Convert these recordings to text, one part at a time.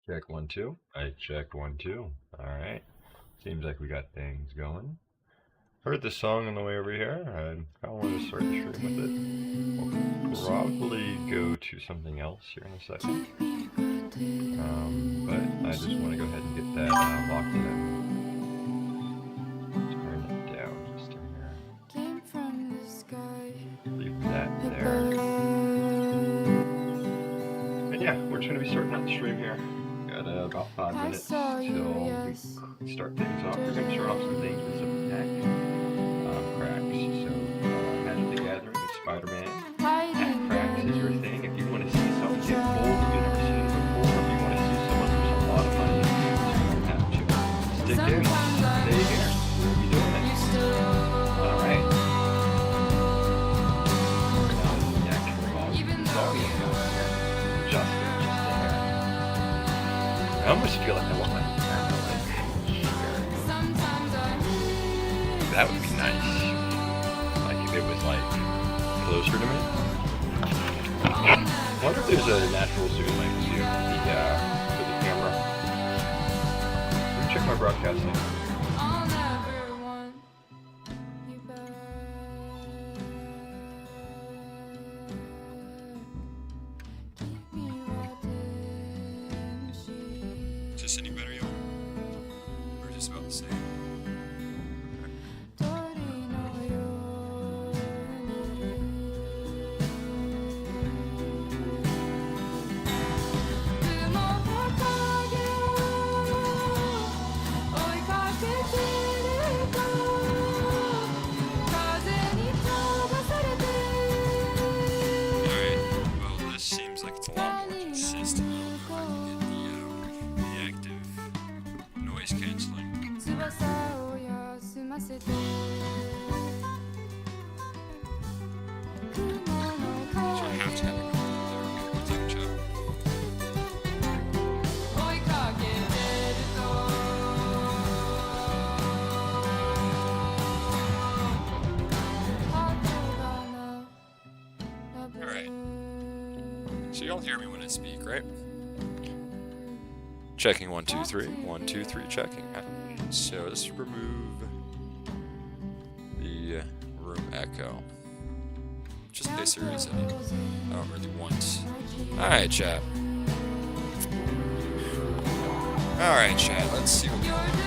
Check 1 2. I checked 1 2. All right. Seems like we got things going. Heard the song on the way over here. I kind of wanted to start the stream with it. We'll probably go to something else here in a second. But I just want to go ahead and get that locked in. Turn it down just a hair. Leave that there. And yeah, we're just going to be starting out the stream here. Got about 5 minutes till we start things off. We're going to start off some things with some tech cracks. So, Magic the Gathering and Spider-Man. Tech cracks is your thing. If you want to see something get bold you've never seen before, if you want to see someone lose a lot of money, you have to stick in. Stay here. We'll be doing it. Alright. Now, the actual volume just there. I almost feel like I want my camera like here. That would be nice. Like if it was like closer to me. I wonder if there's a natural zoom I can do for the camera. Let me check my broadcasting. Is this any better, y'all? Or is this about the same? So y'all hear me when I speak, right? Checking 1 2 3. 1 2 3 checking. So let's remove the room echo. Just in case there is any. I don't really want. Alright, chat. Alright, chat. Let's see what we got here.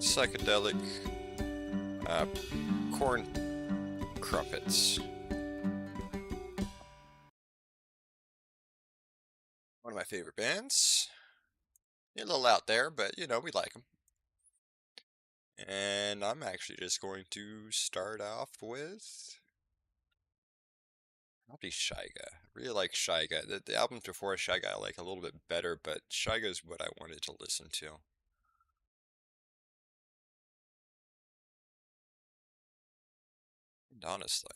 Psychedelic corn crumpets. One of my favorite bands. They're a little out there, but you know, we like them. And I'm actually just going to start off with probably Shy Guy. I really like Shy Guy. The albums before Shy Guy I like a little bit better, but Shy Guy is what I wanted to listen to. Honestly.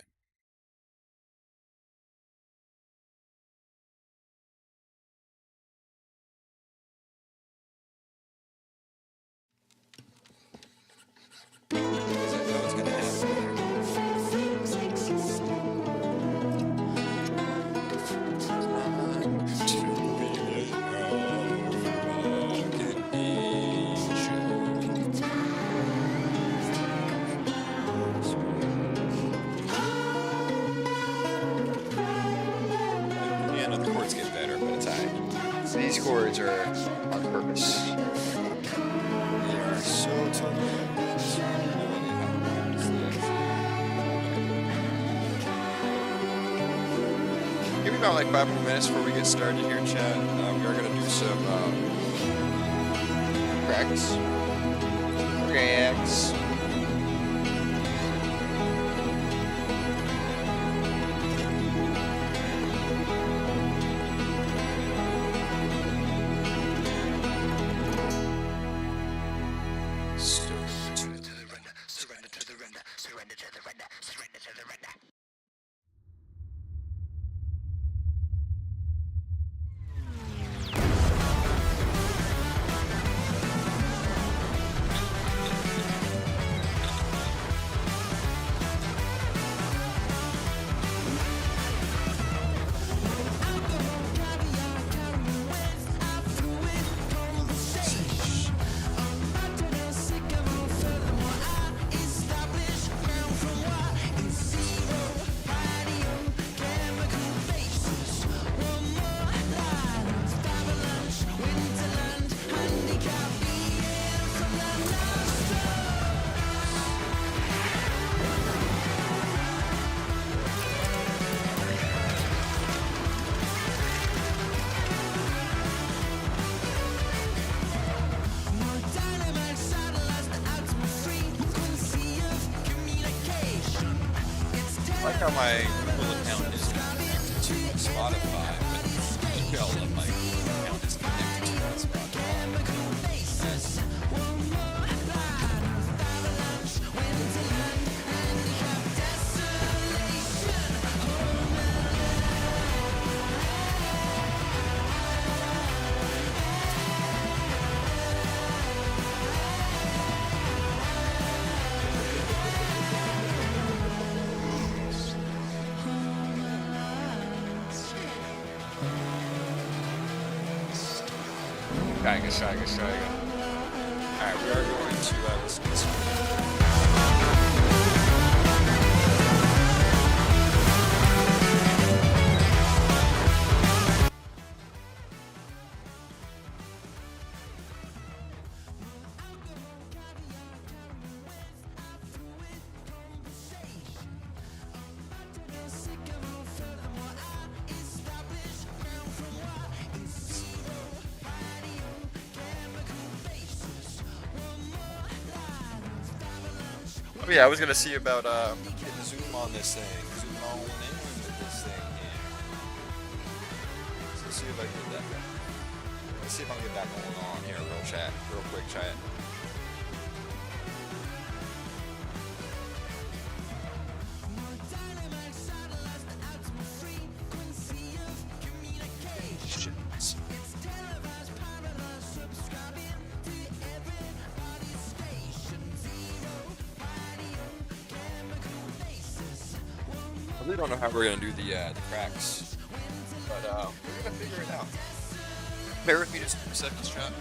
So these chords are on purpose. They are so Give me about like 5 more minutes before we get started here, chat. We are going to do some cracks. I like how my Google account is connected to Spotify, but the email of my Google account is connected to Spotify. Try again. Alright, we are going to listen to this one. Oh yeah, I was gonna see about getting the zoom on this thing. Zoom on in with this thing here. So let's see if I can get that going. Let's see if I can get that going on here, real quick chat. I really don't know how we're gonna do the cracks, but we're gonna figure it out. Bear with me just a second, chat.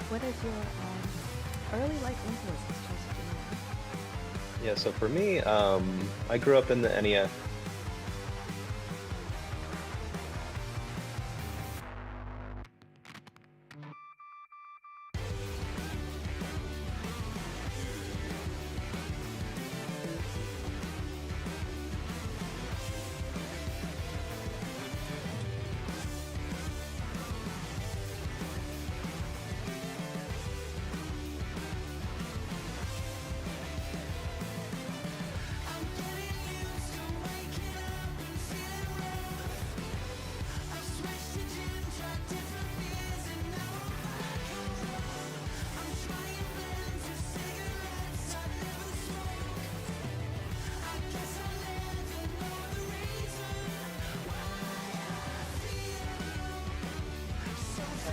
What is your early life influences towards gaming? Yeah, so for me, I grew up in the NES.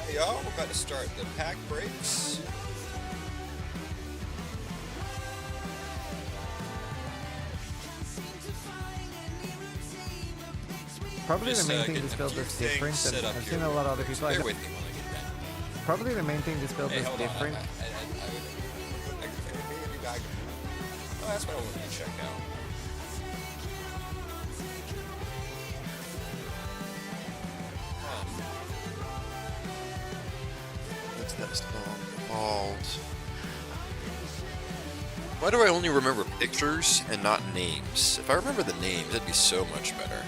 Hey y'all, we're about to start the pack breaks. Probably Just, the main getting thing this a build few is things different, set and up I've here seen a lot of other people. Bear with me while I get that. Probably the main thing this build Hey, is hold on. different. Oh, that's what I wanted to check out. What's that song called? Why do I only remember pictures and not names? If I remember the names, that'd be so much better.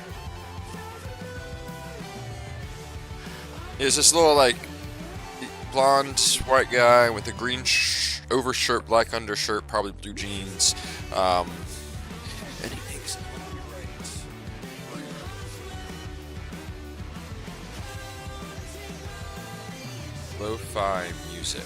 Is this little, like, blonde white guy with a green overshirt, black undershirt, probably blue jeans. And he makes lo-fi music.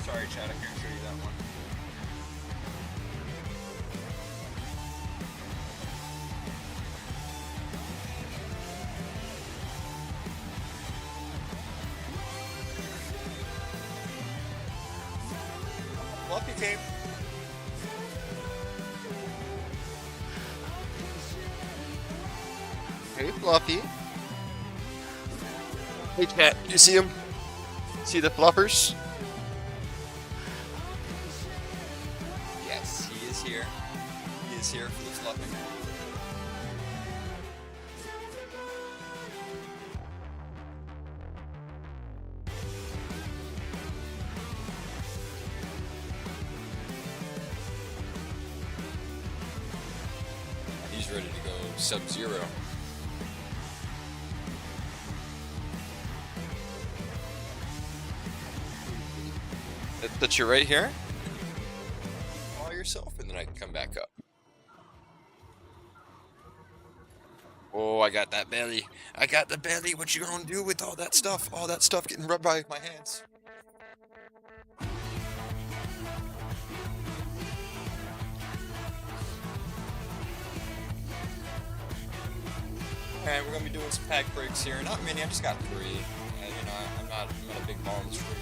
Sorry, Chad, I can't show you that one. Fluffy came. Hey, Fluffy. Hey, Chat, you see him? See the fluffers? Yes, he is here. He is here for the fluffing. He's ready to go Sub-Zero. That you're right here? Follow yourself and then I can come back up. Oh, I got that belly. I got the belly. What you gonna do with all that stuff? All that stuff getting rubbed by my hands. Alright, we're gonna be doing some pack breaks here. Not many, I just got 3. You know, I'm not a big ball in this room.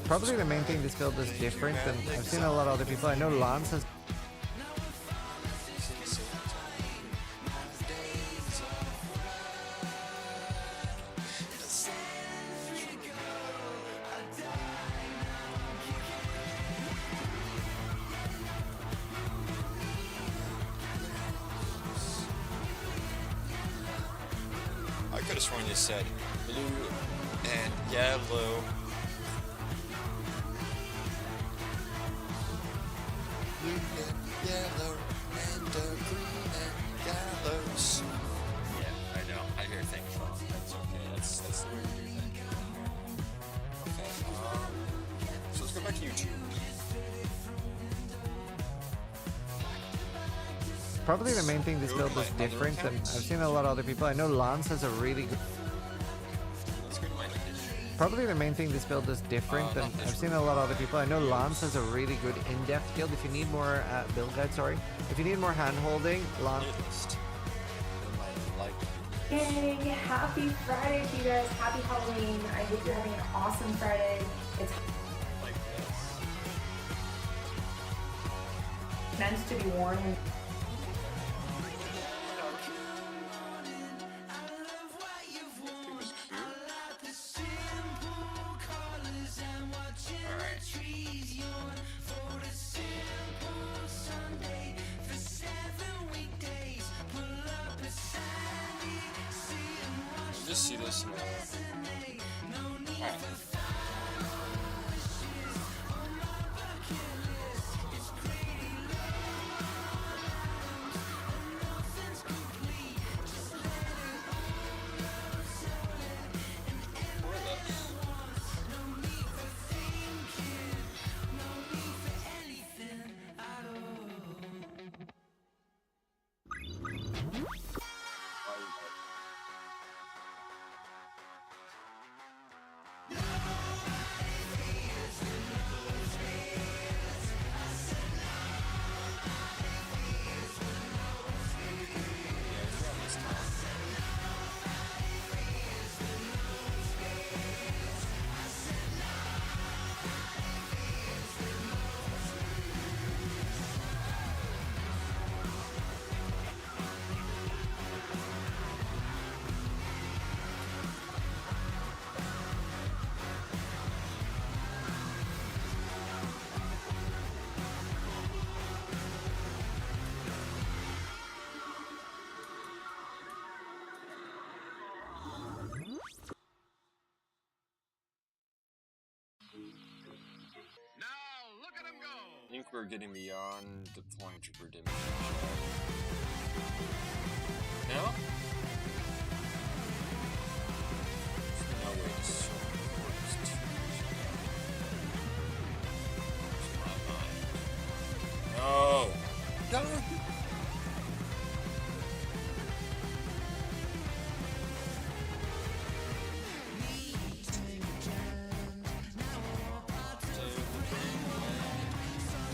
Probably the main thing this build is different than I've seen a lot of other people. I know Lance has. I could have sworn you said blue and yellow. Blue and yellow and green and yellows. Yeah, I know. I hear things wrong. That's okay. That's the way we do things. Okay. So let's go back to YouTube. Probably the main thing this build is different than I've seen a lot of other people. I know Lance has a really good. Let's go to my history. Probably the main thing this build is different than I've seen a lot of other people. I know Lance has a really good in-depth build. If you need more build guide, sorry. If you need more hand-holding, Lance. Playlist. Yay! Happy Friday to you guys. Happy Halloween. I hope you're having an awesome Friday. It's Like this. meant to be worn. Just see this. Alright. I think we're getting beyond the point of redemption. No? There's no way this works 2 years ago. It's my mind. No! No!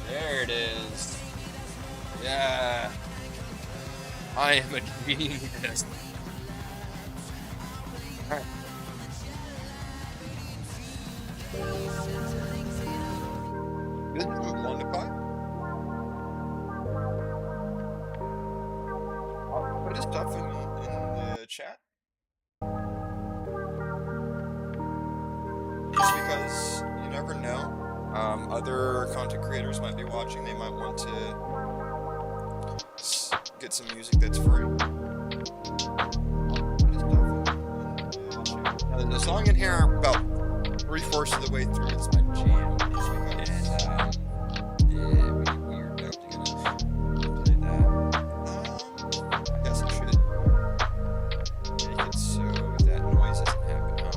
There it is. Yeah. I am a genius. Alright. Is this from Blondify? I'll put his stuff in the chat. Just because you never know. Other content creators might be watching. They might want to get some music that's free. Now, there's a song in here about 3/4 of the way through. It's my jam. And yeah, we are definitely gonna play that. I guess I should make it so that noise doesn't happen, huh?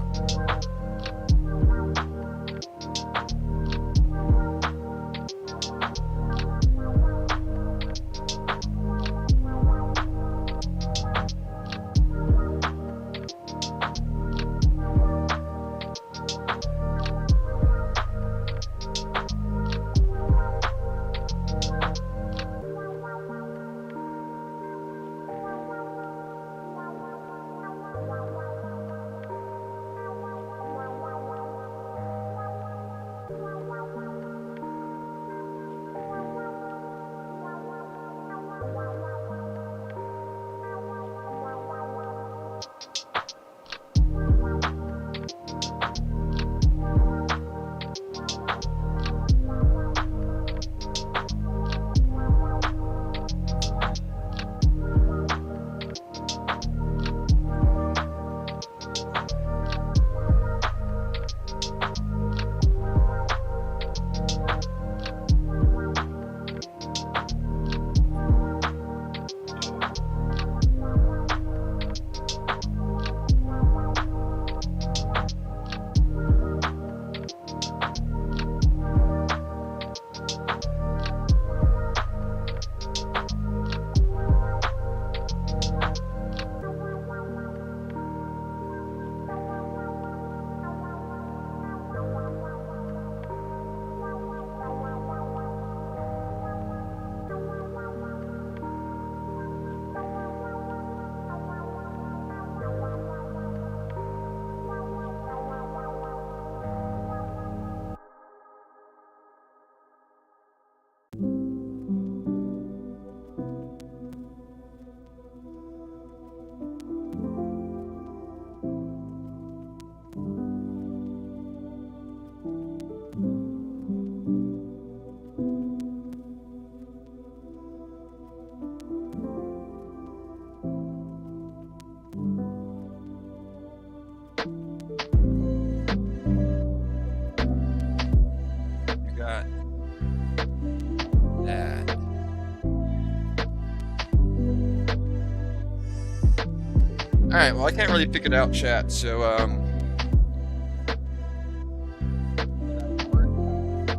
Alright, well I can't really pick it out, chat, so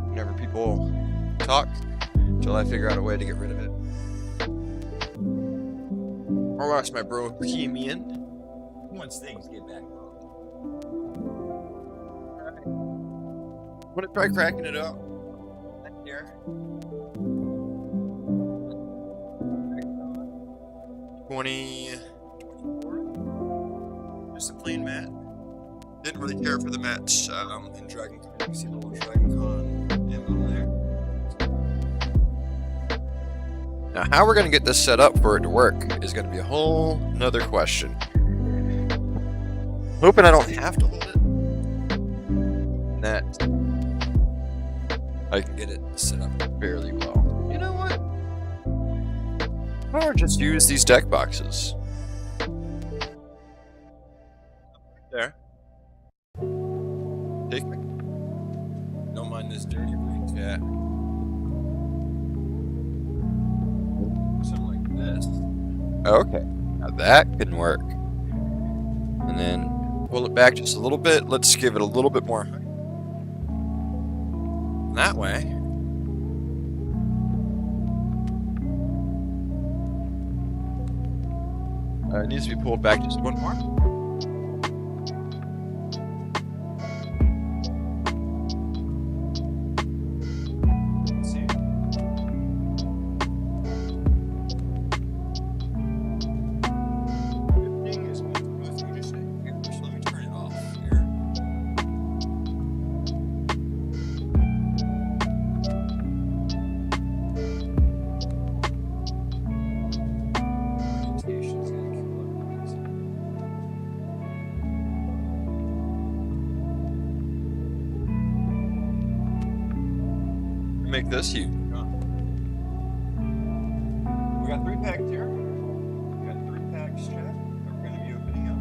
whenever people talk, until I figure out a way to get rid of it. I'll ask my bro Bohemian once things get back. Alright. I'm gonna try cracking it up. Right here. 24. Just a plain mat. Didn't really care for the mats in Dragon Con. You can see the little Dragon Con emblem there. Now, how we're gonna get this set up for it to work is gonna be a whole nother question. Hoping I don't have to hold it. And that I can get it set up fairly well. You know what? Or just use these deck boxes. There. Take me. Don't mind this dirty green cat. Something like this. Okay. Now that can work. And then pull it back just a little bit. Let's give it a little bit more height. That way. It needs to be pulled back just one more. Let's see. Everything is going to go through just here. Just let me turn it off here. Orientation's gonna kill everything. Make this huge. Huh? We got 3 packs here. We got 3 packs, chat, that we're going to be opening up.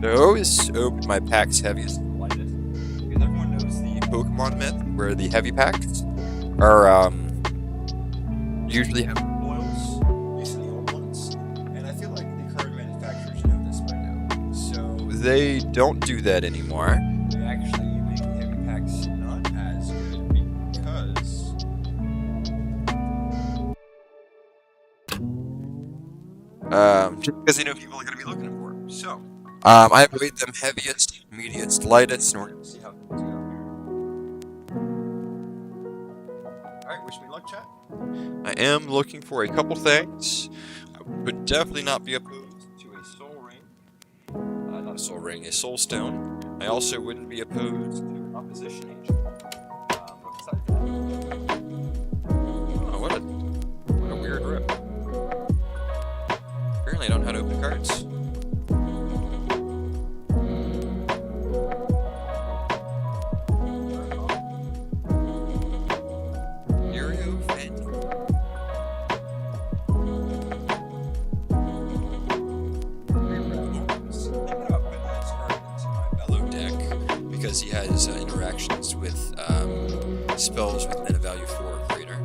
Those open my packs heaviest and lightest. Because everyone knows the Pokemon myth where the heavy packs are usually have foils, at least in the old ones. And I feel like the card manufacturers know this by now. So they don't do that anymore. They actually make the heavy packs not as good because just because they know people are going to be looking for them. So I've made them heaviest, mediest, lightest, and we're going to see how things go here. Alright, wish me luck, chat. I am looking for a couple things. I would definitely not be opposed to a soul ring. Not a soul ring, a soul stone. I also wouldn't be opposed to an opposition agent. But besides that, oh, what a weird rip. Apparently I don't know how to open cards. Because he has interactions with spells with mana value 4 or greater.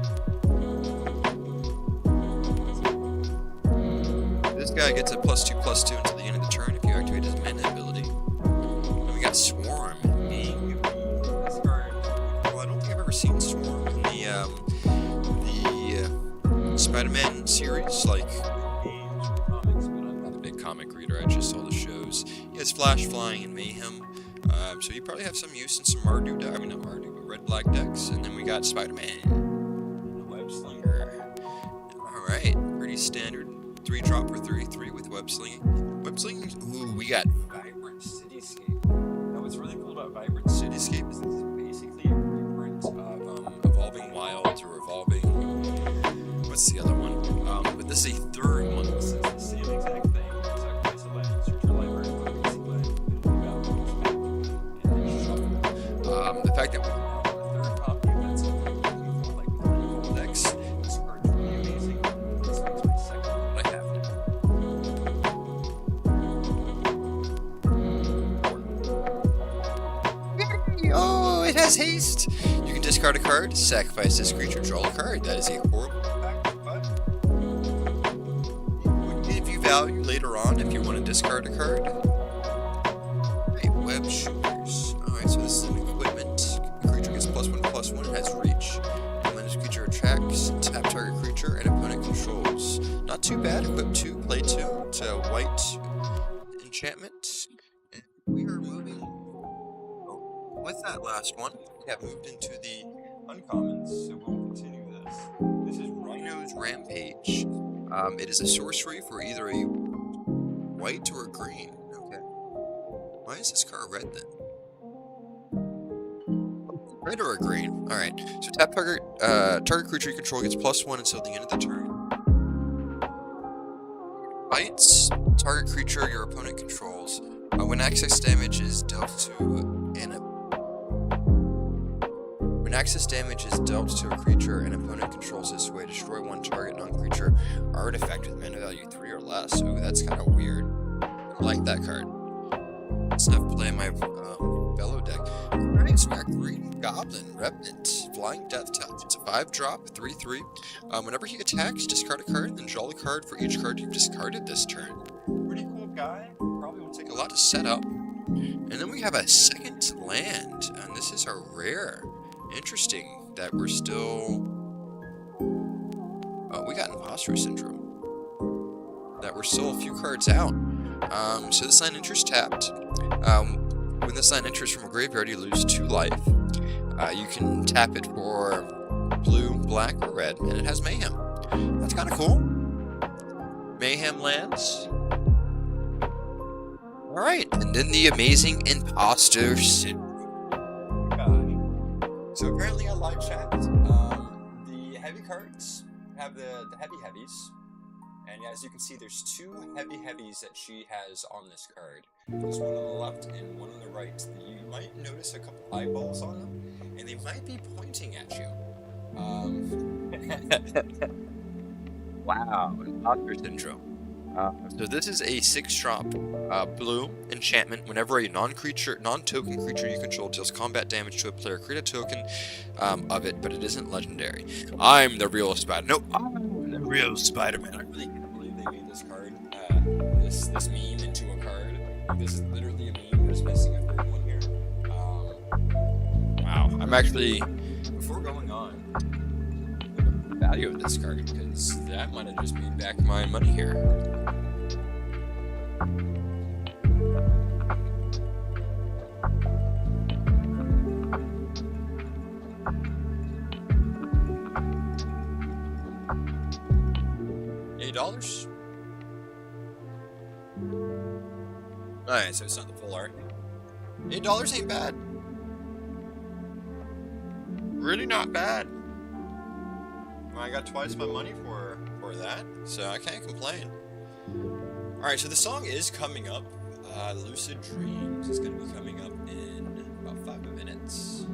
This guy gets a +2/+2 until the end of the turn if you activate his mana ability. And we got Swarm being this card. Well, I don't think I've ever seen Swarm in the Spiderman series, like games or comics, but I'm not a big comic reader. I just saw the shows. He has Flash, Flying, and Mayhem. So you probably have some use in some Mardu decks, I mean not Mardu, but red-black decks. And then we got Spider-Man, Web Slinger. Alright, pretty standard 3-drop for 33 with Web Slinging. Web Slinging, ooh, we got Vibrant Cityscape. Now what's really cool about Vibrant Cityscape is this is basically a reprint of Evolving Wilds or Evolving, what's the other one? But this is a third one. This is the same exact thing. Sacrifice a land, search your library for a basic land. The fact that we have a third copy that's like full decks, this card's really amazing. This makes my second one I have now. has haste. You can discard a card, sacrifice this creature, draw a card. That is a horrible impact, but will give you value later on if you want to discard a card. Alright, web shooters. Alright, so this is an equipment. The creature gets +1/+1, it has reach. And when this creature attracts, tap target creature and opponent controls. Not too bad, equip 2, play 2. It's a white enchantment. And we are moving. With that last one, we have moved into the uncommons, so we'll continue this. This is Rhino's Rampage. It is a sorcery for either a white or a green. Okay. Why is this card red then? Red or a green? Alright. So tap target creature you control gets +1 until the end of the turn. Bites target creature your opponent controls. When access damage is dealt to a creature an opponent controls this way, destroy one target non-creature artifact with mana value 3 or less. Ooh, that's kind of weird. I like that card. Let's have to play my Bellow deck. Alright, so we got Green Goblin Revenant, Flying Death Touch. It's a 5-drop, 3/3. Whenever he attacks, discard a card, then draw a card for each card you've discarded this turn. Pretty cool guy. Probably will take a lot to set up. And then we have a second land, and this is a rare. Interesting that we're still... Oh, we got Imposter Syndrome. That we're still a few cards out. So this land enters tapped. When this land enters from a graveyard, you lose 2 life. You can tap it for blue, black, or red, and it has Mayhem. That's kind of cool. Mayhem lands. Alright, and then the amazing Imposter Syndrome. So apparently on live chat, the heavy cards have the heavy heavies, and as you can see, there's 2 heavy heavies that she has on this card. There's one on the left and one on the right. You might notice a couple eyeballs on them, and they might be pointing at you. Wow, Imposter Syndrome. So this is a 6-drop blue enchantment. Whenever a non-token creature you control deals combat damage to a player, create a token of it, but it isn't legendary. I'm the real Spider. No, I'm the real Spiderman. I really can't believe they made this card, this meme into a card. Like, this is literally a meme. There's missing a 3rd one here. Wow. I'm actually, before going on, the value of this card, because that might have just made back my money here. $8? Alright, so it's not the full art. $8 ain't bad. Really not bad. I got twice my money for that, so I can't complain. Alright, so the song is coming up. Lucid Dreams is going to be coming up in about 5 minutes.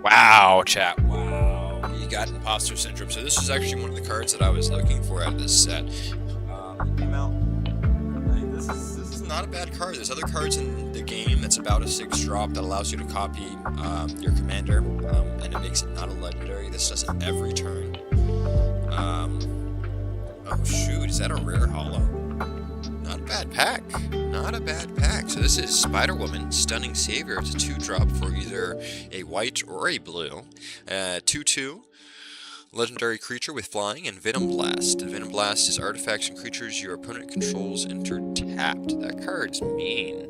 Wow, chat. Wow. You got Imposter Syndrome. So this is actually one of the cards that I was looking for out of this set. Came out. This is not a bad card. There's other cards in the game that's about a 6-drop that allows you to copy your commander, and it makes it not a legendary. This does it every turn. Oh shoot, is that a rare holo? Not a bad pack. Not a bad pack. So this is Spider-Woman, Stunning Savior. It's a 2-drop for either a white or a blue. 2/2. Legendary creature with flying and Venom Blast. The Venom Blast is artifacts and creatures your opponent controls enter tapped. That card's mean.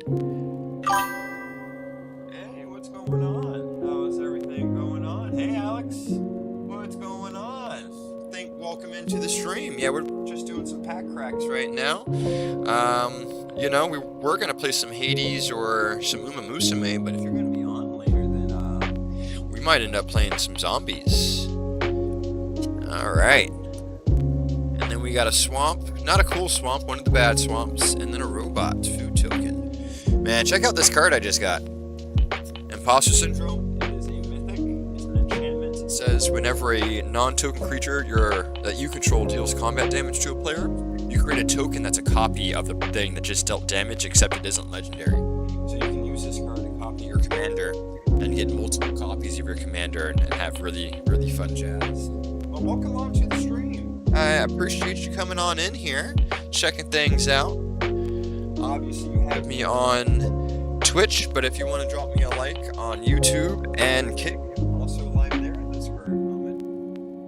Hey, what's going on? How is everything going on? Hey, Alex. What's going on? Welcome into the stream. Yeah, we're just doing some pack cracks right now. You know, we're gonna play some Hades or some Uma Musume, but if you're gonna be on later, then we might end up playing some zombies. Alright. And then we got a swamp. Not a cool swamp, one of the bad swamps. And then a robot food token. Man, check out this card I just got. Imposter Syndrome. It is a mythic. It's an enchantment. It says whenever a non-token creature that you control deals combat damage to a player, you create a token that's a copy of the thing that just dealt damage, except it isn't legendary. So you can use this card to copy your your commander and get multiple copies of your commander and have really, really fun jazz. Well, welcome on to the stream. I appreciate you coming on in here, checking things out. Obviously, you have me on Twitch, but if you want to drop me a like on YouTube and Kick, I'm also live there at this current moment.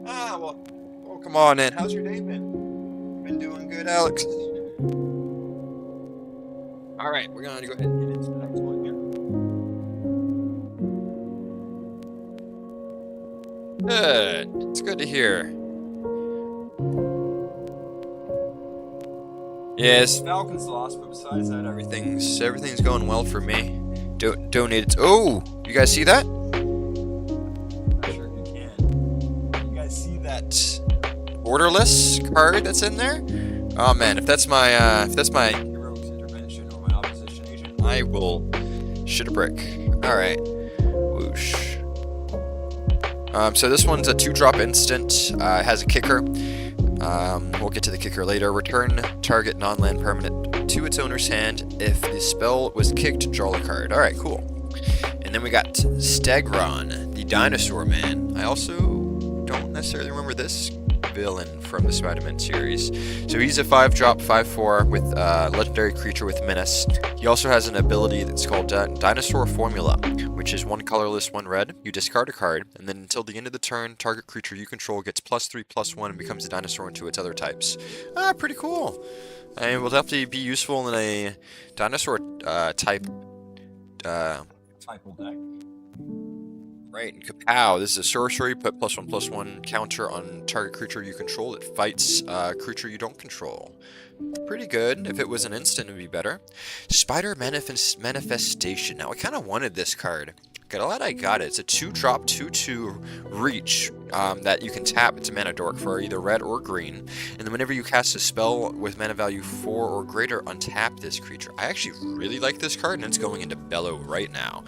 Well, welcome on in. How's your day been? Been doing good, Alex? All right, we're going to go ahead and get into the next one here. Good. It's good to hear. Yes, Falcons lost, but besides that, everything's going well for me. Donated. Oh, you guys see that? I'm sure you can. You guys see that borderless card that's in there? Oh man, if that's my heroics intervention or my opposition agent, I will shit a brick. All right, whoosh. So this one's a 2-drop instant. Has a kicker. We'll get to the kicker later. Return target non-land permanent to its owner's hand. If the spell was kicked, draw a card. Alright, cool. And then we got Stegron, the Dinosaur Man. I also don't necessarily remember this villain from the Spiderman series. So he's a 5-drop, 5/4 with legendary creature with menace. He also has an ability that's called Dinosaur Formula, which is 1 colorless, 1 red. You discard a card, and then until the end of the turn, target creature you control gets +3/+1 and becomes a dinosaur into its other types. Pretty cool. And will definitely be useful in a dinosaur type deck. Right, and kapow, this is a sorcery, put +1/+1 counter on target creature you control that fights creature you don't control. Pretty good. If it was an instant, it would be better. Spider Manifestation. Now, I kind of wanted this card. Glad I got it. It's a 2-drop, 2/2 reach that you can tap. It's a mana dork for either red or green. And then whenever you cast a spell with mana value 4 or greater, untap this creature. I actually really like this card, and it's going into Bellow right now.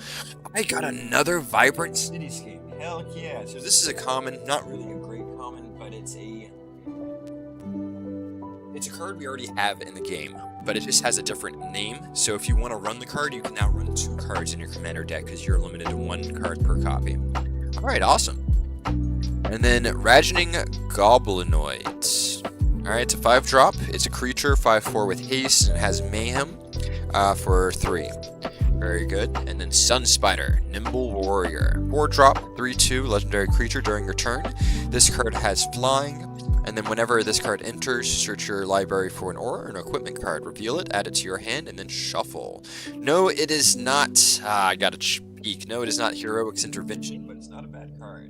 I got another Vibrant Cityscape. Hell yeah. So this is a common, not really a great common, but it's a card we already have in the game, but it just has a different name. So if you want to run the card, you can now run 2 cards in your commander deck because you're limited to 1 card per copy. Alright, awesome. And then Rationing Goblinoids. Alright, it's a 5-drop. It's a creature, 5/4 with haste, and it has mayhem for 3. Very good. And then Sun Spider, Nimble Warrior. 4-drop, 3/2, legendary creature during your turn. This card has flying. And then whenever this card enters, search your library for an aura or an equipment card. Reveal it, add it to your hand, and then shuffle. No, it is not... I gotta peek. No, it is not Heroic's Intervention, but it's not a bad card.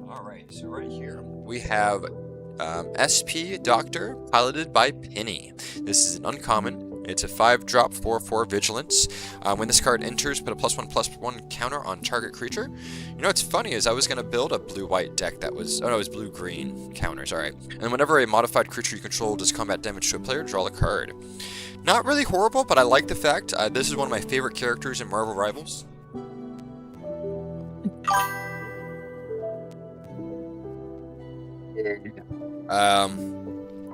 Alright, so right here we have SP Doctor, piloted by Penny. This is an uncommon. It's a 5-drop, 4/4 Vigilance. When this card enters, put a +1/+1 counter on target creature. You know what's funny is I was going to build a blue-white deck that was... Oh no, it was blue-green counters, alright. And whenever a modified creature you control does combat damage to a player, draw a card. Not really horrible, but I like the fact this is one of my favorite characters in Marvel Rivals.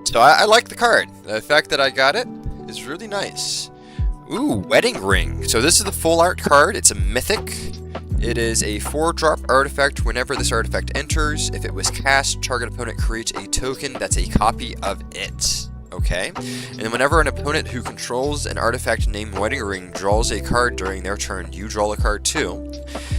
So I like the card. The fact that I got it is really nice. Ooh, Wedding Ring. So this is the full art card. It's a mythic. It is a 4-drop artifact. Whenever this artifact enters, if it was cast, target opponent creates a token that's a copy of it. Okay? And then whenever an opponent who controls an artifact named Wedding Ring draws a card during their turn, you draw a card too.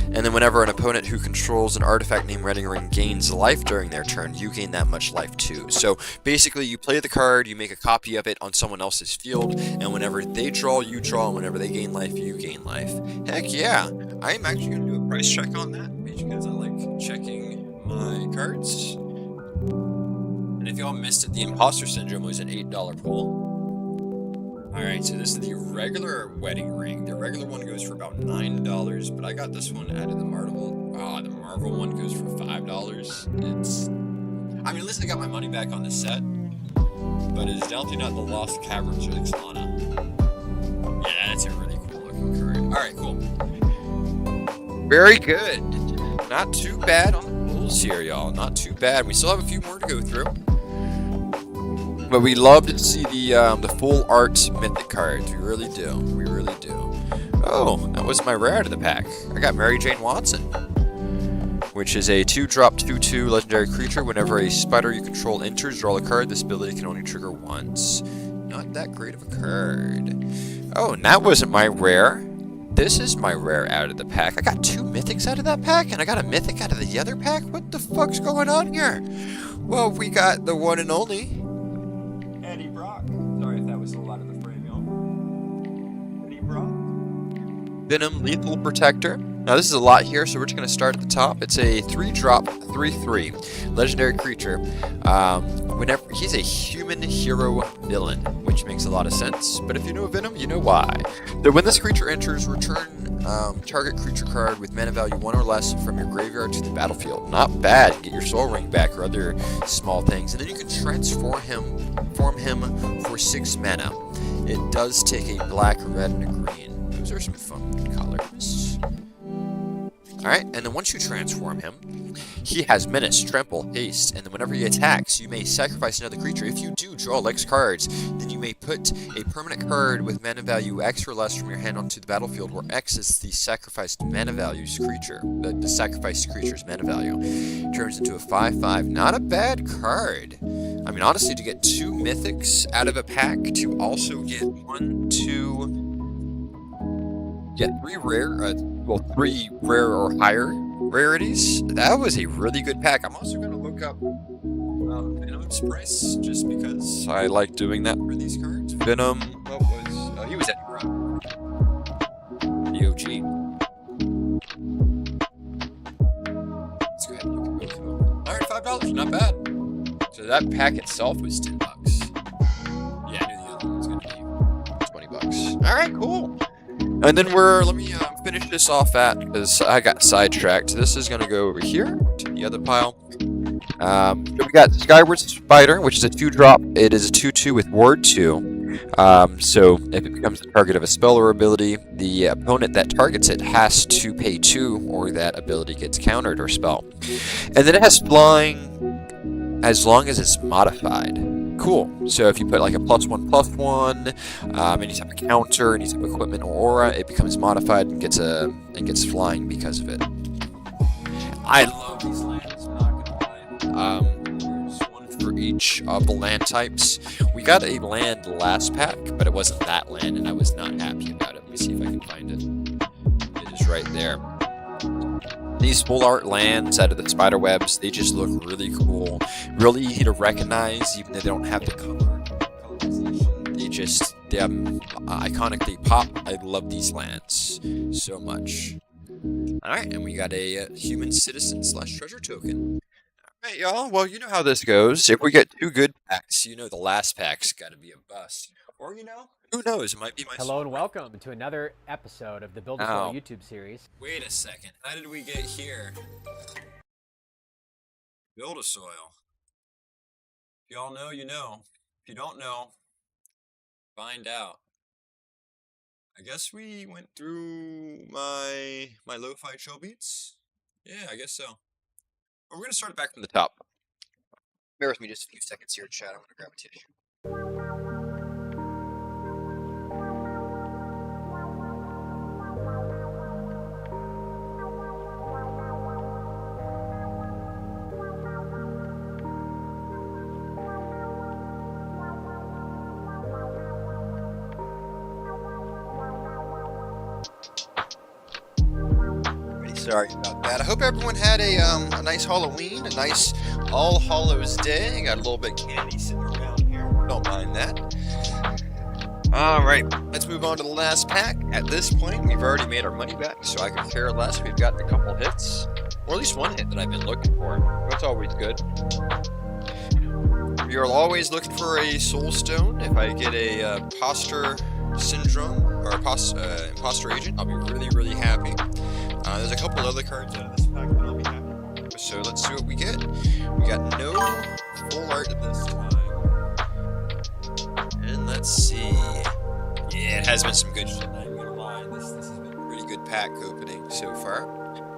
And then whenever an opponent who controls an artifact named Wedding Ring gains life during their turn, you gain that much life too. So basically you play the card, you make a copy of it on someone else's field, and whenever they draw, you draw, and whenever they gain life, you gain life. Heck yeah! I'm actually going to do a price check on that, because I like checking my cards. And if y'all missed it, the Imposter Syndrome was an $8 pull. Alright, so this is the regular Wedding Ring. The regular one goes for about $9, but I got this one out of the Marvel. The Marvel one goes for $5. It's... I mean, at least I got my money back on the set, but it's definitely not the Lost Caverns or Ixana. Yeah, that's a really cool looking card. Alright, cool. Very good. Not too bad on the pulls here, y'all. Not too bad. We still have a few more to go through. But we love to see the full art mythic cards. We really do. We really do. Oh, that was my rare out of the pack. I got Mary Jane Watson, which is a 2-drop 2/2 legendary creature. Whenever a spider you control enters, draw a card. This ability can only trigger once. Not that great of a card. Oh, and that wasn't my rare. This is my rare out of the pack. I got 2 mythics out of that pack, and I got a mythic out of the other pack? What the fuck's going on here? Well, we got the one and only Eddie Brock. Sorry if that was a lot of the frame, y'all. Eddie Brock. Venom Lethal Protector. Now this is a lot here, so we're just going to start at the top. It's a 3-drop 3/3 legendary creature. Whenever he's a human hero villain, which makes a lot of sense. But if you know Venom, you know why. So when this creature enters, return target creature card with mana value 1 or less from your graveyard to the battlefield. Not bad. Get your Soul Ring back or other small things, and then you can transform him for 6 mana. It does take a black, red, and a green. Those are some fun colors. Alright, and then once you transform him, he has Menace, Trample, Haste, and then whenever he attacks, you may sacrifice another creature. If you do draw X cards, then you may put a permanent card with mana value X or less from your hand onto the battlefield, where X is the sacrificed mana values creature. The sacrificed creature's mana value. Turns into a 5/5. Not a bad card. I mean, honestly, to get 2 mythics out of a pack, to also get 3 rare, 3 rare or higher rarities. That was a really good pack. I'm also going to look up Venom's price, just because I like doing that for these cards. Venom, what was, he was at the OG. Let's go ahead and look at both of them. Alright, $5, not bad. So that pack itself was $10. Yeah, I knew the other one was going to be $20. Alright, cool. And then let me finish this off because I got sidetracked. This is going to go over here to the other pile. We got Skyward Spider, which is a 2-drop. It is a 2/2 with Ward 2. So if it becomes the target of a spell or ability, the opponent that targets it has to pay 2, or that ability gets countered or spell. And then it has flying as long as it's modified. Cool. So if you put like a +1/+1, any type of counter, any type of equipment or aura, it becomes modified and gets flying because of it. I love these lands, not gonna lie. There's one for each of the land types. We got a land last pack, but it wasn't that land, and I was not happy about it. Let me see if I can find it. It is right there. These full art lands out of the spider webs, they just look really cool, really easy to recognize, even though they don't have the colorization. They have iconic, they pop. I love these lands so much. Alright, and we got a human citizen / treasure token. Alright, y'all, well, you know how this goes. If we get 2 good packs, you know the last pack's gotta be a bust. Or, who knows, it might be my Hello and welcome to another episode of the Build a Soil YouTube series. Wait a second, how did we get here? Build a Soil. If y'all know, you know. If you don't know, find out. I guess we went through my lo-fi chill beats. Yeah, I guess so. But we're gonna start it back from the top. Bear with me just a few seconds here, chat. I'm gonna grab a tissue. Sorry about that. I hope everyone had a nice Halloween, a nice All Hallows Day. Got a little bit of candy sitting around here. Don't mind that. Alright, let's move on to the last pack. At this point, we've already made our money back, so I could care less. We've got a couple hits, or at least 1 hit that I've been looking for. That's always good. We are always looking for a Soul Stone. If I get a Imposter Syndrome, or Imposter Agent, I'll be really, really happy. There's a couple other cards out of this pack that I'll be happy with, so let's see what we get. We got no full art this time. And let's see. Yeah, it has been some good shit, I'm not gonna lie. This has been a pretty good pack opening so far.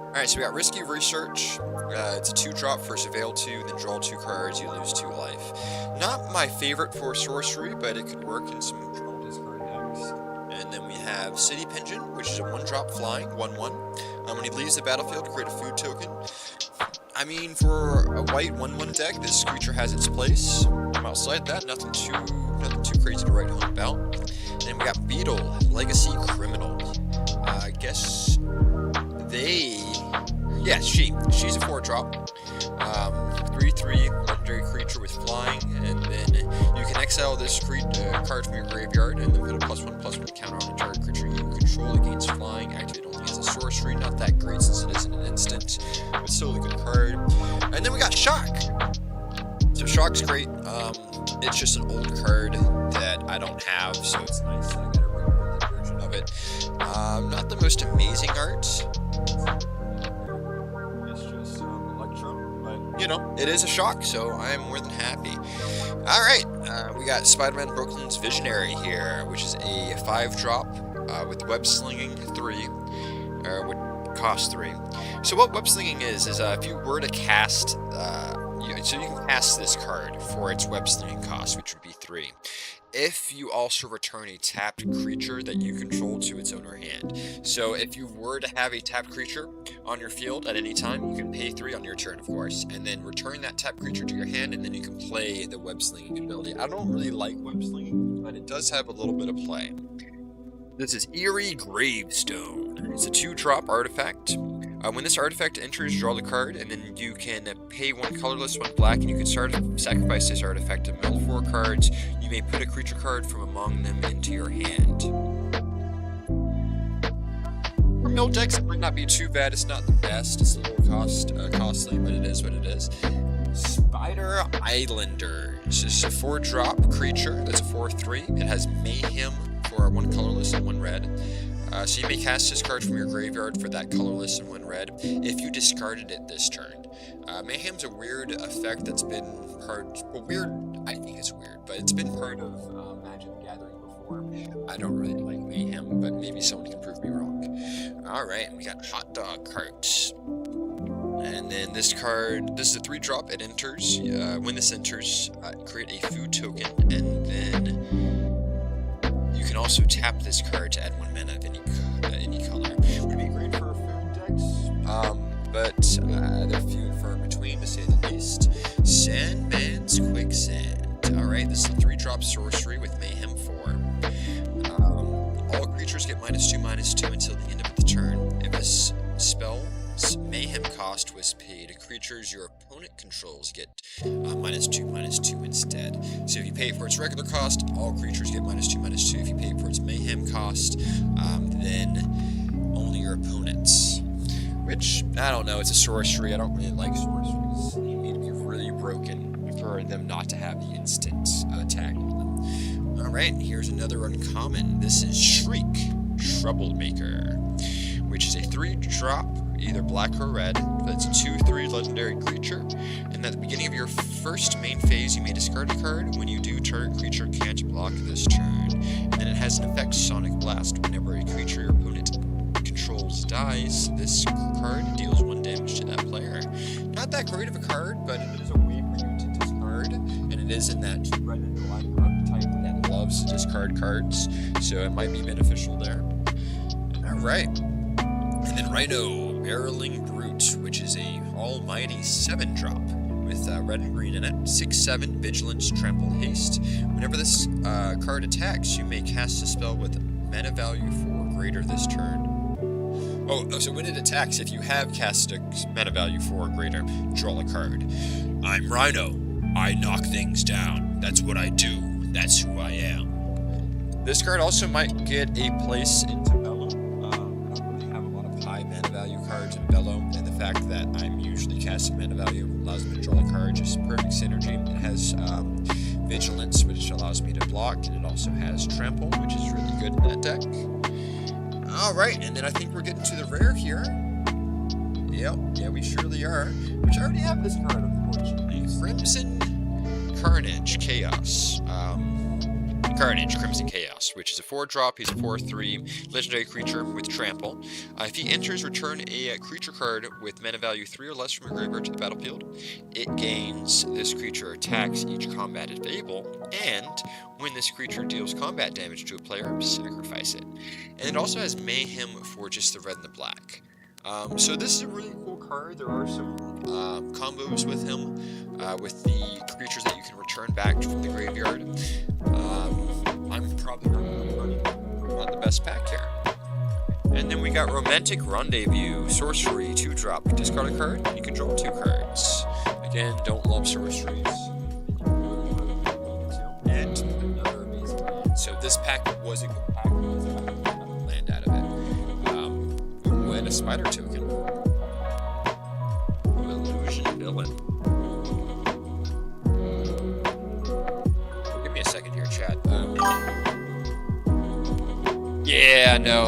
Alright, so we got Risky Research. It's a 2-drop for Surveil 2, then draw 2 cards, you lose 2 life. Not my favorite for sorcery, but it could work in some control discard decks. And then we have City Pigeon, which is a 1-drop flying, 1/1. When he leaves the battlefield, create a food token. I mean, for a white 1/1 deck, this creature has its place. Outside that, nothing too crazy to write home about. And then we got Beetle, Legacy Criminal. I guess she's a 4-drop. 3/3 legendary creature with flying, and then you can exile this card from your graveyard, and then put a +1/+1 counter on a target creature you control against flying. Activate only as a sorcery. Not that great since it isn't an instant, but still a good card. And then we got Shock. So Shock's great. It's just an old card that I don't have, so it's nice. I got a reprinted version of it. Not the most amazing art. It's just Electrum, but you know, it is a Shock, so I am more than happy. All right, we got Spiderman Brooklyn's Visionary here, which is a 5-drop with web slinging 3, or would cost 3. So what web slinging is if you were to cast. So you can cast this card for its web slinging cost, which would be 3. If you also return a tapped creature that you control to its owner hand. So if you were to have a tapped creature on your field at any time, you can pay 3 on your turn, of course, and then return that tapped creature to your hand, and then you can play the web slinging ability. I don't really like web slinging, but it does have a little bit of play. This is Eerie Gravestone. It's a 2-drop artifact. When this artifact enters, draw the card, and then you can pay 1 colorless, 1 black, and you can sacrifice this artifact to mill 4 cards. You may put a creature card from among them into your hand. For mill decks, it might not be too bad. It's not the best. It's a little costly, but it is what it is. Spider Islander. This is a 4-drop creature. That's a 4/3. It has Mayhem for 1 colorless and 1 red. So you may cast this card from your graveyard for that colorless and 1 red if you discarded it this turn. Mayhem's a weird effect that's been I think it's weird, but it's been part of Magic the Gathering before. I don't really like Mayhem, but maybe someone can prove me wrong. Alright, we got Hot Dog Carts. And then this card, this is a 3-drop, it enters. When this enters, create a food token, and then you can also tap this card to add 1 mana of any color. Would be great for food decks, but they're few and far between, to say the least. Sandman's Quicksand. Alright, this is a 3-drop sorcery with Mayhem 4. All creatures get -2/-2 until the end of the turn. If this spell's Mayhem cost was paid, creatures your opponent controls get -2/-2 instead. So if you pay it for its regular cost, all creatures get -2/-2. If you pay it for its Mayhem cost, then only your opponents. Which, I don't know, it's a sorcery. I don't really like sorceries. You need to be really broken for them not to have the instant attack on them. Alright, here's another uncommon. This is Shriek, Troublemaker, which is a 3-drop, either black or red. That's a 2/3 legendary creature. And at the beginning of your first main phase, you may discard a card. When you do, target creature can't block this turn. And then it has an effect, Sonic Blast. Whenever a creature your opponent controls dies, this card deals 1 damage to that player. Not that great of a card, but it is a way for you to discard, and it is in that red and black archetype that loves to discard cards, so it might be beneficial there. Alright. And then Rhino, Barreling Brute, which is a almighty 7-drop with red and green in it. 6/7, Vigilance, Trample, Haste. Whenever this card attacks, you may cast a spell with mana value 4 greater this turn. Oh, so when it attacks, if you have cast a mana value 4 or greater, draw a card. I'm Rhino. I knock things down. That's what I do. That's who I am. This card also might get a place into Bellow. I don't really have a lot of high mana value cards in Bellow, and the fact that I'm usually casting mana value allows me to draw a card. Just perfect synergy. It has Vigilance, which allows me to block, and it also has Trample, which is really good in that deck. Alright, and then I think we're getting to the rare here. Yep, yeah, we surely are. Which I already have this card, unfortunately. Crimson Carnage Chaos. Carnage, Crimson Chaos, which is a 4-drop. He's a 4/3 legendary creature with trample. If he enters, return a creature card with mana value 3 or less from your graveyard to the battlefield. It gains this creature attacks each combated Fable, and when this creature deals combat damage to a player, sacrifice it. And it also has Mayhem for just the red and the black. So this is a really cool card. There are some combos with him, with the creatures that you can return back from the graveyard. I'm probably running on the best pack here. And then we got Romantic Rendezvous, Sorcery, 2-drop. Discard a card, you can draw 2 cards. Again, don't love sorceries. And another amazing land. So this pack was a good pack. Land out of it. And a spider token. Illusion Villain. Give me a second here, chat. Yeah, no,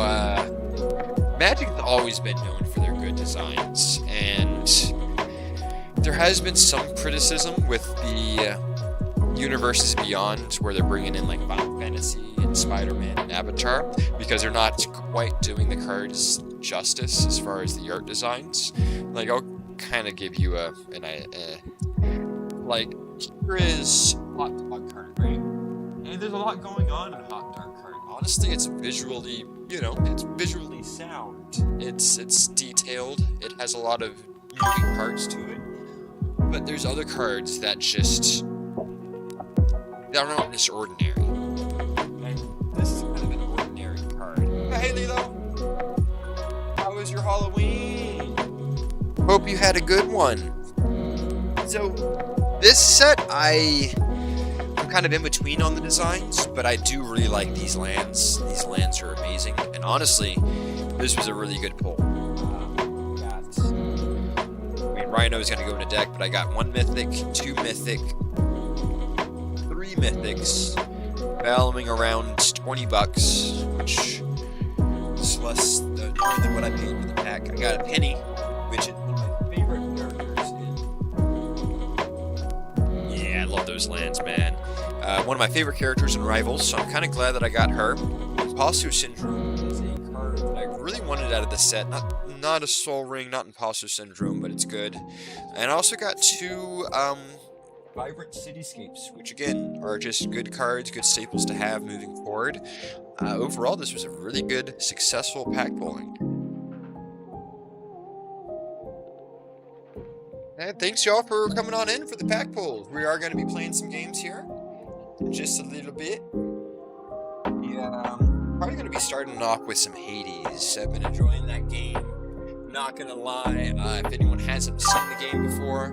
Magic's always been known for their good designs, and there has been some criticism with the Universes Beyond, where they're bringing in like Final Fantasy and Spiderman and Avatar, because they're not quite doing the cards justice as far as the art designs. Like, I'll kind of give you like, here is Hot Dog card, right? And there's a lot going on in Hot Dog card. Honestly, it's visually, it's visually sound. It's detailed. It has a lot of moving parts to it. But there's other cards that just, they're not just ordinary. And this is kind of an ordinary card. Hey, Lilo! How was your Halloween? Hope you had a good one. So, this set, I'm kind of in between on the designs, but I do really like these lands. These lands are amazing, and honestly, this was a really good pull. Rhino is going to go in a deck, but I got 1 Mythic, 2 Mythic, 3 Mythics, valuing around $20, which is less than what I paid for the pack. I got a penny, which is one of my favorite characters in... Yeah, I love those lands, man. One of my favorite characters in Rivals, so I'm kind of glad that I got her. Imposter Syndrome is a card that I really wanted out of the set. Not a Soul Ring, not Imposter Syndrome, but it's good. And I also got 2 Vibrant Cityscapes, which again are just good cards, good staples to have moving forward. Overall, this was a really good, successful pack pulling. And thanks y'all for coming on in for the pack pulls. We are going to be playing some games here in just a little bit. Yeah, probably going to be starting off with some Hades. I've been enjoying that game. Not gonna lie, if anyone hasn't seen the game before,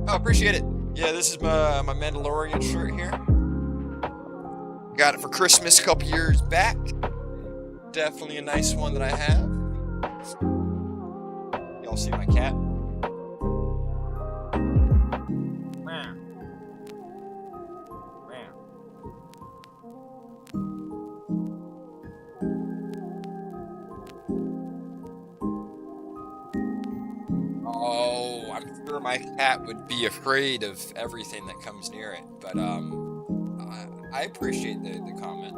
oh, appreciate it. Yeah, this is my Mandalorian shirt here. Got it for Christmas a couple years back. Definitely a nice one that I have. Y'all see my cat? Oh, I'm sure my cat would be afraid of everything that comes near it, but I appreciate the comment.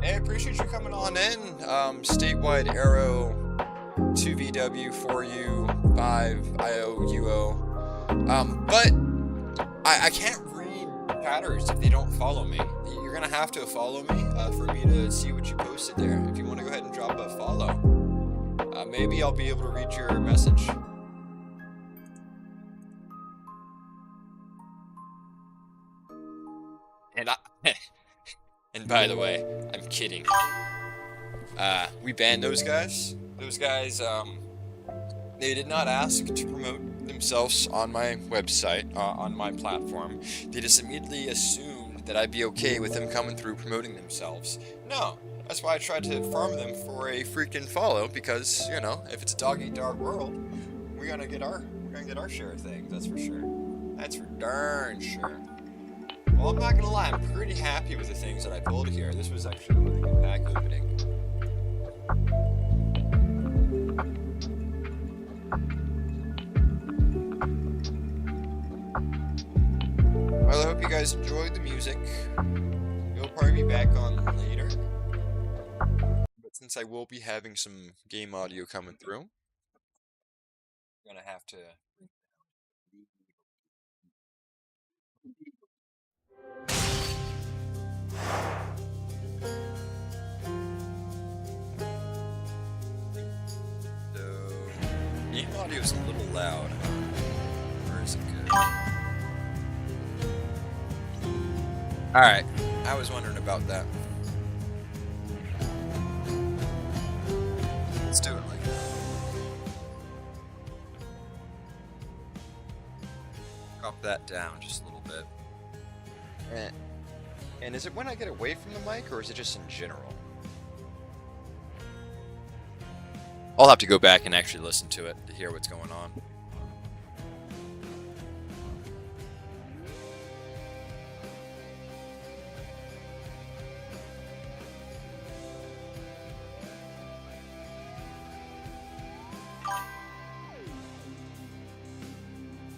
Hey, I appreciate you coming on in. Statewide Arrow, 2VW, 4U, 5IOUO. But I can't read chatters if they don't follow me. You're gonna have to follow me for me to see what you posted there. If you want to go ahead and drop a follow, maybe I'll be able to read your message. And and by the way, I'm kidding. We banned those guys. Those guys, they did not ask to promote themselves on my website, on my platform. They just immediately assumed that I'd be okay with them coming through promoting themselves. No, that's why I tried to farm them for a freaking follow, because, you know, if it's a dog-eat-dog world, we're gonna get our share of things, that's for sure. That's for darn sure. Well, I'm not gonna lie, I'm pretty happy with the things that I pulled here. This was actually a really good pack opening. you guys enjoyed the music. We'll probably be back on later. But since I will be having some game audio coming through, I'm gonna have to. So, game audio is a little loud. Or is it good? Alright, I was wondering about that. Let's do it like that. Drop that down just a little bit. And is it when I get away from the mic, or is it just in general? I'll have to go back and actually listen to it to hear what's going on.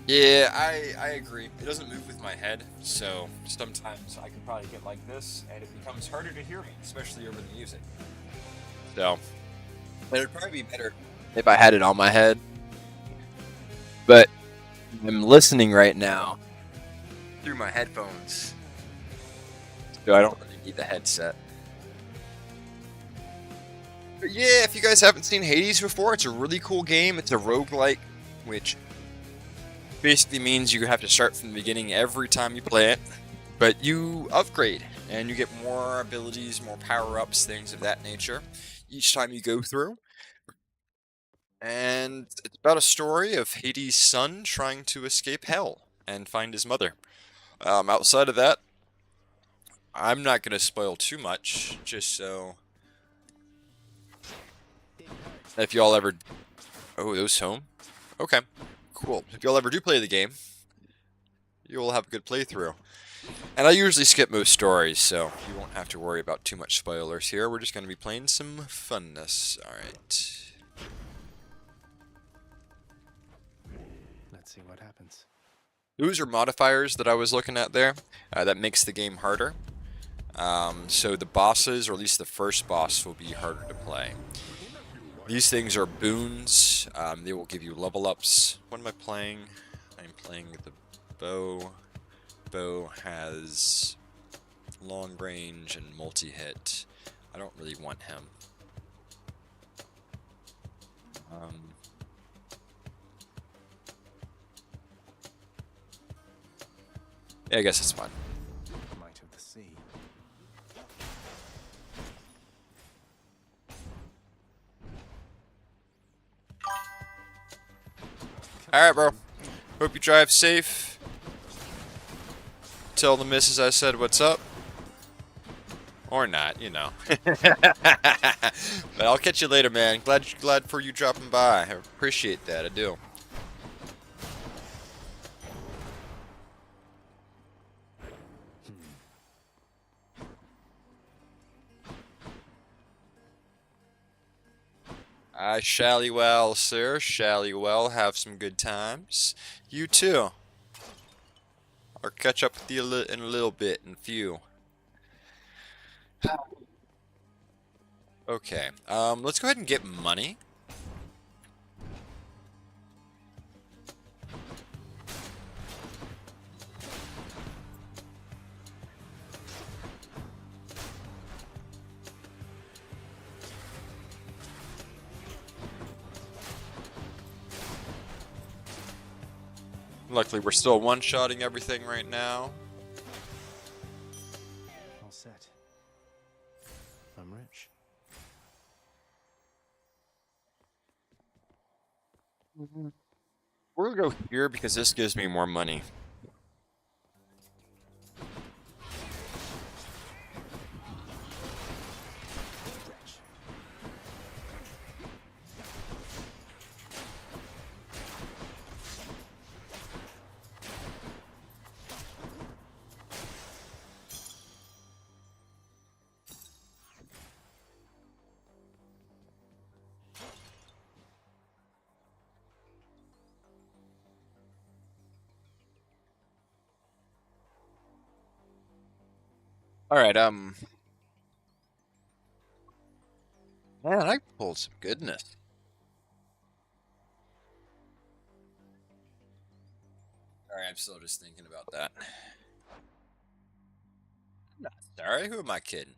Yeah, I agree. It doesn't move with my head, so sometimes I can probably get like this, and it becomes harder to hear me, especially over the music. So, it'd probably be better if I had it on my head. But I'm listening right now through my headphones, so I don't really need the headset. But yeah, if you guys haven't seen Hades before, it's a really cool game. It's a roguelike, which basically means you have to start from the beginning every time you play it, but you upgrade and you get more abilities, more power-ups, things of that nature each time you go through. And it's about a story of Hades' son trying to escape hell and find his mother. Outside of that, I'm not going to spoil too much, just so if y'all ever... Oh, those home? Okay. Cool. If y'all ever do play the game, you'll have a good playthrough. And I usually skip most stories, so you won't have to worry about too much spoilers here. We're just going to be playing some funness. Alright. Let's see what happens. Those are modifiers that I was looking at there. That makes the game harder. So the bosses, or at least the first boss, will be harder to play. These things are boons. They will give you level ups. What am I playing? I'm playing the bow. Bow has long range and multi-hit. I don't really want him. Yeah, I guess it's fine. Might of the sea. Alright, bro. Hope you drive safe. Tell the missus I said what's up. Or not, you know. But I'll catch you later, man. Glad for you dropping by. I appreciate that, I do. I shall well, sir. Shall well. Have some good times. You too. I'll catch up with you in a little bit, in a few. Okay. Let's go ahead and get money. Luckily, we're still one-shotting everything right now. All set. I'm rich. We're gonna go here because this gives me more money. All right. Man, I pulled some goodness. All right, I'm still just thinking about that. I'm not sorry. Who am I kidding?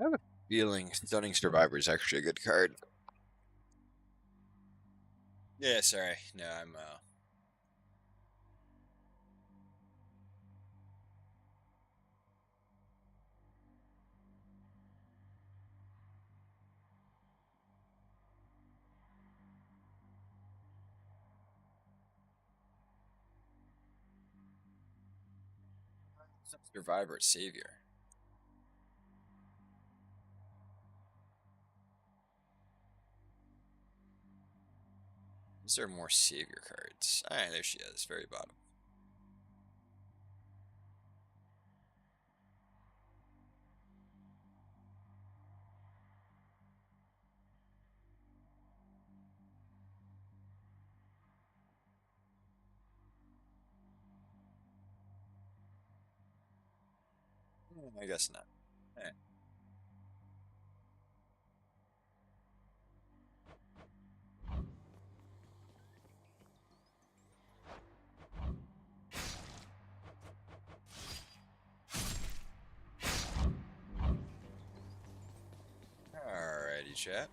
I have a feeling Stunning Survivor is actually a good card. Yeah, sorry. No, I'm Survivor Savior. Is there more Savior cards? Alright, there she is, very bottom. I guess not. Alright. Alrighty, chat.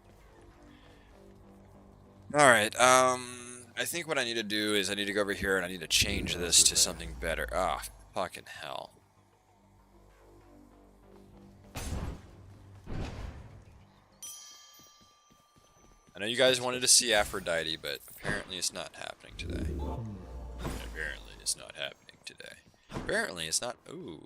Alright, I think what I need to do is I need to go over here and I need to change this to something better. Ah, fucking hell. I know you guys wanted to see Aphrodite, but apparently it's not happening today. Apparently it's not happening today. Apparently it's not. Ooh.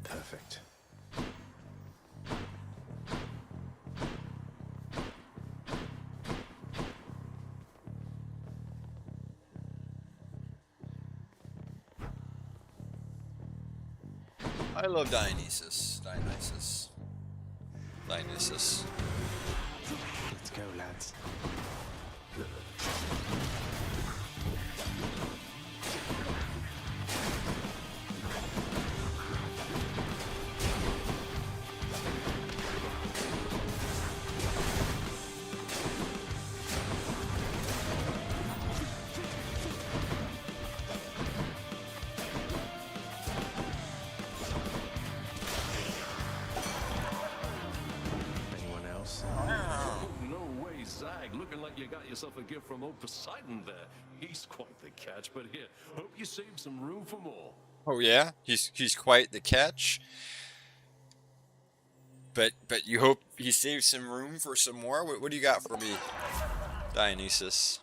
Perfect. I love Dionysus. Dionysus. Dionysus. Let's go, lads. Anyone else? No way, Zag. Looking like you got yourself a gift from old Poseidon there. He's quite the catch, but here, hope you save some room for more. Oh yeah, he's quite the catch. But you hope he saves some room for some more. What do you got for me, Dionysus?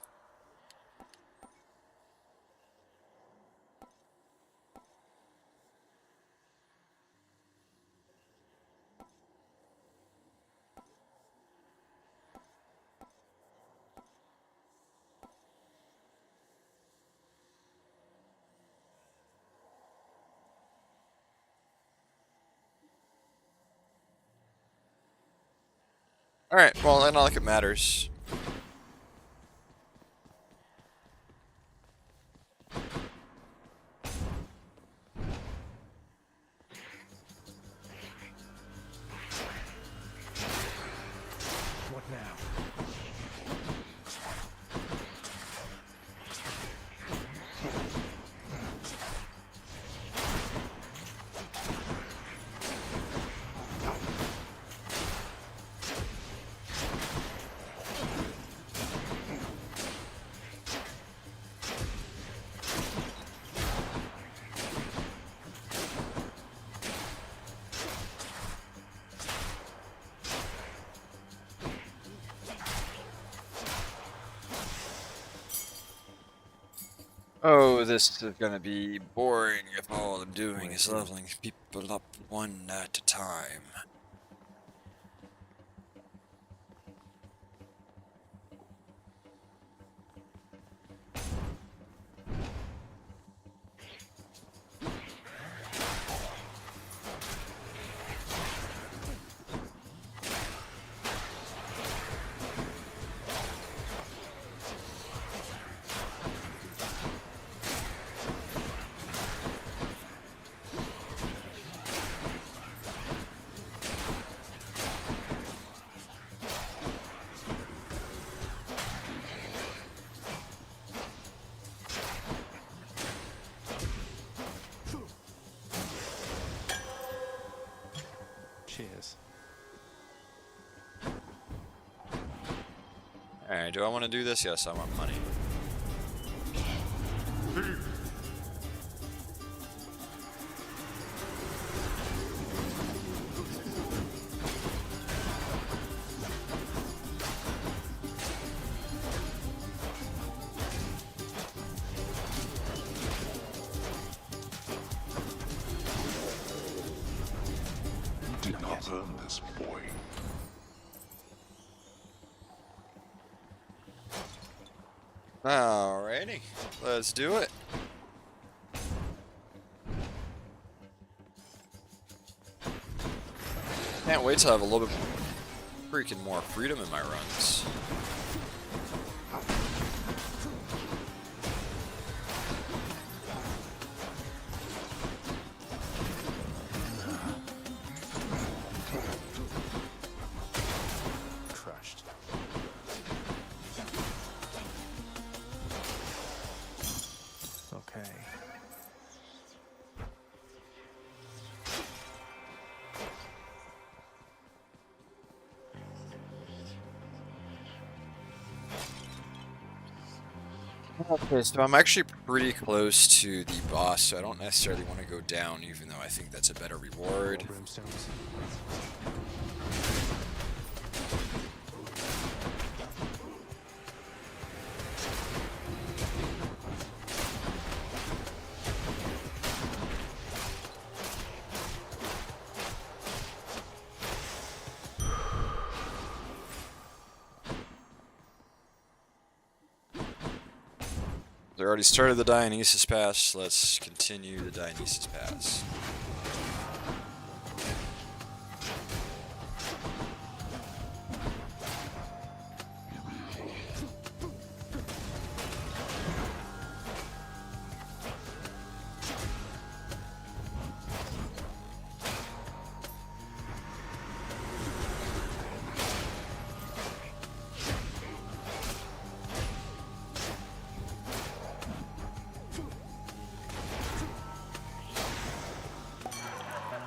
Alright, well, then all that matters. Oh, this is gonna be boring if all I'm doing is leveling people up one at a time. Cheers. Alright, do I want to do this? Yes, I want money. Did not earn this, boy. Alrighty, let's do it. Can't wait to have a little bit freaking more freedom in my runs. Crushed. Okay. Okay, so I'm actually pretty close to the boss, so I don't necessarily want to go down, even though I think that's a better reward. Brimstones. They already started the Dionysus Pass, let's continue the Dionysus Pass.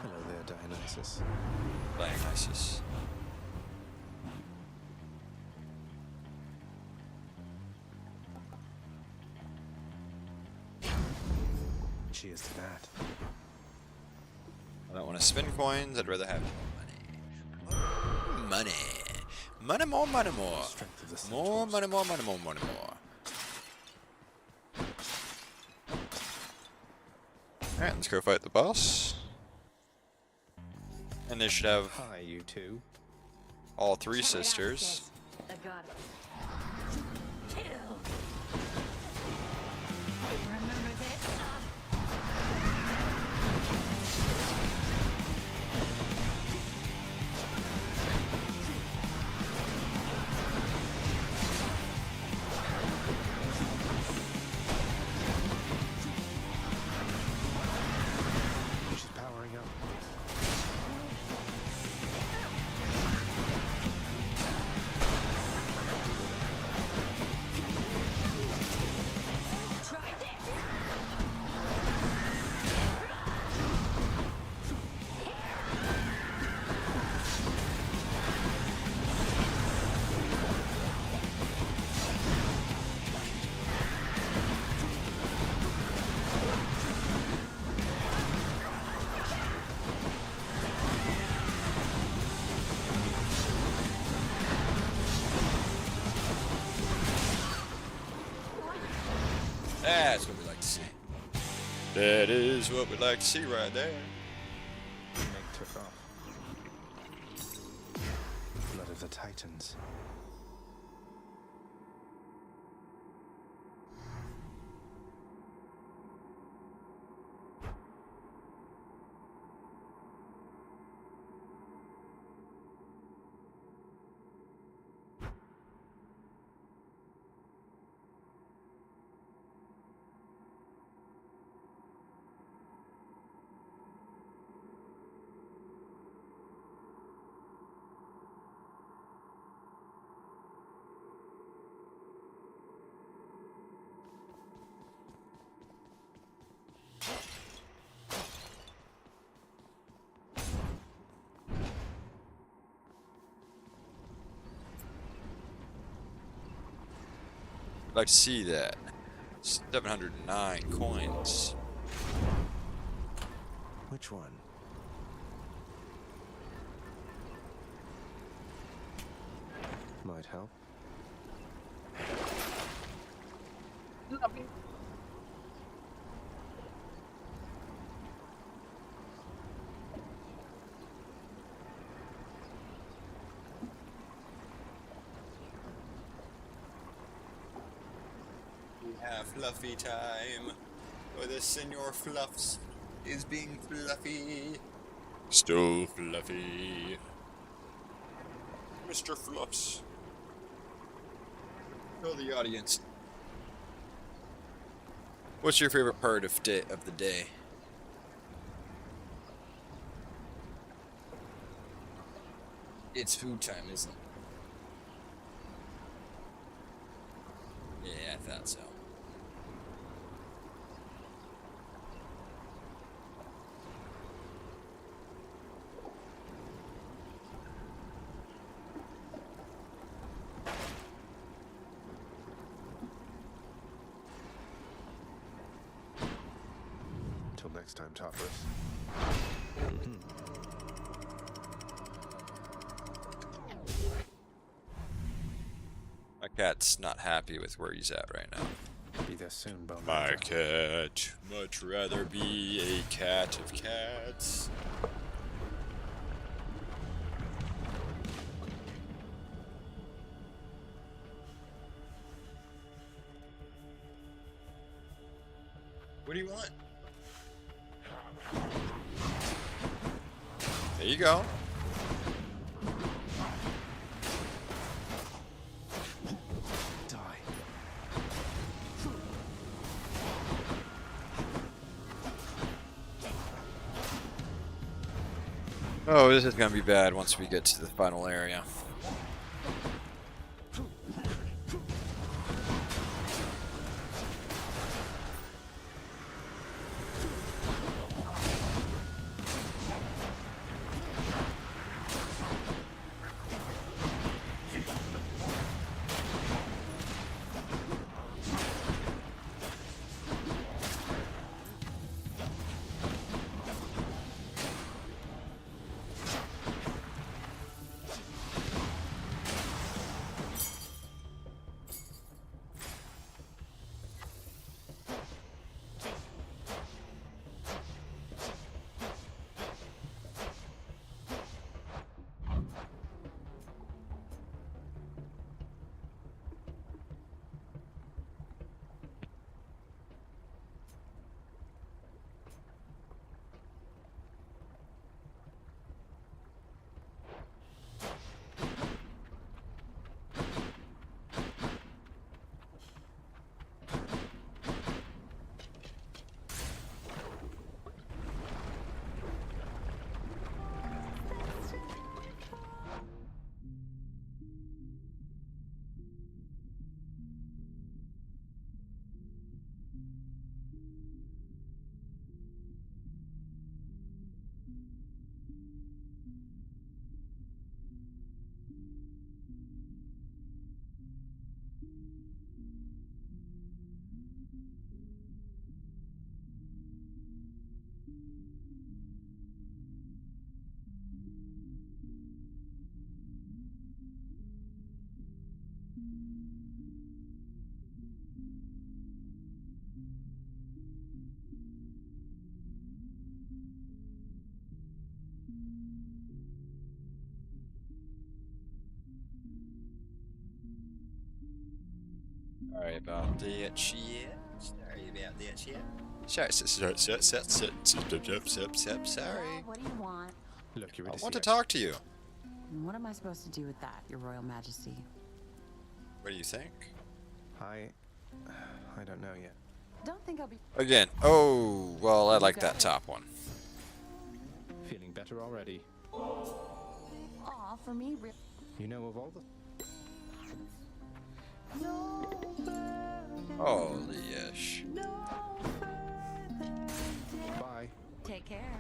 Hello there, Dionysus. Dionysus. Cheers to that. I don't want to spend coins, I'd rather have money. Money. Money more, money more. Strength of the More Centaurs. money, more money, more money, more. Alright, let's go fight the boss. And they should have Hi, you two. all three sisters. I got it. She's powering up. That's what we like. That is what we'd like to see right there. Meg took off. Blood of the Titans. I'd like to see that. 709 coins. Which one? Might help. We have fluffy time. Or the Senor Fluffs is being fluffy. So fluffy. Mr. Fluffs. Tell the audience. What's your favorite part of the day? It's food time, isn't it? Yeah, I thought so. Till next time, toppers. My cat's not happy with where he's at right now. Be there soon, Bowman. My cat, much rather be a cat of cats. What do you want? There you go. Die. Oh, this is gonna be bad once we get to the final area. Sorry about that shit. Sorry about that shit. Sorry. What do you want? Look, you're I a want to DCX. talk to you. And what am I supposed to do with that, Your Royal Majesty? What do you think? I don't know yet. Don't think I'll be. Again. Oh, well, I like that top one. Feeling better already. Aw, for me, You know of all the... Holy ish. Bye. Take care.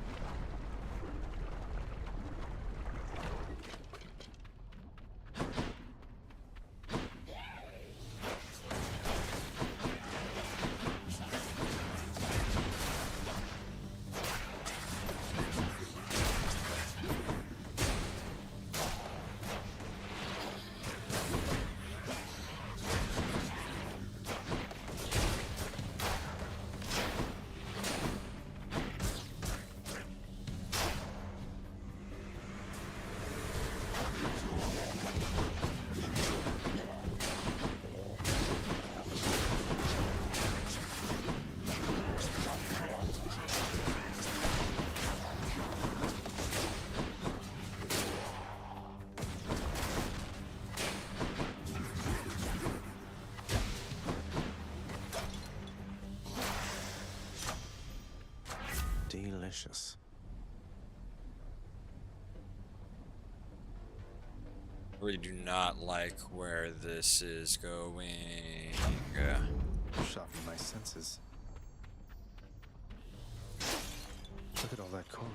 Delicious. Really do not like where this is going. Sharpen my senses. Look at all that coin.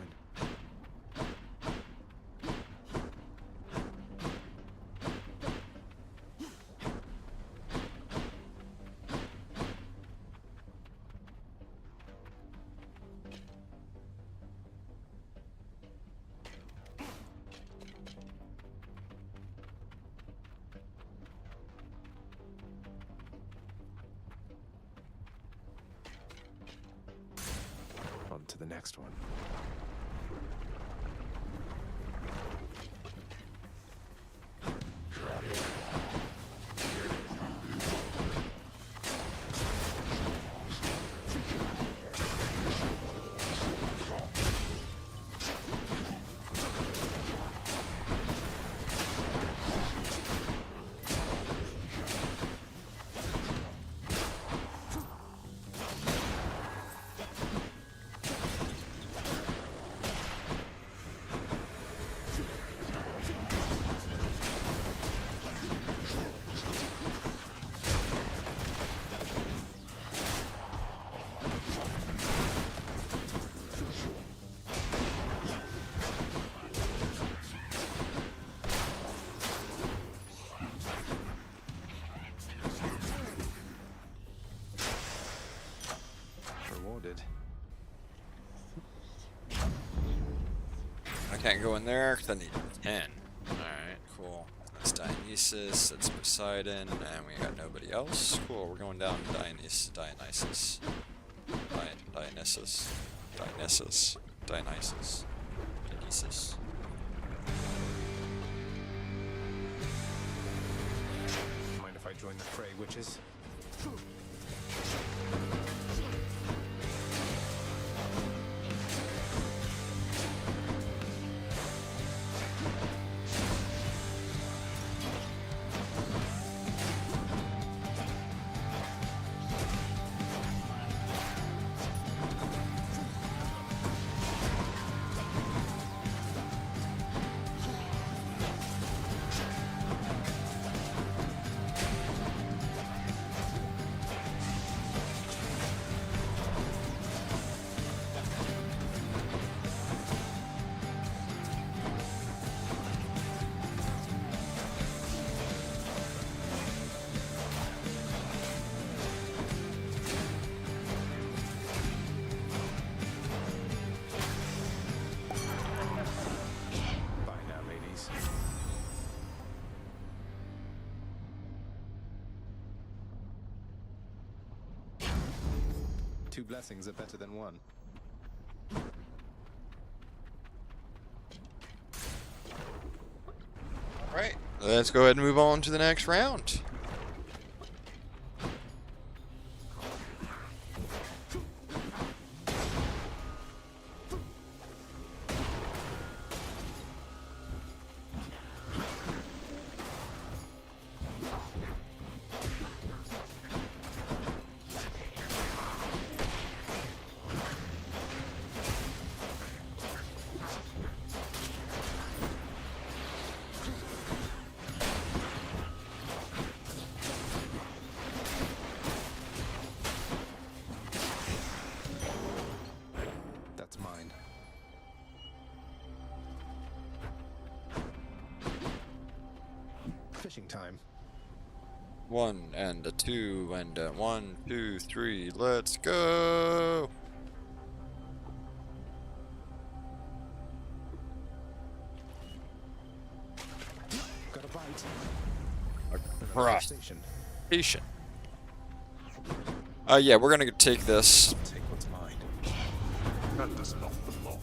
On to the next one. Rewarded. I can't go in there because I need 10. Alright, cool. That's Dionysus, that's Poseidon, and we got nobody else. Cool, we're going down to Dionysus. Dionysus. Mind if I join the fray, witches? Bye now, ladies. Two blessings are better than one. Alright, let's go ahead and move on to the next round. finishing time. 1 and a 2 and a 1, 2, 3. Let's go. Got a bite. Right. Station. Patient. Yeah, we're gonna take this. Take what's mine. That is not the lot.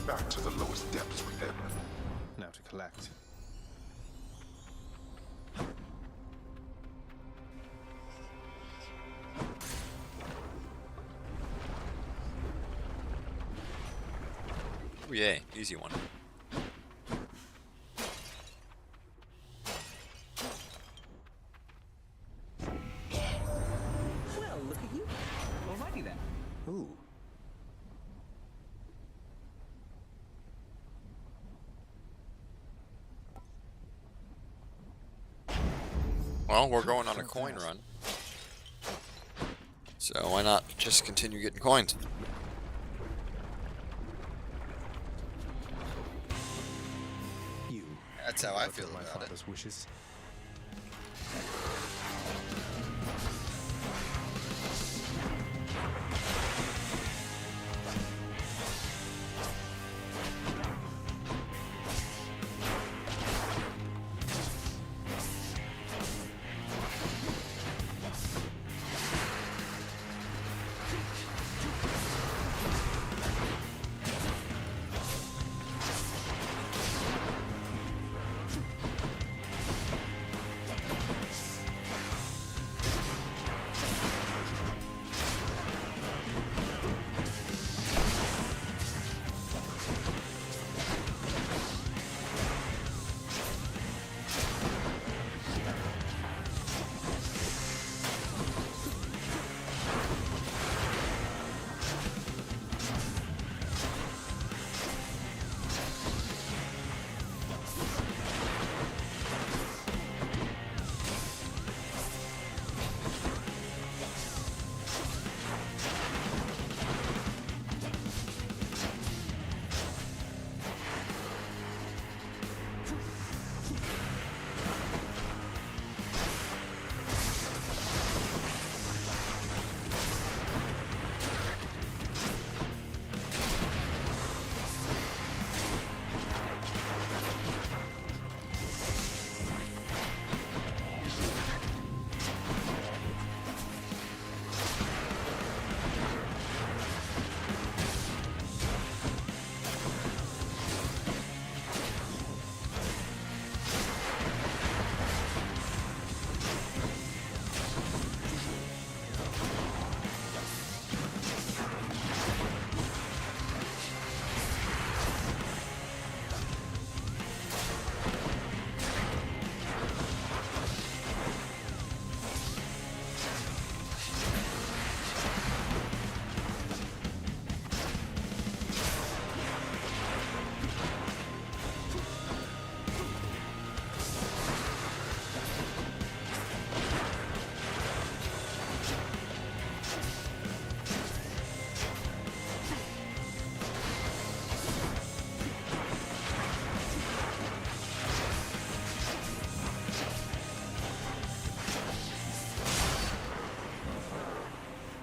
Back to the lowest depths we ever. Now to collect. Oh, yay, easy one. Well, look at you. Alrighty then. Ooh. Well, we're going on a coin run. So why not just continue getting coins? You. That's how I Look feel at my about it. father's wishes.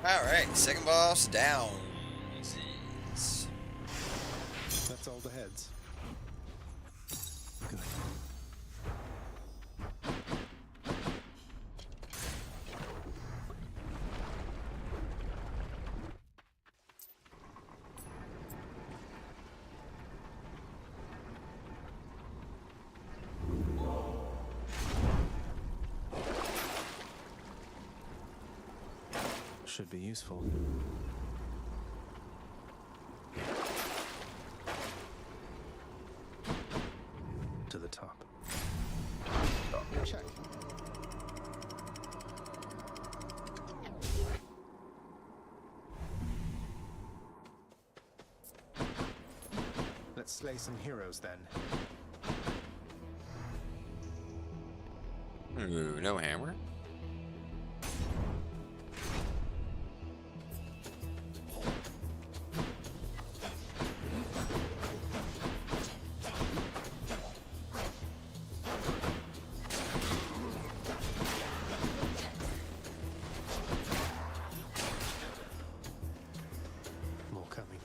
Alright, second boss down. Easies. That's all the heads. Good. Should be useful. Let's slay some heroes then. Ooh, no hammer? More coming.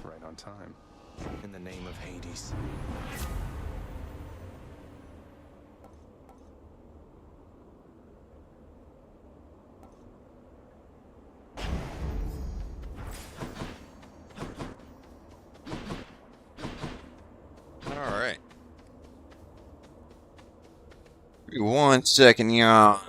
Right on time. In the name of Hades. Alright. Give me 1 second, y'all.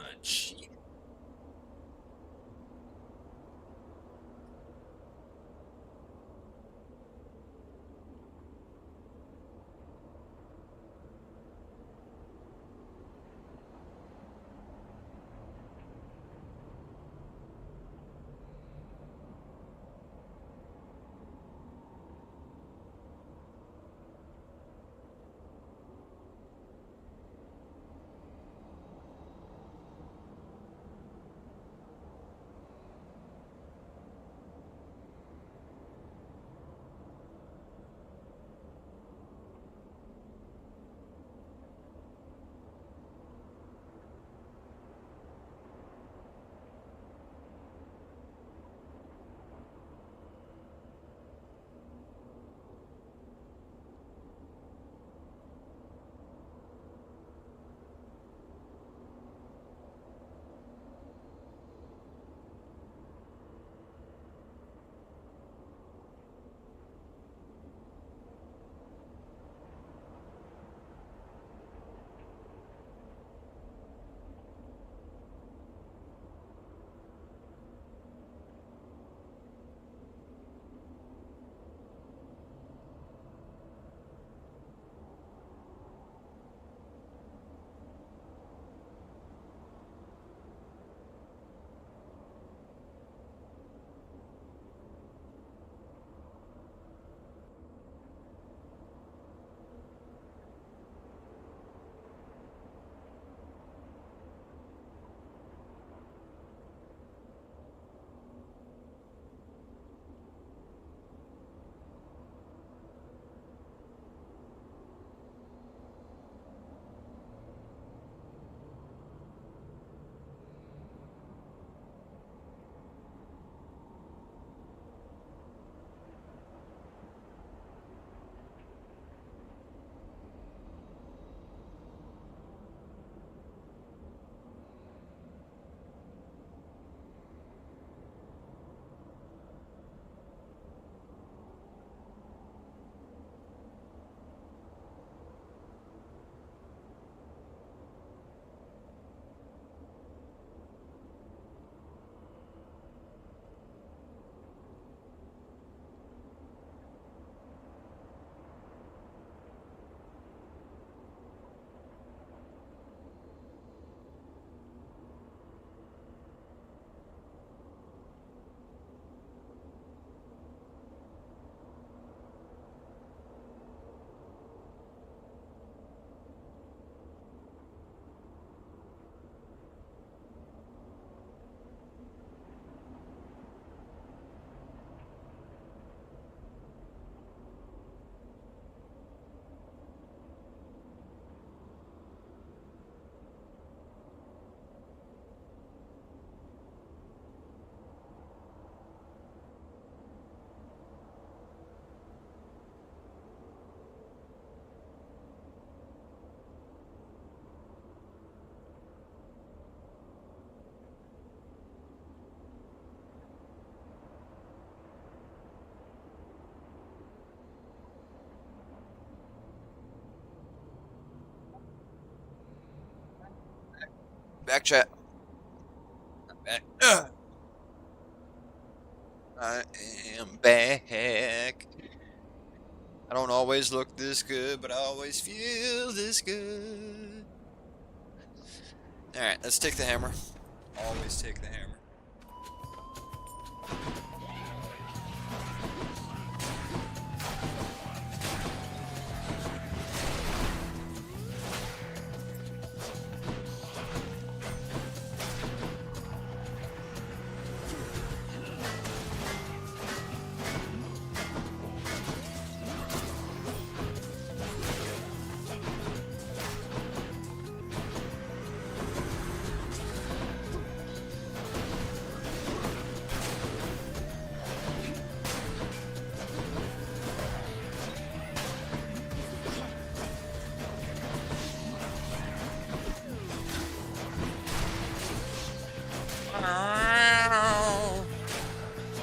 Back chat. I'm back. I am back. I don't always look this good, but I always feel this good. Alright, let's take the hammer. Always take the hammer.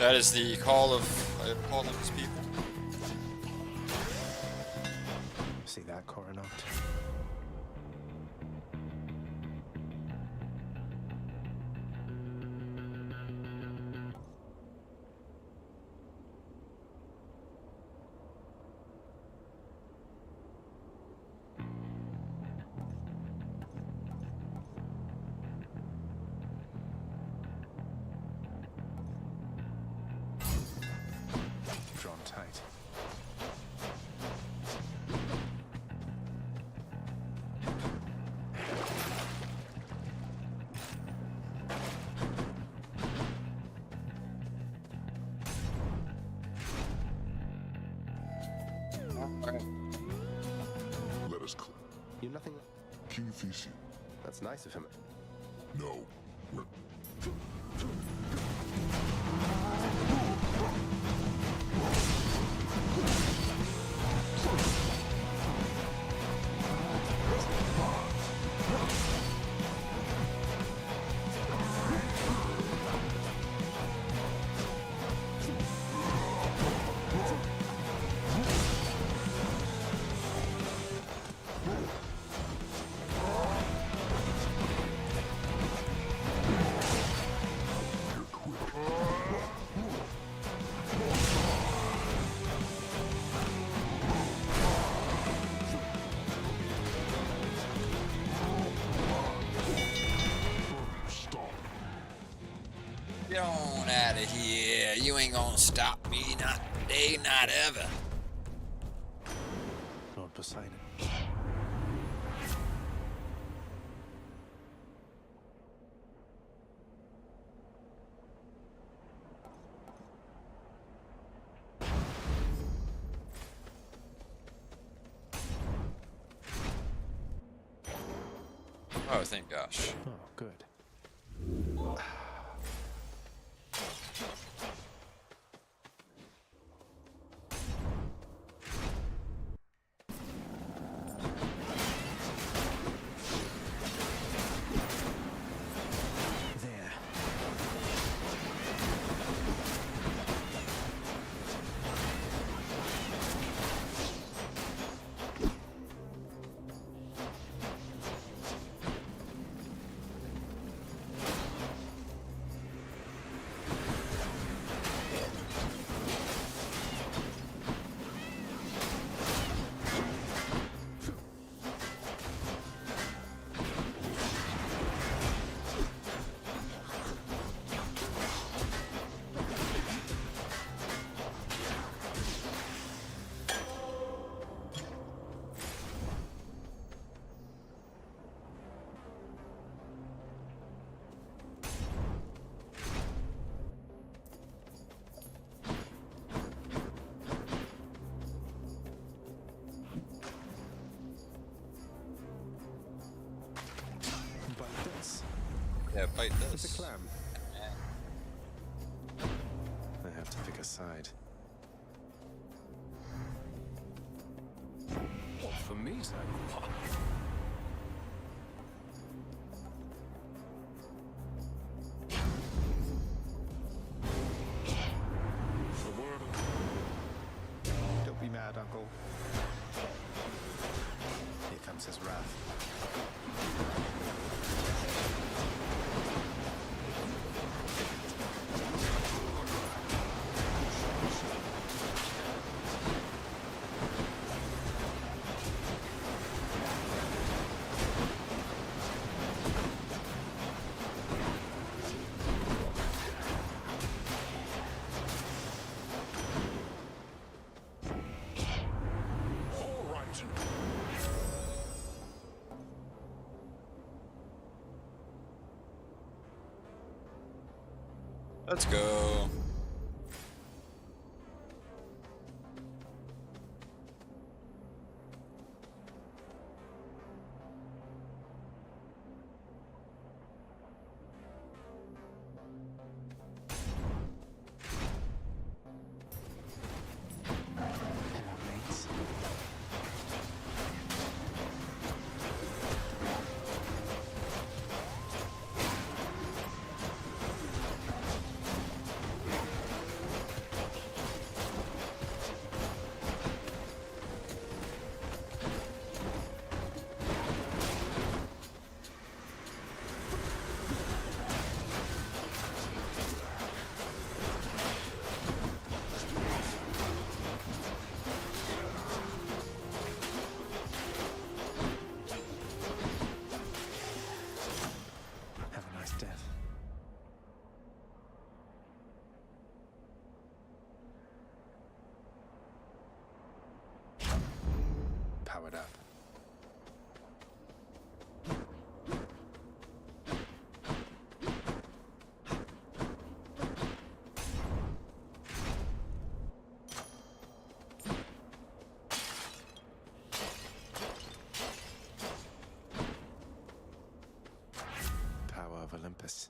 That is the call of his people. See that, Coronaut? Drawn tight. Let us clear. You nothing. King Theseus. That's nice of him. No. We're... Get on out of here. You ain't gonna stop me. Not today, not ever. Lord Poseidon. Oh, thank gosh. Oh, good. There. Bite this. Yeah, bite It's this. a clam. I have to pick a side. What, for me, Zach? The word Don't be mad, Uncle. Here comes his wrath. Let's go. Have a nice death. Powered up. Power of Olympus.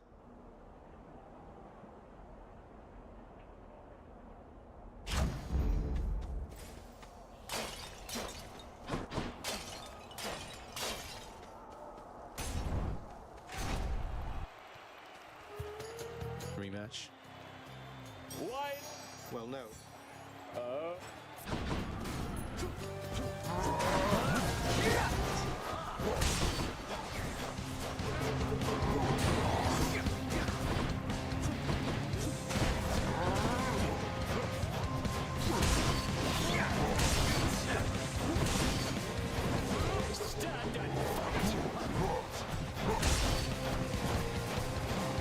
Rematch? Why? Well, no.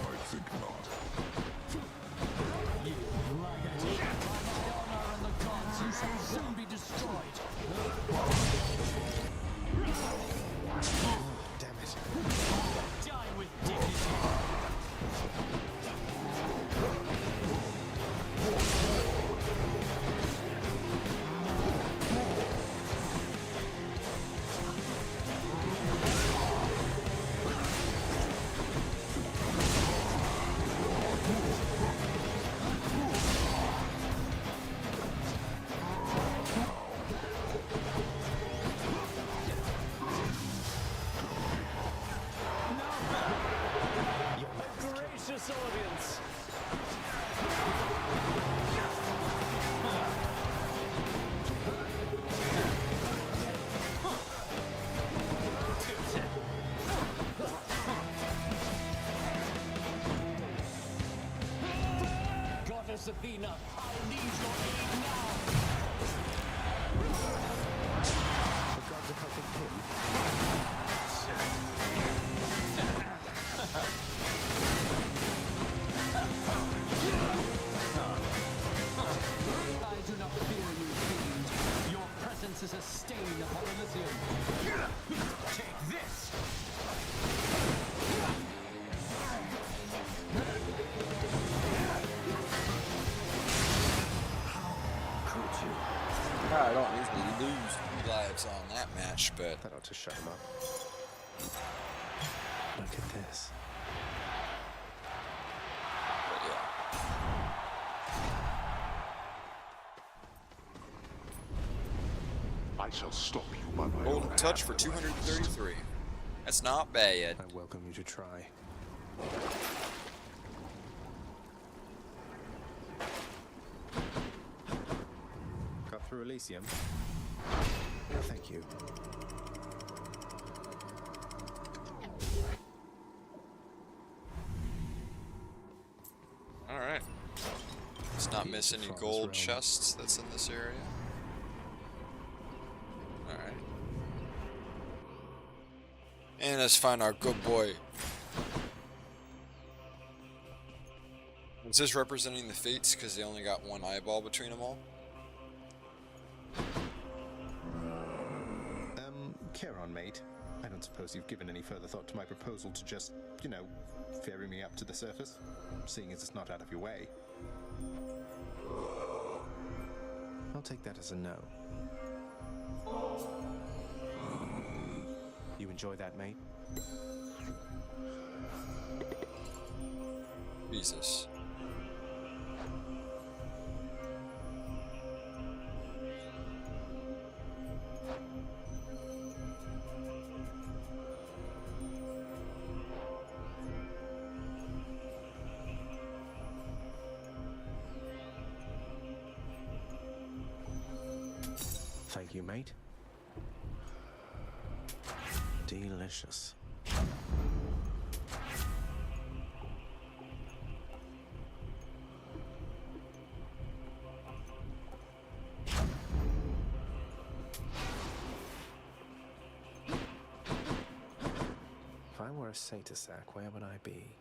I think not. Soon be destroyed. Damn it. Die with dignity. Gracious audience. Goddess Athena, I need your aid now. The gods are helping him. I do not fear you, fiend. Your presence is a stain upon Elysium. Take this! I don't usually lose lives on that match, but That ought to shut him up. Look at this. yeah. I shall stop you by my Golden own touch hand for at last. 233. That's not bad. I welcome you to try. Got through Elysium? Thank you. Alright. Let's not miss any gold chests that's in this area. Alright. And let's find our good boy. Is this representing the Fates because they only got one eyeball between them all? Care on, mate. I don't suppose you've given any further thought to my proposal to just, you know, ferry me up to the surface, seeing as it's not out of your way. I'll take that as a no. You enjoy that, mate? Jesus. Thank you, mate. Delicious. If I were a satyr sack, where would I be?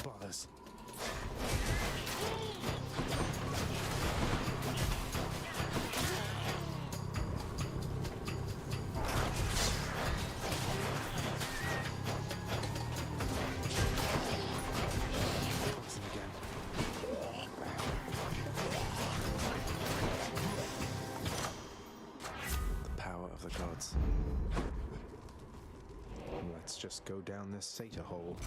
Bothers. Poison again. The power of the gods. Let's just go down this satyr hole.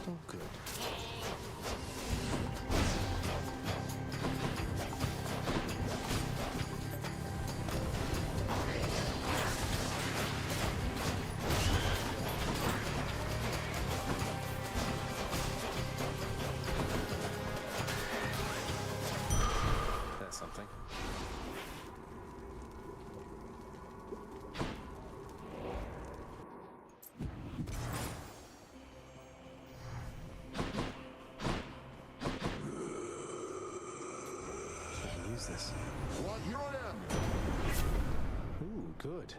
Oh, good. That's something. Use this. Why, here I am! Ooh, good.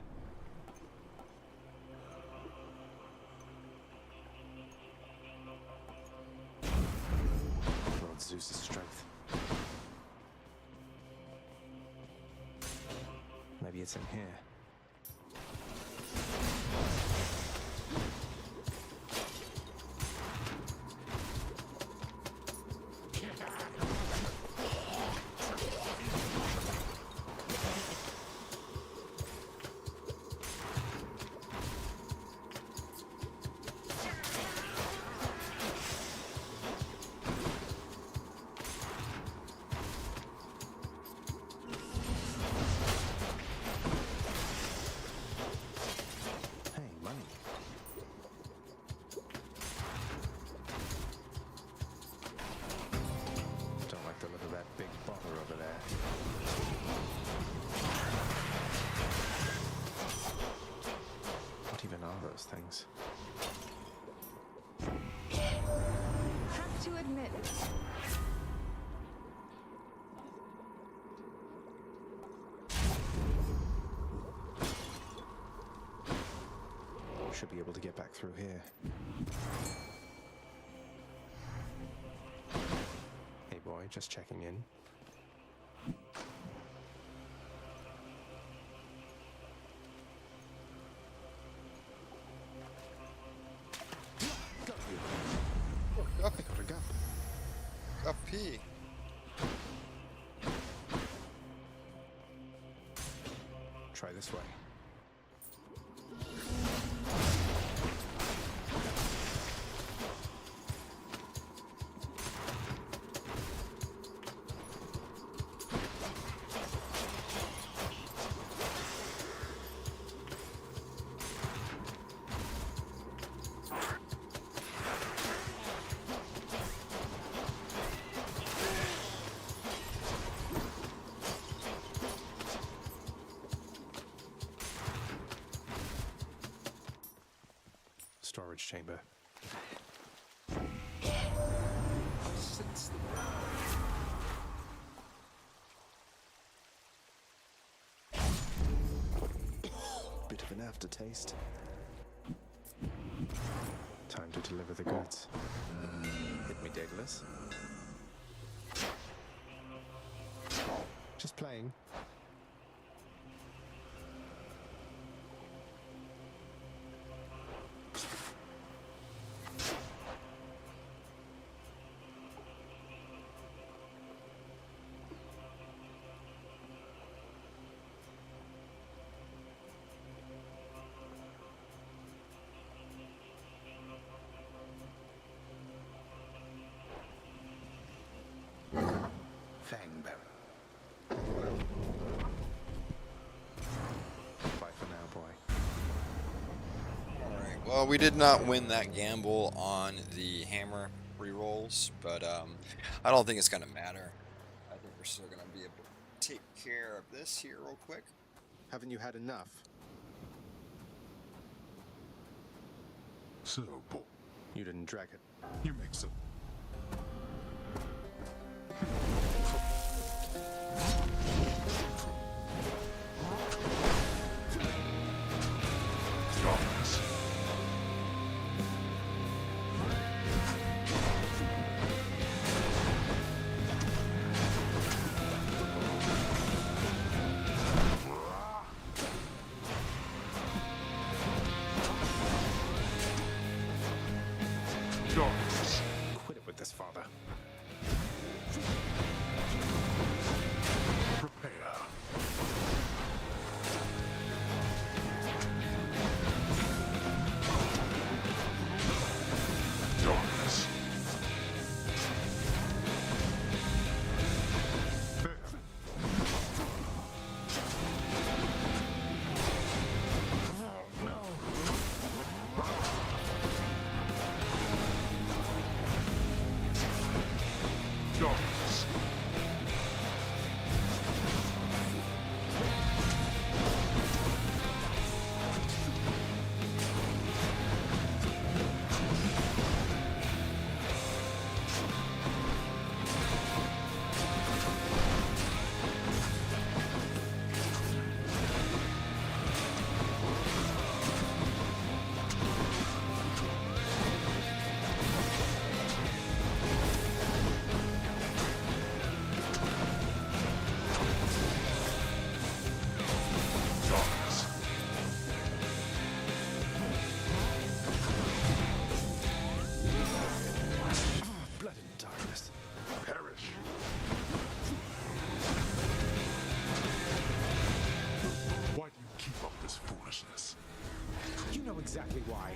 Lord Zeus's strength. Maybe it's in here. those things. Have to admit, Should be able to get back through here. Hey boy, just checking in. Got you. I got a gup. Guppy. Try this way. Storage chamber. Bit of an aftertaste. Time to deliver the goods. Hit me, Daedalus. Just playing. Fangbearer. Bye for now, boy. Alright, well, we did not win that gamble on the hammer rerolls, but I don't think it's going to matter. I think we're still going to be able to take care of this here real quick. Haven't you had enough? So, boy, You didn't drag it. you make some. Darkness. Darkness. Quit it with this, father. Prepare. Darkness. Darkness. Darkness. Blood and darkness. Perish. Why do you keep up this foolishness? You know exactly why.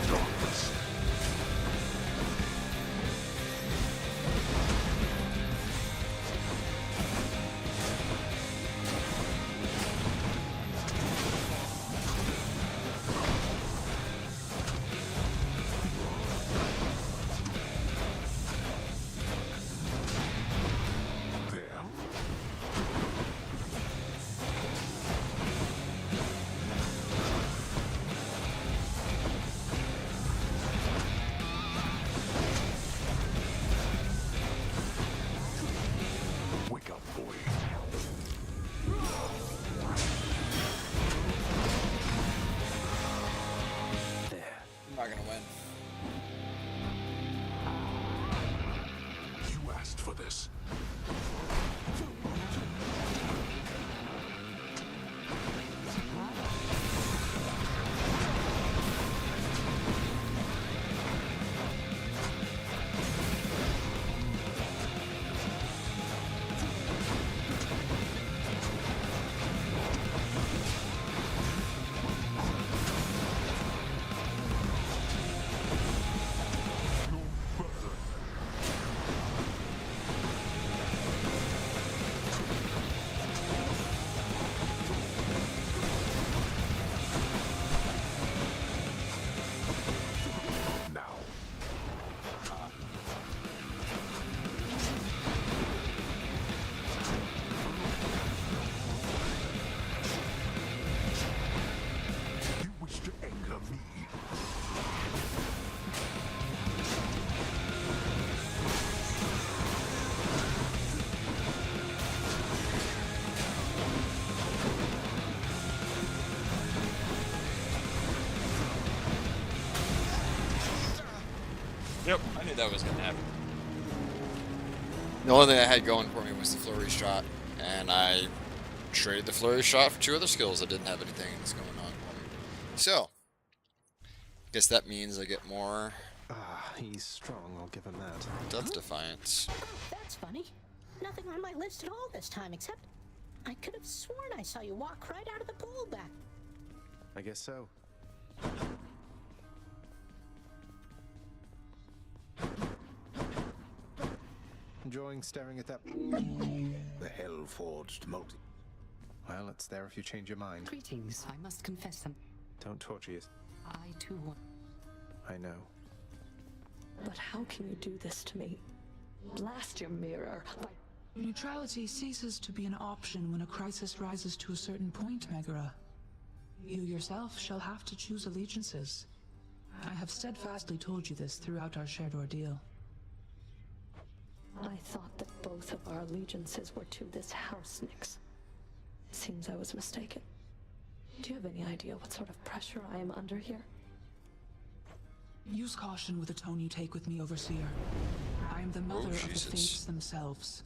Darkness. There. Yep, I knew that was gonna happen. The only thing I had going for me was the flurry shot, and I traded the flurry shot for 2 other skills that didn't have anything else going on for me. So, guess that means I get more. Ah, he's strong, I'll give him that. Death Defiance. That's funny. Nothing on my list at all this time, except I could have sworn I saw you walk right out of the pool back. I guess so. Enjoying staring at that... The hell-forged multi... Well, it's there if you change your mind. Greetings. I must confess them. Don't torture you. I too want. I know. But how can you do this to me? Blast your mirror. Neutrality ceases to be an option when a crisis rises to a certain point, Megara. You yourself shall have to choose allegiances. I have steadfastly told you this throughout our shared ordeal. I thought that both of our allegiances were to this house, Nyx. Seems I was mistaken. Do you have any idea what sort of pressure I am under here? Use caution with the tone you take with me, Overseer. I am the mother of the fates themselves.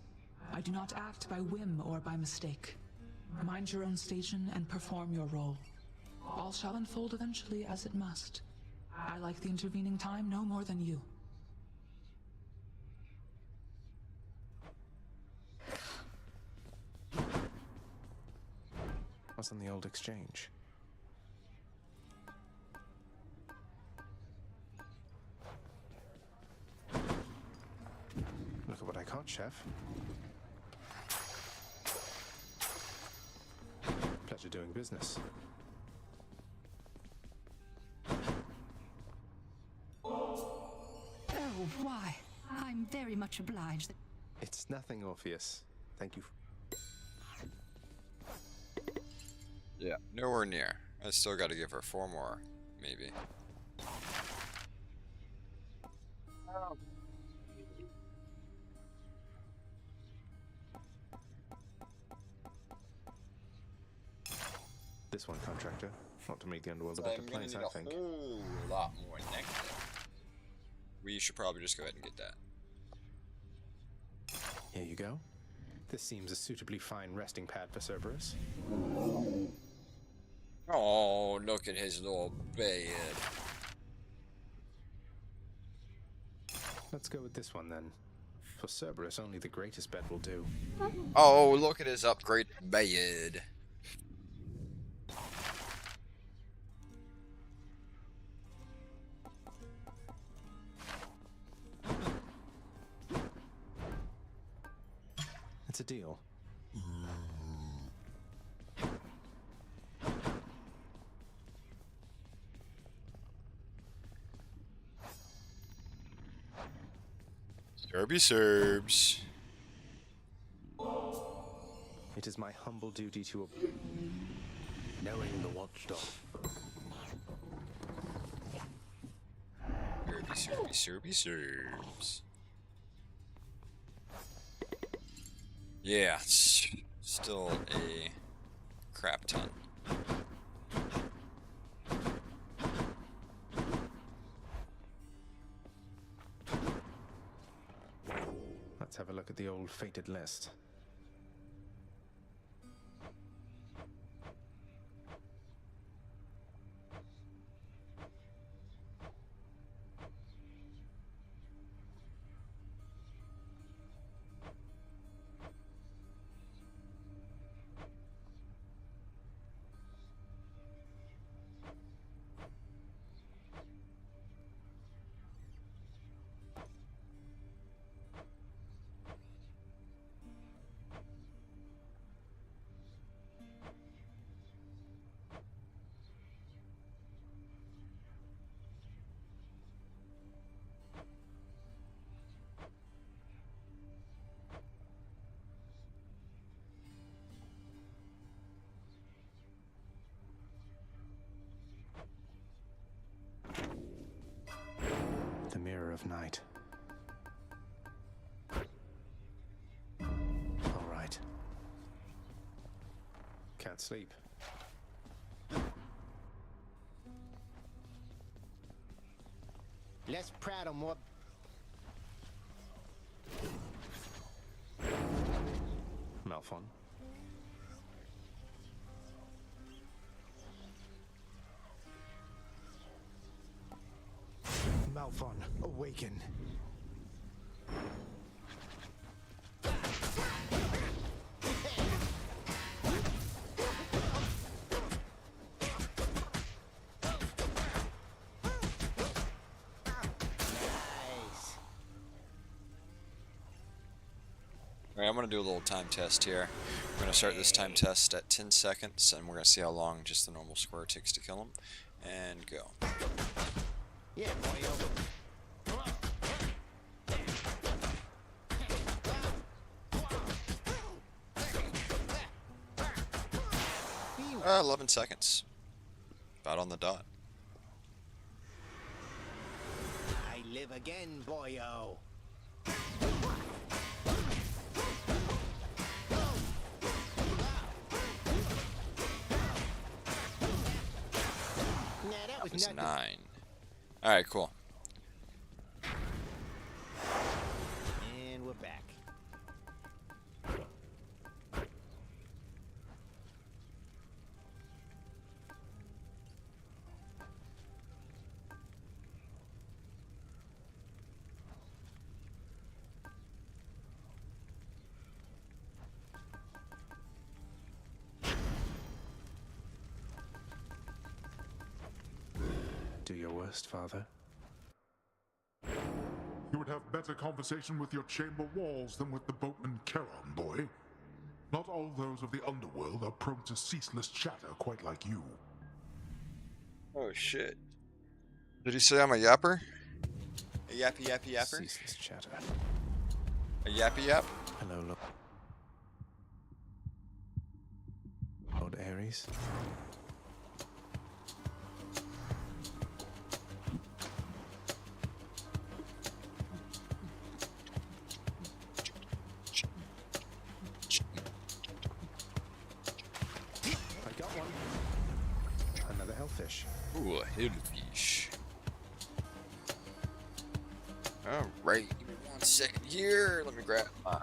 I do not act by whim or by mistake. Mind your own station and perform your role. All shall unfold eventually as it must. I like the intervening time no more than you. What's on the old exchange? Look at what I caught, Chef. Pleasure doing business. Oh, why? I'm very much obliged. It's nothing, Orpheus. Thank you. Yeah, nowhere near. I still got to give her 4 more, maybe. This one, contractor. Not to make the underworld a better place, I think. A whole lot more nectar. We should probably just go ahead and get that. Here you go. This seems a suitably fine resting pad for Cerberus. Oh, look at his little bed. Let's go with this one then. For Cerberus, only the greatest bed will do. Oh, look at his upgrade bed. It's a deal. Serby Serbs. It is my humble duty to... Knowing the watchdog. Serby Serbs. Yeah, it's still a crap ton. Let's have a look at the old fated list. The Mirror of Night. All right. Can't sleep. Less prattle, more Malphon. Malphon, awaken. Alright, I'm going to do a little time test here. We're going to start this time test at 10 seconds, and we're going to see how long just the normal square takes to kill him. And go. Yeah, boy. 11 seconds. About on the dot. I live again, boyo. That was 9. Alright, cool. And we're back. Do your worst, Father. You would have better conversation with your chamber walls than with the boatman Charon, boy. Not all those of the underworld are prone to ceaseless chatter quite like you. Oh shit. Did he say I'm a yapper? A yappy yappy yapper? Ceaseless chatter. A yappy yap? Hello, look. Lord Ares. I got one. Another hellfish. Ooh, a hellfish. Alright, give me 1 second here. Let me grab mine.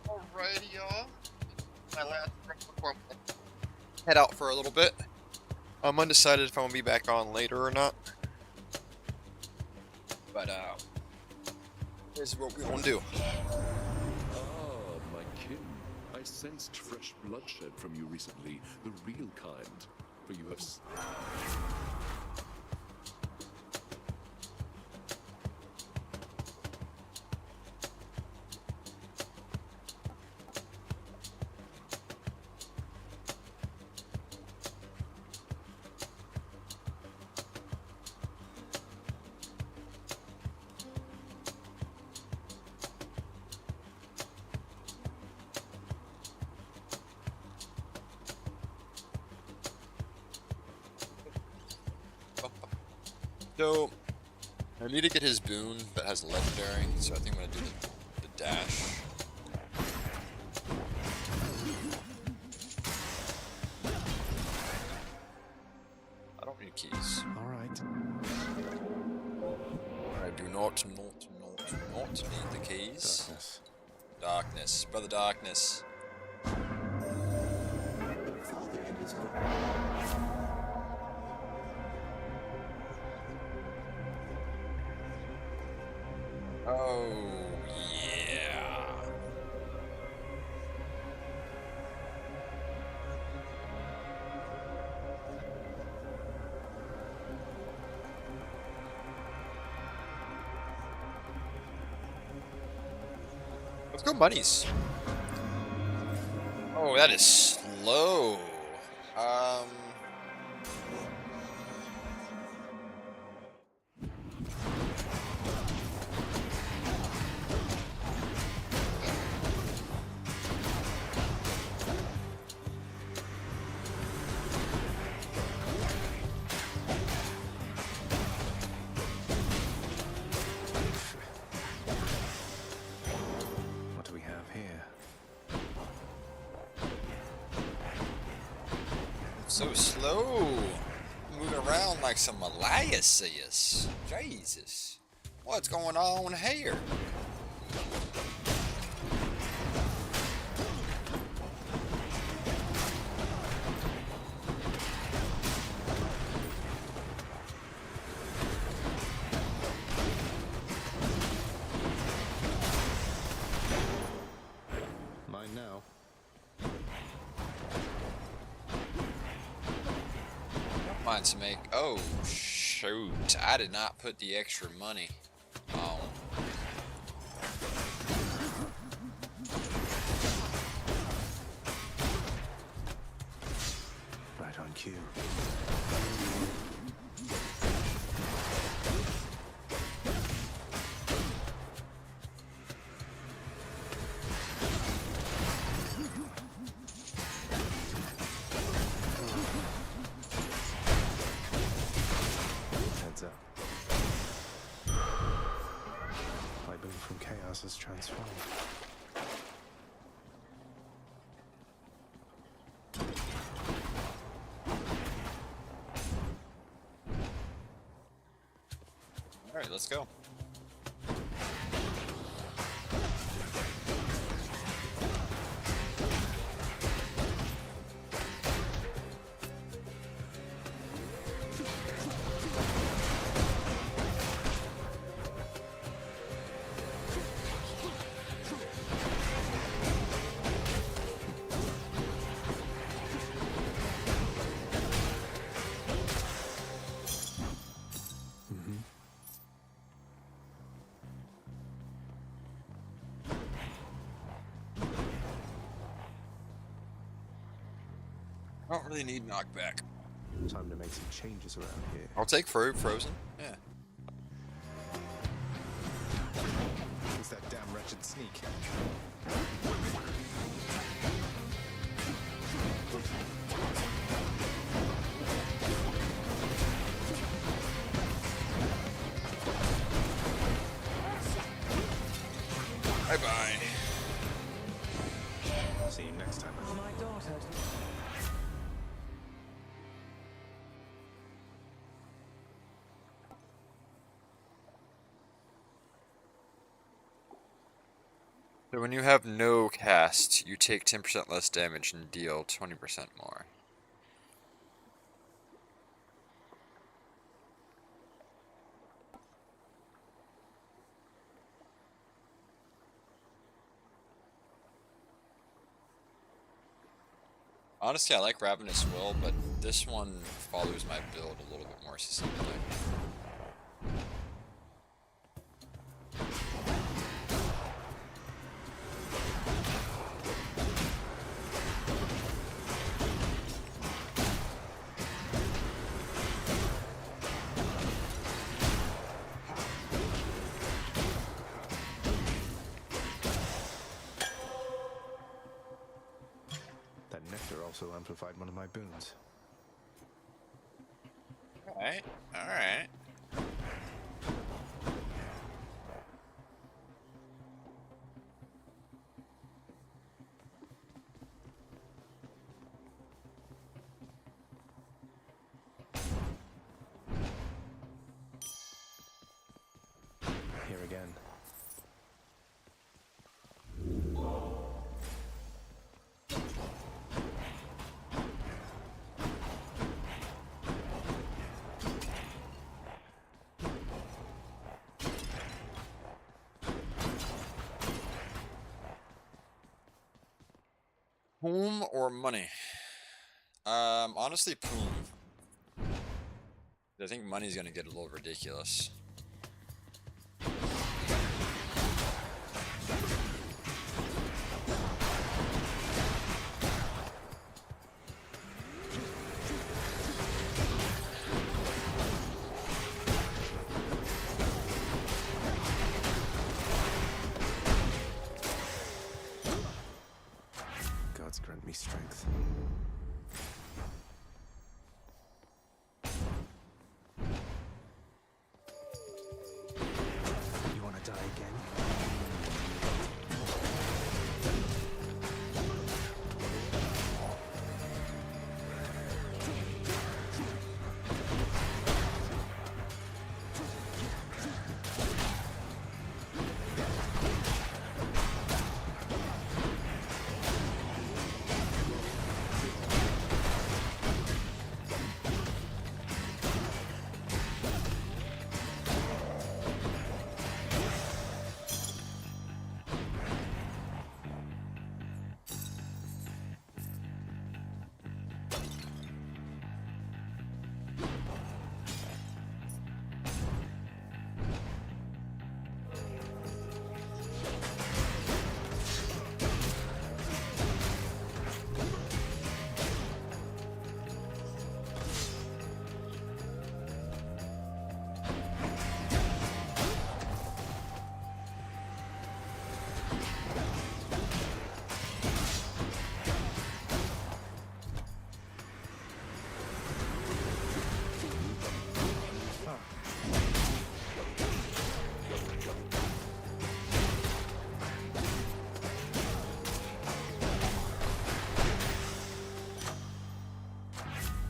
Alrighty, y'all. My last break before I head out for a little bit. I'm undecided if I'm gonna be back on later or not. But this is what we gonna do. Ah, my kin. I sensed fresh bloodshed from you recently, the real kind. For you have. So, I need to get his boon that has legendary, so I think I'm gonna do the dash. I don't need keys. Alright. I do not need the keys. Darkness. Darkness. Brother Darkness. Oh, yeah. Let's go bunnies. Oh, that is slow. What do we have here? So slow. Moving around like some molasses. Jesus. What's going on here? Mine now. Mine to make. Oh, shoot. I did not put the extra money on. Right on cue. Heads up. My boon from chaos has transformed. All right, let's go. I don't really need knockback. Time to make some changes around here. I'll take Frozen. Yeah. Who's that damn wretched sneak? Bye-bye. See you next time. So when you have no cast, you take 10% less damage and deal 20% more. Honestly, I like Ravenous Will, but this one follows my build a little bit more succinctly. That nectar also amplified one of my boons. Alright, alright. Here again. Poom or money? Honestly, poom. I think money's gonna get a little ridiculous. Gods grant me strength. You want to die again?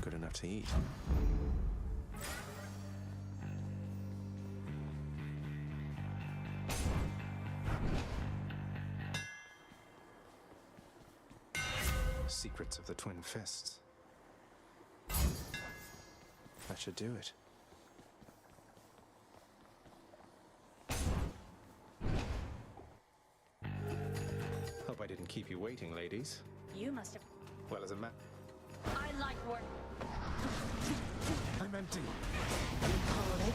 Good enough to eat. Secrets of the Twin Fists. That should do it. Hope I didn't keep you waiting, ladies. You must have. Well, as a man, I like work. I'm empty. Hold it.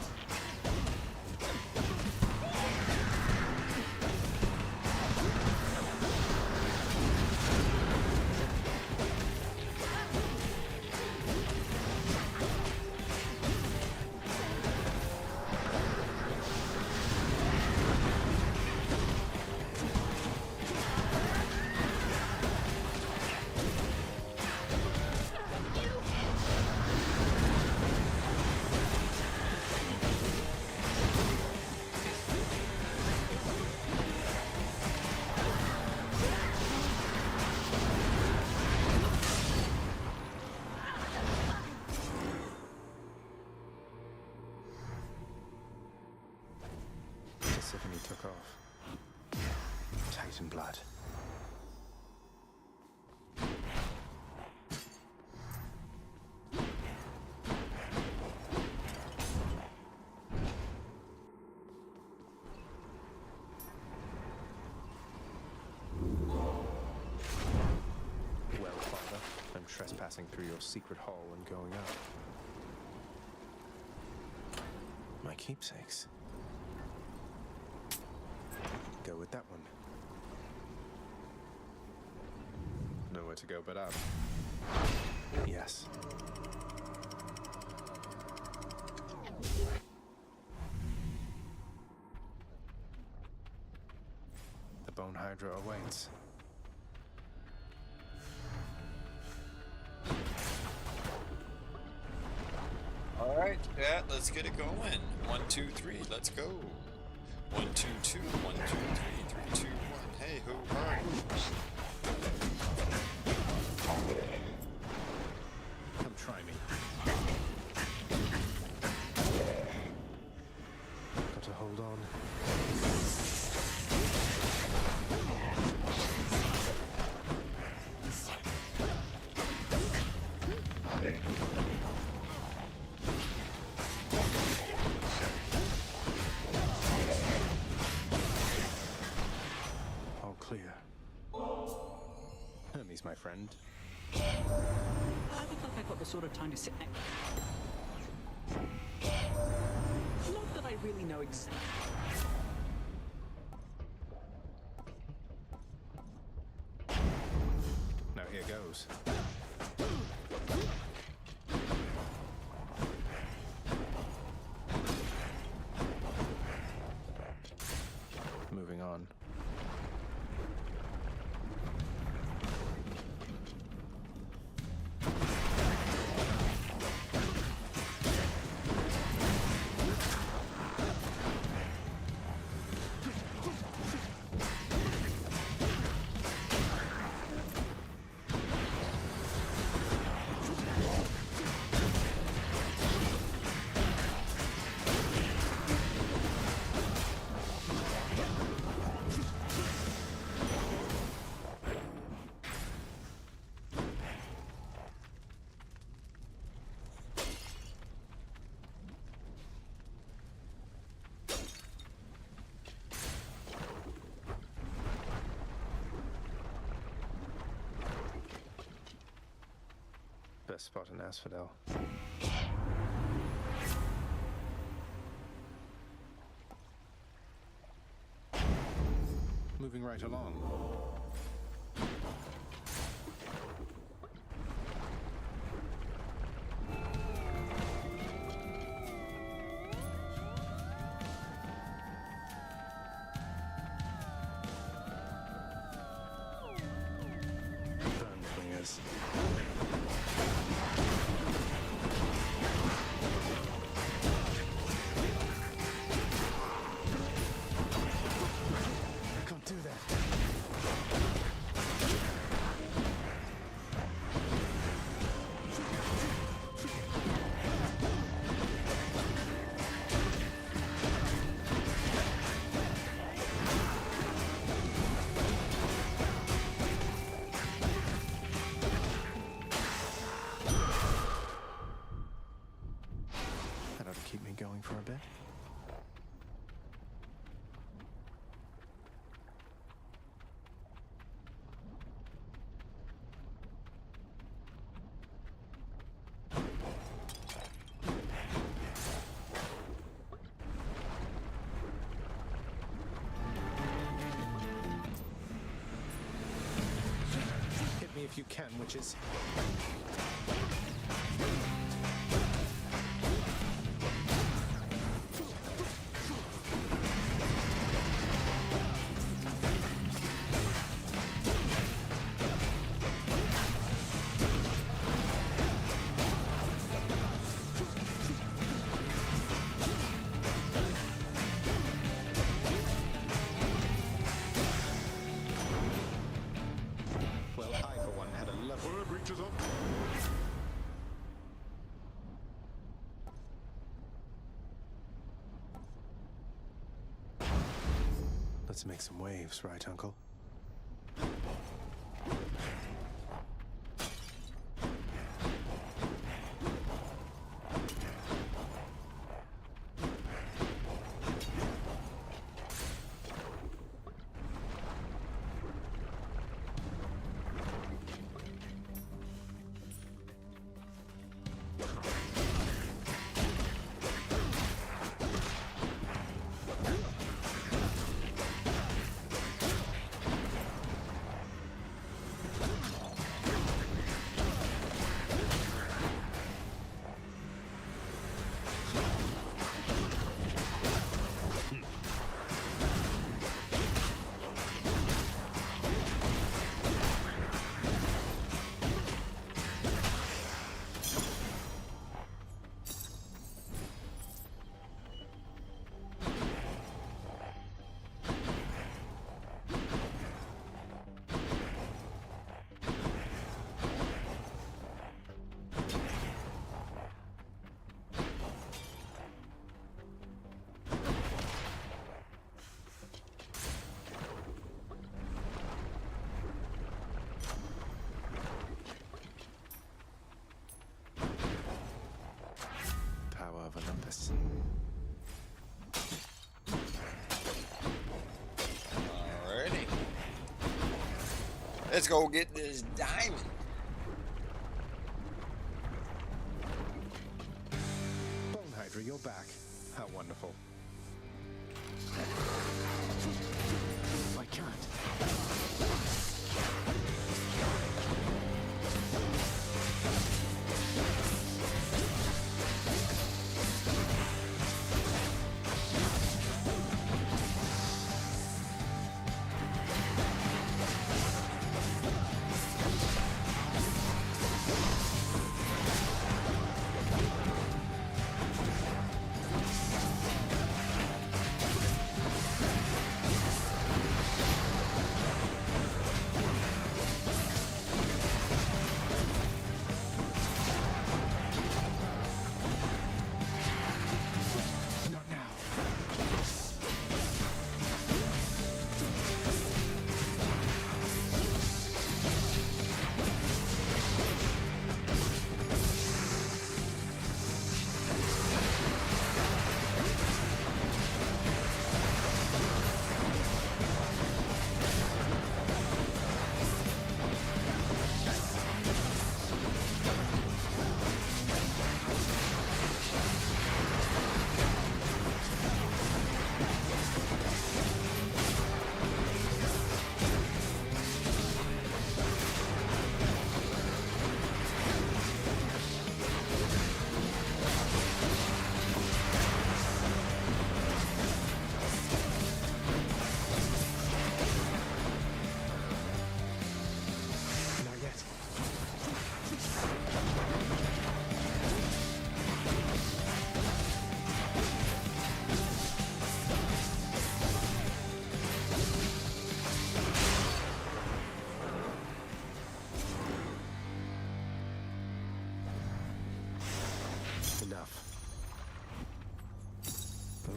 Persephone took off. Titan blood. Well, Father, I'm trespassing through your secret hall and going up. My keepsakes. Go with that one. Nowhere to go but up. Yes. The Bone Hydra awaits. Alright, yeah, let's get it going. 1, 2, 3, let's go. 1, 2, 2, 1, 2, 3, 3, 2, 1. Hey ho, hi. Come try me. Got to hold on. All clear. Hermes, my friend. friend. I look like I've got the sort of time to sit next. Not that I really know exactly. Now here goes. Moving on. Best spot in Asphodel. Moving right along. Burn fingers. Can't do that. That ought to keep me going for a bit. Hit me if you can, witches. Well, I, for one, had a lovely... Word reaches up. Let's make some waves, right, Uncle? Let's go get this diamond. Bone Hydra, you're back. How wonderful. I can't. Enough. Ooh.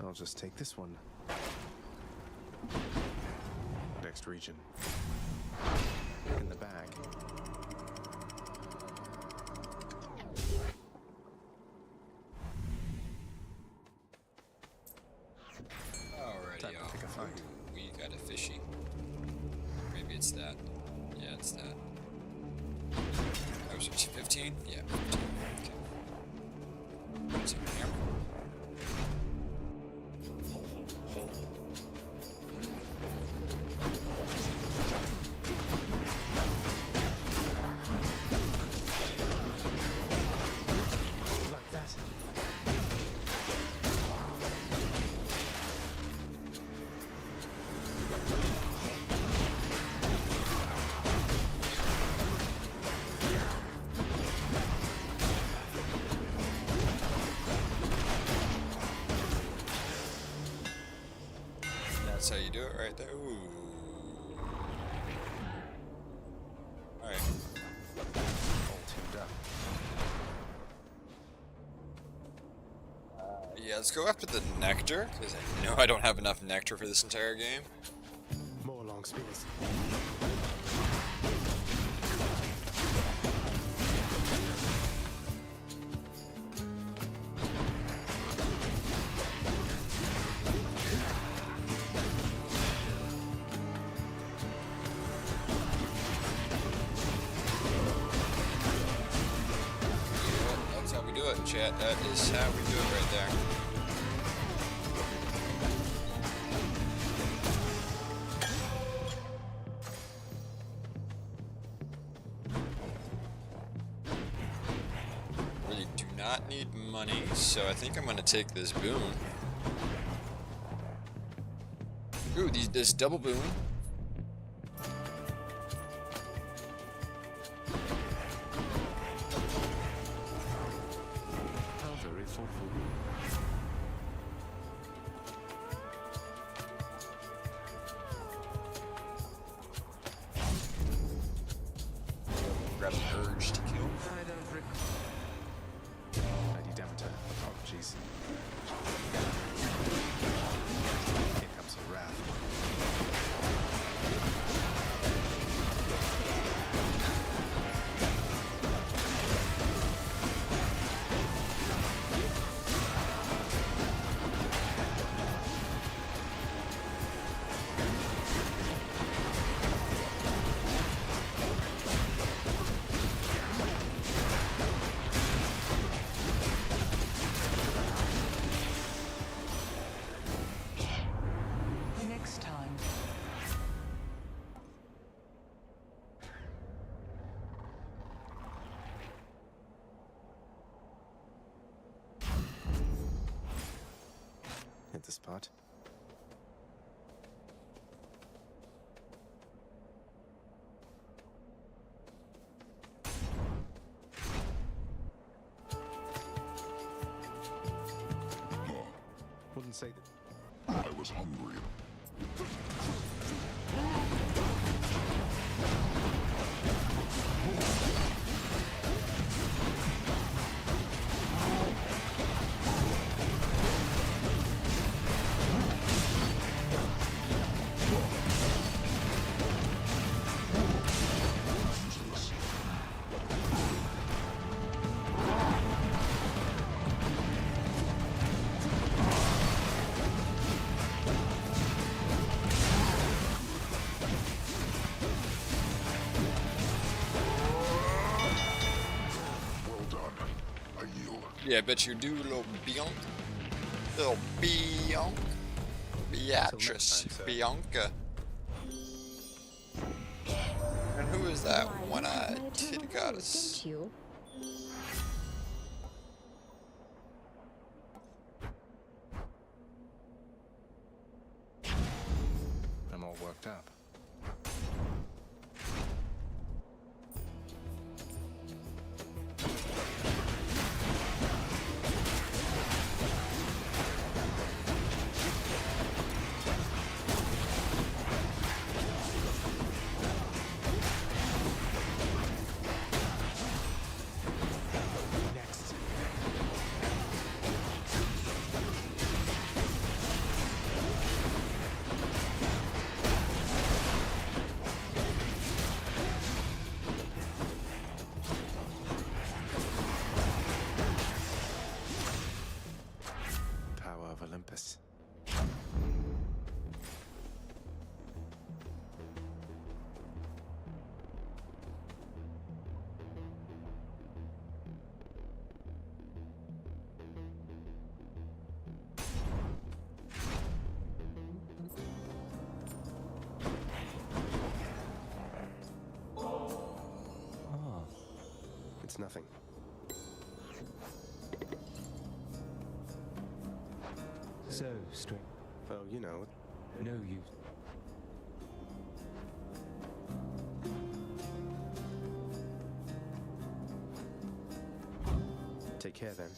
I'll just take this one. Next region. In the bag. Alrighty, Time to pick a fight. We got a fishy. Maybe it's that. Yeah, it's that. That was 15? Yeah, 15. Okay. What's in here? Like that. That's how you do it right there. Ooh. Alright. All tuned up. Yeah, let's go after the nectar, because I know I don't have enough nectar for this entire game. More long spears. That's how we do it, chat. That is how we do it right there. Really do not need money, so I think I'm gonna take this boon. Ooh, this double boon. How very thoughtful. this. Here comes the wrath. Next time. Hit the spot. Wouldn't say that. I was hungry. Yeah, I bet you do, little Bianca. Little Bianca. Beatrice. Bianca. And who is that one-eyed titty goddess? I'm all worked up. Power of Olympus. Oh, it's nothing. So, straight. Oh, you know. No use. Take care then.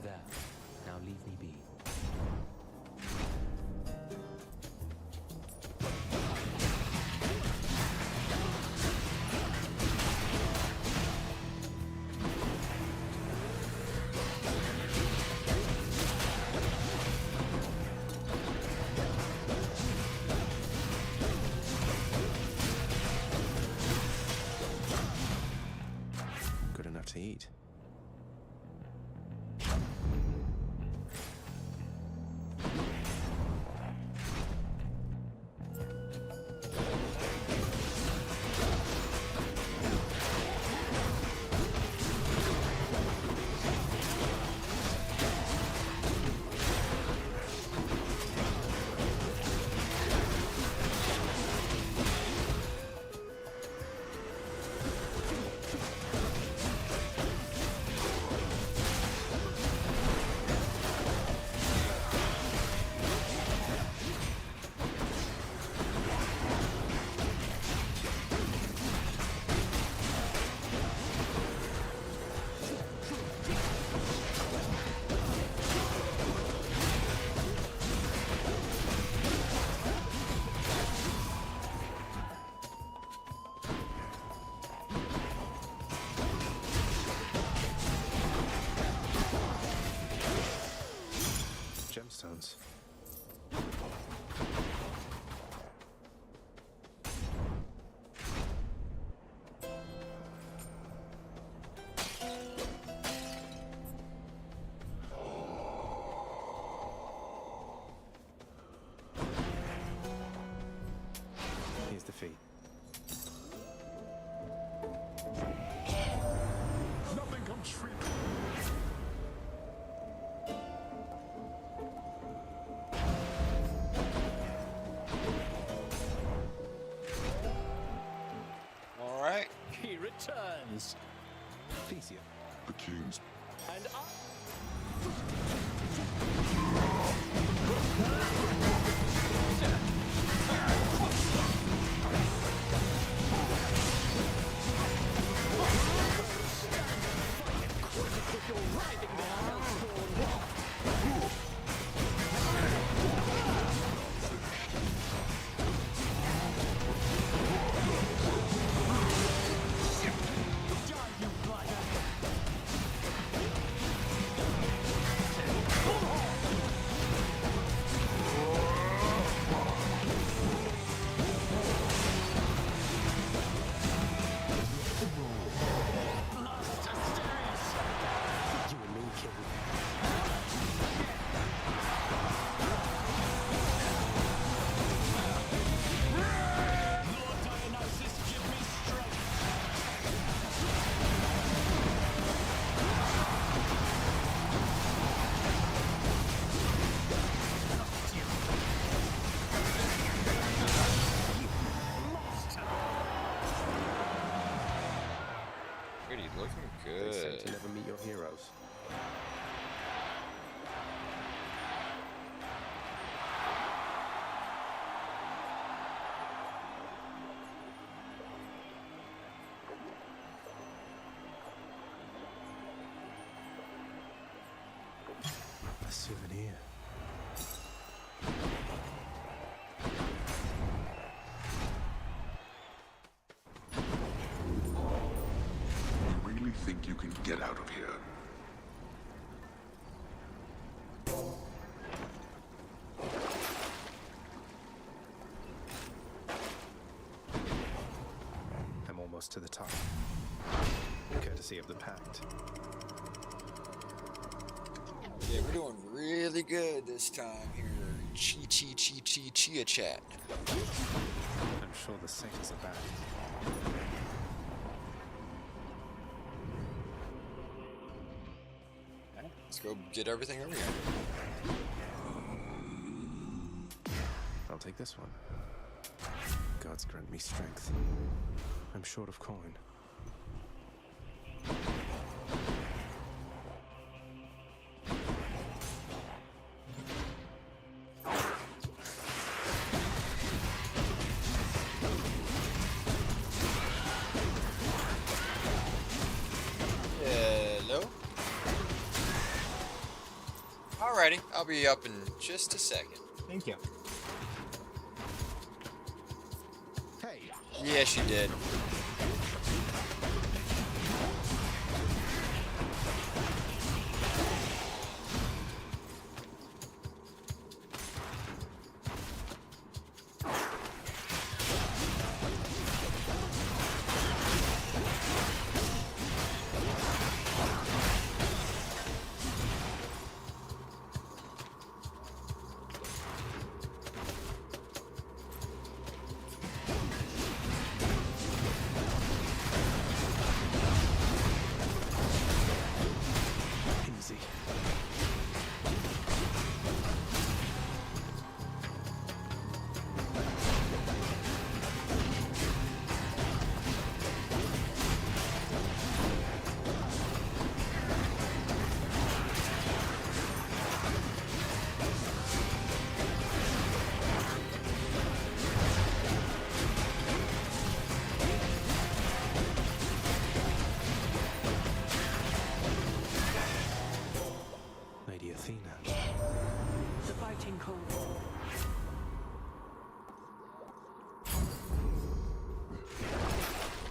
There. Now leave me be. Good enough to eat. gemstones. Here's the fee. Nothing comes free. All right. He returns. Thesia. The king's. And Pretty looking They said good. to never meet your heroes. A souvenir. You really think you can get out of here? I'm almost to the top. Courtesy of the Pact. Yeah, we're doing really good this time here. Chia chat. I'm sure the Saints are back. Let's go get everything over here. I'll take this one. Gods grant me strength. I'm short of coin. Hello. Alrighty, I'll be up in just a second. Thank you. Hey! Yeah, she did. Easy. Lady Athena. the fighting code.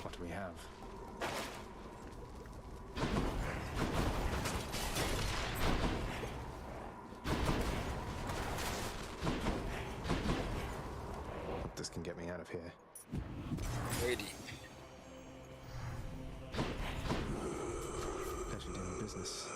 What do we have? cactus can get me out of here. Way deep. Pleasure doing business.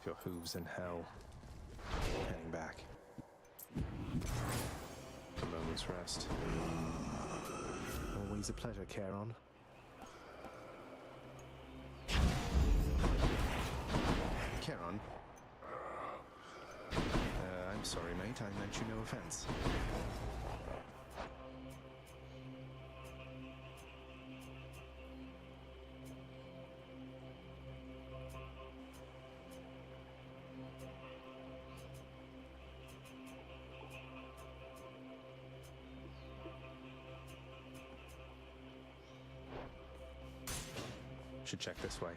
Your hooves in hell. Heading back. A moment's rest. Always a pleasure, Charon. Charon? I'm sorry, mate. I meant you no offense. Should check this way.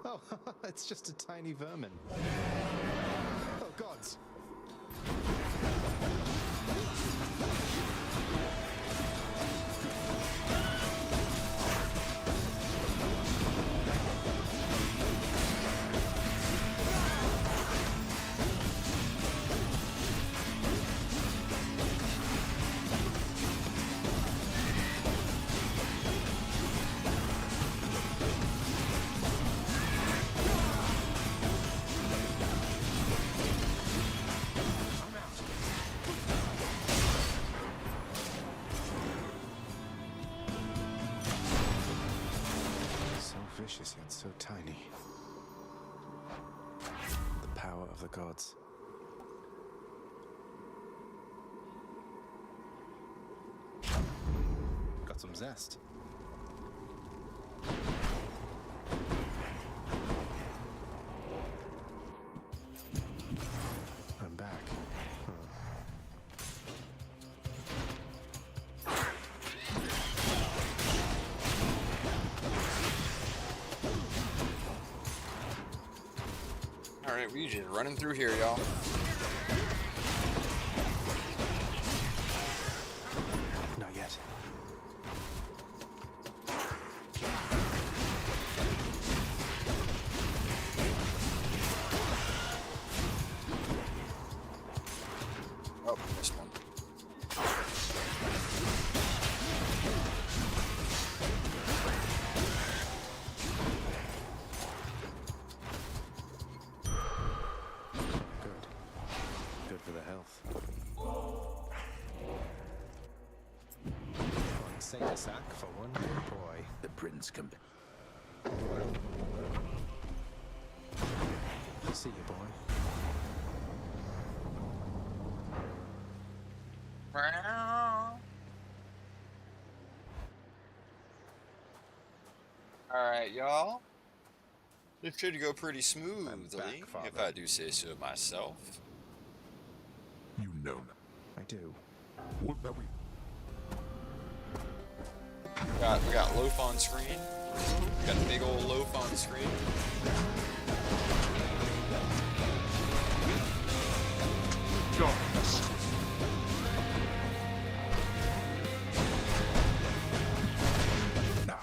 Oh, it's just a tiny vermin. Oh, gods. Vicious yet so tiny. The power of the gods. Got some zest. I'm back. Alright, we just running through here, y'all. Not yet. Oh, missed one. Good for the health. this ain't a sack for one good boy. The prince can. See you, boy. Alright, y'all. This should go pretty smoothly, if I do say so myself. You know. I do. What that we We got loaf on screen. We got a big old loaf on screen. darkness. Now.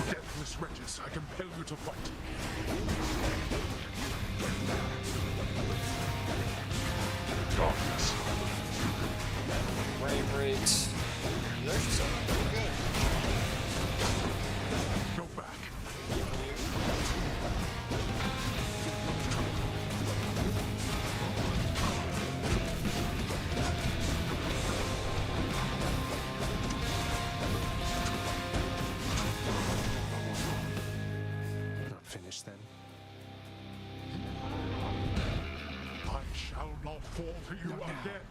Deathless wretches, I compel you to fight. Darkness. Frame rates. They're just pretty good. Go back. Not finished then. I shall not fall to you again.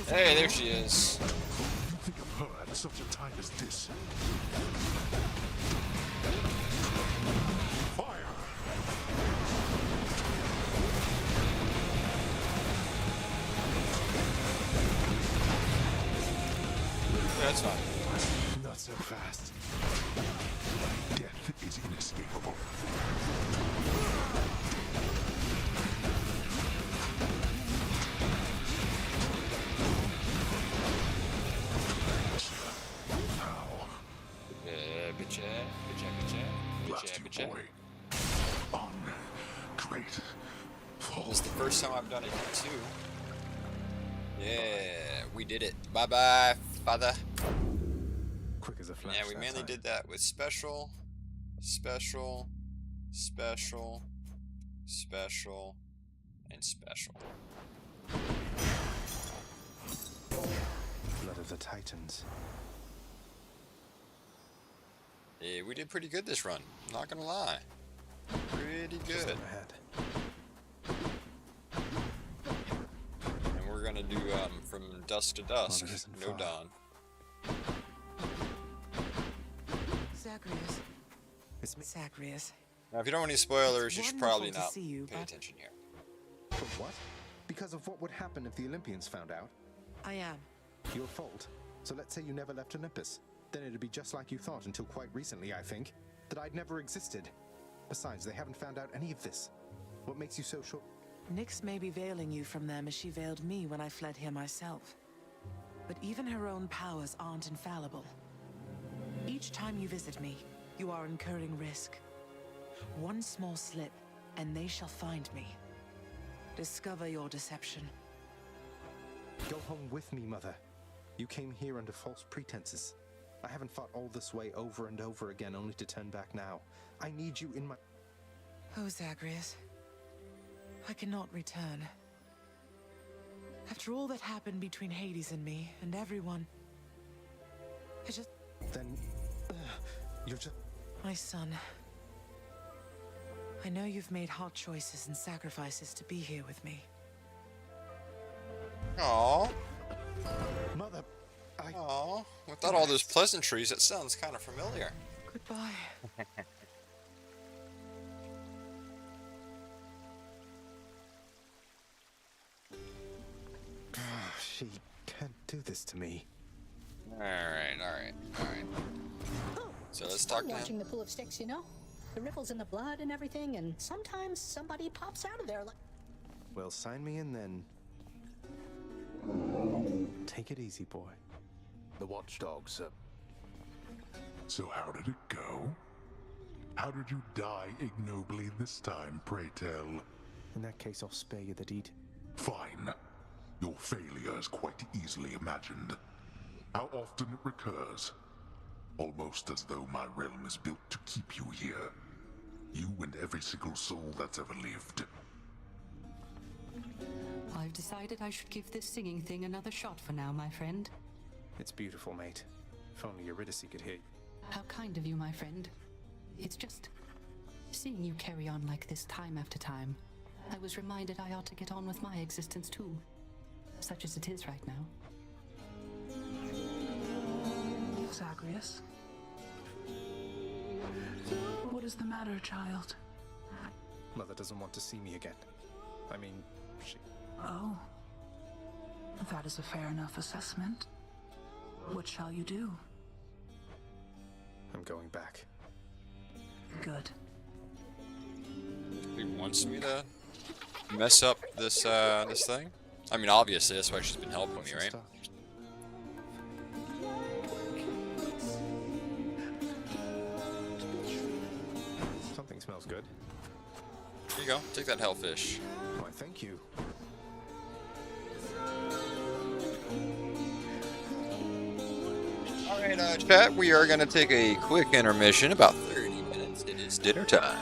Hey, there she is. Think of her at such a time as this. Fire! That's fine. Not so fast. Death is inescapable. This is the first time I've done it here too. Yeah, we did it. Bye bye, father. Quick as a flash. Yeah, we mainly did that with special, special, special, special, and special. Blood of the Titans. Yeah, we did pretty good this run. Not gonna lie. Pretty good. And we're gonna do from dusk to dusk, no dawn. Zacharias. It's me. Zacharias. Now, if you don't want any spoilers, you should probably Wonderful to not see you, pay but- attention here. But what? Because of what would happen if the Olympians found out? I am. Your fault. So let's say you never left Olympus. Then it'd be just like you thought until quite recently, I think. That I'd never existed. Besides, they haven't found out any of this. What makes you so sure? Nyx may be veiling you from them as she veiled me when I fled here myself. But even her own powers aren't infallible. Each time you visit me, you are incurring risk. One small slip, and they shall find me. Discover your deception. Go home with me, Mother. You came here under false pretenses. I haven't fought all this way over and over again only to turn back now. I need you in my... Oh, Zacharias. I cannot return. After all that happened between Hades and me, and everyone... I just... Then... you're just... My son. I know you've made hard choices and sacrifices to be here with me. Aww. Mother, Aww. Without all those pleasantries, that sounds kind of familiar. Goodbye. She can't do this to me. Alright. So let's talk to Watching him. the pool of sticks, you know? The ripples in the blood and everything, and sometimes somebody pops out of there like... Well, sign me in then. Take it easy, boy. The watchdog, sir. So how did it go? How did you die ignobly this time, pray tell? In that case, I'll spare you the deed. Fine. Your failure is quite easily imagined. How often it recurs. Almost as though my realm is built to keep you here. You and every single soul that's ever lived. I've decided I should give this singing thing another shot for now, my friend. It's beautiful, mate. If only Eurydice could hear you. How kind of you, my friend. It's just seeing you carry on like this time after time. I was reminded I ought to get on with my existence too, such as it is right now. Zagreus? What is the matter, child? Mother doesn't want to see me again. I mean, she... Oh. That is a fair enough assessment. What shall you do? I'm going back. Good. He wants me to mess up this this thing? I mean, obviously, that's why she's been helping me, right? Something smells good. Here you go. Take that hellfish. Why, thank you. Alright, chat, we are going to take a quick intermission, about 30 minutes. It is dinner time.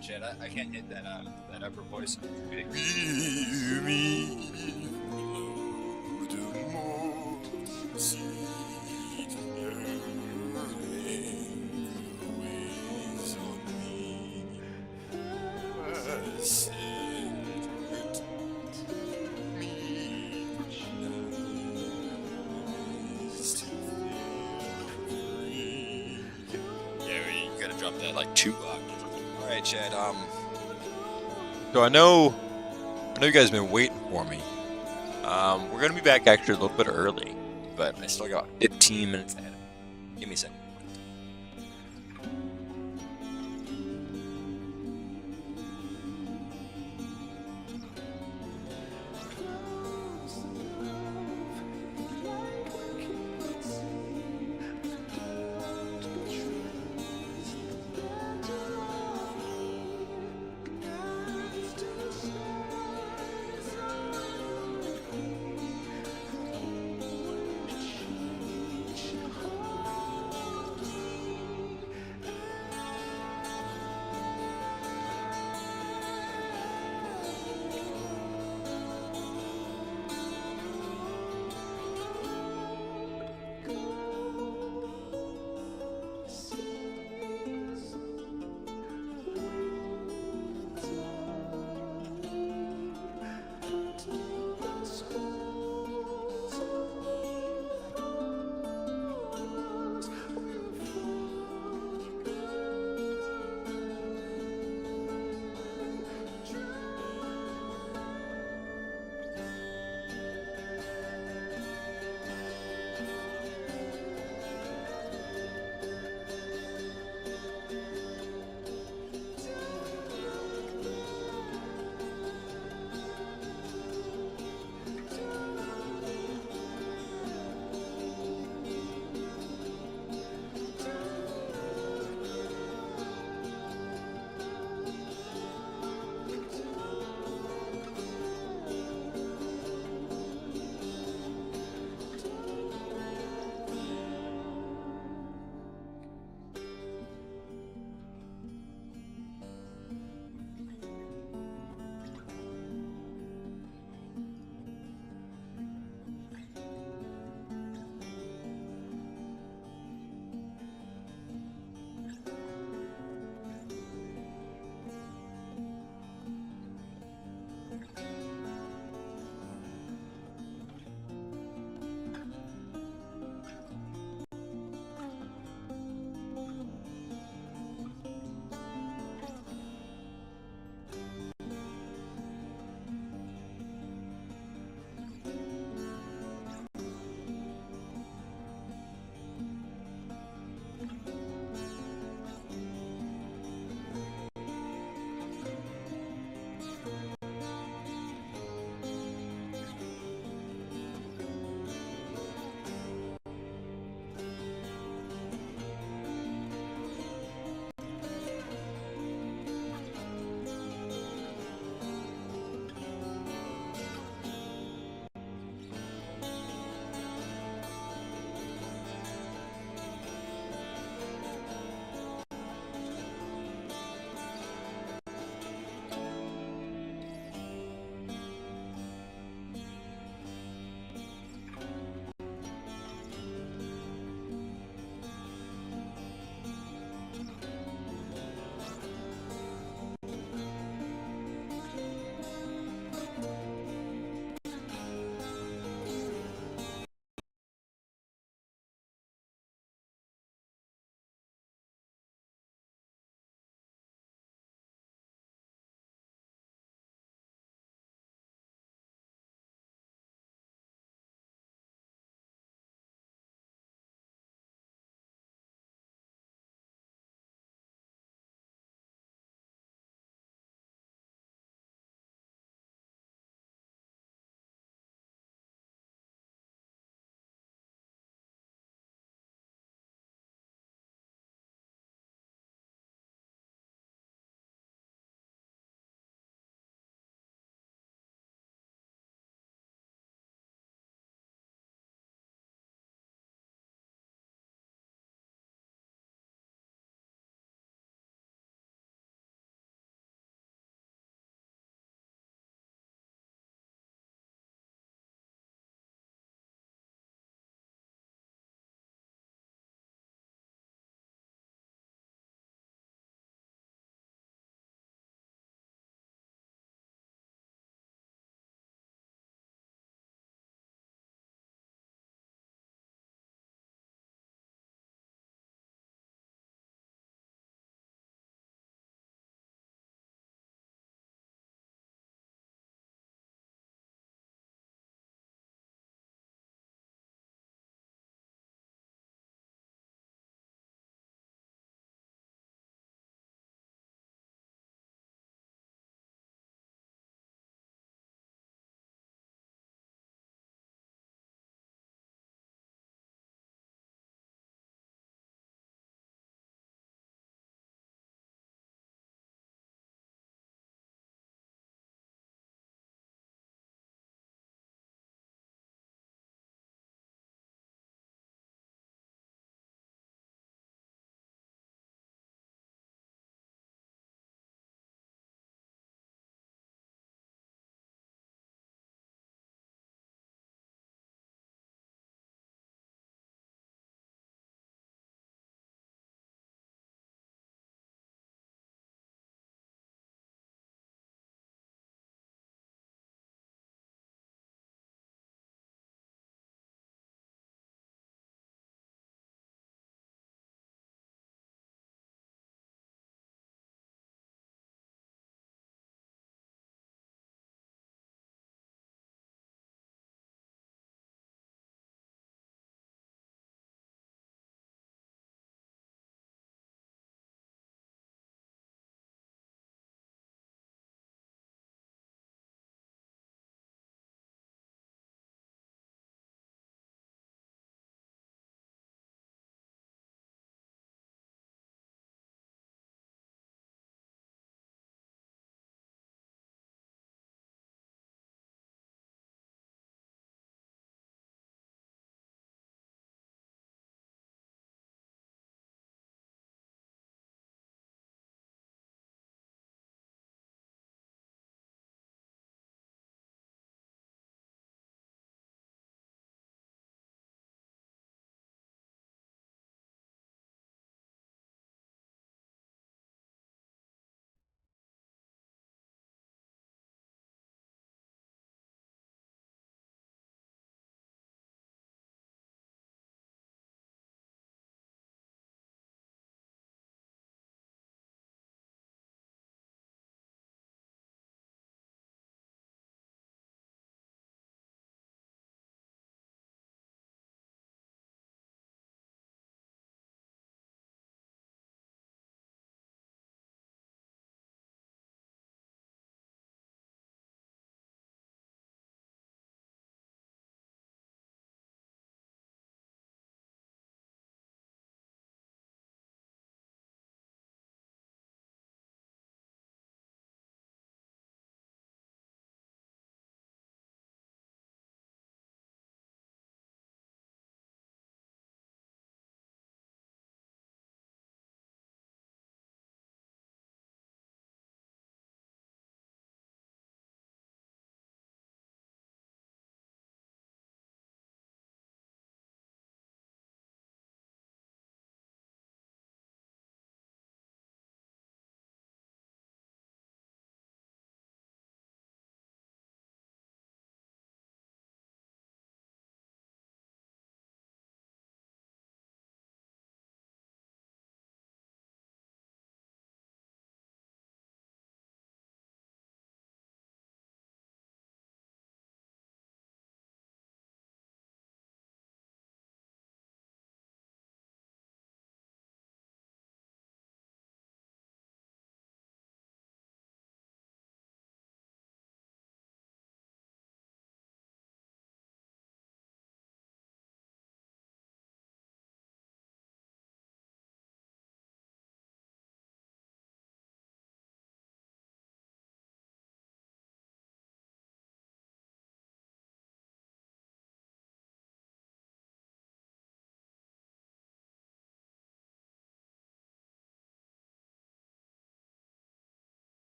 Chad. I can't hit that upper voice. Yeah, you gotta drop that like 2 octaves. Alright, Chad, so I know you guys have been waiting for me. We're gonna be back actually a little bit early, but I still got 15 minutes ahead. Give me a second.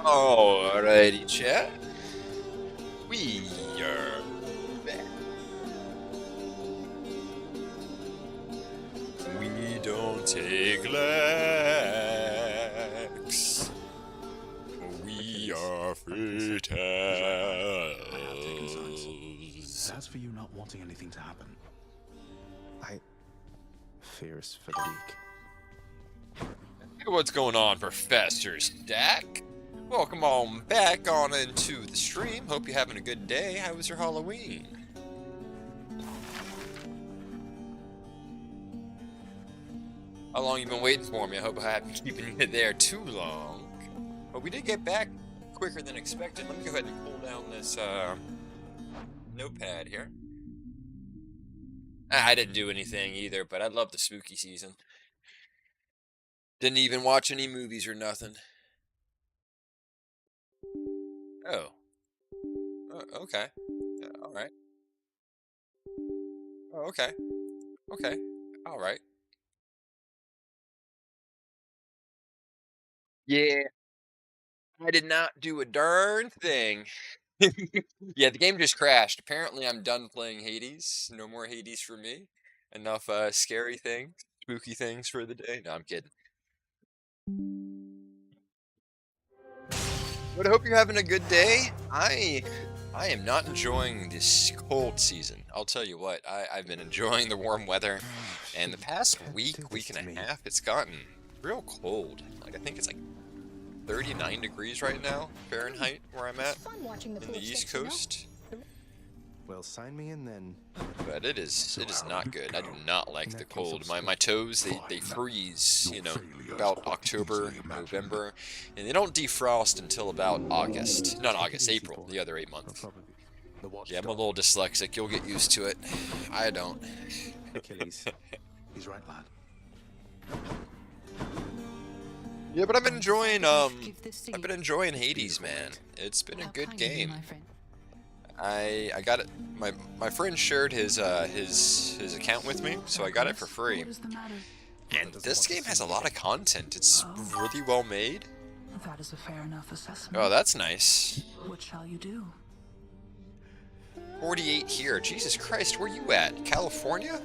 Alrighty, chat. We are back. We don't take lax. We are fatals. As for you not wanting anything to happen, I fears for the weak. Hey, what's going on, Professor Stack? Welcome on back on into the stream. Hope you're having a good day. How was your Halloween? How long you been waiting for me? I hope I haven't been keeping you there too long. But we did get back quicker than expected. Let me go ahead and pull down this notepad here. I didn't do anything either, but I love the spooky season. Didn't even watch any movies or nothing. Oh. Okay. Yeah, alright. Oh, okay. Okay. Alright. Yeah. I did not do a darn thing. Yeah, the game just crashed. Apparently I'm done playing Hades. No more Hades for me. Enough scary things, spooky things for the day. No, I'm kidding. But I hope you're having a good day. I am not enjoying this cold season. I'll tell you what, I've been enjoying the warm weather, and the past week and a half, it's gotten real cold. Like, I think it's like 39 degrees right now, Fahrenheit, where I'm at, in the East Coast. Well, sign me in then. But it is not good. I do not like the cold. My toes, they freeze, you know, about October, November, and they don't defrost until about August. Not August, April, the other 8 months. Yeah, I'm a little dyslexic. You'll get used to it. I don't. Achilles. He's right, lad. Yeah, but I've been enjoying Hades, man. It's been a good game. I got it. My friend shared his account with me, so I got it for free. And this game has a lot of content. It's really well made. That is a fair enough assessment. Oh, that's nice. What shall you do? 48 here. Jesus Christ, where you at? California?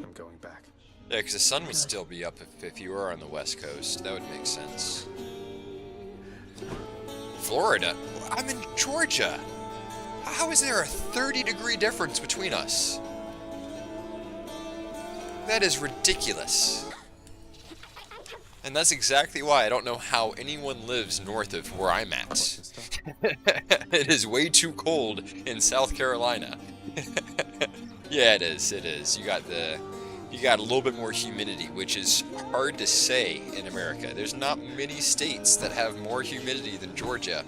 I'm going back. Yeah, because the sun would still be up if you were on the West Coast. That would make sense. Florida? I'm in Georgia. How is there a 30-degree difference between us? That is ridiculous. And that's exactly why I don't know how anyone lives north of where I'm at. It is way too cold in South Carolina. Yeah, it is. It is. You got a little bit more humidity, which is hard to say in America. There's not many states that have more humidity than Georgia.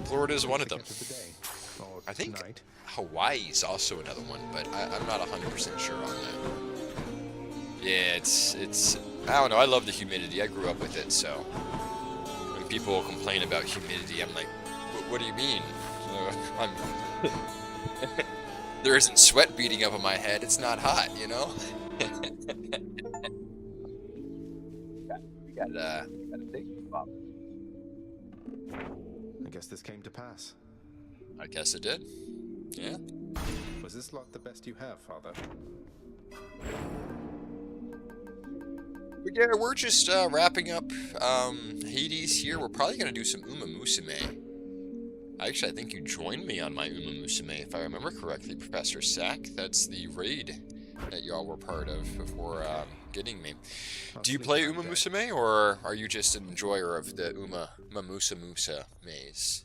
Florida is one of them. I think Hawaii's also another one, but I'm not 100% sure on that. Yeah, it's I don't know. I love the humidity. I grew up with it, so when people complain about humidity, I'm like, what do you mean? There isn't sweat beating up on my head. It's not hot, you know. We got a big pop. I guess this came to pass. I guess it did. Yeah. Was this lot the best you have, Father? But yeah, we're just wrapping up Hades here. We're probably going to do some Uma Musume. Actually, I think you joined me on my Uma Musume, if I remember correctly, Professor Sack. That's the raid that y'all were part of before getting me. Do you play Uma Musume, or are you just an enjoyer of the Uma Musa maze?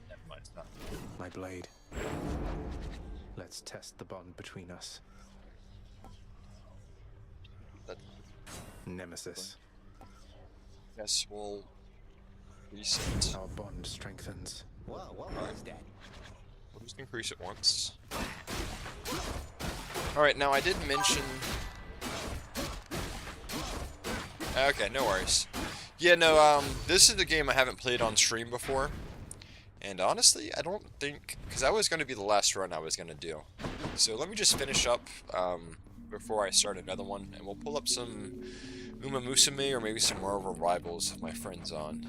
Never mind, it's not. My blade. Let's test the bond between us. Nemesis. Guess we'll reset. Our bond strengthens. Whoa, what was that? We'll just increase it once. Alright, now I did mention Okay, no worries. Yeah, no, this is the game I haven't played on stream before. And honestly, I don't think... Because that was going to be the last run I was going to do. So let me just finish up before I start another one. And we'll pull up some Uma Musume or maybe some Marvel Rivals if my friend's on.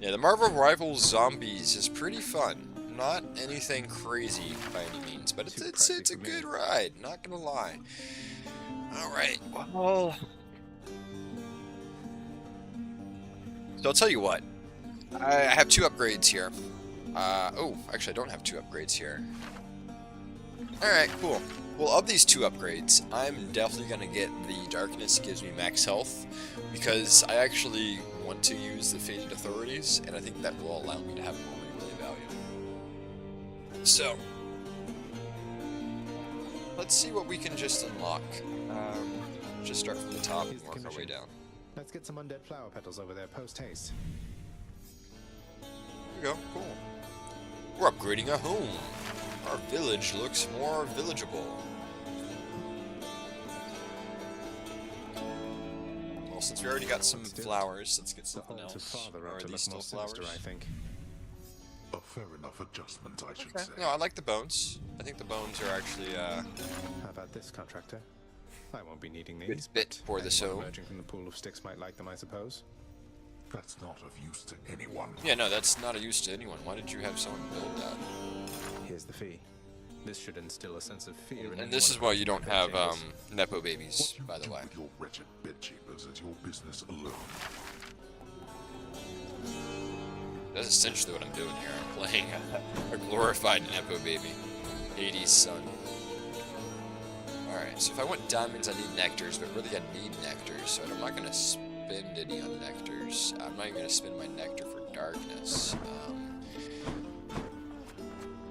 Yeah, the Marvel Rivals Zombies is pretty fun. Not anything crazy by any means, but it's a good ride, not gonna lie. Alright, well... So I'll tell you what. I have 2 upgrades here. Oh, actually I don't have 2 upgrades here. Alright, cool. Well, of these 2 upgrades, I'm definitely gonna get the Darkness gives me max health, because I actually want to use the Fated Authorities, and I think that will allow me to have more replay value. So, let's see what we can just unlock. Just start from the top and work our way down. Let's get some undead flower petals over there post-haste. There we go, cool. We're upgrading our home. Our village looks more villageable. Well, since we already got some flowers, let's get something else. Are these still flowers? I think. A fair enough adjustment, I should say. No, I like the bones. I think the bones are actually, How about this, contractor? I won't be needing these. Bit for the show. Emerging from the pool of sticks might like them, I suppose. That's not of use to anyone. Yeah, no, that's not of use to anyone. Why did you have someone build that? Here's the fee. This should instill a sense of fear in And this is why you don't have Nepo babies, by the way. With your wretched bedchambers is your business alone. That's essentially what I'm doing here. I'm playing a glorified Nepo baby. Hades' son. Alright, so if I want diamonds, I need nectars, but really I need nectars, so I'm not going to spend any on nectars. I'm not even going to spend my nectar for darkness.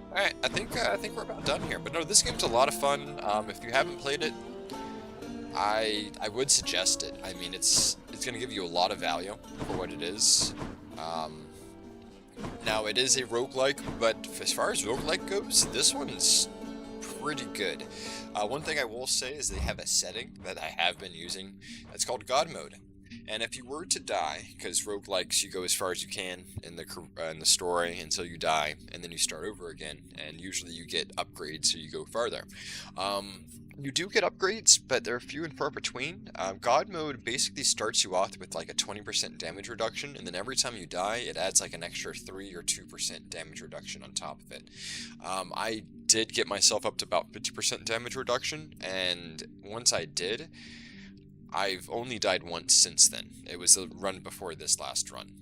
Alright, I think we're about done here. But no, this game's a lot of fun. If you haven't played it, I would suggest it. I mean, it's going to give you a lot of value for what it is. Now, it is a roguelike, but as far as roguelike goes, this one's pretty good. One thing I will say is they have a setting that I have been using. It's called God Mode. And if you were to die, because roguelikes, you go as far as you can in the story until you die, and then you start over again, and usually you get upgrades so you go farther. You do get upgrades, but they're few and far between. God Mode basically starts you off with like a 20% damage reduction, and then every time you die, it adds like an extra 3 or 2% damage reduction on top of it. I did get myself up to about 50% damage reduction, and once I did, I've only died once since then. It was the run before this last run.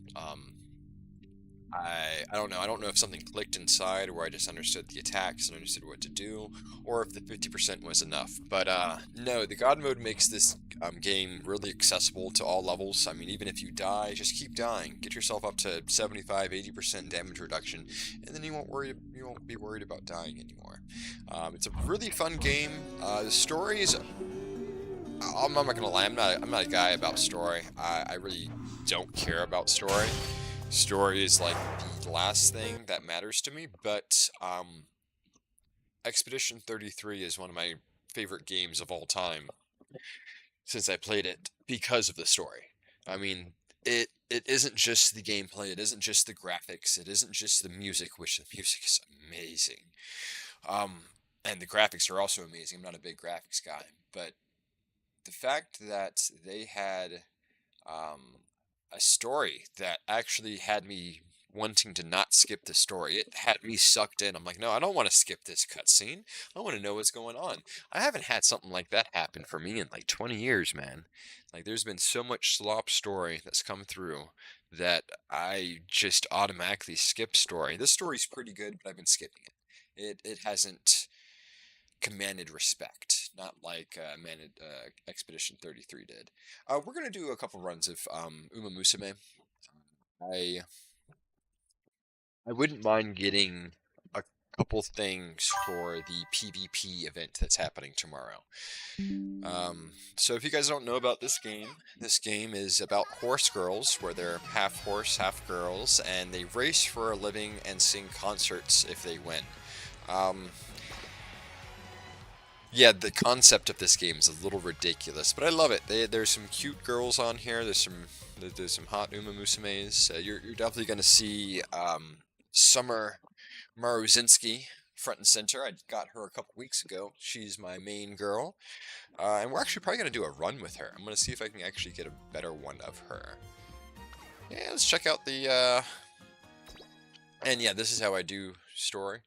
I don't know. I don't know if something clicked inside, or I just understood the attacks and understood what to do, or if the 50% was enough. But no, the God Mode makes this game really accessible to all levels. I mean, even if you die, just keep dying. Get yourself up to 75, 80% damage reduction, and then you won't be worried about dying anymore. It's a really fun game. The story is... I'm not gonna lie. I'm not a guy about story. I really don't care about story. Story is like the last thing that matters to me, but Expedition 33 is one of my favorite games of all time since I played it because of the story. I mean, it isn't just the gameplay, it isn't just the graphics, it isn't just the music, which the music is amazing. And the graphics are also amazing. I'm not a big graphics guy, but the fact that they had a story that actually had me wanting to not skip the story. It had me sucked in. I'm like, no, I don't want to skip this cutscene. I want to know what's going on. I haven't had something like that happen for me in like 20 years, man. Like, there's been so much slop story that's come through that I just automatically skip story. This story's pretty good, but I've been skipping it. It hasn't commanded respect, not like Expedition 33 did. We're going to do a couple runs of Uma Musume. I wouldn't mind getting a couple things for the PvP event that's happening tomorrow. So if you guys don't know about this game is about horse girls, where they're half horse, half girls, and they race for a living and sing concerts if they win. Yeah, the concept of this game is a little ridiculous, but I love it. There's some cute girls on here. There's some hot Uma Musumes. You're definitely gonna see Summer Maruzinski front and center. I got her a couple weeks ago. She's my main girl, and we're actually probably gonna do a run with her. I'm gonna see if I can actually get a better one of her. Yeah, let's check out the. And yeah, this is how I do story.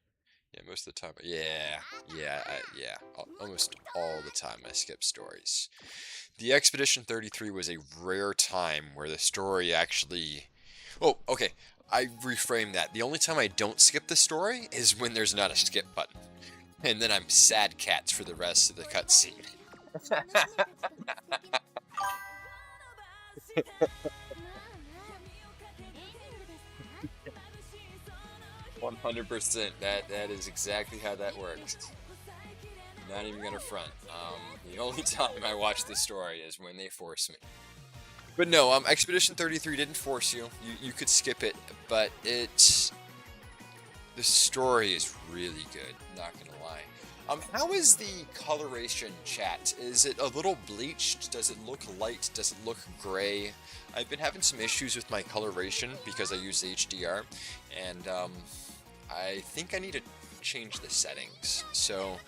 Yeah, most of the time. Yeah. Almost all the time I skip stories. The Expedition 33 was a rare time where the story actually... Oh, okay. I reframe that. The only time I don't skip the story is when there's not a skip button. And then I'm sad cats for the rest of the cutscene. 100%. That is exactly how that works. Not even gonna front. The only time I watch the story is when they force me. But no, Expedition 33 didn't force you. You could skip it, but the story is really good. Not gonna lie. How is the coloration, chat? Is it a little bleached? Does it look light? Does it look gray? I've been having some issues with my coloration because I use HDR, and I think I need to change the settings. So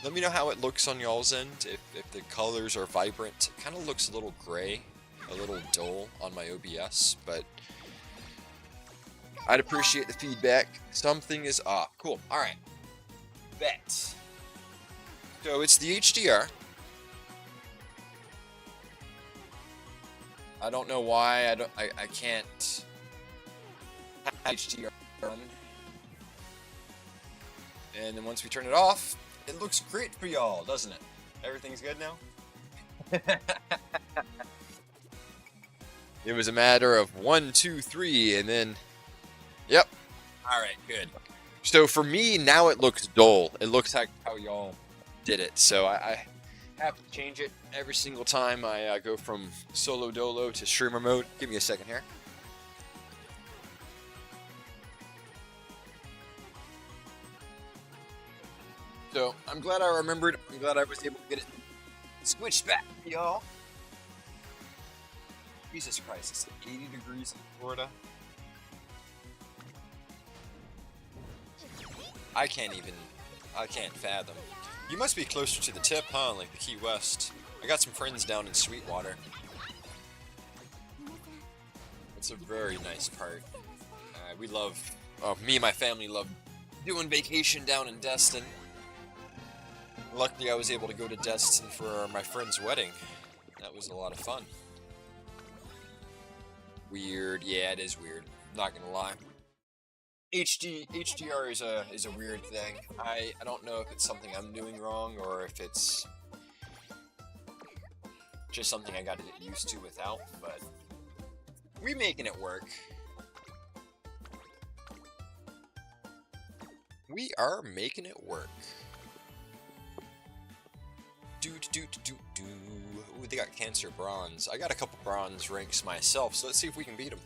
let me know how it looks on y'all's end. If the colors are vibrant, it kind of looks a little gray, a little dull on my OBS, but I'd appreciate the feedback. Something is off. Cool. All right. Bet. So it's the HDR. I don't know why I can't have HDR on. And then once we turn it off, it looks great for y'all, doesn't it? Everything's good now? It was a matter of 1, 2, 3, and then... Yep. Alright, good. So for me, now it looks dull. It looks like how y'all did it. So I have to change it every single time I go from solo dolo to streamer mode. Give me a second here. So, I'm glad I remembered. I'm glad I was able to get it switched back, y'all. Jesus Christ, it's 80 degrees in Florida. I can't fathom. You must be closer to the tip, huh? Like the Key West. I got some friends down in Sweetwater. It's a very nice part. We love, me and my family love doing vacation down in Destin. Luckily, I was able to go to Destin for my friend's wedding. That was a lot of fun. Weird. Yeah, it is weird. Not gonna lie. HDR is a weird thing. I don't know if it's something I'm doing wrong or if it's just something I got to get used to without, but we making it work. We are making it work. Ooh, they got Cancer Bronze. I got a couple bronze ranks myself, so let's see if we can beat them.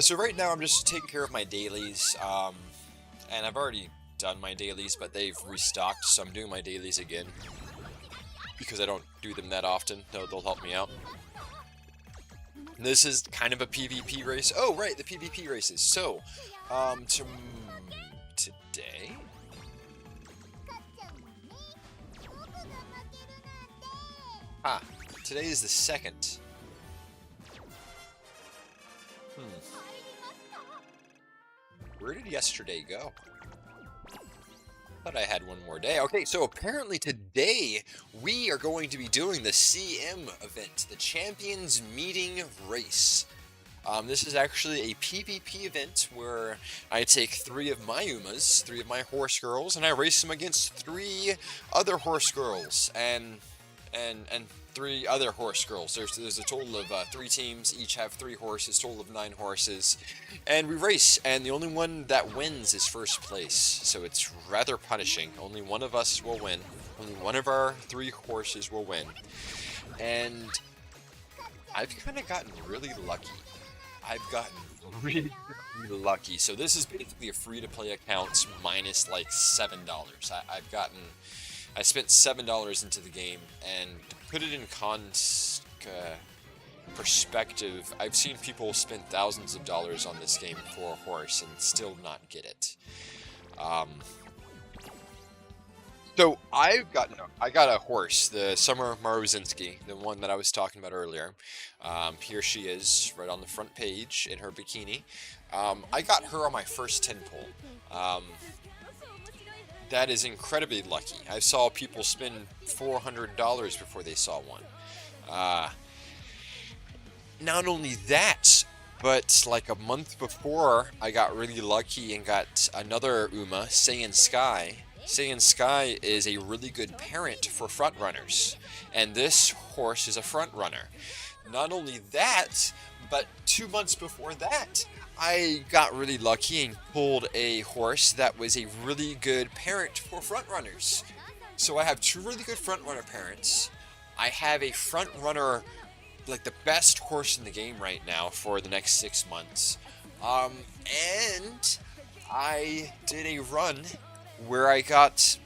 So right now I'm just taking care of my dailies, and I've already done my dailies, but they've restocked, so I'm doing my dailies again. Because I don't do them that often, they'll help me out. This is kind of a PvP race. Oh, right, the PvP races. So, today... Today is the 2nd. Where did yesterday go? Thought I had one more day. Okay, so apparently today we are going to be doing the CM event, the Champions Meeting Race. This is actually a PvP event where I take 3 of my Umas, 3 of my horse girls, and I race them against 3 other horse girls and 3 other horse girls. There's a total of 3 teams, each have 3 horses, total of 9 horses, and we race, and the only one that wins is first place, so it's rather punishing. Only one of us will win. Only one of our 3 horses will win, and I've kind of gotten really lucky. I've gotten really lucky. So this is basically a free-to-play account minus like $7. I spent $7 into the game, and to put it in perspective, I've seen people spend thousands of dollars on this game for a horse and still not get it. So I got a horse, the Summer Maruzinski, the one that I was talking about earlier. Here she is, right on the front page in her bikini. I got her on my first 10 pull. That is incredibly lucky. I saw people spend $400 before they saw one. Not only that, but like a month before, I got really lucky and got another Uma, Saiyan Sky. Saiyan Sky is a really good parent for front runners, and this horse is a front runner. Not only that, but 2 months before that, I got really lucky and pulled a horse that was a really good parent for front runners. So I have 2 really good front runner parents. I have a front runner, like the best horse in the game right now for the next 6 months. And I did a run where I got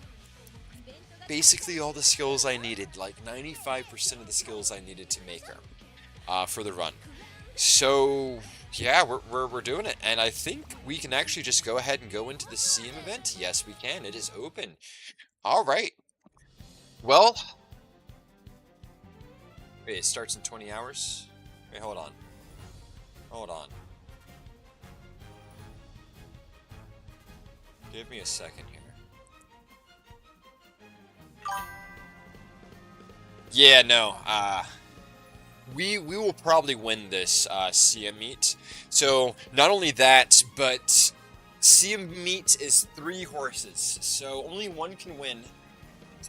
basically all the skills I needed, like 95% of the skills I needed to make her for the run. So yeah, we're doing it, and I think we can actually just go ahead and go into the CM event. Yes, we can. It is open. All right. Well, wait, it starts in 20 hours? Wait, hold on. Hold on. Give me a second here. Yeah, no, we will probably win this CM meet. So not only that, but CM meet is 3 horses, so only one can win.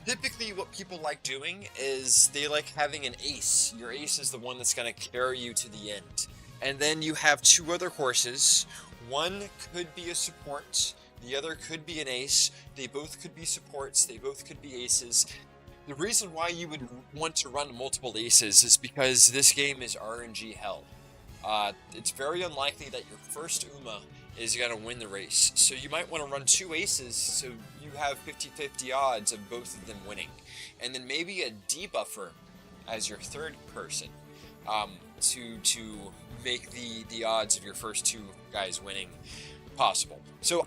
Typically what people like doing is they like having an ace. Your ace is the one that's going to carry you to the end. And then you have 2 other horses. One could be a support, the other could be an ace. They both could be supports, they both could be aces. The reason why you would want to run multiple aces is because this game is RNG hell. It's very unlikely that your first Uma is going to win the race. So you might want to run 2 aces so you have 50-50 odds of both of them winning. And then maybe a debuffer as your third person to make the odds of your first 2 guys winning possible. So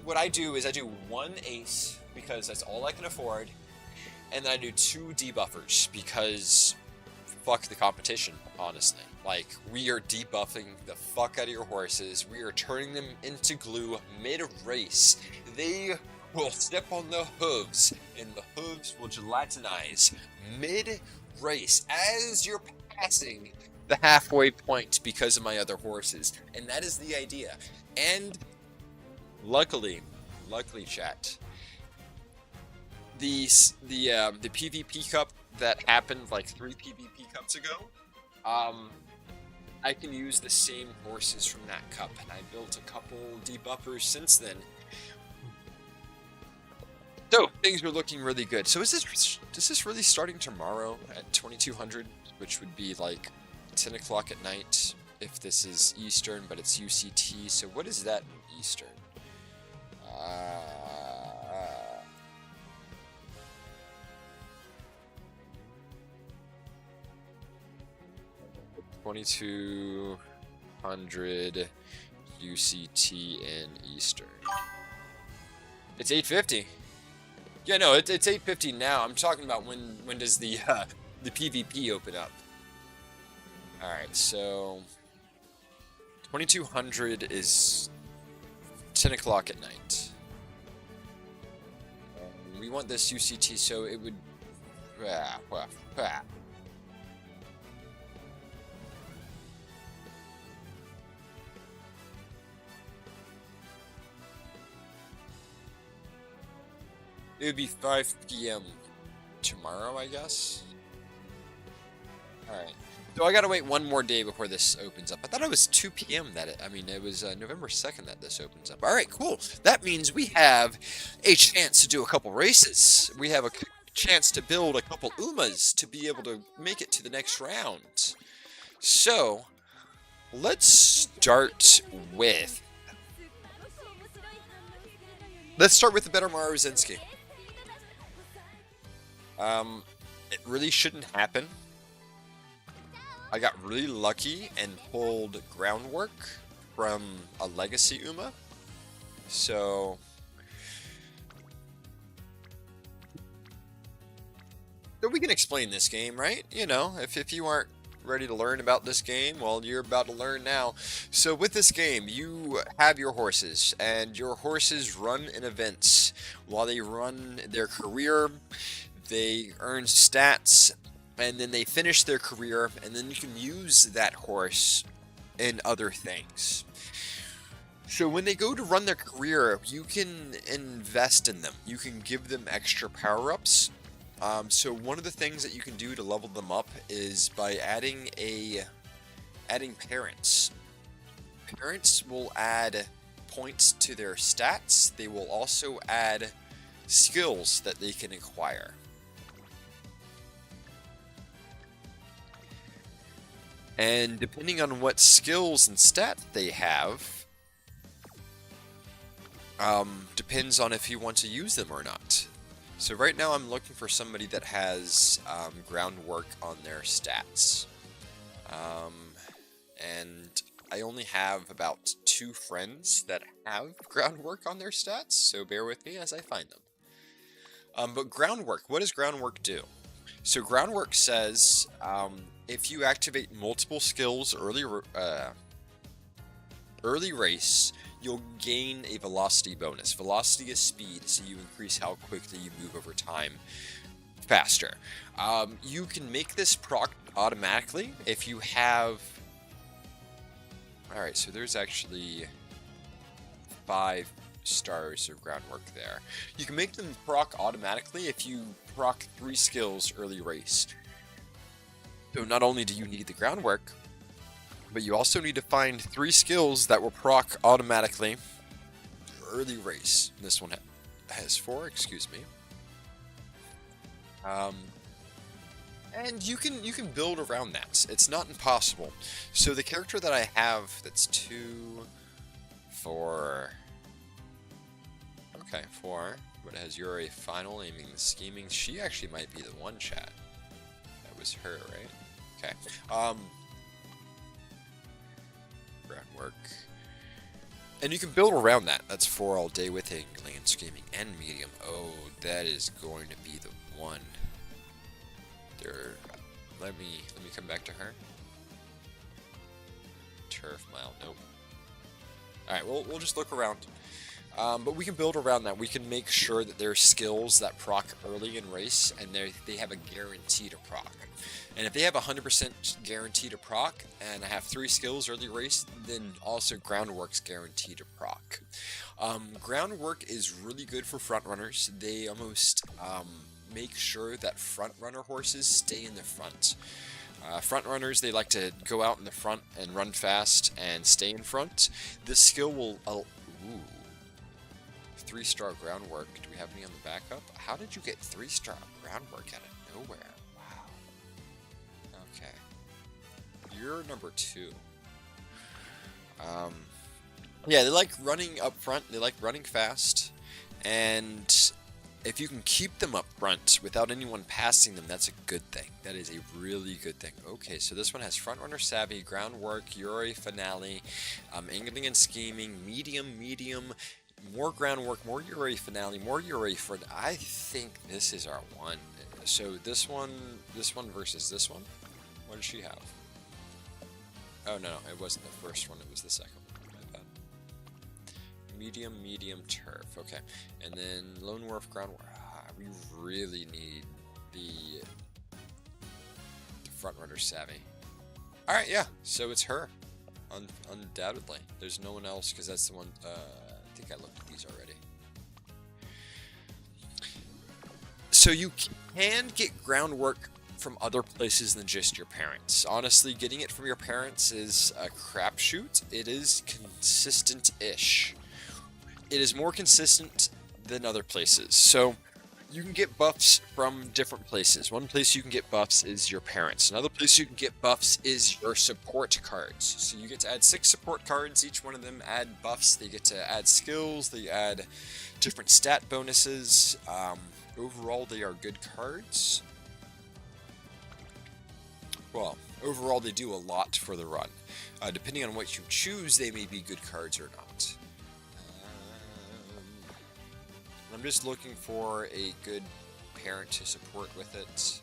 what I do is I do 1 ace because that's all I can afford. And then I do 2 debuffers because fuck the competition, honestly. Like, we are debuffing the fuck out of your horses. We are turning them into glue mid-race. They will step on the hooves, and the hooves will gelatinize mid-race as you're passing the halfway point because of my other horses. And that is the idea. And luckily chat, the PvP Cup that happened like 3 PvP Cups ago, I can use the same horses from that cup, and I built a couple debuffers since then. So things are looking really good. So is this really starting tomorrow at 2200, which would be like 10 o'clock at night if this is Eastern, but it's UCT. So what is that in Eastern? 2200 UCT in Eastern. It's 8:50. Yeah, no, it's 8:50 now. I'm talking about when does the PvP open up? All right, so 2200 is 10 o'clock at night. We want this UCT, so it would. It would be 5 p.m. tomorrow, I guess. Alright. So I gotta wait one more day before this opens up. I thought it was 2 p.m. it was November 2nd that this opens up. Alright, cool. That means we have a chance to do a couple races. We have a chance to build a couple Umas to be able to make it to the next round. So, let's start with the better Mario Rosinski. It really shouldn't happen. I got really lucky and pulled Groundwork from a Legacy Uma. So we can explain this game, right? You know, if you aren't ready to learn about this game, well, you're about to learn now. So with this game, you have your horses, and your horses run in events. While they run their career, they earn stats, and then they finish their career, and then you can use that horse in other things. So when they go to run their career, you can invest in them. You can give them extra power-ups. So one of the things that you can do to level them up is by adding parents. Parents will add points to their stats. They will also add skills that they can acquire. And depending on what skills and stats they have, depends on if you want to use them or not. So right now I'm looking for somebody that has Groundwork on their stats. And I only have about 2 friends that have Groundwork on their stats, so bear with me as I find them. But Groundwork, what does Groundwork do? So Groundwork says if you activate multiple skills early race, you'll gain a velocity bonus. Velocity is speed, so you increase how quickly you move over time faster. You can make this proc automatically if you have... Alright, so there's actually 5 stars of Groundwork there. You can make them proc automatically if you proc 3 skills early race. So not only do you need the Groundwork, but you also need to find 3 skills that will proc automatically early race. This one has 4, excuse me. And you can build around that. It's not impossible. So the character that I have that's 2, 4... Okay, 4. But it has Yuri Final, Aiming the Scheming. She actually might be the one, chat. That was her, right? Okay. Groundwork. And you can build around that. That's 4 all day with Angling and Scheming and Medium. Oh, that is going to be the one. There. Let me come back to her. Turf Mile. Nope. Alright, we'll just look around. But we can build around that. We can make sure that there are skills that proc early in race, and they have a guarantee to proc. And if they have 100% guarantee to proc, and I have 3 skills early race, then also Groundwork's guaranteed to proc. Groundwork is really good for front runners. They almost make sure that front runner horses stay in the front. Front runners, they like to go out in the front and run fast and stay in front. This skill will... ooh. 3-star Groundwork. Do we have any on the backup? How did you get 3-star Groundwork out of nowhere? Wow. Okay. You're number 2. Yeah, they like running up front. They like running fast. And if you can keep them up front without anyone passing them, that's a good thing. That is a really good thing. Okay, so this one has Frontrunner Savvy, Groundwork, Yuri Finale, Angling and Scheming, Medium, more Groundwork, more Yuri Finale, more Yuri for... I think this is our one. So this one versus this one. What does she have? Oh, no, it wasn't the first one. It was the second one. My bad. Medium, Turf. Okay. And then Lone Wolf, Groundwork. We really need the Frontrunner Savvy. Alright, yeah. So it's her. Undoubtedly. There's no one else, because that's the one... I think I looked at these already. So you can get Groundwork from other places than just your parents. Honestly, getting it from your parents is a crapshoot. It is consistent-ish. It is more consistent than other places. So you can get buffs from different places. One place you can get buffs is your parents. Another place you can get buffs is your support cards. So you get to add 6 support cards. Each one of them add buffs. They get to add skills. They add different stat bonuses. Overall, they are good cards. Well, overall, they do a lot for the run. Depending on what you choose, they may be good cards or not. I'm just looking for a good parent to support with it.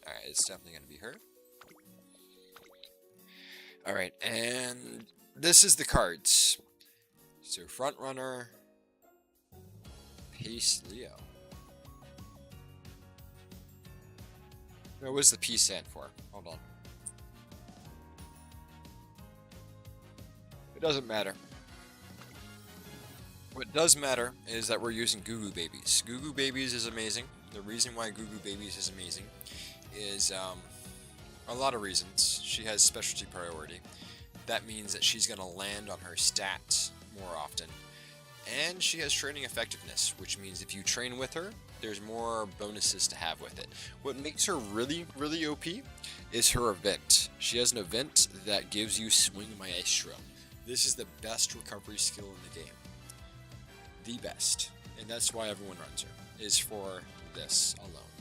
Alright, it's definitely going to be her. Alright, and this is the cards. So, Front Runner, Pace Leo. What does the P stand for? Hold on. It doesn't matter. What does matter is that we're using Goo Goo Babies. Goo Goo Babies is amazing. The reason why Goo Goo Babies is amazing is a lot of reasons. She has specialty priority. That means that she's going to land on her stats more often. And she has training effectiveness, which means if you train with her, there's more bonuses to have with it. What makes her really, really OP is her event. She has an event that gives you Swing Maestro. This is the best recovery skill in the game. The best, and that's why everyone runs her, is for this alone.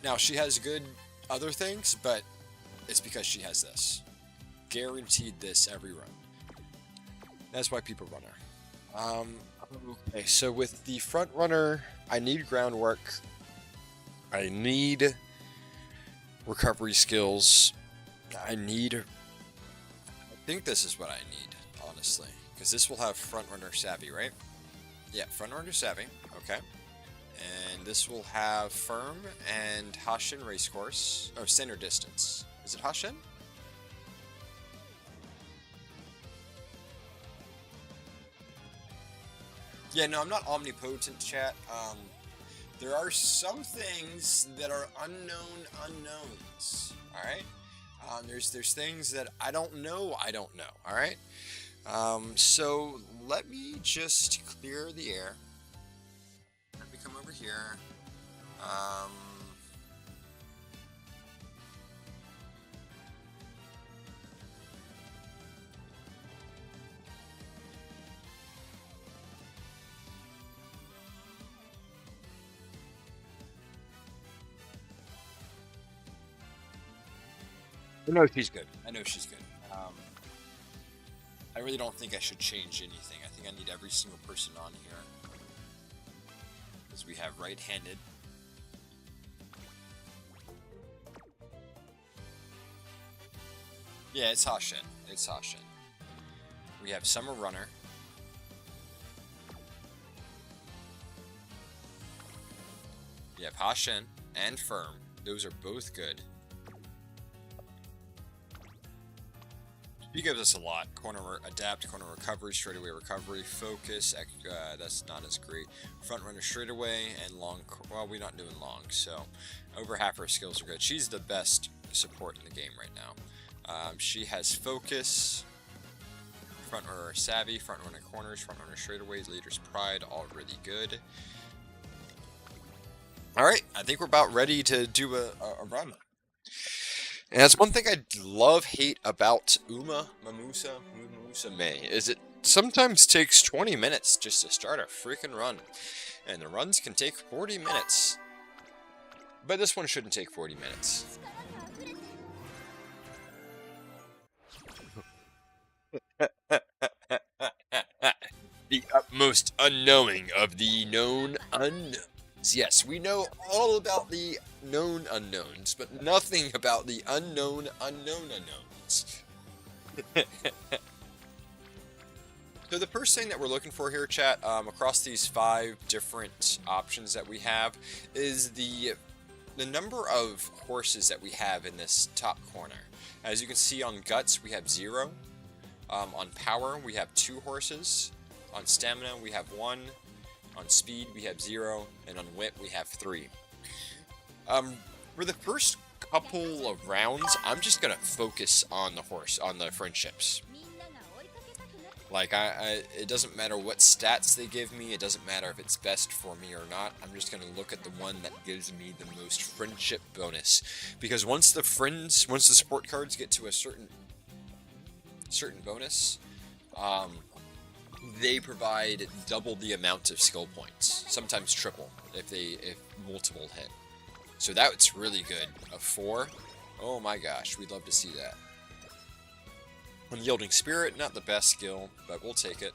Now, she has good other things, but it's because she has this. Guaranteed this every run. That's why people run her. Okay, so with the Front Runner, I need groundwork. I need recovery skills. I think this is what I need, honestly, because this will have Front Runner Savvy, right? Yeah, Front Runner Savvy, okay. And this will have Firm and Hashin Racecourse. Oh, Standard Distance. Is it Hashin? Yeah, no, I'm not omnipotent, chat. There are some things that are unknown unknowns, alright? There's things that I don't know, alright? So let me just clear the air. Let me come over here. I know she's good. I really don't think I should change anything. I think I need every single person on here. Because we have right-handed. Yeah, it's Hashin. We have Summer Runner. We have Hashin and Firm. Those are both good. He gives us a lot. Corner adapt, corner recovery, straightaway recovery, focus. That's not as great. Front runner straightaway and long. Well, we're not doing long, so over half her skills are good. She's the best support in the game right now. She has focus, front runner savvy, front runner corners, front runner straightaways, leader's pride, all really good. All right, I think we're about ready to do a run. And that's one thing I hate about Mamusa May, is it sometimes takes 20 minutes just to start a freaking run. And the runs can take 40 minutes. But this one shouldn't take 40 minutes. The utmost unknowing of the known unknowns. Yes, we know all about the known unknowns, but nothing about the unknown unknowns. So the first thing that we're looking for here, chat, across these 5 different options that we have, is the number of horses that we have in this top corner. As you can see on Guts, we have 0. On Power, we have 2 horses. On Stamina, we have 1. On Speed, we have 0, and on Wit, we have 3. For the first couple of rounds, I'm just gonna focus on the friendships. Like, it doesn't matter what stats they give me, it doesn't matter if it's best for me or not, I'm just going to look at the one that gives me the most friendship bonus. Because once the support cards get to a certain bonus, they provide double the amount of skill points, sometimes triple if multiple hit. So that's really good. A 4, oh my gosh, we'd love to see that. Unyielding Spirit, not the best skill, but we'll take it.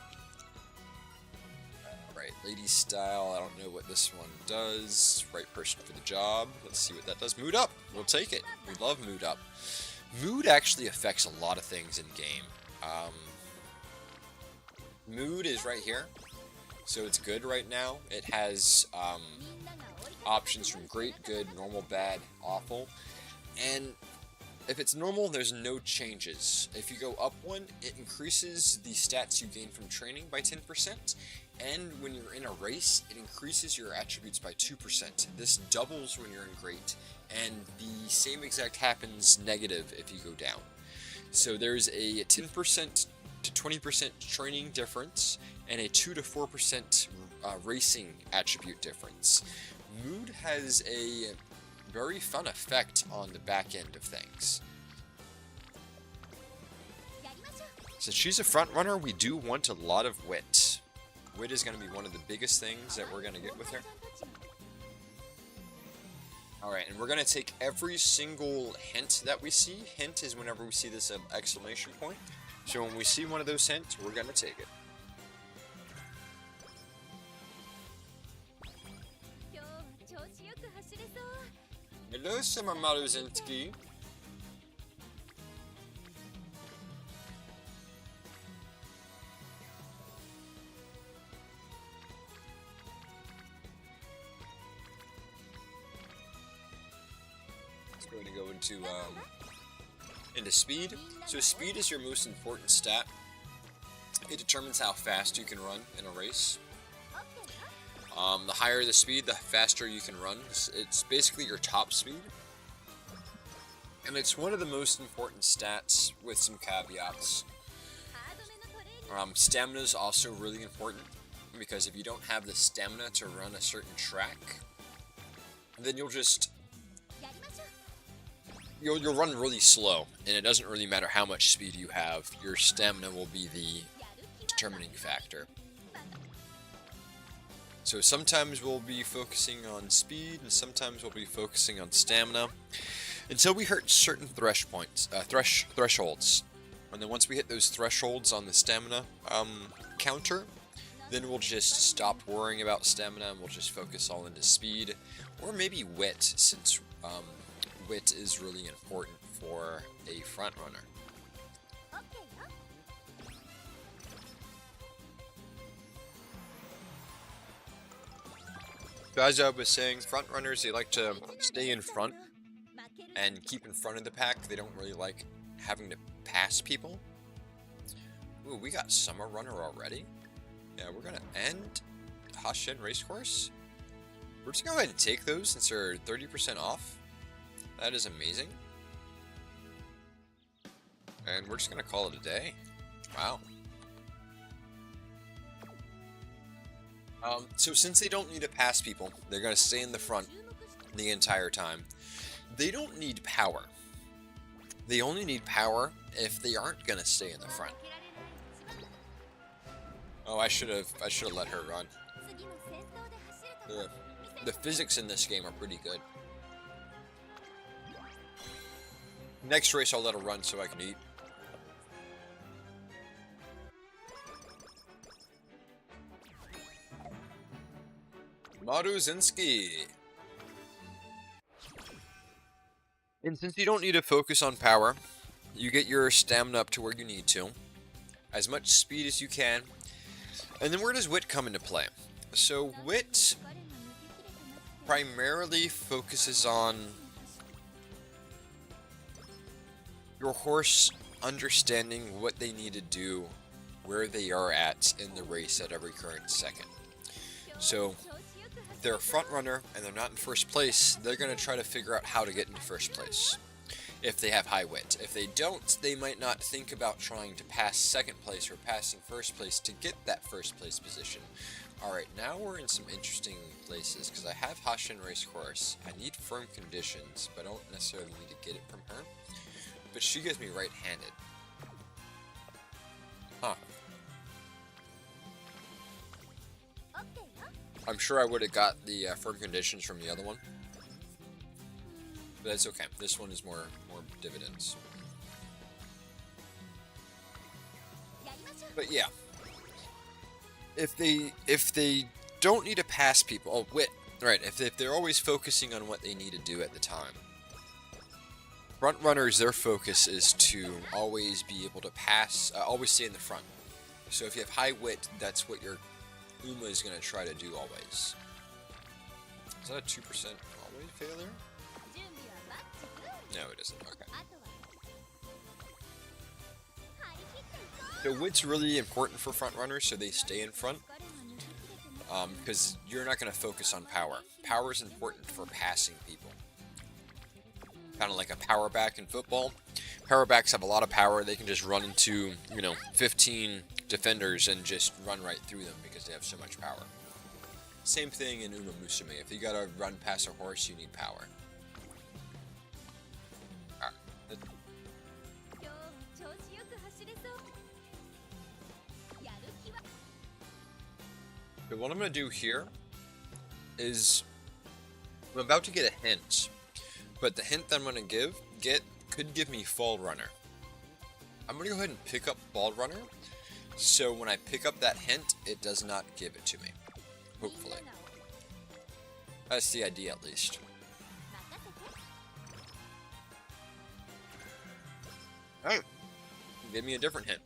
Alright, Lady Style, I don't know what this one does. Right person for the job. Let's see what that does. Mood Up, we'll take it. We love Mood Up. Mood actually affects a lot of things in game. Mood is right here, so it's good right now. It has options from great, good, normal, bad, awful, and if it's normal, there's no changes. If you go up one, it increases the stats you gain from training by 10%, and when you're in a race, it increases your attributes by 2%. This doubles when you're in great, and the same exact happens negative if you go down. So there's a 10% to 20% training difference, and a 2 to 4% racing attribute difference. Mood has a very fun effect on the back end of things. Since she's a front runner, we do want a lot of wit. Wit is going to be one of the biggest things that we're going to get with her. Alright, and we're going to take every single hint that we see. Hint is whenever we see this exclamation point. So when we see one of those hints, we're going to take it. Hello, Summer Maruzinski. Let's go to go into speed. So speed is your most important stat. It determines how fast you can run in a race. The higher the speed, the faster you can run. It's basically your top speed. And it's one of the most important stats with some caveats. Stamina is also really important, because if you don't have the stamina to run a certain track, then you'll run really slow, and it doesn't really matter how much speed you have. Your stamina will be the determining factor. So sometimes we'll be focusing on speed, and sometimes we'll be focusing on stamina, until we hit certain thresholds. And then once we hit those thresholds on the stamina counter, then we'll just stop worrying about stamina, and we'll just focus all into speed, or maybe wit, since wit is really important for a front runner. So as I was saying, front runners, they like to stay in front and keep in front of the pack. They don't really like having to pass people. Ooh, we got Summer Runner already. Yeah, we're gonna end Hashin Racecourse. We're just gonna go ahead and take those since they're 30% off. That is amazing. And we're just gonna call it a day. Wow. So since they don't need to pass people, they're going to stay in the front the entire time. They don't need power. They only need power if they aren't going to stay in the front. Oh, I should have let her run. The physics in this game are pretty good. Next race I'll let her run so I can eat. Maruzinski. And since you don't need to focus on power, you get your stamina up to where you need to. As much speed as you can. And then where does wit come into play? So wit primarily focuses on your horse understanding what they need to do, where they are at in the race at every current second. So if they're a front runner and they're not in first place, they're going to try to figure out how to get into first place. if they have high wit. If they don't, they might not think about trying to pass second place or passing first place to get that first place position. Alright, now we're in some interesting places, because I have Hashin Racecourse. I need firm conditions, but I don't necessarily need to get it from her. But she gives me right-handed. Huh. I'm sure I would have got the firm conditions from the other one. But that's okay. This one is more dividends. But yeah. If they don't need to pass people, oh wit, right? If they're always focusing on what they need to do at the time, front runners, their focus is to always be able to pass, always stay in the front. So if you have high wit, that's what your Uma is going to try to do always. Is that a 2% always failure? No, it isn't. Okay. So wit's really important for front runners, so they stay in front. Because you're not going to focus on power. Power is important for passing people. Kind of like a power back in football. Power backs have a lot of power. They can just run into, 15 defenders and just run right through them because they have so much power. Same thing in Uma Musume. If you gotta run past a horse, you need power. Alright. Okay, what I'm gonna do here is I'm about to get a hint, but the hint that I'm gonna get could give me Fall Runner. I'm gonna go ahead and pick up Ball Runner, so when I pick up that hint, it does not give it to me. Hopefully. That's the idea, at least. Alright. Give me a different hint.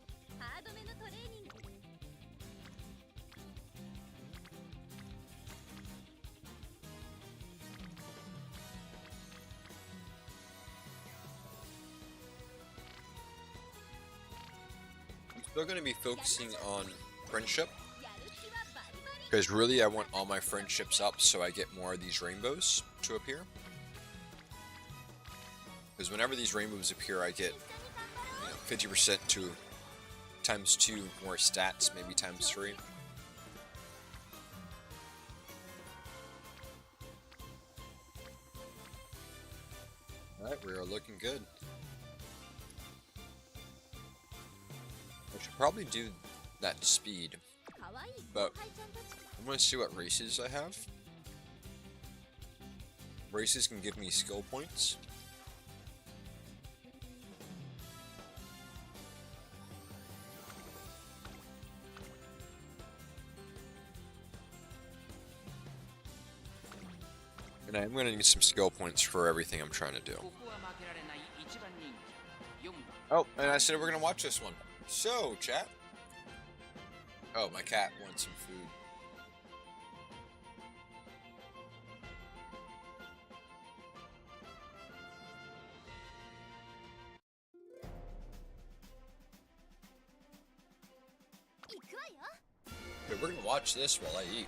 Still going to be focusing on friendship, because really I want all my friendships up so I get more of these rainbows to appear. Because whenever these rainbows appear, I get 50% to times 2 more stats, maybe times 3. Alright, we are looking good. I should probably do that speed, but I'm going to see what races I have. Races can give me skill points. And I'm going to need some skill points for everything I'm trying to do. Oh, and I said we're going to watch this one. So, chat. Oh, my cat wants some food. Okay, we're gonna watch this while I eat.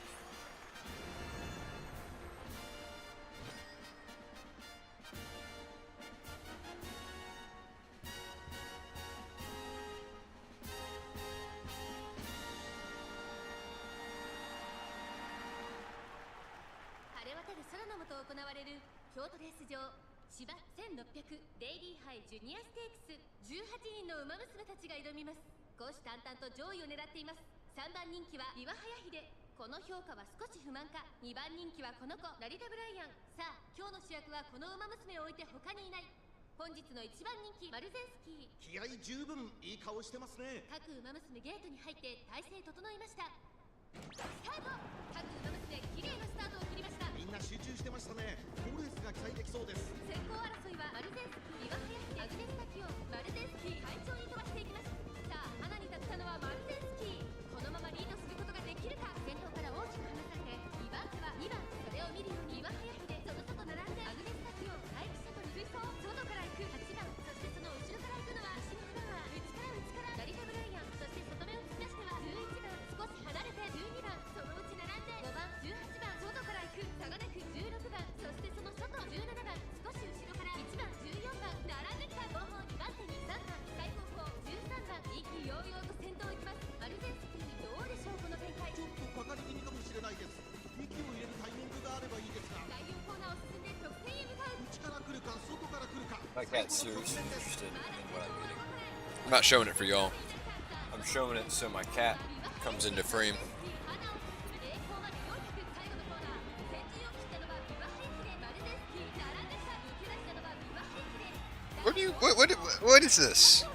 cat's seriously interested in what I'm eating. I'm not showing it for y'all. I'm showing it so my cat comes into frame. What is this?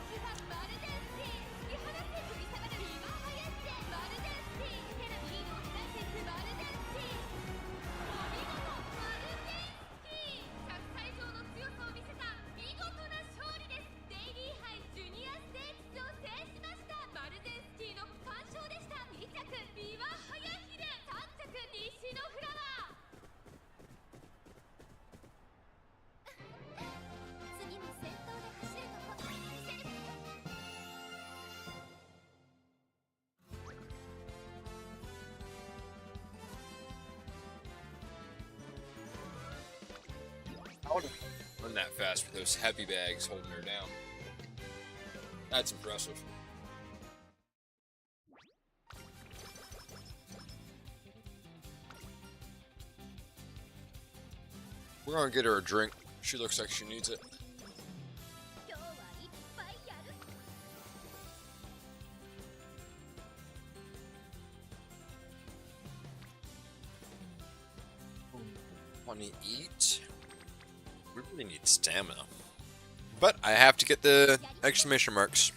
Run that fast with those heavy bags holding her down. That's impressive. We're gonna get her a drink. She looks like she needs it. Want to eat? We really need stamina. But I have to get the exclamation marks.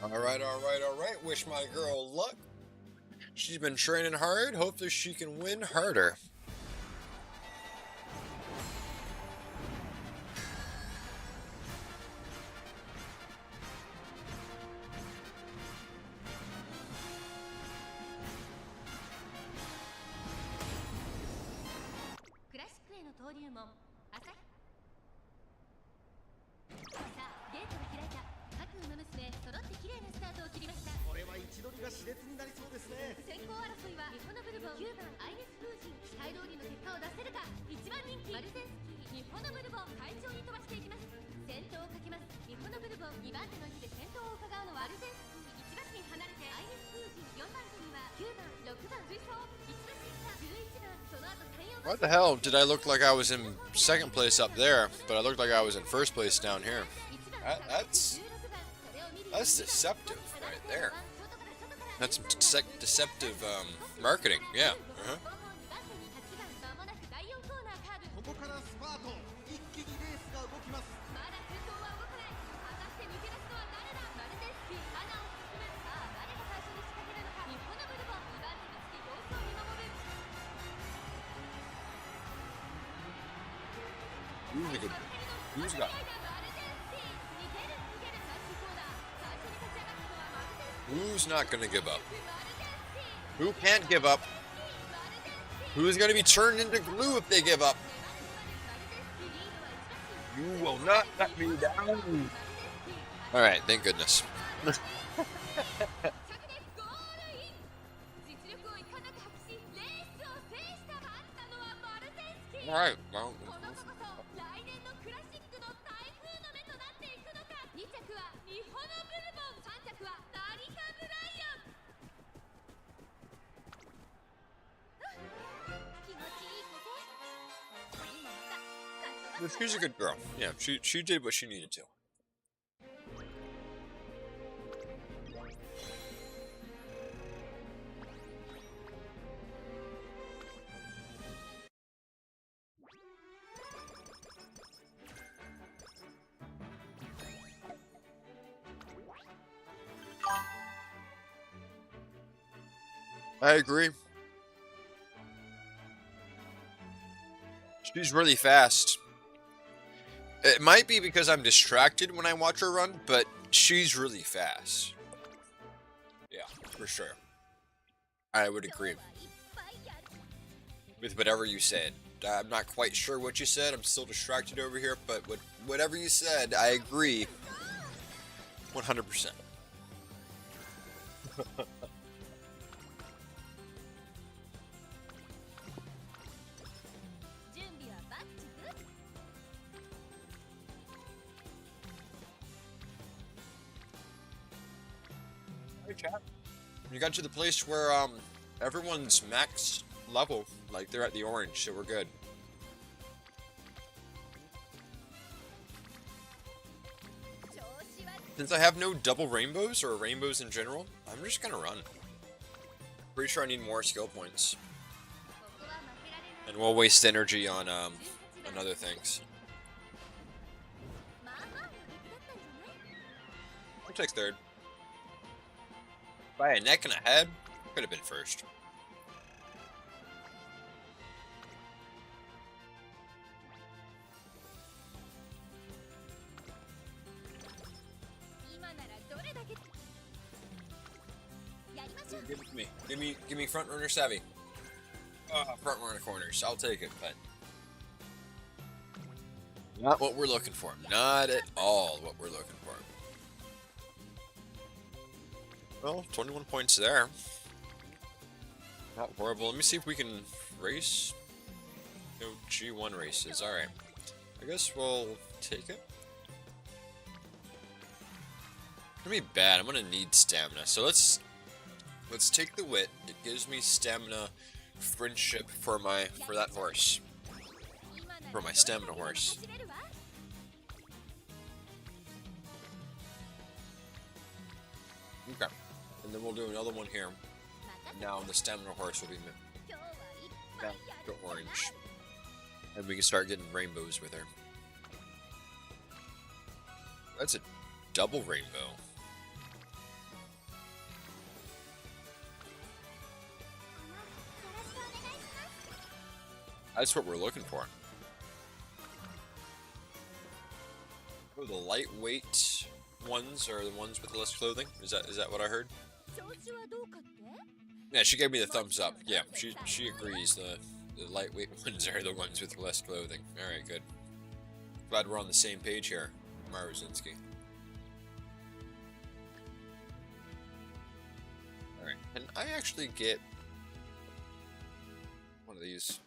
Alright. Wish my girl luck. She's been training hard. Hopefully she can win harder. What the hell did I look like I was in second place up there, but I looked like I was in first place down here? That's deceptive right there. That's some deceptive marketing, yeah. Who's not gonna give up? Who can't give up? Who's gonna be turned into glue if they give up? You will not let me down. Alright, thank goodness. Alright, well. She's a good girl. Yeah, she did what she needed to. I agree. She's really fast. It might be because I'm distracted when I watch her run, but she's really fast. Yeah, for sure. I would agree with whatever you said. I'm not quite sure what you said. I'm still distracted over here, but whatever you said, I agree 100%. Hey, chat. You got to the place where everyone's max level, like they're at the orange, so we're good. Since I have no double rainbows or rainbows in general, I'm just gonna run. Pretty sure I need more skill points, and we'll waste energy on other things. I'll take third. By a neck and a head, could have been first. Give it to me. Give me front runner savvy. Front runner corners. I'll take it, but not what we're looking for. Not at all what we're looking for. Well, 21 points there. Not horrible. Let me see if we can race. No G1 races. Alright. I guess we'll take it. It's gonna be bad. I'm gonna need stamina. So let's take the wit. It gives me stamina, friendship for that horse. For my stamina horse. Okay. And then we'll do another one here. Now the stamina horse will be back to orange. And we can start getting rainbows with her. That's a double rainbow. That's what we're looking for. Oh, the lightweight ones are the ones with less clothing? Is that what I heard? Yeah, she gave me the thumbs up. Yeah, she agrees. The lightweight ones are the ones with less clothing. Alright, good. Glad we're on the same page here, Maruzinski. Alright, can I actually get one of these?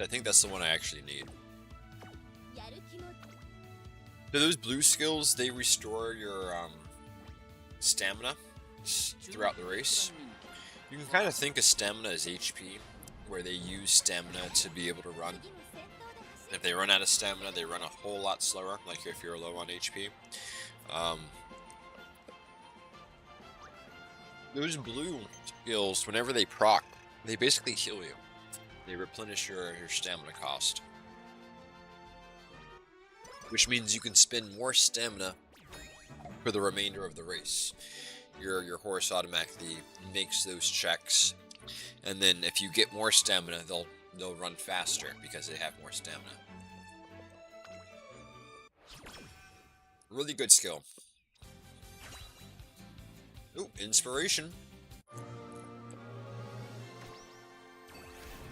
I think that's the one I actually need. So those blue skills, they restore your stamina throughout the race. You can kind of think of stamina as HP, where they use stamina to be able to run. If they run out of stamina, they run a whole lot slower, like if you're low on HP. Those blue skills, whenever they proc, they basically heal you. They replenish your stamina cost. Which means you can spend more stamina for the remainder of the race. Your horse automatically makes those checks. And then if you get more stamina, they'll run faster because they have more stamina. Really good skill. Ooh, inspiration.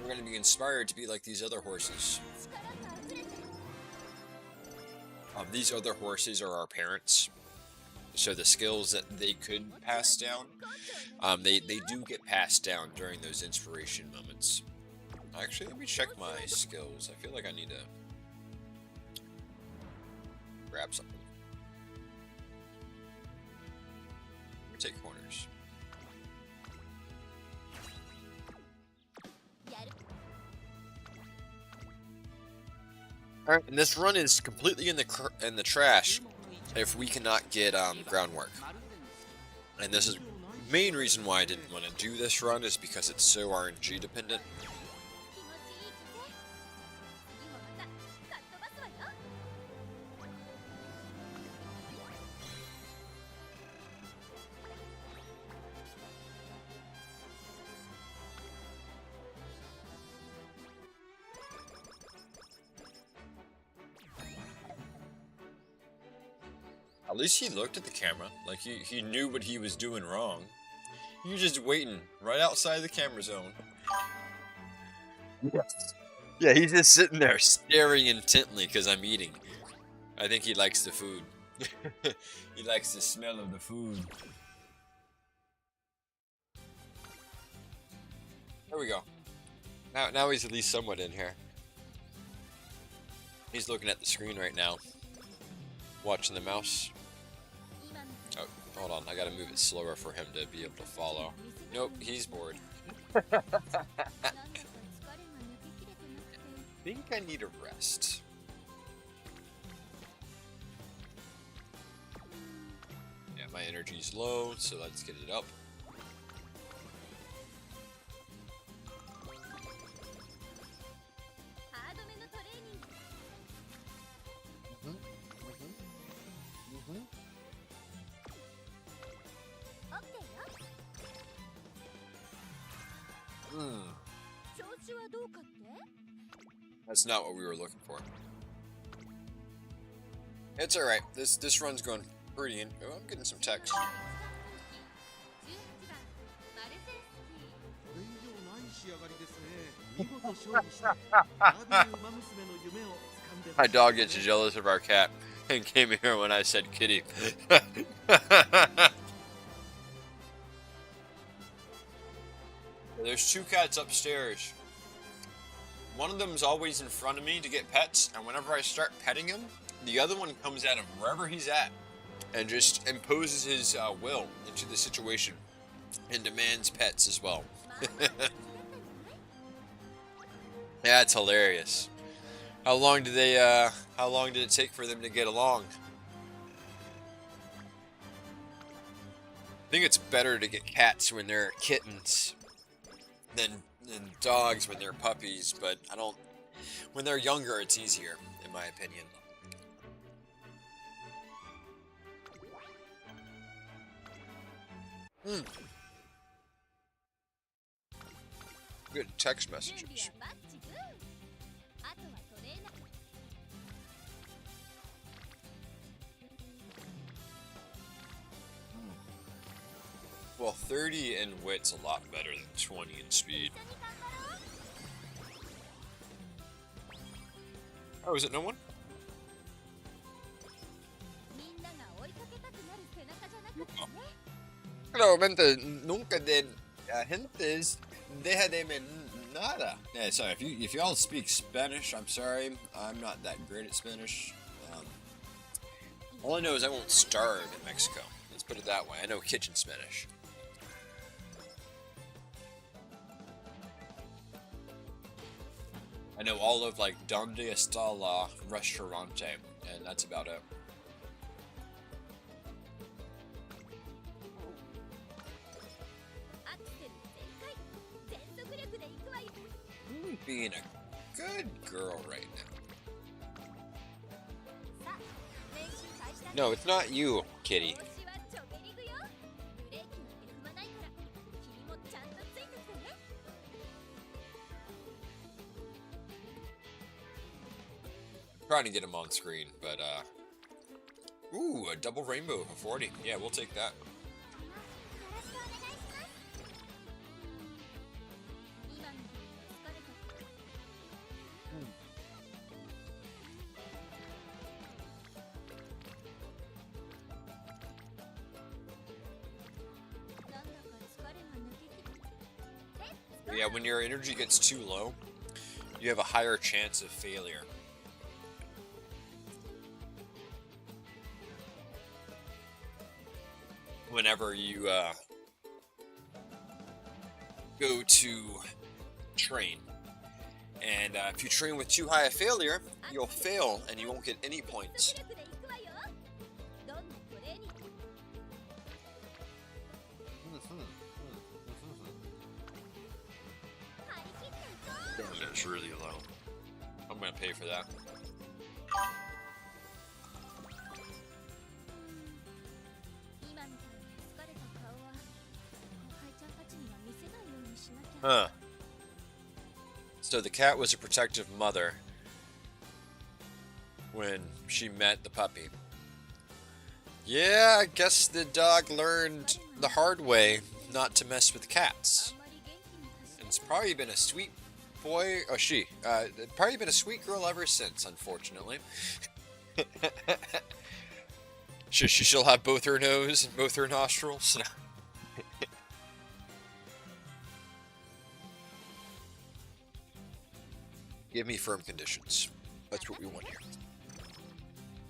We're going to be inspired to be like these other horses. These other horses are our parents. So the skills that they could pass down, they do get passed down during those inspiration moments. Actually, let me check my skills. I feel like I need to grab something. Let me take corners. Alright, and this run is completely in the trash if we cannot get groundwork. And this is the main reason why I didn't want to do this run, is because it's so RNG dependent. At least he looked at the camera. Like, he knew what he was doing wrong. You're just waiting right outside the camera zone. Yes. Yeah, he's just sitting there staring intently because I'm eating. I think he likes the food. He likes the smell of the food. There we go. Now he's at least somewhat in here. He's looking at the screen right now. Watching the mouse. Oh, hold on. I gotta move it slower for him to be able to follow. Nope, he's bored. I think I need a rest. Yeah, my energy's low, so let's get it up. That's not what we were looking for. It's alright. This run's going pretty in. Oh, I'm getting some text. My dog gets jealous of our cat and came here when I said kitty. There's two cats upstairs. One of them is always in front of me to get pets, and whenever I start petting him, the other one comes out of wherever he's at and just imposes his will into the situation and demands pets as well. Yeah, it's hilarious. How long did it take for them to get along? I think it's better to get cats when they're kittens than dogs when they're puppies, but when they're younger it's easier, in my opinion. Good text messages. Well, 30 in wit's a lot better than 20 in speed. Oh, is it no one? Claramente nunca de agentes deja de nada. Yeah, sorry, if y'all speak Spanish, I'm sorry. I'm not that great at Spanish. All I know is I won't starve in Mexico. Let's put it that way. I know kitchen Spanish. I know all of like Donde está la restaurante, and that's about it. You're being a good girl right now. No, it's not you, kitty. Trying to get him on screen, but ooh, a double rainbow for 40. Yeah, we'll take that. Yeah, when your energy gets too low, you have a higher chance of failure. Whenever you go to train, and if you train with too high a failure, you'll fail and you won't get any points. Damn, it's really low. I'm gonna pay for that. Huh. So the cat was a protective mother when she met the puppy. Yeah, I guess the dog learned the hard way not to mess with cats. And it's probably been a sweet boy, or she, probably been a sweet girl ever since, unfortunately. She'll have both her nose and both her nostrils. Give me firm conditions. That's what we want here.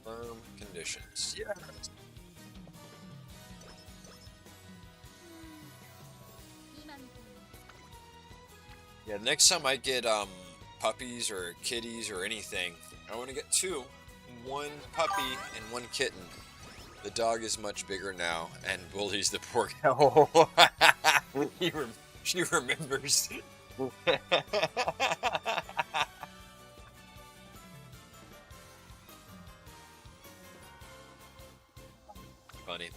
Firm conditions. Yeah. Yeah, next time I get puppies or kitties or anything, I want to get two. One puppy and one kitten. The dog is much bigger now and bullies the poor cow. She remembers. Funny.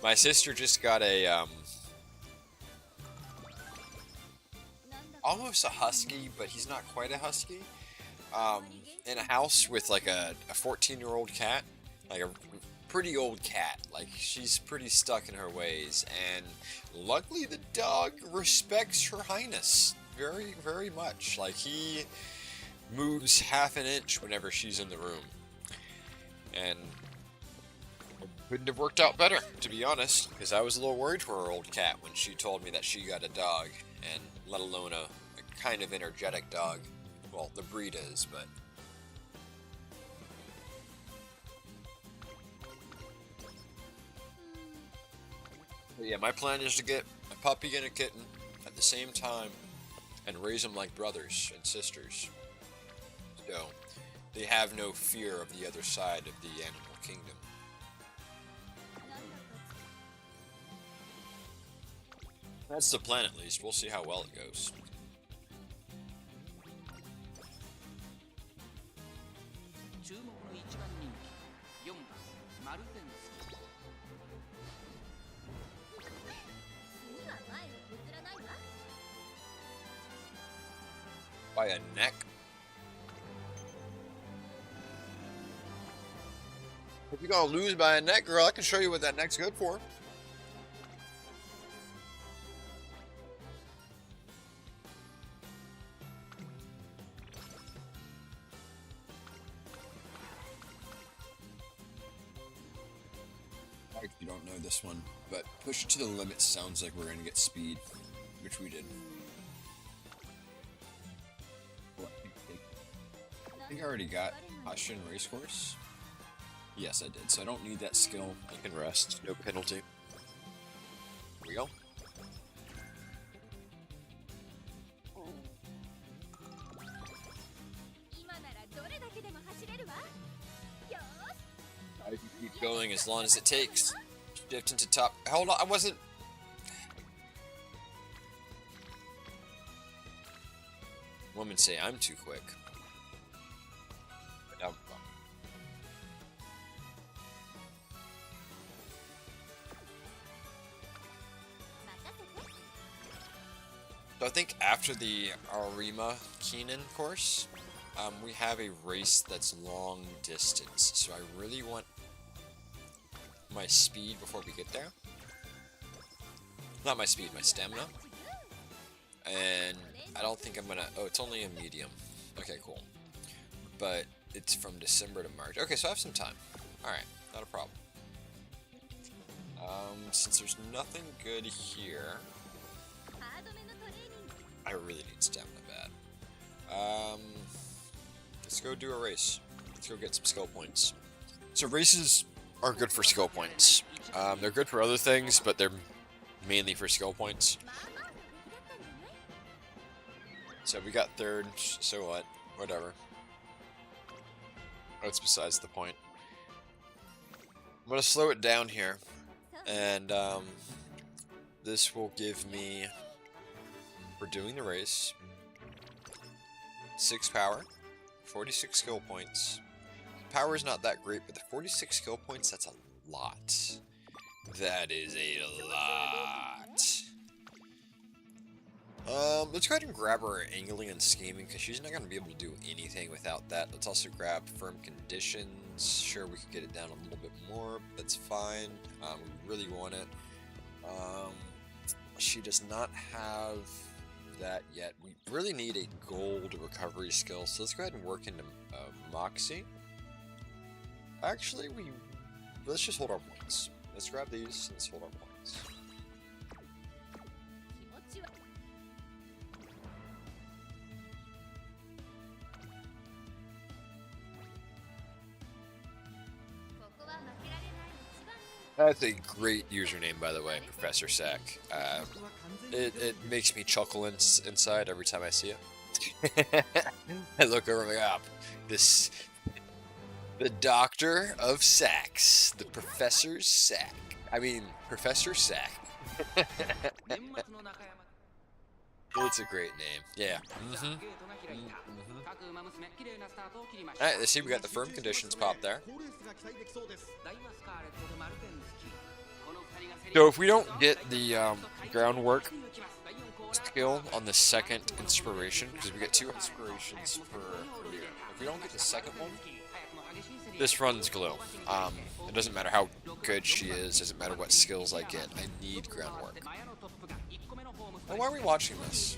My sister just got a almost a husky, but he's not quite a husky. In a house with like a 14-year-old cat, like a pretty old cat. Like she's pretty stuck in her ways, and luckily the dog respects Her Highness very, very much. Like he moves half an inch whenever she's in the room, and couldn't have worked out better, to be honest, because I was a little worried for her old cat when she told me that she got a dog, and let alone a kind of energetic dog. Well, the breed is, but yeah, my plan is to get a puppy and a kitten at the same time and raise them like brothers and sisters. So they have no fear of the other side of the animal kingdom. That's the plan, at least. We'll see how well it goes. By a neck? If you're gonna lose by a neck, girl, I can show you what that neck's good for. You don't know this one, but push it to the limit sounds like we're gonna get speed, which we did. I think I already got Ashen Racecourse. Yes, I did, so I don't need that skill. I can rest, no penalty. Here we go. I can keep going as long as it takes. Shift into top. Hold on, I wasn't. Women say I'm too quick. But I'm wrong. So I think after the Arima Keenan course, we have a race that's long distance. So I really want my speed before we get there. Not my speed, my stamina. And I don't think I'm gonna... Oh, it's only a medium. Okay, cool. But it's from December to March. Okay, so I have some time. Alright, not a problem. Since there's nothing good here... I really need stamina bad. Let's go do a race. Let's go get some skill points. So races are good for skill points. They're good for other things, but they're mainly for skill points. So we got third, so what? Whatever. That's besides the point. I'm gonna slow it down here, and this will give me, for doing the race, 6 power, 46 skill points. Power is not that great, but the 46 skill points, that's a lot. That is a lot. Let's go ahead and grab our angling and scheming, because she's not going to be able to do anything without that. Let's also grab firm conditions. Sure, we could get it down a little bit more. That's fine. We really want it. She does not have that yet. We really need a gold recovery skill, so let's go ahead and work into Moxie. Actually, let's just hold our points. Let's grab these. Let's hold our points. That's a great username, by the way, Professor Sack. It makes me chuckle inside every time I see it. I look over and I'm like, the Doctor of Sacks, the Professor Sack. I mean, Professor Sack. It's a great name. Yeah. Alright, let's see, we got the firm conditions pop there. So if we don't get the groundwork skill on the second inspiration, because we get 2 inspirations per career, if we don't get the second one, this run's glue. It doesn't matter how good she is, doesn't matter what skills I get, I need groundwork. Well, why are we watching this?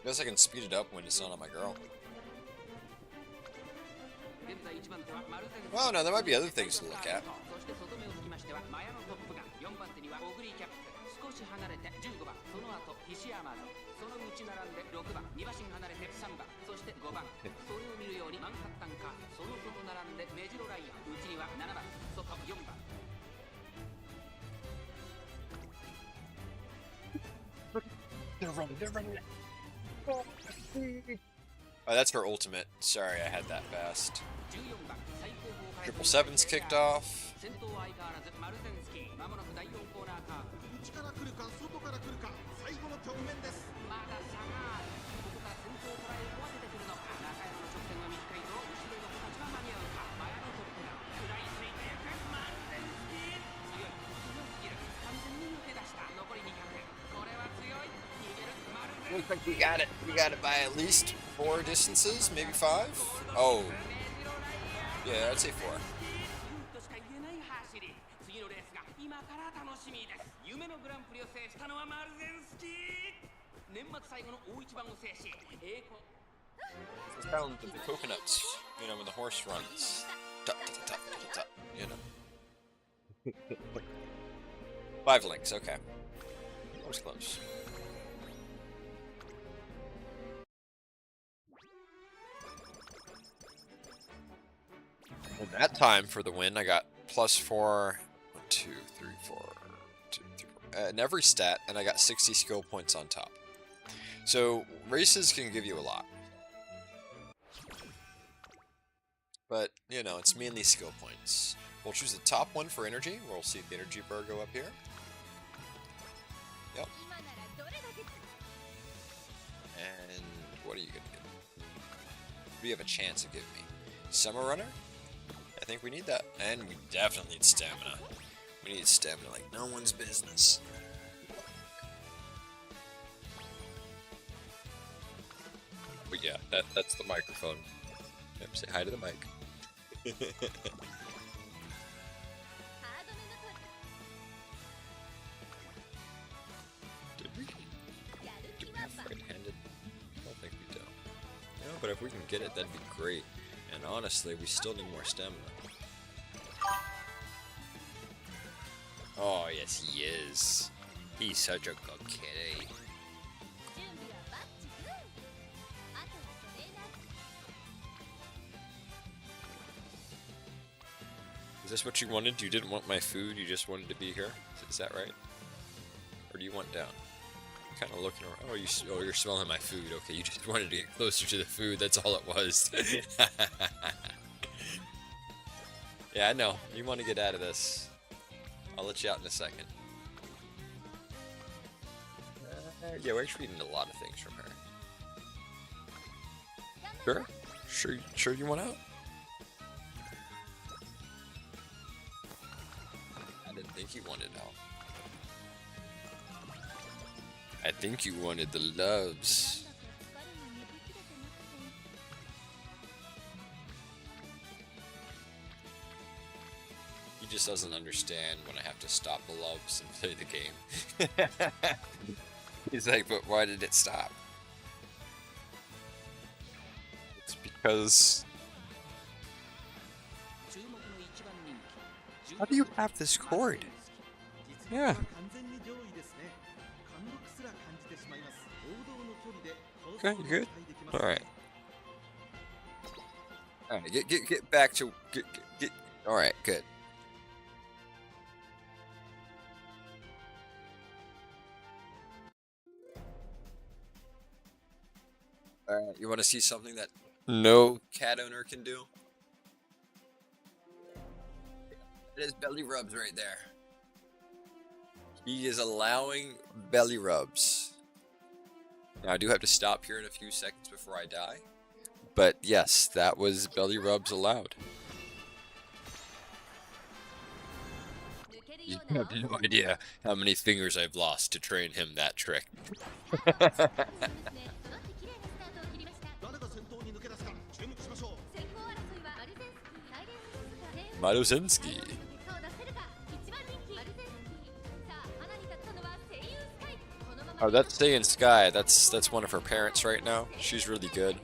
Guess I can speed it up when it's not on my girl. Well, no, there might be other things to look at. They're running. Oh, that's her ultimate. Sorry, I had that fast. 777's kicked off. Looks like we got it. We got it by at least 4 distances, maybe 5. Oh. Yeah, I'd say 4. It's found the coconuts, you know, when the horse runs. Tut, tut, tut, tut, tut, you know. 5 links, okay. That was close. And that time for the win, I got +4, 1, 2, 3, 4, 2, 3, 4, in every stat, and I got 60 skill points on top. So races can give you a lot, but you know, it's mainly skill points. We'll choose the top one for energy. We'll see the energy bar go up here. Yep. And what are you gonna give me? What do you have a chance to give me? Summer Runner? I think we need that. And we definitely need stamina. We need stamina like no one's business. But yeah, that's the microphone. Yep, say hi to the mic. Do we have right-handed? I don't think we do. No, but if we can get it, that'd be great. And honestly, we still need more stamina. Oh, yes, he is. He's such a good kitty. Is this what you wanted? You didn't want my food, you just wanted to be here? Is that right? Or do you want down? Kind of looking around. Oh, you're smelling my food. Okay, you just wanted to get closer to the food. That's all it was. Yeah, I know. You want to get out of this. I'll let you out in a second. Yeah, we're actually eating a lot of things from her. Sure? Sure you want out? think you wanted out. I think you wanted the loves. He just doesn't understand when I have to stop the loves and play the game. He's like, but why did it stop? It's because... How do you have this cord? Yeah. Okay, you good? Alright. Alright, get back to... Get. Alright, good. Alright, you want to see something that no cat owner can do? It is belly rubs right there. He is allowing belly rubs. Now, I do have to stop here in a few seconds before I die. But yes, that was belly rubs allowed. You have no idea how many fingers I've lost to train him that trick. Maruzinski. Oh, that's staying Sky. That's one of her parents right now. She's really good.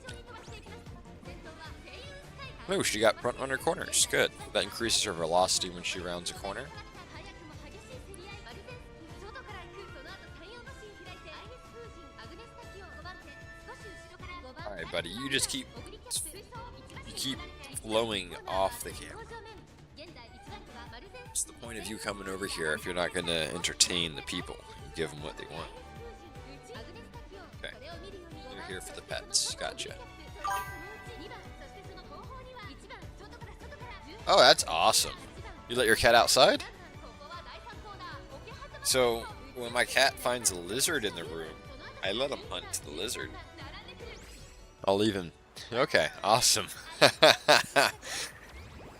Oh, she got front runner corners. Good. That increases her velocity when she rounds a corner. Alright, buddy, you just keep flowing off the camera. What's the point of you coming over here if you're not going to entertain the people and give them what they want? Okay, you're here for the pets. Gotcha. Oh, that's awesome. You let your cat outside? So, when my cat finds a lizard in the room, I let him hunt the lizard. I'll leave him. Okay, awesome.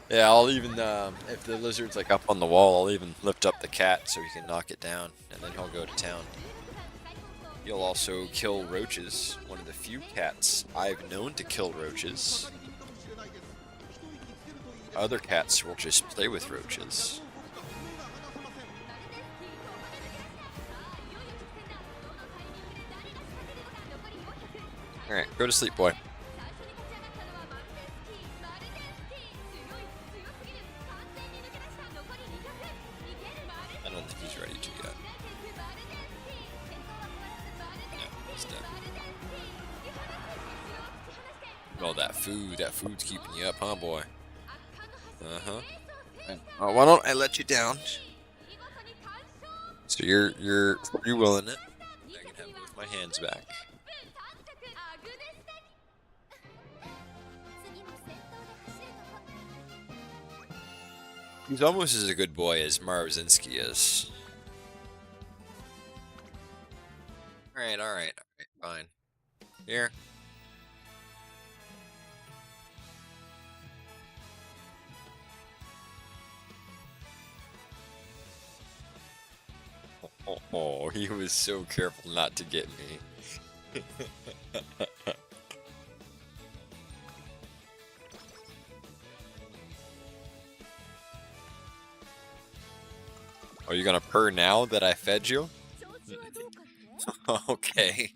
Yeah, I'll even, if the lizard's like up on the wall, I'll even lift up the cat so he can knock it down, and then he'll go to town. You'll also kill roaches. One of the few cats I've known to kill roaches. Other cats will just play with roaches. Alright, go to sleep, boy. I don't think he's ready to yet. No, he's dead. Well, that food's keeping you up, huh, boy? Uh-huh. Oh, why don't I let you down? So you're free willing it. I can have both my hands back. He's almost as a good boy as Marozinski is. Alright, fine. Here. Oh, he was so careful not to get me. Are you gonna purr now that I fed you? Okay.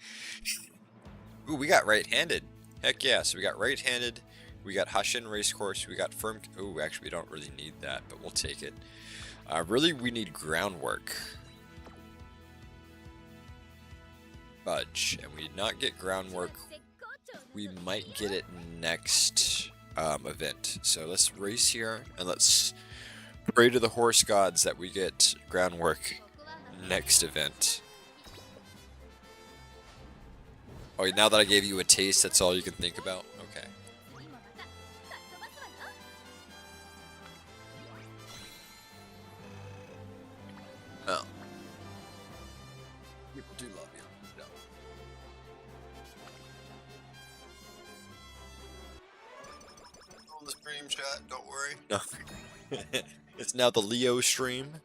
Ooh, we got right-handed. Heck yeah, so we got right-handed, we got Hashin Racecourse, we got firm... Ooh, actually we don't really need that, but we'll take it. Really, we need groundwork. Budge, and we did not get groundwork. We might get it next event. So let's race here, and let's pray to the horse gods that we get groundwork next event. Oh, now that I gave you a taste, that's all you can think about? Okay. Oh. People do love you. No. On the stream chat, don't worry. No. It's now the Leo stream.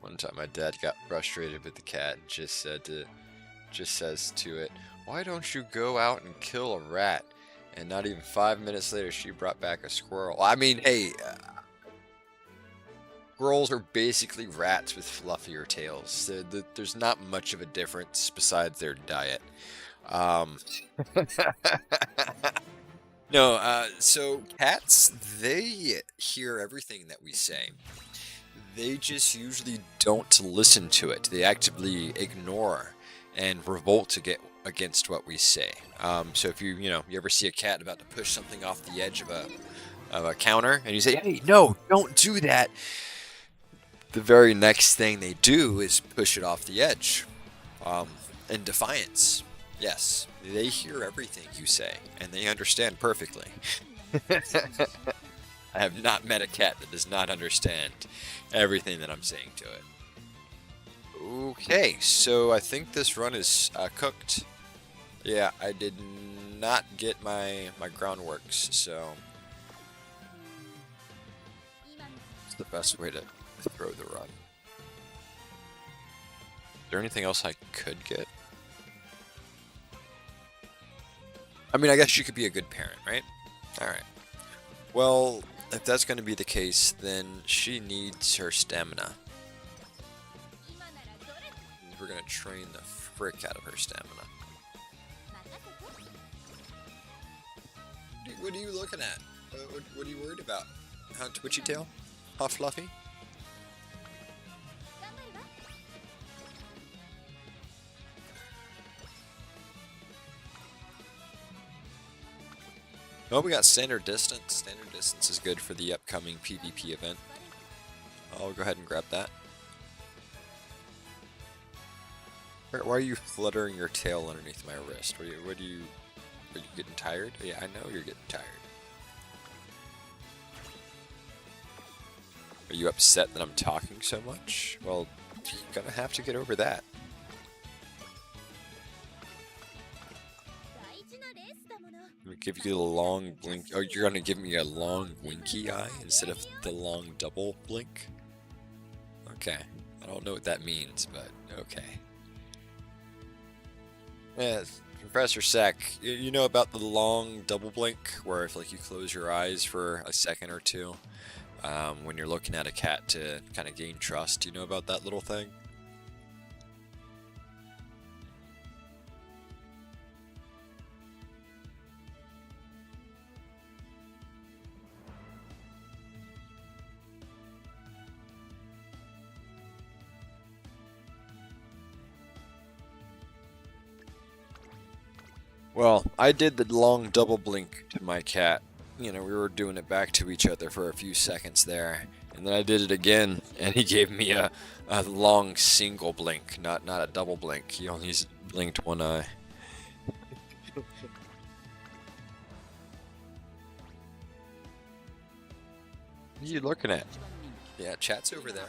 One time my dad got frustrated with the cat and just says to it, "Why don't you go out and kill a rat?" And not even 5 minutes later, she brought back a squirrel. I mean, hey, squirrels are basically rats with fluffier tails. There's not much of a difference besides their diet. No, so cats, they hear everything that we say. They just usually don't listen to it. They actively ignore and revolt against what we say. So if you ever see a cat about to push something off the edge of a counter, and you say, "Hey, no, don't do that," the very next thing they do is push it off the edge, in defiance. Yes, they hear everything you say, and they understand perfectly. I have not met a cat that does not understand everything that I'm saying to it. Okay, so I think this run is cooked. Yeah, I did not get my groundworks, so it's the best way to throw the run. Is there anything else I could get? I mean, I guess she could be a good parent, right? Alright. Well, if that's going to be the case, then she needs her stamina. We're going to train the frick out of her stamina. What are you looking at? What are you worried about? How twitchy tail? How fluffy? Oh, we got standard distance. Standard distance is good for the upcoming PvP event. I'll go ahead and grab that. Why are you fluttering your tail underneath my wrist? Are you getting tired? Yeah, I know you're getting tired. Are you upset that I'm talking so much? Well, you're gonna have to get over that. I'm gonna give you the long blink. Oh, you're gonna give me a long winky eye instead of the long double blink? Okay. I don't know what that means, but okay. Yeah, Professor Sec, you know about the long double blink, where if you close your eyes for a second or two, when you're looking at a cat to kind of gain trust. Do you know about that little thing? Well, I did the long double blink to my cat. You know, we were doing it back to each other for a few seconds there. And then I did it again, and he gave me a long single blink, not a double blink. He only blinked one eye. What are you looking at? Yeah, chat's over there.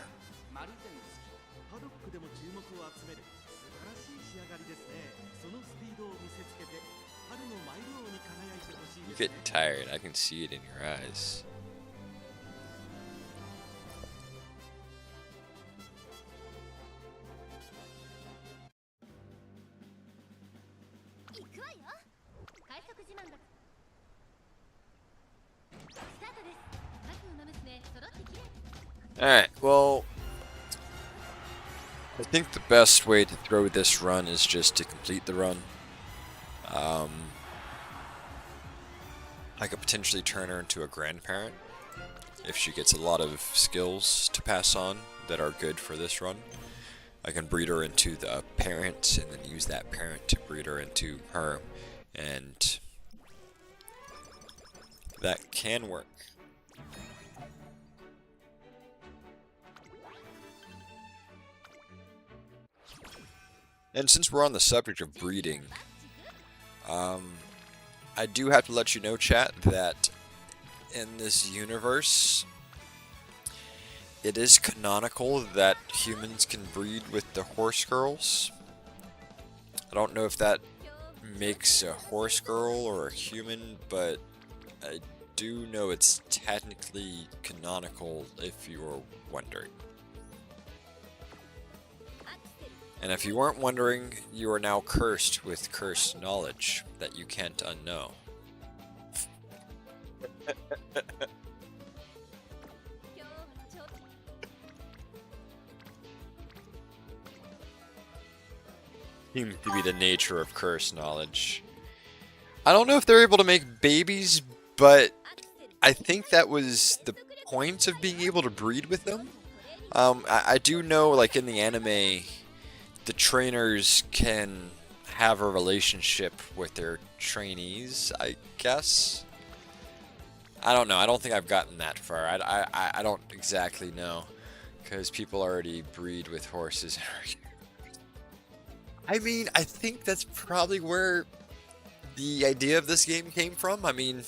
You're getting tired. I can see it in your eyes. Alright, well, I think the best way to throw this run is just to complete the run. I could potentially turn her into a grandparent if she gets a lot of skills to pass on that are good for this run. I can breed her into the parent and then use that parent to breed her into her, and that can work. And since we're on the subject of breeding, I do have to let you know, chat, that in this universe, it is canonical that humans can breed with the horse girls. I don't know if that makes a horse girl or a human, but I do know it's technically canonical if you were wondering. And if you weren't wondering, you are now cursed with cursed knowledge that you can't unknow. Seems to be the nature of cursed knowledge. I don't know if they're able to make babies, but I think that was the point of being able to breed with them. I do know, like in the anime, the trainers can have a relationship with their trainees, I guess. I don't know. I don't think I've gotten that far. I don't exactly know, because people already breed with horses. I mean, I think that's probably where the idea of this game came from. I mean,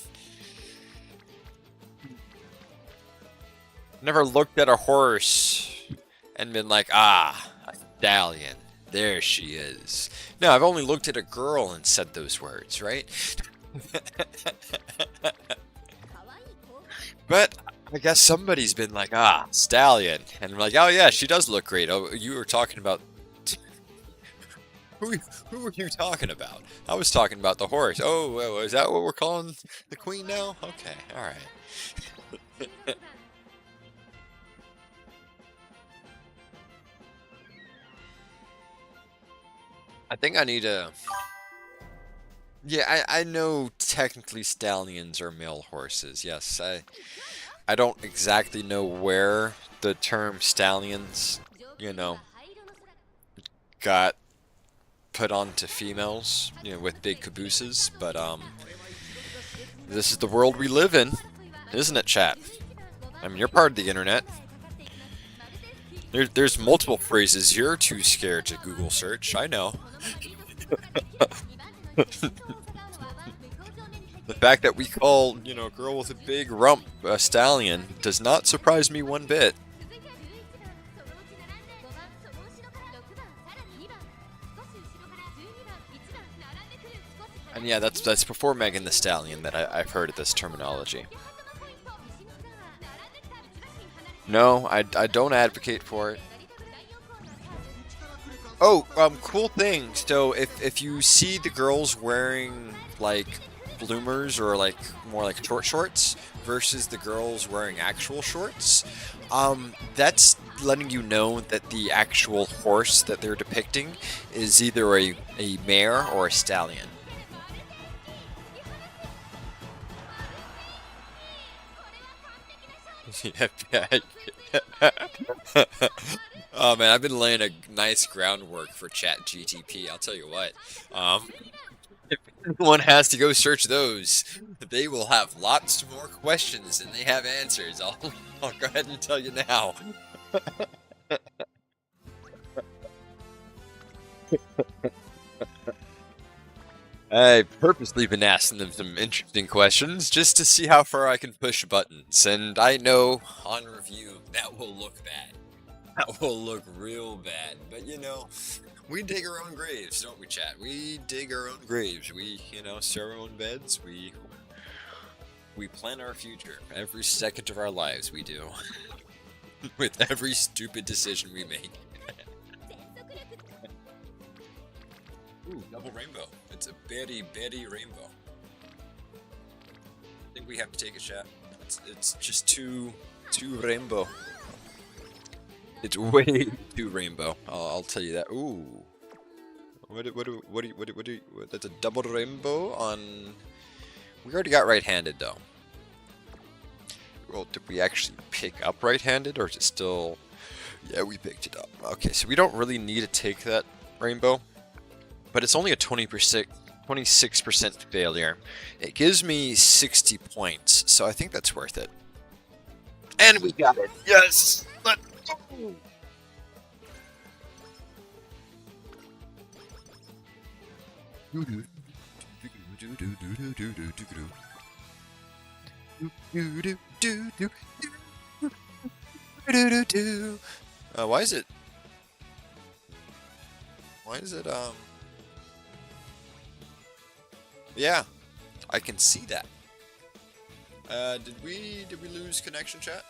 never looked at a horse and been like, ah, a stallion. There she is. No, I've only looked at a girl and said those words, right? But I guess somebody's been like, ah, stallion. And I'm like, oh yeah, she does look great. Oh, you were talking about... Who were you talking about? I was talking about the horse. Oh, is that what we're calling the queen now? Okay, alright. I think I need a... Yeah, I know technically stallions are male horses. Yes, I don't exactly know where the term stallions, you know, got put onto females, you know, with big cabooses, but this is the world we live in, isn't it, chat? I mean, you're part of the internet. There's multiple phrases you're too scared to Google search, I know. The fact that we call, you know, a girl with a big rump a stallion does not surprise me one bit. And yeah, that's before Megan the Stallion that I've heard of this terminology. No, I don't advocate for it. Oh, cool thing. So if you see the girls wearing like bloomers or like more like short shorts versus the girls wearing actual shorts, that's letting you know that the actual horse that they're depicting is either a mare or a stallion. Oh man, I've been laying a nice groundwork for Chat GTP. I'll tell you what. If anyone has to go search those, they will have lots more questions than they have answers. I'll go ahead and tell you now. I've purposely been asking them some interesting questions just to see how far I can push buttons, and I know on review that will look bad. That will look real bad, but you know, we dig our own graves, don't we, chat? We dig our own graves. We, you know, sow our own beds. We plan our future. Every second of our lives we do. With every stupid decision we make. Ooh, double rainbow. It's a berry rainbow. I think we have to take a shot. It's just too rainbow. It's way too rainbow. I'll tell you that. Ooh. What do you, that's a double rainbow on... We already got right-handed though. Well, did we actually pick up right-handed, or is it still... Yeah, we picked it up. Okay, so we don't really need to take that rainbow, but it's only a 26% failure. It gives me 60 points, so I think that's worth it. And we got it. Yes! Let's go! Why is it? Yeah, I can see that. Did we lose connection, chat?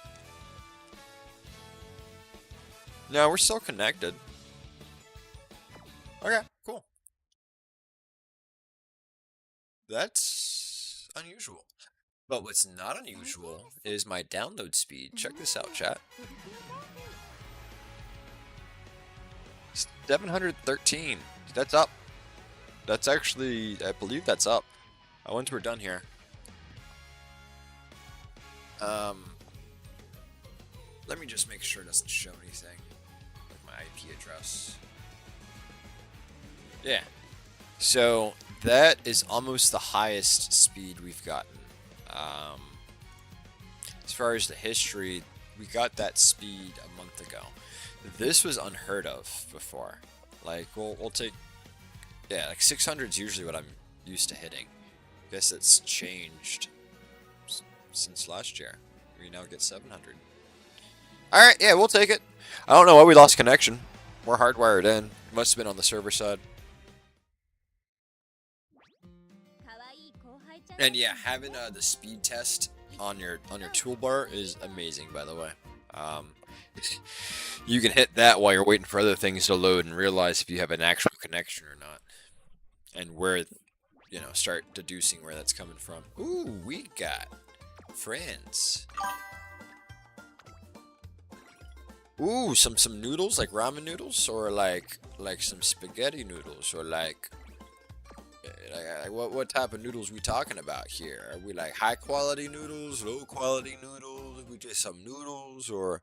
No, we're still connected. Okay, cool. That's unusual. But what's not unusual is my download speed. Check this out, chat. 713. That's up. That's actually, I believe that's up. Once we're done here. Let me just make sure it doesn't show anything. Like my IP address. Yeah. So that is almost the highest speed we've gotten. As far as the history, we got that speed a month ago. This was unheard of before. Like we'll take, yeah, like 600 is usually what I'm used to hitting. Guess it's changed since last year. We now get 700. All right, yeah, we'll take it. I don't know why we lost connection. We're hardwired in. Must have been on the server side. And yeah, having the speed test on your toolbar is amazing, by the way. You can hit that while you're waiting for other things to load and realize if you have an actual connection or not, and where, you know, start deducing where that's coming from. Ooh, we got friends. Ooh, some noodles, like ramen noodles, or like some spaghetti noodles, or like what type of noodles we talking about here? Are we like high quality noodles, low quality noodles? We just some noodles or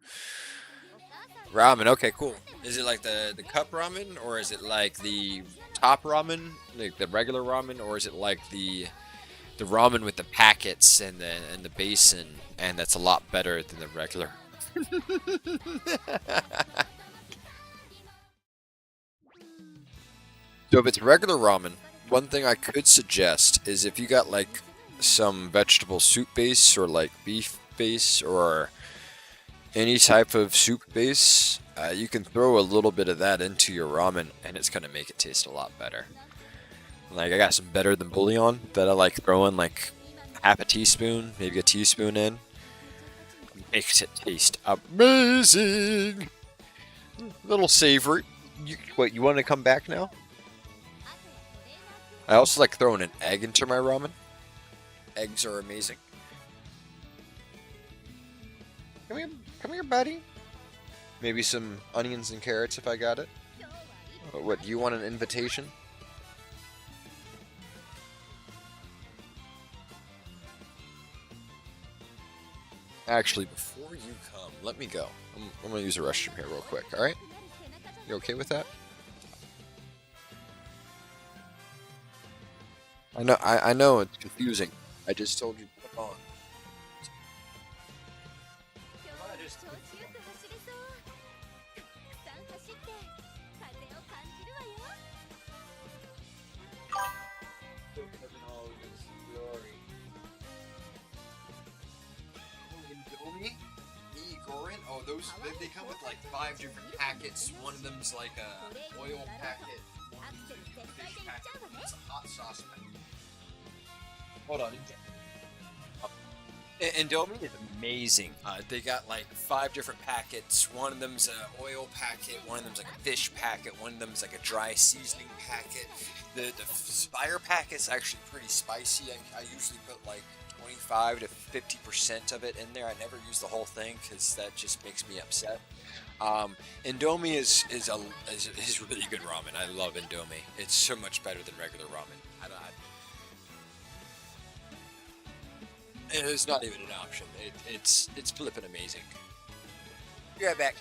ramen? Okay, cool. Is it like the cup ramen, or is it like the top ramen, like the regular ramen, or is it like the ramen with the packets and the basin, and that's a lot better than the regular? So if it's regular ramen, one thing I could suggest is if you got like some vegetable soup base or like beef base or any type of soup base, you can throw a little bit of that into your ramen and it's gonna make it taste a lot better. Like I got some better than bouillon that I like throwing like half a teaspoon, maybe a teaspoon in. Makes it taste amazing. A little savory. You want to come back now? I also like throwing an egg into my ramen. Eggs are amazing. Come here, buddy. Maybe some onions and carrots if I got it. What, do you want an invitation? Actually, before you come, let me go. I'm gonna use the restroom here real quick, alright? You okay with that? I know it's confusing. I just told you to put on. Oh, those they come with like 5 different packets. One of them's like a oil packet. Fish packet. It's a hot sauce packet. Hold on. Indomie is amazing. They got like 5 different packets. One of them's an oil packet. One of them's like a fish packet. One of them's like a dry seasoning packet. The fire packet's actually pretty spicy. I usually put like 25 to 50% of it in there. I never use the whole thing because that just makes me upset. Indomie is really good ramen. I love Indomie. It's so much better than regular ramen. It's not even an option. It's flipping amazing. Be right back.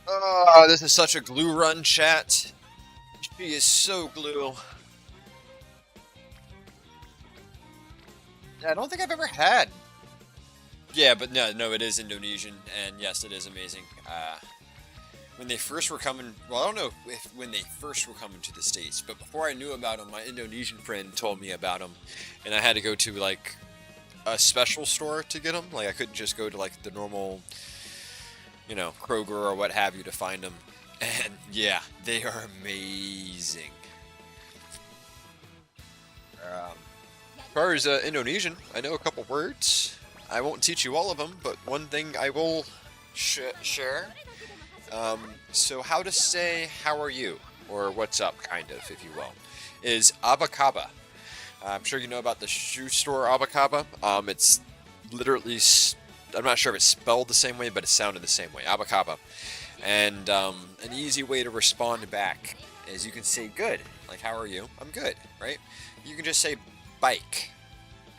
Oh, this is such a glue run, chat. She is so glue. I don't think I've ever had. Yeah, but no, it is Indonesian, and yes, it is amazing. When they first were coming, well, I don't know if when they first were coming to the States, but before I knew about them, my Indonesian friend told me about them, and I had to go to like a special store to get them. Like I couldn't just go to like the normal, you know, Kroger or what have you to find them. And yeah, they are amazing. As far as Indonesian, I know a couple words. I won't teach you all of them, but one thing I will share. So how to say "how are you" or "what's up," kind of, if you will, is abakaba. I'm sure you know about the shoe store abakaba. It's literally, I'm not sure if it's spelled the same way, but it sounded the same way, abakaba. And an easy way to respond back is you can say "good," like "how are you?" I'm good, right? You can just say "bike,"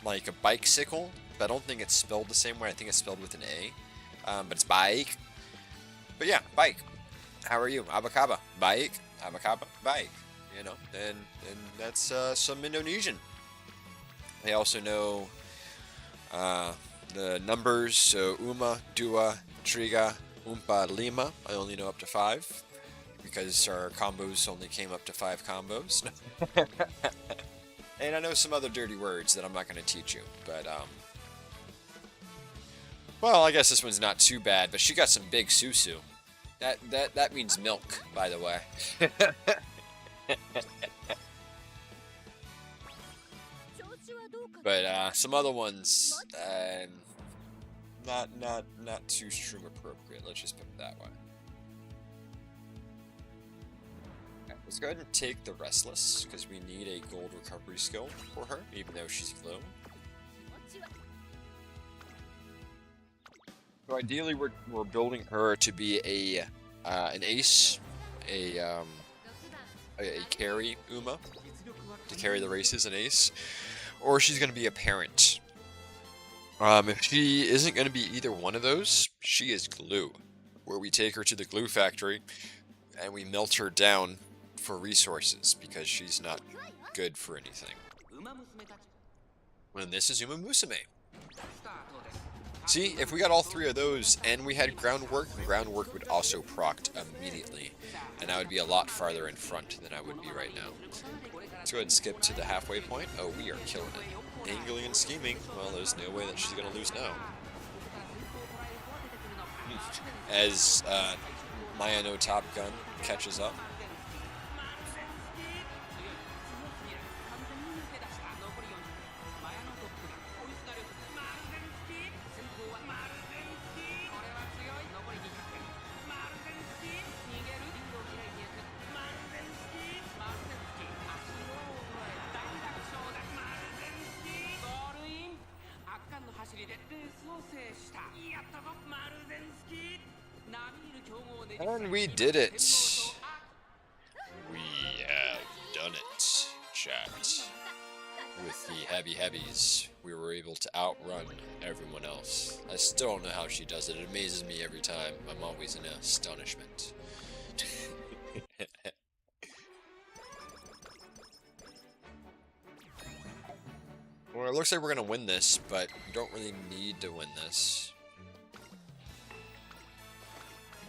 like a bicycle, but I don't think it's spelled the same way. I think it's spelled with an A, but it's bike. But yeah, bike. How are you? Abakaba. Bike. Abakaba. Bike. You know, and that's some Indonesian. I also know the numbers. So uma, dua, triga, umpa, lima. I only know up to 5 because our combos only came up to 5 combos. And I know some other dirty words that I'm not going to teach you, but well, I guess this one's not too bad, but she got some big susu. That means milk, by the way. But some other ones, not too stream appropriate. Let's just put it that way. Okay, let's go ahead and take the Restless because we need a gold recovery skill for her, even though she's glue. So ideally, we're building her to be an ace, a carry Uma to carry the races, an ace, or she's going to be a parent. If she isn't going to be either one of those, she is glue, where we take her to the glue factory and we melt her down for resources because she's not good for anything. And this is Uma Musume. See, if we got all 3 of those and we had groundwork would also proc immediately, and I would be a lot farther in front than I would be right now. Let's go ahead and skip to the halfway point. Oh, we are killing it. Angling and scheming. Well, there's no way that she's going to lose now. As Maya no Top Gun catches up. And we did it. We have done it, chat. With the heavy heavies, we were able to outrun everyone else. I still don't know how she does it. It amazes me every time. I'm always in astonishment. Well, it looks like we're gonna win this, but we don't really need to win this.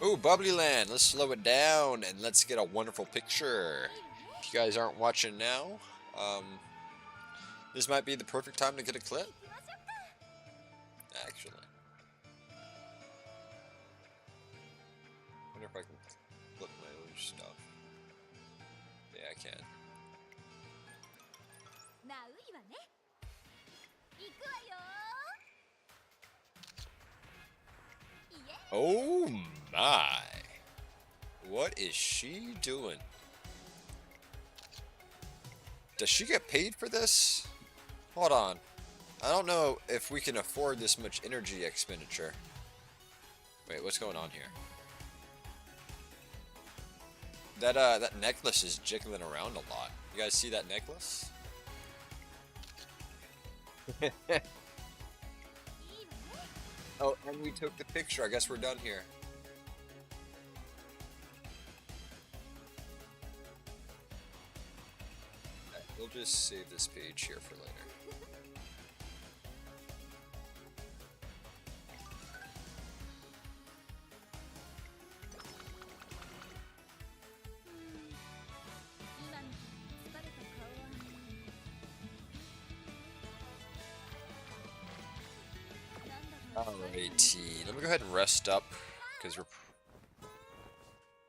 Ooh, Bubbly Land. Let's slow it down and let's get a wonderful picture. If you guys aren't watching now, this might be the perfect time to get a clip. Actually. I wonder if I can flip my own stuff. Yeah, I can. Oh my. What is she doing? Does she get paid for this? Hold on. I don't know if we can afford this much energy expenditure. Wait, what's going on here? That necklace is jiggling around a lot. You guys see that necklace? Oh, and we took the picture. I guess we're done here. We'll just save this page here for later. Alrighty, let me go ahead and rest up, because we're...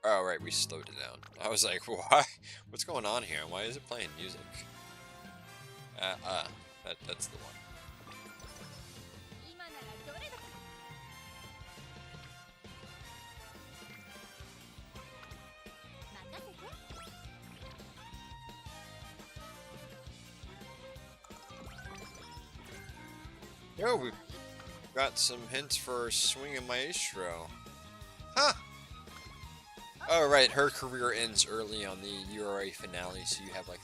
Oh, right, we slowed it down. I was like, why? What's going on here? Why is it playing music? That's the one. Yo, we've got some hints for Swinging Maestro. Huh! Oh, right, her career ends early on the URA finale, so you have like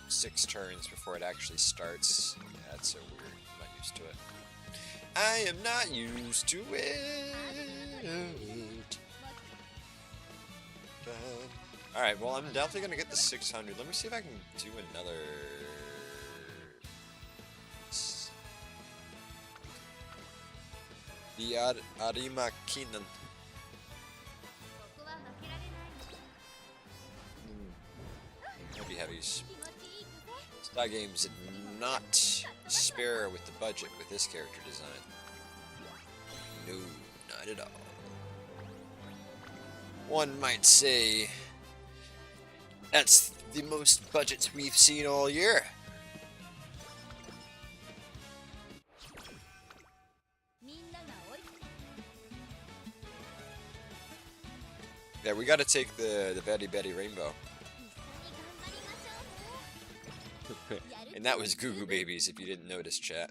6 turns before it actually starts. Yeah, that's so weird. I'm not used to it. I am not used to it. Alright, well, I'm definitely gonna get the 600. Let me see if I can do another... The Arima Kinan. Heavy heavies. Star Games did not spare with the budget with this character design. No, not at all. One might say that's the most budgets we've seen all year. Yeah, we gotta take the Betty Betty Rainbow. And that was Goo Goo Babies, if you didn't notice, chat.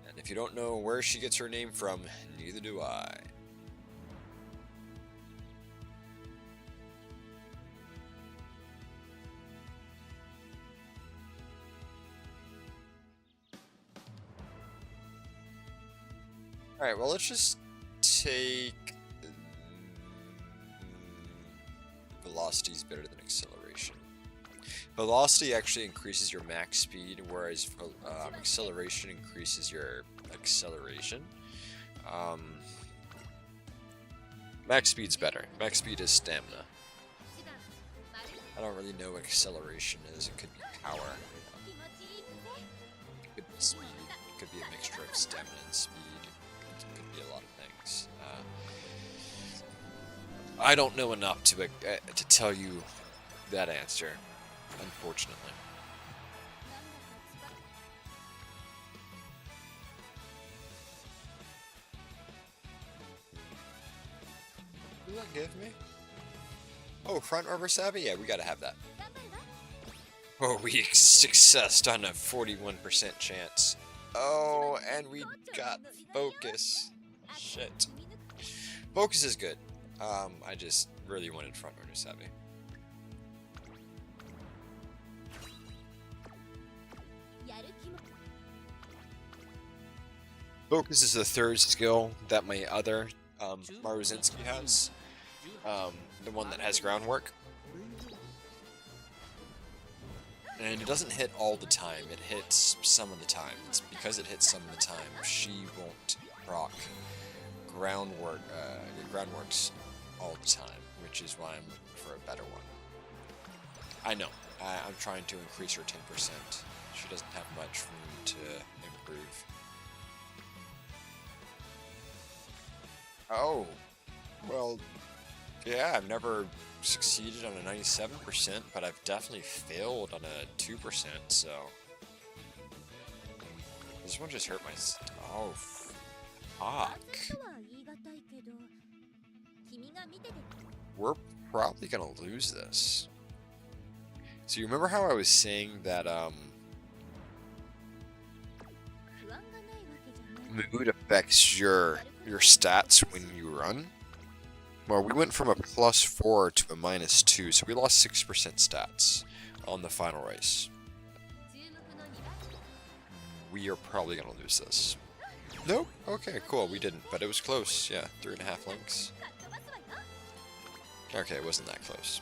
And if you don't know where she gets her name from, neither do I. Alright, well, let's just take... Velocity is better than acceleration. Velocity actually increases your max speed, whereas acceleration increases your acceleration. Max speed's better. Max speed is stamina. I don't really know what acceleration is. It could be power. It could be speed. It could be a mixture of stamina and speed. It could be a lot of things. I don't know enough to tell you that answer, unfortunately. What does that give me? Oh, front rubber savvy? Yeah, we gotta have that. Oh, we successed on a 41% chance. Oh, and we got focus. Shit. Focus is good. I just really wanted front runner savvy. Focus is the third skill that my other Maruzinski has. The one that has groundwork. And it doesn't hit all the time, it hits some of the time. It's because it hits some of the time, she won't proc groundworks all the time, which is why I'm looking for a better one. I know, I'm trying to increase her 10%. She doesn't have much room to improve. Oh, well, yeah, I've never succeeded on a 97%, but I've definitely failed on a 2%, so... This one just hurt my... Oh, fuck. We're probably gonna lose this. So you remember how I was saying that, mood affects your stats when you run? Well, we went from a +4 to a -2, so we lost 6% stats on the final race. We are probably gonna lose this. Nope. Okay, cool. We didn't, but it was close. Yeah, 3.5 links. Okay, it wasn't that close.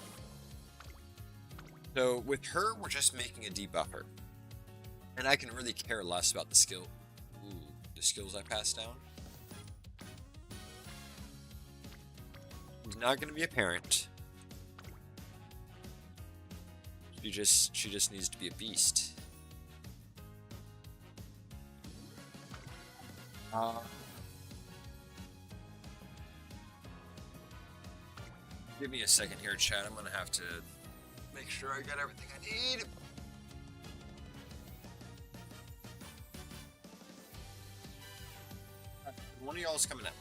So with her, we're just making a debuffer. And I can really care less about the skill. Ooh, the skills I pass down. She's not going to be a parent. She just needs to be a beast. Give me a second here, chat. I'm gonna have to make sure I got everything I need. One of y'all's coming out.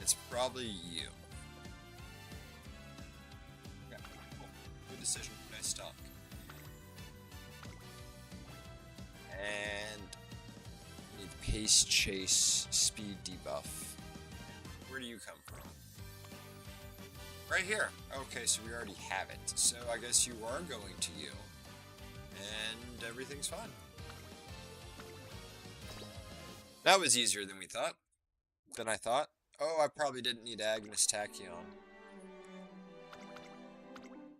It's probably you. Okay, cool. Good decision. Nice stock. And we need pace, chase, speed debuff. Where do you come from? Right here. Okay, so we already have it. So I guess you are going to you. And everything's fine. That was easier than we thought. Than I thought. Oh, I probably didn't need Agnes Tachyon.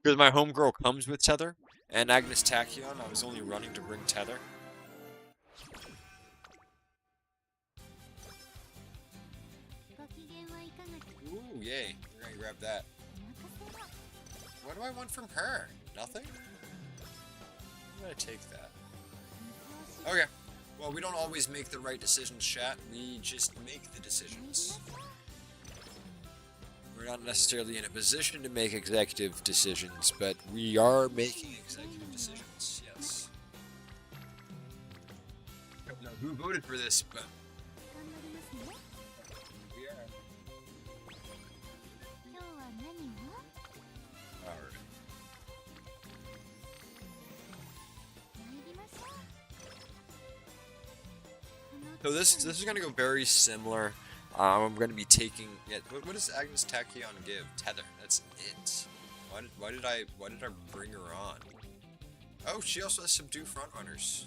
Because my homegirl comes with Tether. And Agnes Tachyon, I was only running to bring Tether. Ooh, yay. We're gonna grab that. What do I want from her? Nothing? I'm gonna take that. Okay. Well, we don't always make the right decisions, chat. We just make the decisions. We're not necessarily in a position to make executive decisions, but we are making executive decisions, yes. I don't know who voted for this, but we are. Alright. So this is going to go very similar. I'm going to be taking. Yeah, what does Agnes Tachyon give? Tether. That's it. Why did I bring her on? Oh, she also has subdue frontrunners.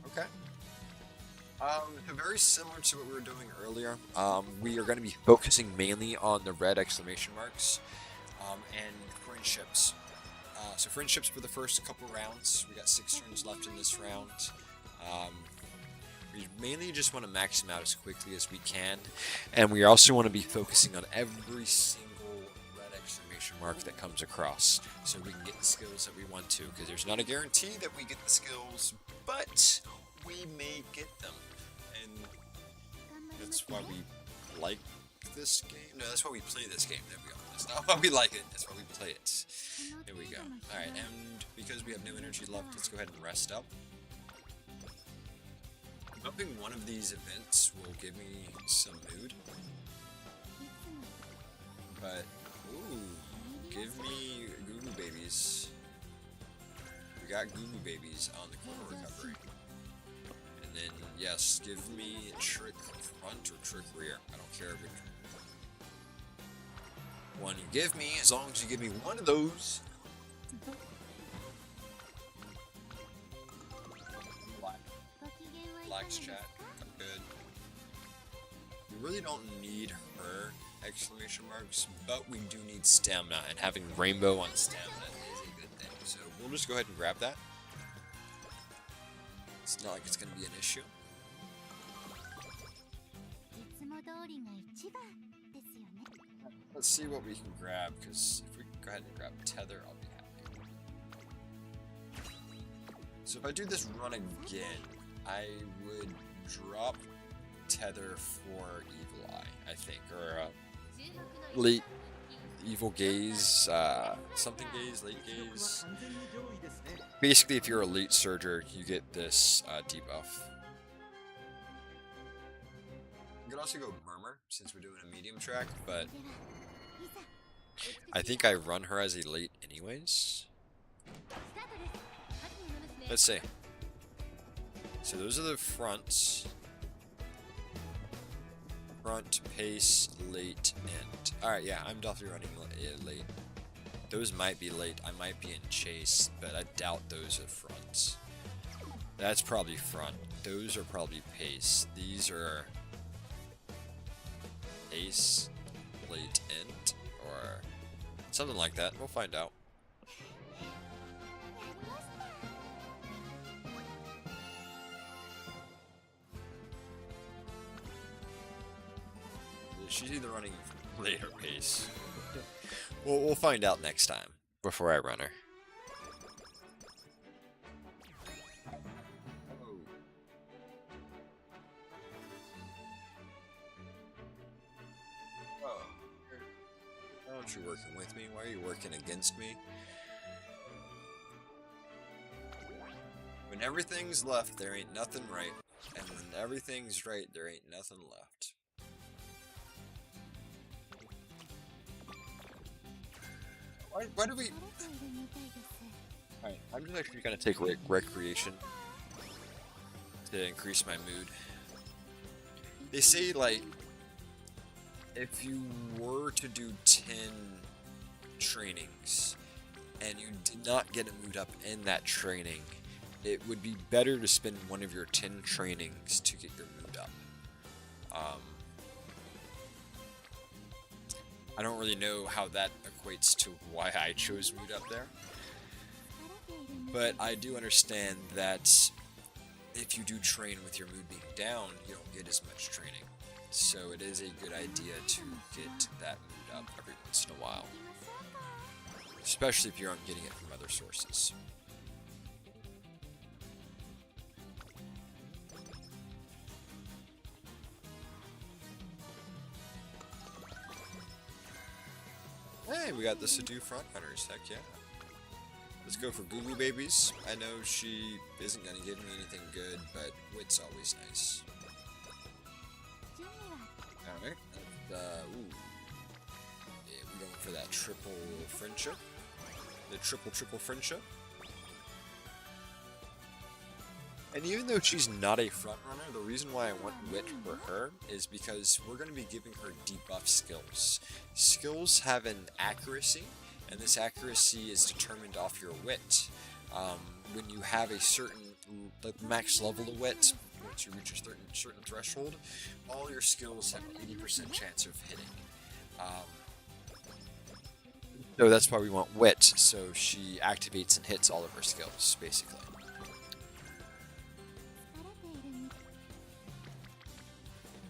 Okay. So very similar to what we were doing earlier. We are going to be focusing mainly on the red exclamation marks and friendships. So friendships for the first couple rounds. We got 6 turns left in this round. We mainly just want to max them out as quickly as we can, and we also want to be focusing on every single red exclamation mark that comes across, so we can get the skills that we want to. Because there's not a guarantee that we get the skills, but we may get them, and that's why we like this game. No, that's why we play this game. There we go. That's not why we like it. That's why we play it. Here we go. All right, and because we have no energy left, let's go ahead and rest up. I'm hoping one of these events will give me some mood. But, ooh, give me Goo Goo Babies. We got Goo Goo Babies on the corner recovery. And then, yes, give me Trick Front or Trick Rear. I don't care which one you give me, as long as you give me one of those. Relax, chat. I'm good. We really don't need her exclamation marks, but we do need stamina, and having rainbow on stamina is a good thing. So we'll just go ahead and grab that. It's not like it's going to be an issue. Let's see what we can grab, because if we can go ahead and grab Tether, I'll be happy. So if I do this run again, I would drop Tether for Evil Eye, I think, or late Evil Gaze, something Gaze, late Gaze. Basically, if you're a late Surger, you get this debuff. You could also go Murmur, since we're doing a medium track, but I think I run her as a late anyways. Let's see. So those are the fronts. Front, pace, late, and... Alright, yeah, I'm definitely running late. Those might be late. I might be in chase, but I doubt those are fronts. That's probably front. Those are probably pace. These are... pace, plate end, or something like that. We'll find out. She's either running later pace. We'll find out next time before I run her. Oh. Why aren't you working with me? Why are you working against me? When everything's left, there ain't nothing right. And when everything's right, there ain't nothing left. Why do we... Alright, I'm just actually gonna take recreation to increase my mood. They say, like, if you were to do 10 trainings and you did not get a mood up in that training, it would be better to spend one of your 10 trainings to get your mood up. I don't really know how that equates to why I chose mood up there, but I do understand that if you do train with your mood being down, you don't get as much training. So it is a good idea to get that mood up every once in a while, especially if you aren't getting it from other sources. Hey, we got the Sadu Frontrunners, heck yeah. Let's go for Goo Goo Babies. I know she isn't going to give me anything good, but wit's always nice. Alright, ooh. Yeah, we're going for that triple friendship. The triple friendship. And even though she's not a frontrunner, the reason why I want Wit for her is because we're going to be giving her debuff skills. Skills have an accuracy, and this accuracy is determined off your Wit. When you have a certain max level of Wit, once you reach a certain threshold, all your skills have an 80% chance of hitting. So that's why we want Wit, so she activates and hits all of her skills, basically.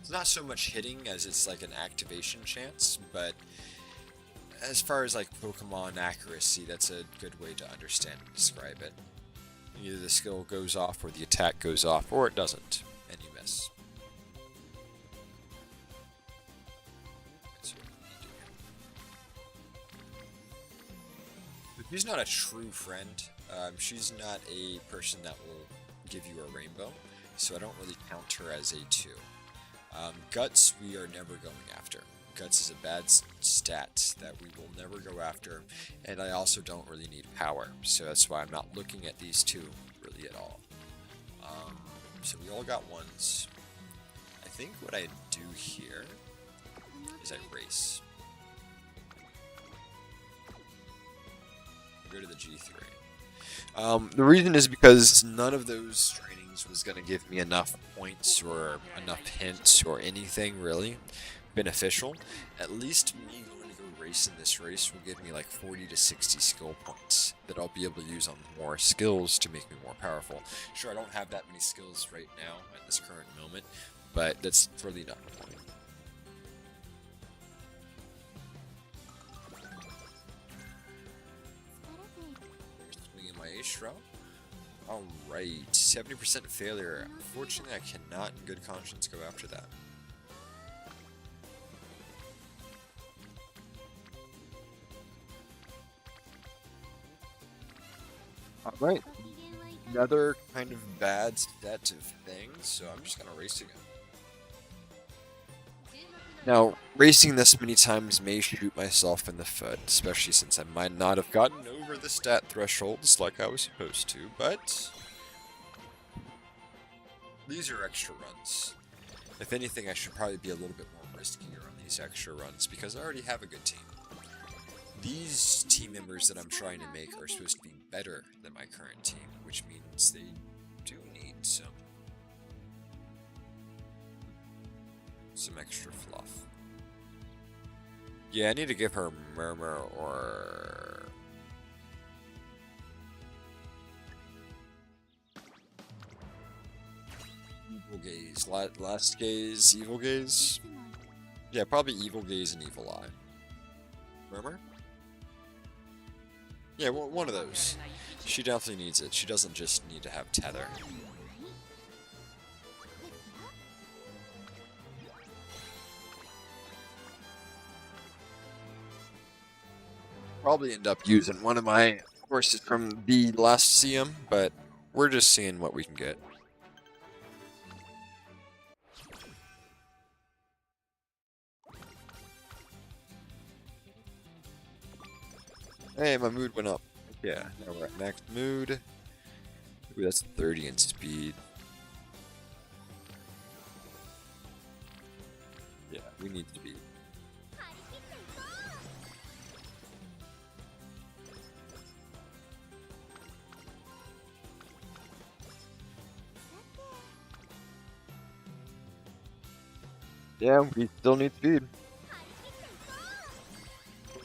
It's not so much hitting as it's like an activation chance, but as far as like Pokemon accuracy, that's a good way to understand and describe it. Either the skill goes off or the attack goes off, or it doesn't, and you miss. But she's not a true friend. She's not a person that will give you a rainbow, so I don't really count her as a 2. Guts, we are never going after. Guts is a bad stat that we will never go after, and I also don't really need power, so that's why I'm not looking at these two really at all. So we all got 1s. I think what I do here is I race. Go to the G3. The reason is because none of those trainings was going to give me enough points or enough hints or anything really beneficial. At least me going to go race in this race will give me like 40 to 60 skill points that I'll be able to use on more skills to make me more powerful. Sure, I don't have that many skills right now at this current moment, but that's really not the point. Swinging my Ace route. Alright, 70% failure. Unfortunately, I cannot in good conscience go after that. Alright, another kind of bad set of things, so I'm just gonna race again. Now, racing this many times may shoot myself in the foot, especially since I might not have gotten over the stat thresholds like I was supposed to, but these are extra runs. If anything, I should probably be a little bit more riskier on these extra runs because I already have a good team. These team members that I'm trying to make are supposed to be better than my current team, which means they do need some extra fluff. Yeah, I need to give her Murmur or... Evil Gaze. Last Gaze, Evil Gaze? Yeah, probably Evil Gaze and Evil Eye. Murmur? Yeah, one of those. She definitely needs it. She doesn't just need to have Tether. Probably end up using one of my horses from the last CM, but we're just seeing what we can get. Hey, my mood went up. Yeah, now we're at max mood. Ooh, that's 30 in speed. Yeah, we need to be. Yeah, we still need speed.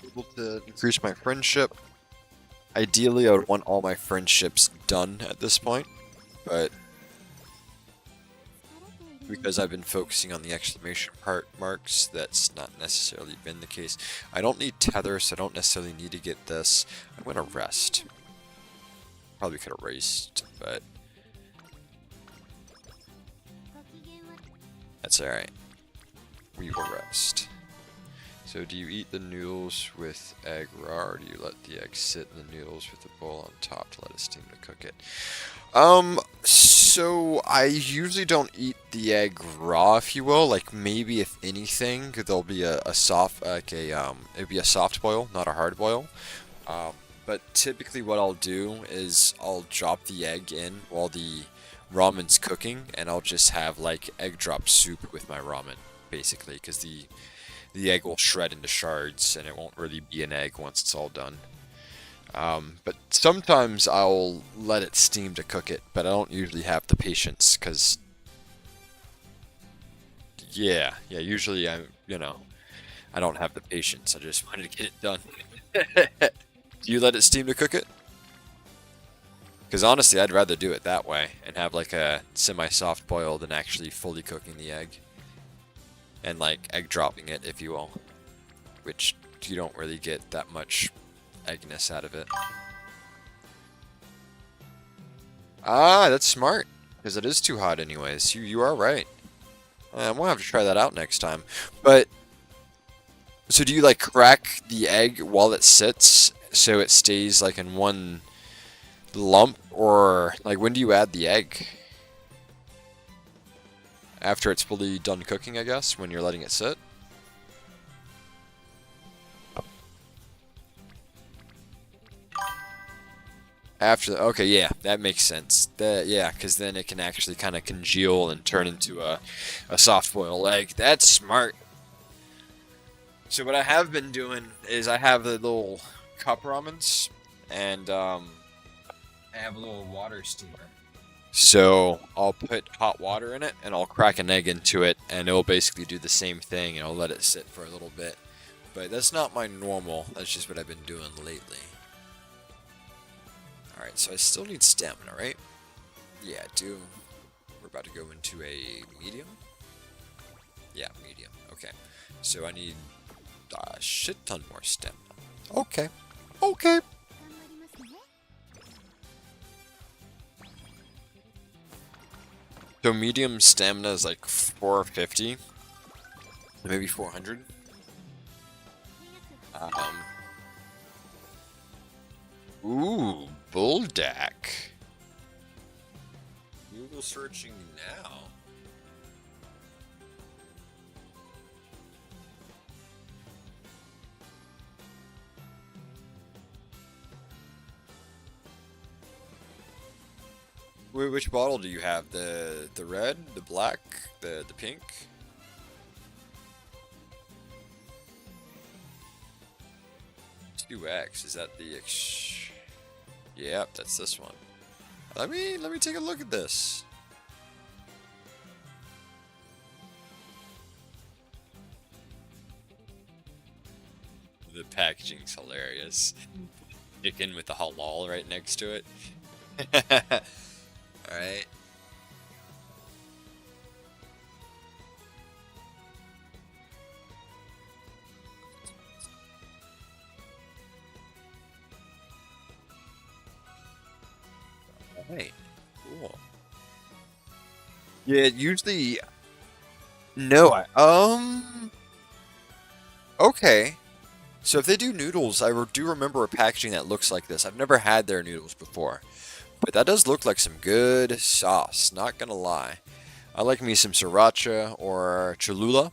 Able to increase my friendship. Ideally, I would want all my friendships done at this point, but because I've been focusing on the exclamation marks, that's not necessarily been the case. I don't need tether, so I don't necessarily need to get this. I'm gonna rest. Probably could have raced, but that's alright. We will rest. So do you eat the noodles with egg raw, or do you let the egg sit in the noodles with the bowl on top to let it steam to cook it? So I usually don't eat the egg raw, if you will. Like maybe if anything, there'll be a soft, like it'd be a soft boil, not a hard boil. But typically what I'll do is I'll drop the egg in while the ramen's cooking, and I'll just have like egg drop soup with my ramen, basically, because the egg will shred into shards and it won't really be an egg once it's all done. But sometimes I'll let it steam to cook it, but I don't usually have the patience, because yeah, usually I don't have the patience. I just wanted to get it done. Do you let it steam to cook it? Because honestly, I'd rather do it that way and have like a semi-soft boil than actually fully cooking the egg. And like egg dropping it, if you will, which you don't really get that much eggness out of it. Ah, that's smart, because it is too hot anyways. You are right. We'll have to try that out next time. But so do you like crack the egg while it sits so it stays like in one lump, or like when do you add the egg? After it's fully done cooking, I guess, when you're letting it sit. After, okay, yeah, that makes sense. Yeah, because then it can actually kind of congeal and turn into a soft boiled egg. That's smart. So what I have been doing is I have the little cup ramens, and I have a little water steamer. So I'll put hot water in it, and I'll crack an egg into it, and it'll basically do the same thing, and I'll let it sit for a little bit. But that's not my normal, that's just what I've been doing lately. Alright, so I still need stamina, right? Yeah, I do. We're about to go into a medium? Yeah, medium. Okay. So I need a shit ton more stamina. Okay. Okay. So medium stamina is like 450, maybe 400. Ooh, Bulldack. Google searching now. Wait, which bottle do you have? The red, the black, the pink? 2X, is that the Yep, that's this one. Let me take a look at this. The packaging's hilarious. Chicken with the halal right next to it. Alright. Alright. Cool. Yeah, usually... No, okay. So if they do noodles, I do remember a packaging that looks like this. I've never had their noodles before. But that does look like some good sauce, not gonna lie. I like me some sriracha or Cholula.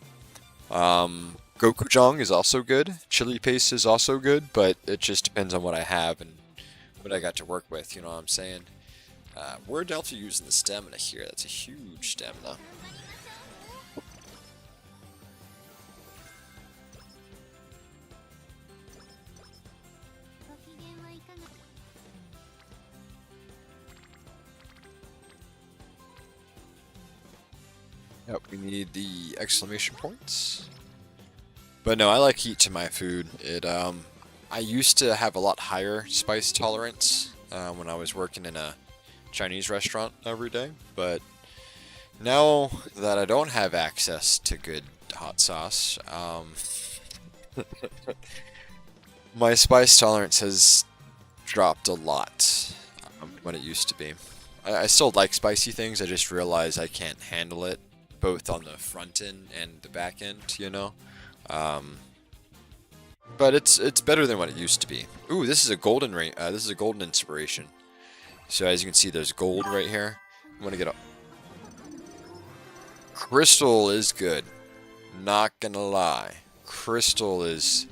Gochujang is also good. Chili paste is also good, but it just depends on what I have and what I got to work with, you know what I'm saying? We're definitely using the stamina here. That's a huge stamina. Yep, we need the exclamation points. But no, I like heat to my food. I used to have a lot higher spice tolerance when I was working in a Chinese restaurant every day, but now that I don't have access to good hot sauce, my spice tolerance has dropped a lot from what it used to be. I still like spicy things, I just realize I can't handle it, both on the front end and the back end, you know? But it's better than what it used to be. Ooh, this is a golden this is a golden inspiration. So as you can see, there's gold right here. I'm gonna get a crystal is good. Not gonna lie, crystal is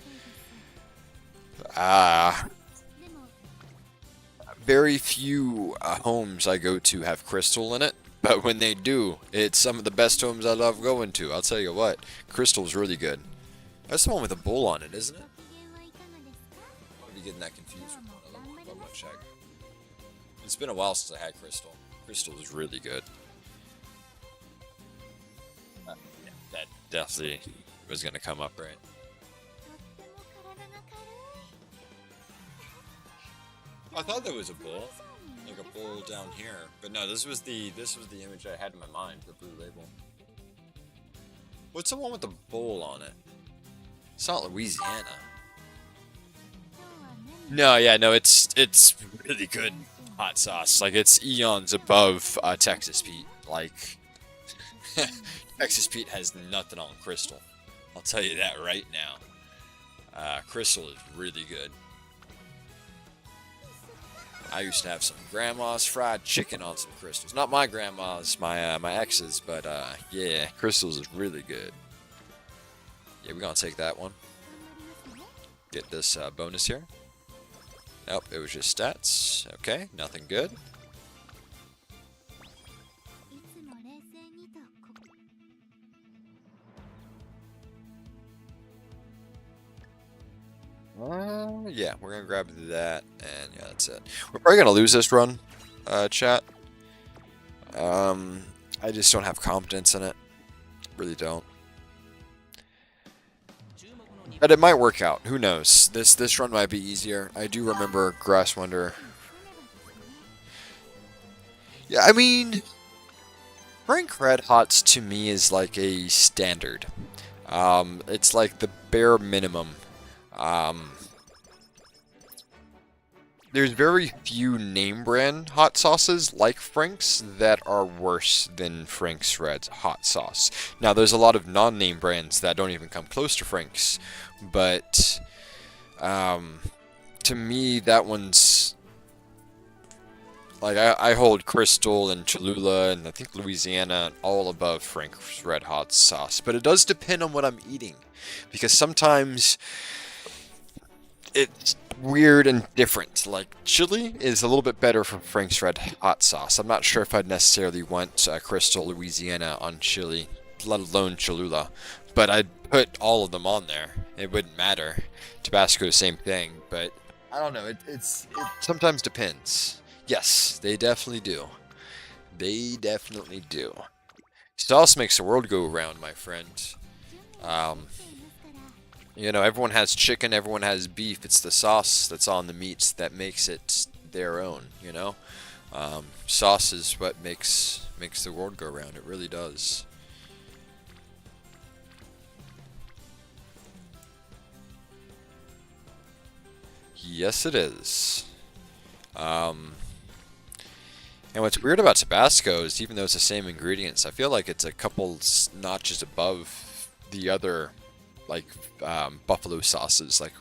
very few homes I go to have crystal in it, but when they do, it's some of the best homes I love going to. I'll tell you what, crystal is really good. That's the one with a bull on it, isn't it? I'll be getting that confused with one. I'm gonna check. It's been a while since I had crystal. Crystal is really good. Yeah, that definitely was gonna come up, right? I thought there was a bull, like a bull down here, but no, this was the image I had in my mind, the blue label. What's the one with the bull on it? It's not Louisiana. No, yeah, no, it's really good hot sauce. Like, it's eons above Texas Pete. Like, Texas Pete has nothing on Crystal. I'll tell you that right now. Crystal is really good. I used to have some grandma's fried chicken on some crystals. Not my grandma's, my ex's, but yeah, crystals is really good. Yeah, we're gonna take that one. Get this bonus here. Nope, it was just stats. Okay, nothing good. Yeah, we're gonna grab that, and yeah, that's it. We're probably gonna lose this run, chat. I just don't have confidence in it. Really don't. But it might work out. Who knows? This run might be easier. I do remember Grass Wonder. Yeah, I mean, Frank Red Hots to me is like a standard. It's like the bare minimum. There's very few name brand hot sauces like Frank's that are worse than Frank's Red hot sauce. Now, there's a lot of non-name brands that don't even come close to Frank's, but to me, that one's like I hold Crystal and Cholula and I think Louisiana all above Frank's Red Hot sauce. But it does depend on what I'm eating, because sometimes it's weird and different. Like, chili is a little bit better from Frank's Red Hot sauce. I'm not sure if I'd necessarily want Crystal Louisiana on chili, let alone Cholula, but I'd put all of them on there. It wouldn't matter. Tabasco, same thing, but I don't know. It sometimes depends. Yes, they definitely do. They definitely do. Sauce makes the world go round, my friend. You know, everyone has chicken, everyone has beef. It's the sauce that's on the meats that makes it their own, you know? Sauce is what makes the world go round. It really does. Yes, it is. And what's weird about Tabasco is even though it's the same ingredients, I feel like it's a couple notches above the other, like, buffalo sauces, like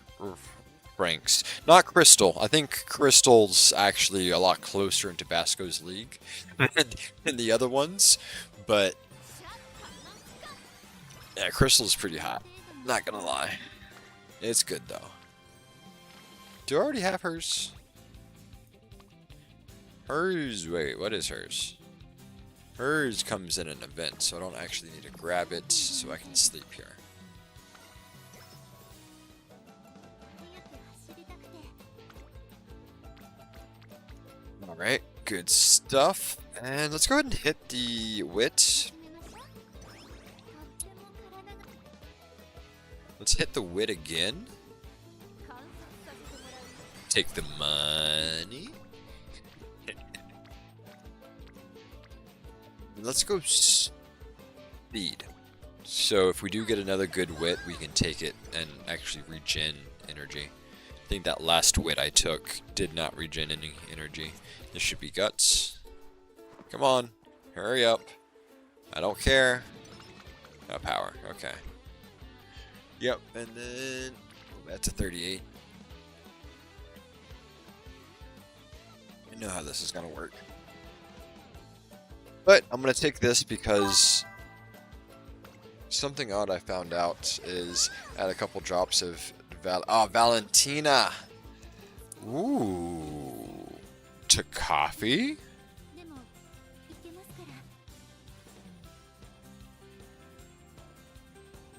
Frank's. Not Crystal. I think Crystal's actually a lot closer in Tabasco's league than the other ones, but yeah, Crystal's pretty hot. Not gonna lie. It's good though. Do I already have hers? Hers, wait, what is hers? Hers comes in an event, so I don't actually need to grab it so I can sleep here. Alright, good stuff. And let's go ahead and hit the wit. Let's hit the wit again. Take the money. Let's go speed. So if we do get another good wit, we can take it and actually regen energy. I think that last wit I took did not regen any energy. This should be guts. Come on, hurry up. I don't care. No power, okay. Yep, and then that's a 38. I know how this is gonna work. But I'm gonna take this because something odd I found out is at a couple drops of Valentina. Ooh, to coffee.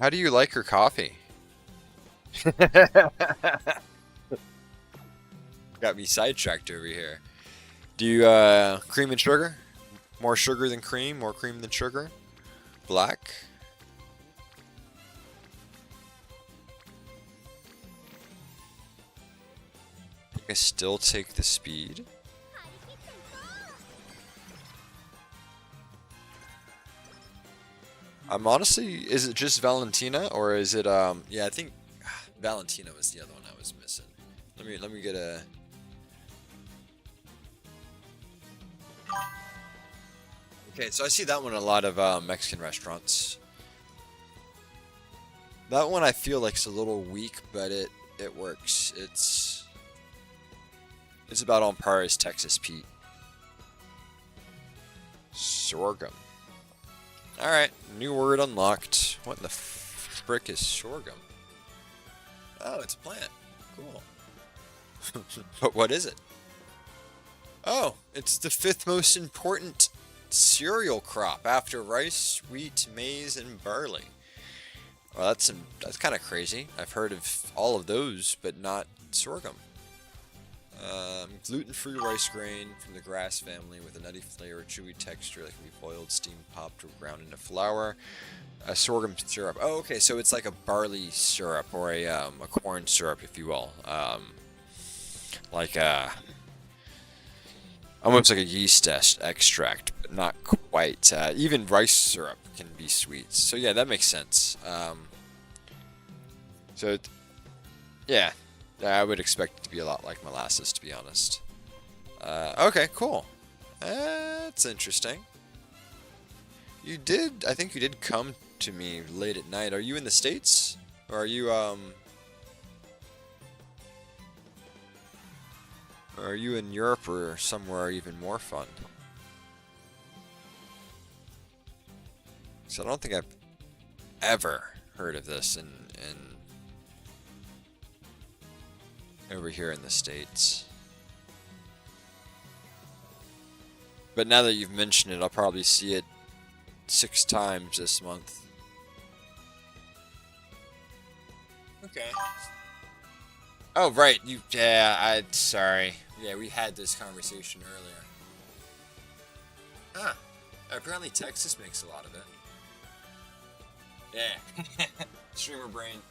How do you like her coffee? Got me sidetracked over here. Do you cream and sugar? More sugar than cream, more cream than sugar. Black. I still take the speed. I'm honestly, is it just Valentina or is it yeah, I think Valentina was the other one I was missing. Let me get a Okay, so I see that one in a lot of Mexican restaurants. That one I feel like is a little weak, but it works. It's about on par as Texas Pete. Sorghum. Alright, new word unlocked. What in the frick is sorghum? Oh, it's a plant. Cool. But what is it? Oh, it's the 5th most important cereal crop after rice, wheat, maize, and barley. Well, that's kind of crazy. I've heard of all of those, but not sorghum. Gluten-free rice grain from the grass family with a nutty flavor, chewy texture that can be boiled, steamed, popped, or ground into flour. A sorghum syrup. Oh, okay, so it's like a barley syrup or a corn syrup, if you will. Like almost like a yeast extract, but not quite. Even rice syrup can be sweet. So yeah, that makes sense. Yeah, I would expect it to be a lot like molasses, to be honest. Okay, cool. That's interesting. I think you did come to me late at night. Are you in the States? Or are you, are you in Europe or somewhere even more fun? So I don't think I've ever heard of this in over here in the States. But now that you've mentioned it, I'll probably see it 6 times this month. Okay. Oh, right. Sorry. Yeah, we had this conversation earlier. Ah. Apparently Texas makes a lot of it. Yeah. Streamer brain.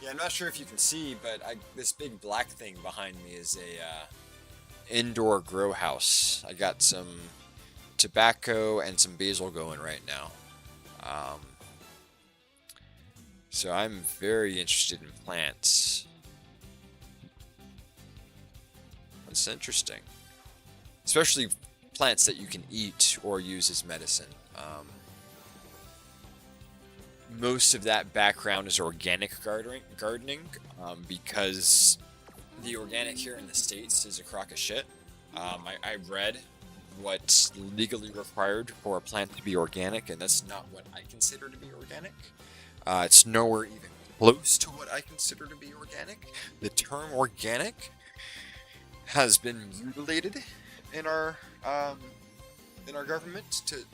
Yeah, I'm not sure if you can see, but this big black thing behind me is a indoor grow house. I got some tobacco and some basil going right now. So I'm very interested in plants. That's interesting. Especially plants that you can eat or use as medicine. Most of that background is organic gardening because the organic here in the States is a crock of shit. I read what's legally required for a plant to be organic, and that's not what I consider to be organic. It's nowhere even close to what I consider to be organic. The term organic has been mutilated in our government to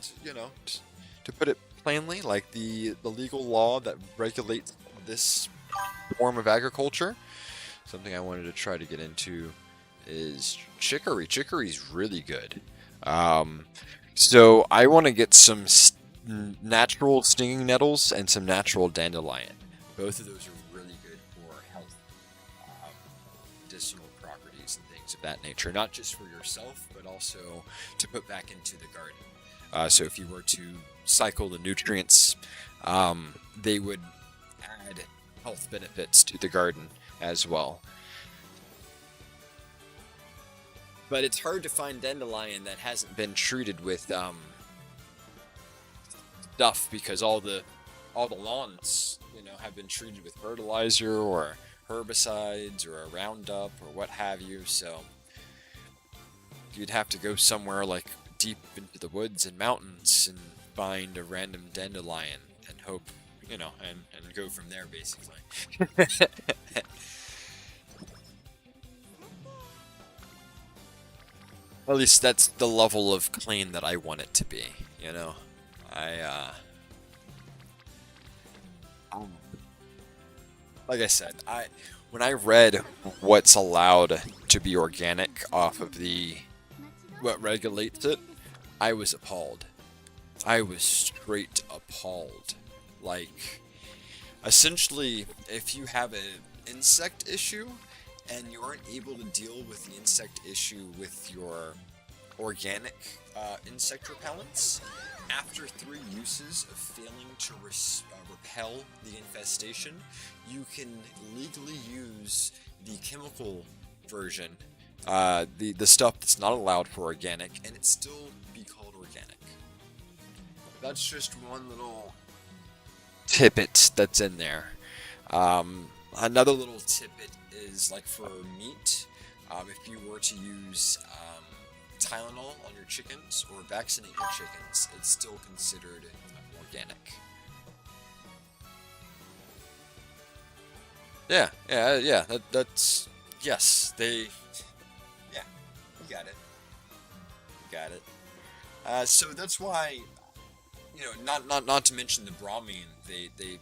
put it plainly, like the legal law that regulates this form of agriculture. Something I wanted to try to get into is chicory. Chicory is really good. So I want to get some natural stinging nettles and some natural dandelion. Both of those are really good for health, medicinal properties and things of that nature. Not just for yourself, but also to put back into the garden. So if you were to cycle the nutrients, they would add health benefits to the garden as well. But it's hard to find dandelion that hasn't been treated with stuff, because all the lawns, have been treated with fertilizer or herbicides or a Roundup or what have you. So you'd have to go somewhere like deep into the woods and mountains and find a random dandelion and hope, and go from there basically. At least that's the level of clean that I want it to be, like I said, when I read what's allowed to be organic off of what regulates it, I was appalled. I was straight appalled. Like, essentially, if you have an insect issue and you aren't able to deal with the insect issue with your organic insect repellents, after 3 uses of failing to repel the infestation, you can legally use the chemical version, the stuff that's not allowed for organic, and it still be called organic. That's just one little tidbit that's in there. Another little tidbit is, like, for meat, if you were to use Tylenol on your chickens or vaccinate your chickens, it's still considered organic. Yeah. That's yes. You got it. So that's why, not to mention the bromine they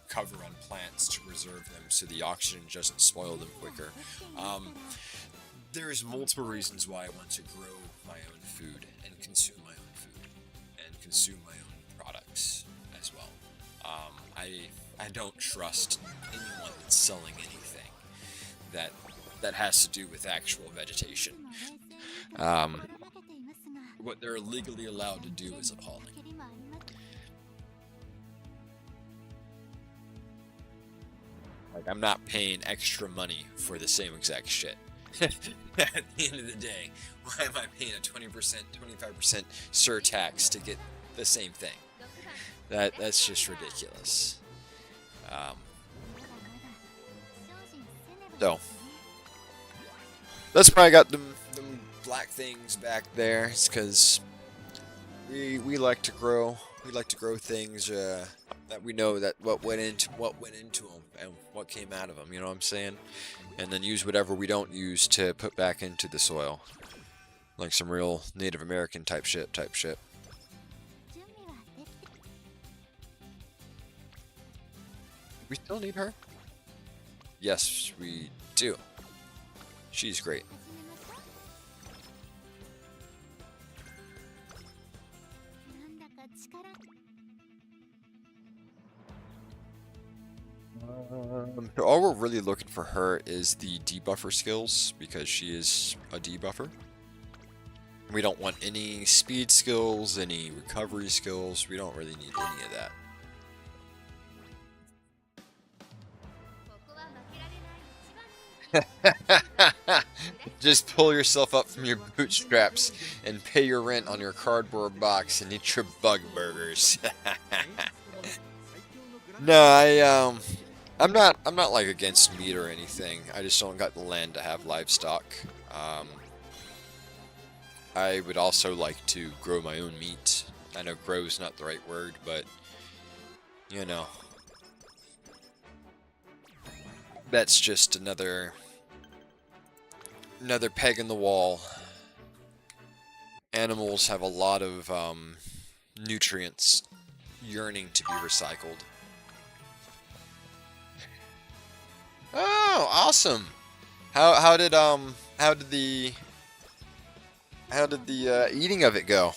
cover on plants to preserve them so the oxygen doesn't spoil them quicker. There's multiple reasons why I want to grow my own food and consume my own food and consume my own products as well. I don't trust anyone that's selling anything that has to do with actual vegetation. What they're legally allowed to do is appalling. Like, I'm not paying extra money for the same exact shit. At the end of the day, why am I paying a 20%, 25% surtax to get the same thing? That's just ridiculous. So that's why I got them black things back there. It's because we like to grow. We like to grow things that we know that what went into them and what came out of them. You know what I'm saying? And then use whatever we don't use to put back into the soil, like some real Native American type shit. We still need her? Yes, we do. She's great. All we're really looking for her is the debuffer skills, because she is a debuffer. We don't want any speed skills, any recovery skills. We don't really need any of that. Just pull yourself up from your bootstraps and pay your rent on your cardboard box and eat your bug burgers. No, I'm not like against meat or anything. I just don't got the land to have livestock. I would also like to grow my own meat. I know grow is not the right word, but you know, that's just another peg in the wall. Animals have a lot of nutrients yearning to be recycled. Oh, awesome! How did the eating of it go?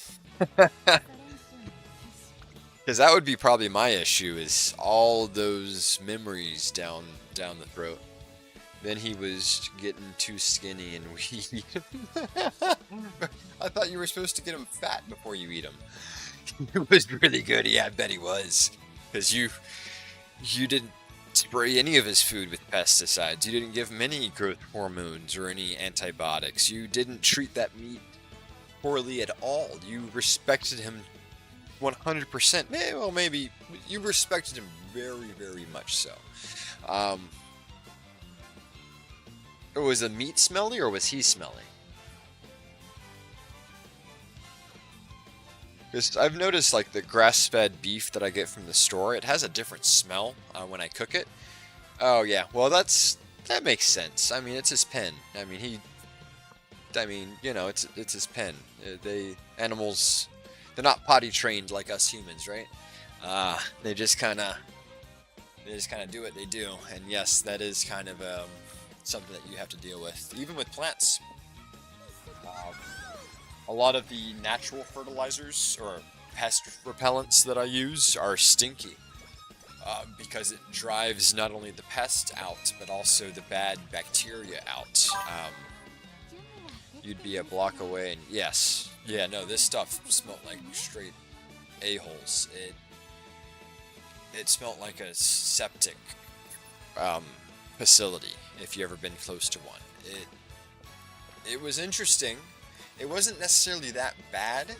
Because that would be probably my issue, is all those memories down the throat. Then he was getting too skinny and we eat him. I thought you were supposed to get him fat before you eat him. It was really good. Yeah, I bet he was. Because you didn't spray any of his food with pesticides. You didn't give him any growth hormones or any antibiotics. You didn't treat that meat poorly at all. You respected him 100%. Well, maybe you respected him very, very much so. Was the meat smelly or was he smelly? Because I've noticed, like, the grass-fed beef that I get from the store, it has a different smell when I cook it. Oh yeah, well that makes sense. I mean, it's his pen. I mean, you know, it's his pen. Animals, they're not potty trained like us humans, right? They just kind of do what they do. And yes, that is kind of something that you have to deal with, even with plants. A lot of the natural fertilizers or pest repellents that I use are stinky because it drives not only the pest out, but also the bad bacteria out. You'd be a block away, and yes, yeah, no, this stuff smelled like straight a-holes. It smelled like a septic facility, if you've ever been close to one. It was interesting. It wasn't necessarily that bad.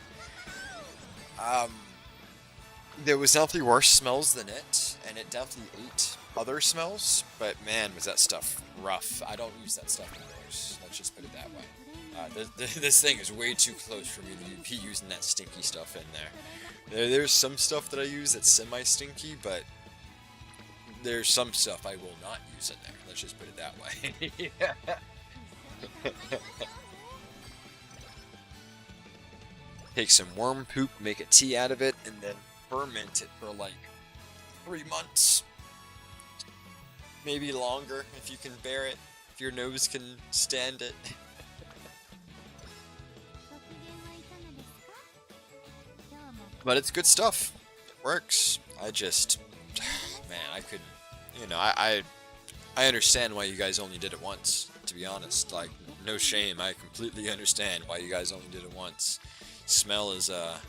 There was definitely worse smells than it, and it definitely ate other smells, but man, was that stuff rough. I don't use that stuff indoors. Let's just put it that way. This thing is way too close for me to be using that stinky stuff in there. There's some stuff that I use that's semi-stinky, but there's some stuff I will not use in there. Let's just put it that way. Take some worm poop, make a tea out of it, and then ferment it for like 3 months. Maybe longer if you can bear it, if your nose can stand it. But it's good stuff. It works. I just, man, I couldn't, you know, I understand why you guys only did it once, to be honest. Like, no shame, I completely understand why you guys only did it once. Smell is an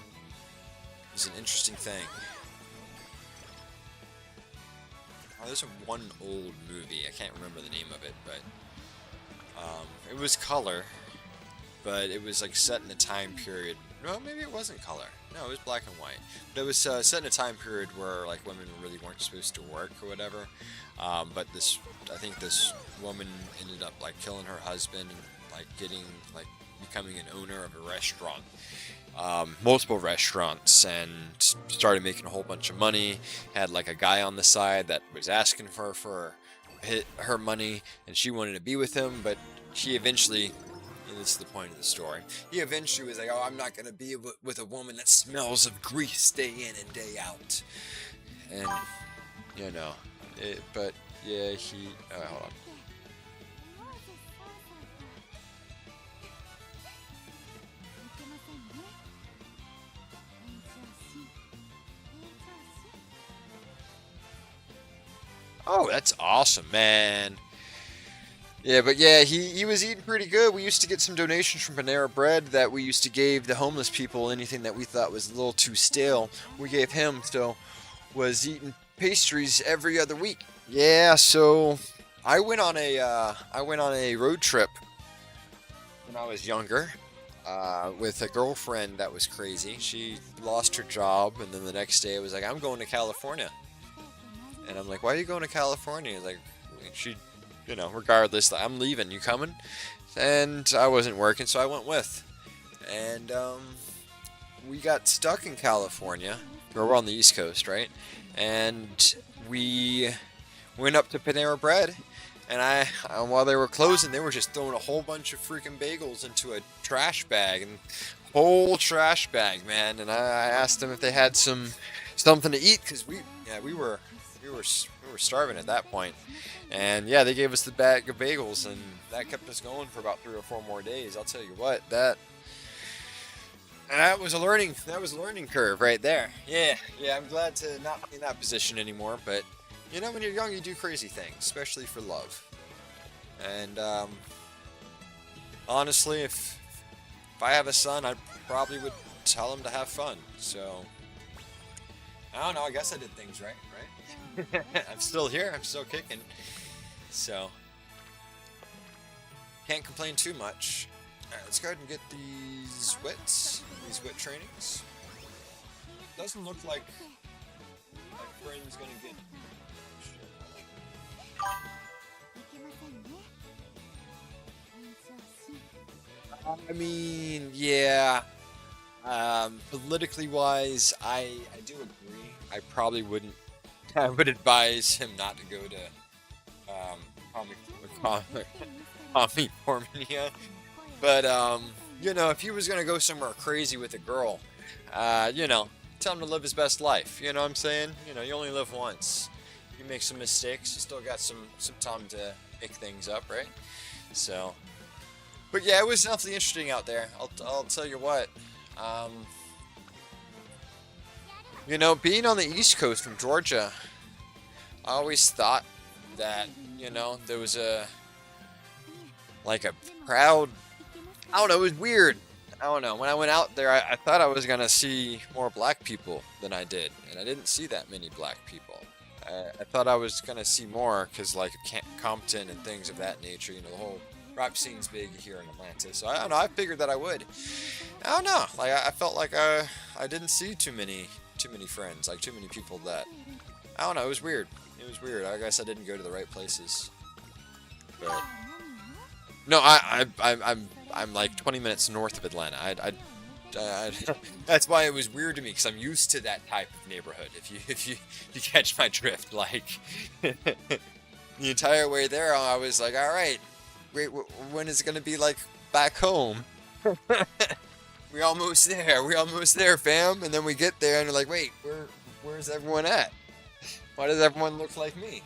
interesting thing. Oh, there's one old movie, I can't remember the name of it, but it was color, but it was like set in a time period. No, maybe it wasn't color. No, it was black and white. But it was set in a time period where like women really weren't supposed to work or whatever. But I think this woman ended up like killing her husband and like becoming an owner of a restaurant, multiple restaurants, and started making a whole bunch of money. Had like a guy on the side that was asking for her money, and she wanted to be with him, but she eventually, and this is the point of the story, he eventually was like, oh, I'm not going to be with a woman that smells of grease day in and day out. And, you know, but yeah, hold on. Oh, that's awesome, man. Yeah, but yeah, he was eating pretty good. We used to get some donations from Panera Bread that we used to give the homeless people. Anything that we thought was a little too stale, we gave him. So was eating pastries every other week. Yeah, so I went on a road trip when I was younger with a girlfriend that was crazy. She lost her job, and then the next day it was like, I'm going to California. And I'm like, why are you going to California? Like, she, you know, regardless, like, I'm leaving. You coming? And I wasn't working, so I went with. And we got stuck in California. We're on the East Coast, right? And we went up to Panera Bread. And while they were closing, they were just throwing a whole bunch of freaking bagels into a trash bag, and whole trash bag, man. And I asked them if they had something to eat, because we were starving at that point. And yeah, they gave us the bag of bagels, and that kept us going for about 3 or 4 more days. I'll tell you what, that was a learning curve right there. Yeah, I'm glad to not be in that position anymore, but you know, when you're young, you do crazy things, especially for love. And honestly, if I have a son, I probably would tell him to have fun. So I don't know. I guess I did things right? I'm still here. I'm still kicking. So can't complain too much. All right, let's go ahead and get these wit trainings. Doesn't look like my friend's gonna get. I mean, yeah. Politically wise, I do agree. I probably wouldn't. I would advise him not to go to California. But you know, if he was gonna go somewhere crazy with a girl, you know, tell him to live his best life. You know what I'm saying? You know, you only live once. You make some mistakes, you still got some time to make things up, right? So, but yeah, it was definitely interesting out there. I'll tell you what. You know, being on the East Coast from Georgia, I always thought that, you know, there was a proud, I don't know, it was weird. I don't know, when I went out there, I thought I was gonna see more black people than I did, and I didn't see that many black people. I thought I was gonna see more, because like Compton and things of that nature, you know, the whole rap scene's big here in Atlanta. So I don't know, I figured that I would. I don't know, like I felt like I didn't see too many friends, like too many people that, I don't know, it was weird. It was weird. I guess I didn't go to the right places. But no, I'm like 20 minutes north of Atlanta. That's why it was weird to me, because I'm used to that type of neighborhood. If you catch my drift, like the entire way there, I was like, all right, wait, when is it gonna be like back home? We almost there, fam. And then we get there, and we're like, wait, where's everyone at? Why does everyone look like me?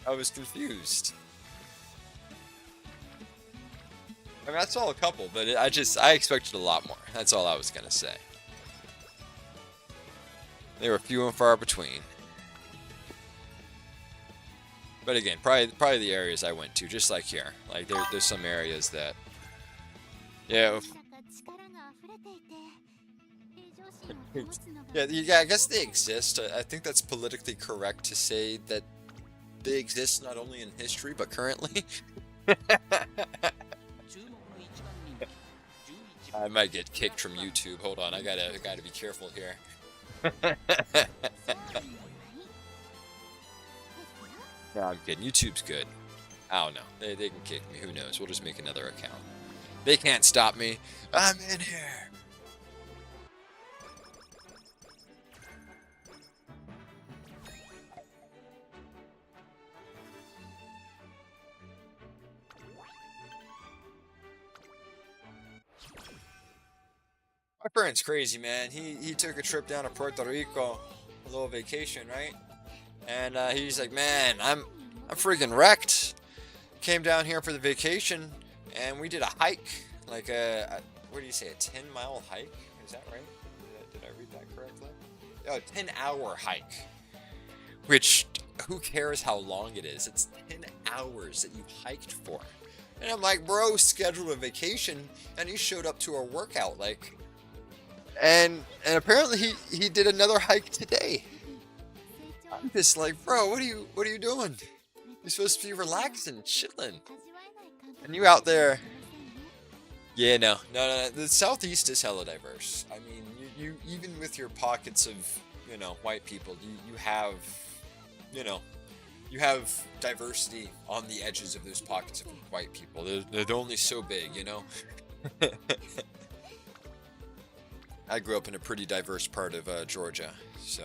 I was confused. I mean, I saw a couple, but I expected a lot more. That's all I was gonna say. They were few and far between. But again, probably the areas I went to, just like here. Like there's some areas that, yeah. Yeah, I guess they exist. I think that's politically correct to say that they exist not only in history but currently. I might get kicked from YouTube. Hold on, I gotta be careful here. No, I'm kidding. YouTube's good. I don't know. They can kick me. Who knows? We'll just make another account. They can't stop me. I'm in here. My friend's crazy, man. He took a trip down to Puerto Rico, a little vacation, right? And he's like, man, I'm freaking wrecked. Came down here for the vacation, and we did a hike, like what do you say, a 10-mile hike? Is that right? Did I read that correctly? Oh, 10-hour hike. Which, who cares how long it is? It's 10 hours that you hiked for. And I'm like, bro, scheduled a vacation, and he showed up to a workout, like... And apparently he did another hike today. I'm just like, bro, what are you doing? You're supposed to be relaxing, chilling. And you out there... Yeah, no. The Southeast is hella diverse. I mean, you even with your pockets of, you know, white people, you have, you know, you have diversity on the edges of those pockets of white people. They're only so big, you know? I grew up in a pretty diverse part of Georgia, so...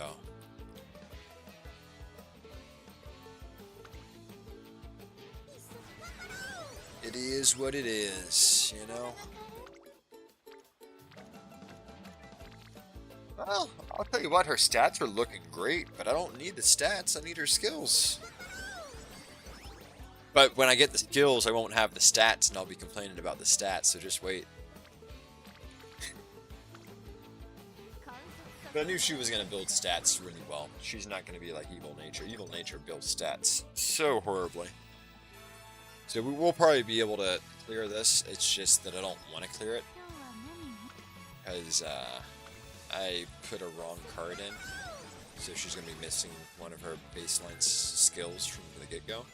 It is what it is, you know? Well, I'll tell you what, her stats are looking great, but I don't need the stats, I need her skills. But when I get the skills, I won't have the stats, and I'll be complaining about the stats, so just wait. But I knew she was going to build stats really well. She's not going to be like Evil Nature. Evil Nature builds stats so horribly. So we will probably be able to clear this. It's just that I don't want to clear it. Because I put a wrong card in. So she's going to be missing one of her baseline skills from the get-go.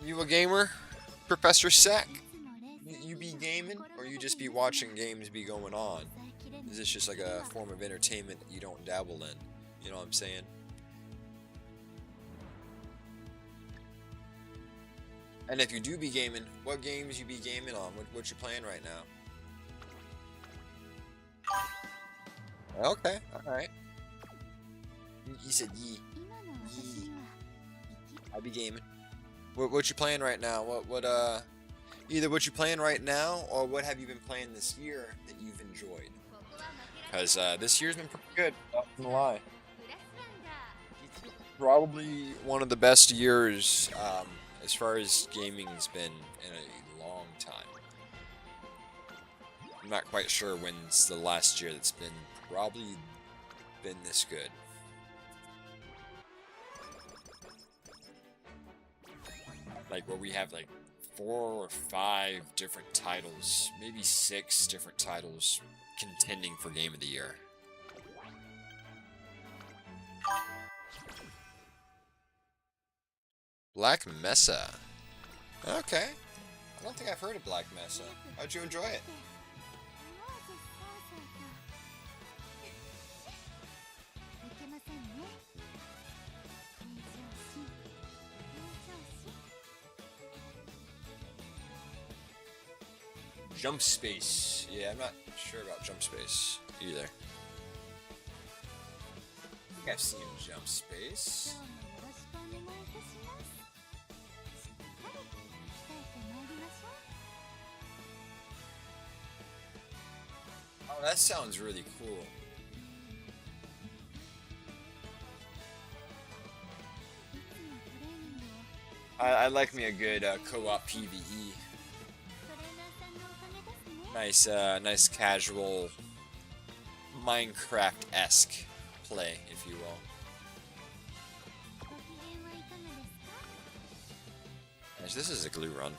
You a gamer, Professor Sack? You be gaming, or you just be watching games be going on? Is this just like a form of entertainment that you don't dabble in? You know what I'm saying? And if you do be gaming, what games you be gaming on? What you playing right now? Okay, alright. You said yee. I be gaming. What you playing right now? Either what you playing right now, or what have you been playing this year that you've enjoyed? Because this year's been pretty good, not gonna lie. Probably one of the best years as far as gaming's been in a long time. I'm not quite sure when's the last year that's probably been this good. Like where we have like 4 or 5 different titles, maybe 6 different titles contending for Game of the Year. Black Mesa. Okay. I don't think I've heard of Black Mesa. How'd you enjoy it? Jump Space. Yeah, I'm not sure about Jump Space either. I think I've seen Jump Space. Oh, that sounds really cool. I like me a good co-op PvE. Nice casual Minecraft-esque play, if you will. Gosh, this is a glue run.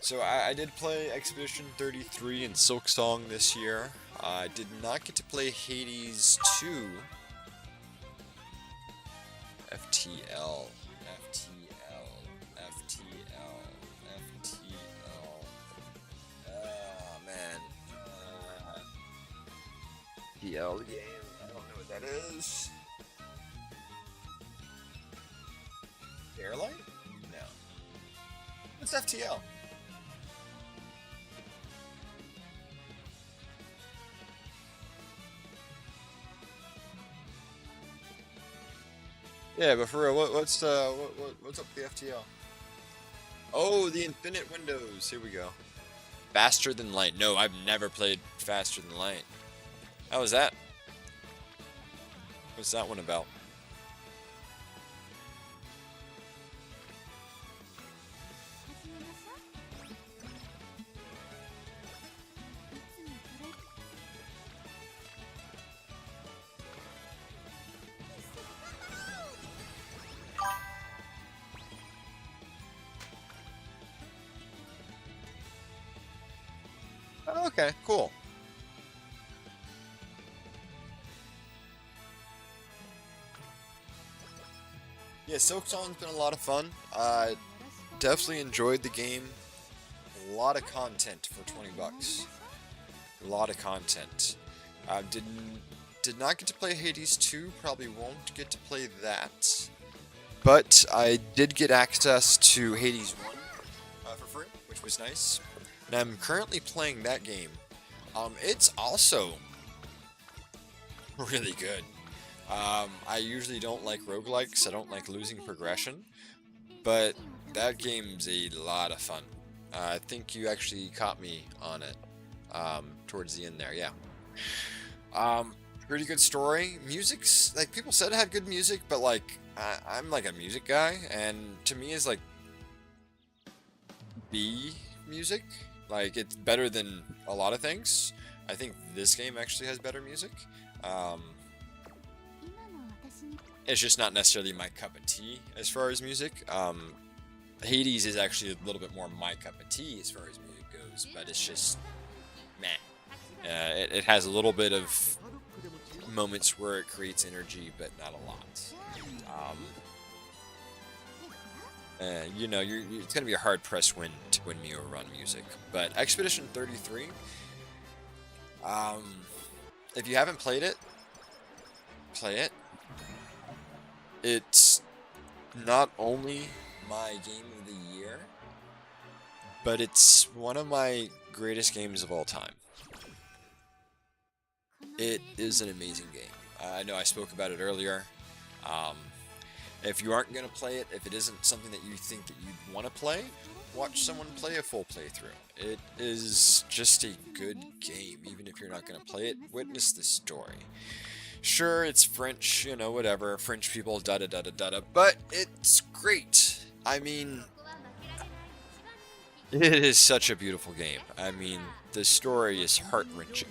So I did play Expedition 33 and Silk Song this year. I did not get to play Hades 2. FTL. FTL game. I don't know what that is. Airlight? No. What's FTL? Yeah, but for real, what's up with the FTL? Oh, the Infinite Windows. Here we go. Faster Than Light. No, I've never played Faster Than Light. How was that? What's that one about? Okay, cool. Yeah, Silk Song's been a lot of fun. Definitely enjoyed the game. A lot of content for 20 bucks. A lot of content. Did not get to play Hades 2, probably won't get to play that. But I did get access to Hades 1 for free, which was nice. And I'm currently playing that game. It's also really good. I usually don't like roguelikes, I don't like losing progression, but that game's a lot of fun. I think you actually caught me on it towards the end there, yeah. Pretty good story. Music's, like, people said it had good music, but like, I'm like a music guy, and to me it's like B music. Like, it's better than a lot of things. I think this game actually has better music. It's just not necessarily my cup of tea as far as music. Hades is actually a little bit more my cup of tea as far as music goes, but it's just meh. It has a little bit of moments where it creates energy, but not a lot. You know, it's going to be a hard-pressed win to win me over on music. But Expedition 33, if you haven't played it, play it. It's not only my game of the year, but it's one of my greatest games of all time. It is an amazing game. I know I spoke about it earlier. If you aren't going to play it, if it isn't something that you think that you'd want to play, watch someone play a full playthrough. It is just a good game, even if you're not going to play it. Witness the story. Sure, it's French, you know, whatever, French people, da-da-da-da-da-da, but it's great. I mean, it is such a beautiful game. I mean, the story is heart-wrenching.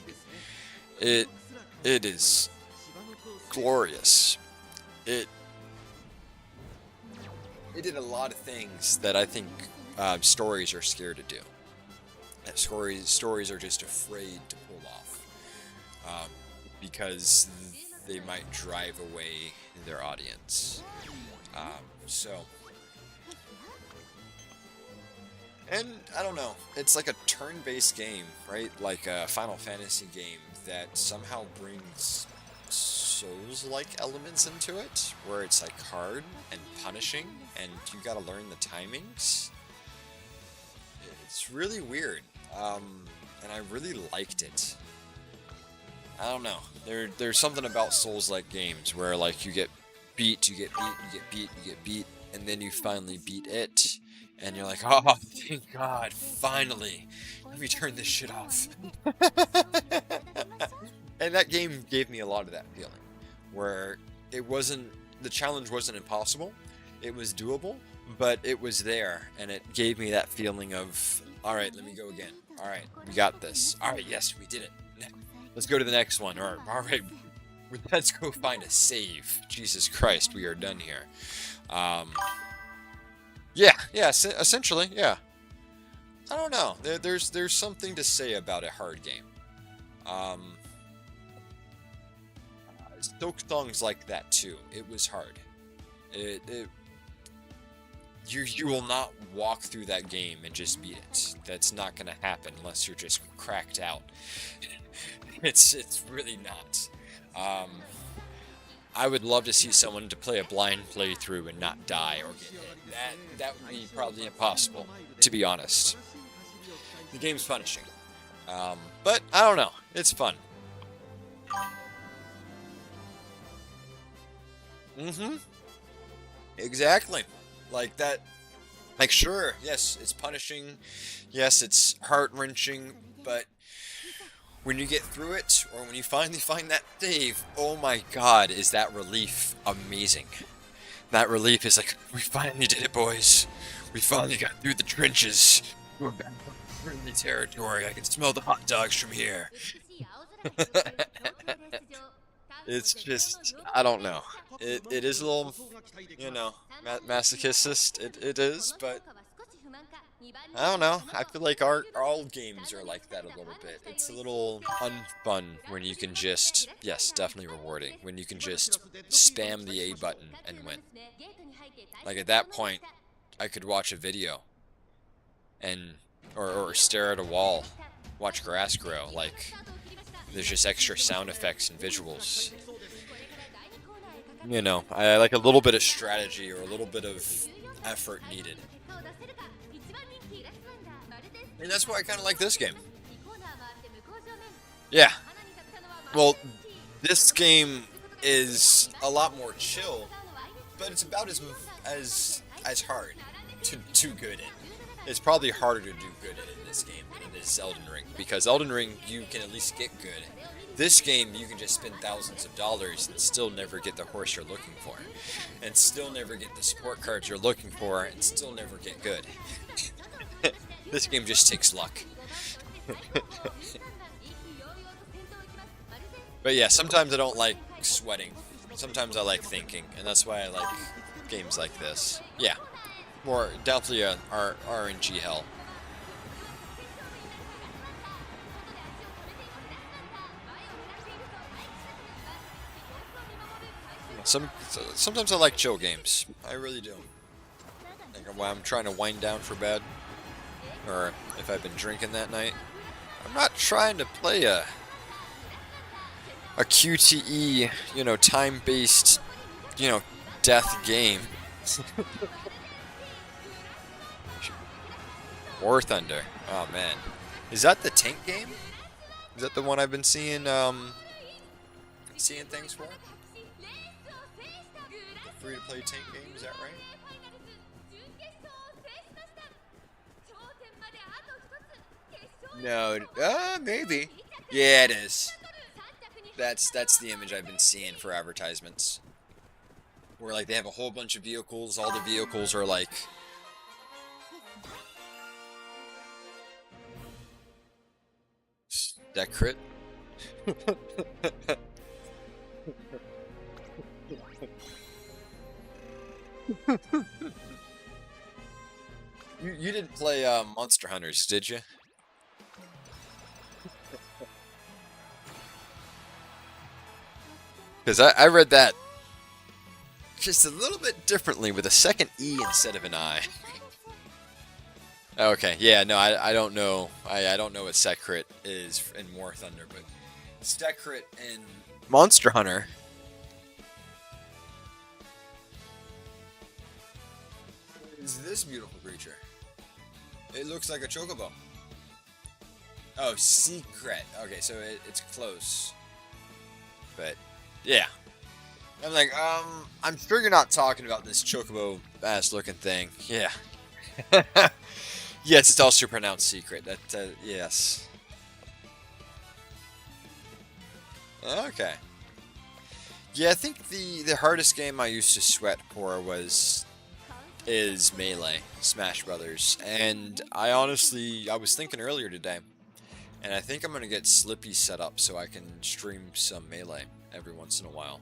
It is glorious. It did a lot of things that I think stories are scared to do. That stories are just afraid to pull off because they might drive away their audience. And I don't know, it's like a turn-based game, right? Like a Final Fantasy game that somehow brings Souls-like elements into it, where it's like hard and punishing, and you gotta learn the timings. It's really weird, and I really liked it. I don't know, there's something about Souls-like games where like you get beat, you get beat, you get beat, you get beat, and then you finally beat it, and you're like, oh, thank God, finally, let me turn this shit off. And that game gave me a lot of that feeling, where the challenge wasn't impossible, it was doable, but it was there, and it gave me that feeling of, alright, let me go again, alright, we got this, alright, yes, we did it, let's go to the next one, or alright, let's go find a save, Jesus Christ, we are done here. Yeah, essentially, yeah. I don't know, there's something to say about a hard game. Silk Song's like that too. It was hard. You will not walk through that game and just beat it. That's not gonna happen unless you're just cracked out. It's really not. I would love to see someone to play a blind playthrough and not die or get hit. That would be probably impossible, to be honest. The game's punishing. But I don't know. It's fun. Exactly. Like that. Like, sure, yes, it's punishing. Yes, it's heart-wrenching, but when you get through it, or when you finally find that save, oh my god, is that relief amazing. That relief is like, we finally did it, boys. We finally got through the trenches. We're back on friendly territory. I can smell the hot dogs from here. It's just, I don't know. It is a little, you know, masochist. It is, but I don't know. I feel like all games are like that a little bit. It's a little unfun when you can just, yes, definitely rewarding, when you can just spam the A button and win. Like at that point, I could watch a video and or stare at a wall, watch grass grow. Like there's just extra sound effects and visuals. You know, I like a little bit of strategy or a little bit of effort needed. And that's why I kind of like this game. Yeah. Well, this game is a lot more chill, but it's about as hard to do good in. It's probably harder to do good in this game than it is Elden Ring, because Elden Ring you can at least get good. This game you can just spend thousands of dollars and still never get the horse you're looking for, and still never get the support cards you're looking for, and still never get good. This game just takes luck. But yeah, sometimes I don't like sweating. Sometimes I like thinking, and that's why I like games like this. Yeah, more definitely a RNG hell. Sometimes I like chill games. I really do. Like when I'm trying to wind down for bed, or if I've been drinking that night. I'm not trying to play a QTE, you know, time-based, you know, death game. War Thunder. Oh man, is that the tank game? Is that the one I've been seeing things for? The free-to-play tank game, is that right? No, maybe. Yeah, it is. That's the image I've been seeing for advertisements. Where like they have a whole bunch of vehicles, all the vehicles are like that crit. You didn't play Monster Hunters, did you? Because I read that just a little bit differently with a second E instead of an I. Okay, yeah, no, I don't know. I don't know what Secret is in War Thunder, but Secret in Monster Hunter. Is this beautiful creature? It looks like a chocobo. Oh, Secret. Okay, so it's close. But yeah. I'm like, I'm sure you're not talking about this chocobo ass looking thing. Yeah. Yes, it's also pronounced secret. That, yes. Okay. Yeah, I think the hardest game I used to sweat for is Melee, Smash Brothers. And I was thinking earlier today, and I think I'm going to get Slippy set up so I can stream some Melee every once in a while.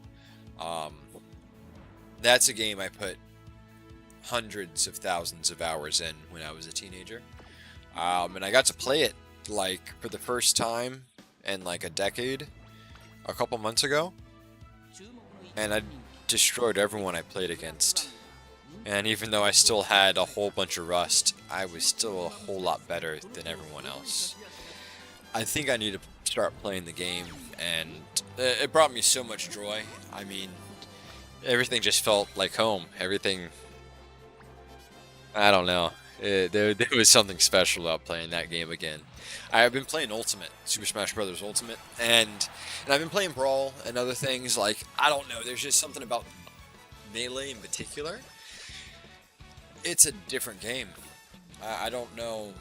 That's a game I put hundreds of thousands of hours in when I was a teenager. And I got to play it like for the first time in like a decade a couple months ago. And I destroyed everyone I played against. And even though I still had a whole bunch of rust, I was still a whole lot better than everyone else. I think I need to start playing the game, and it brought me so much joy. I mean, everything just felt like home. Everything, I don't know. There was something special about playing that game again. I've been playing Ultimate, Super Smash Bros. Ultimate, and I've been playing Brawl and other things. Like, I don't know, there's just something about Melee in particular. It's a different game. I don't know.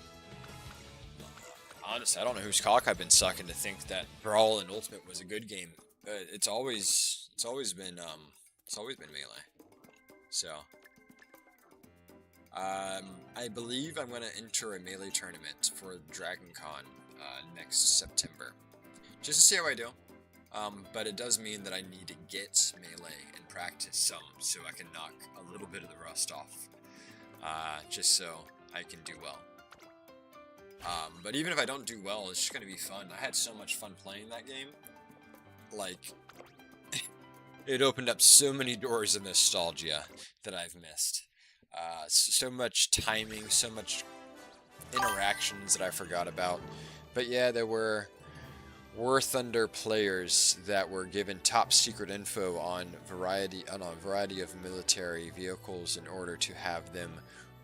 honestly, I don't know whose cock I've been sucking to think that Brawl and Ultimate was a good game. It's always been Melee. So, I believe I'm gonna enter a Melee tournament for Dragon Con next September, just to see how I do. But it does mean that I need to get Melee and practice some, so I can knock a little bit of the rust off, just so I can do well. But even if I don't do well, it's just gonna be fun. I had so much fun playing that game. Like, it opened up so many doors of nostalgia that I've missed. So much timing, so much interactions that I forgot about. But yeah, there were War Thunder players that were given top secret info on a variety of military vehicles in order to have them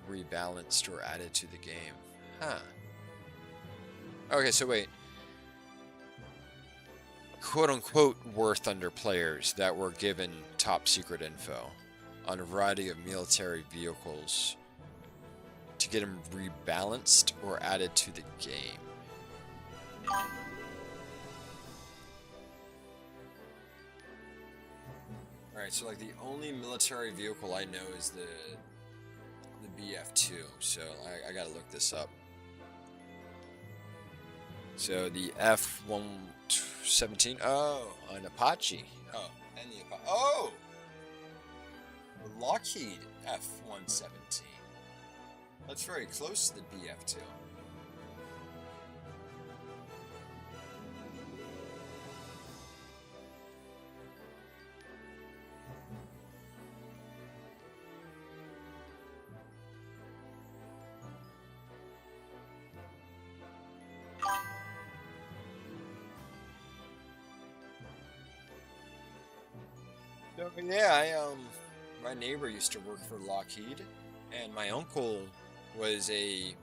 rebalanced or added to the game. Huh. Okay, so wait. Quote-unquote War Thunder players that were given top secret info on a variety of military vehicles to get them rebalanced or added to the game. Alright, so like the only military vehicle I know is the BF2, so I gotta look this up. So the F-117, oh, an Apache. Oh, and the Apache. Oh! The Lockheed F-117. That's very close to the BF2. So yeah, my neighbor used to work for Lockheed, and my uncle was he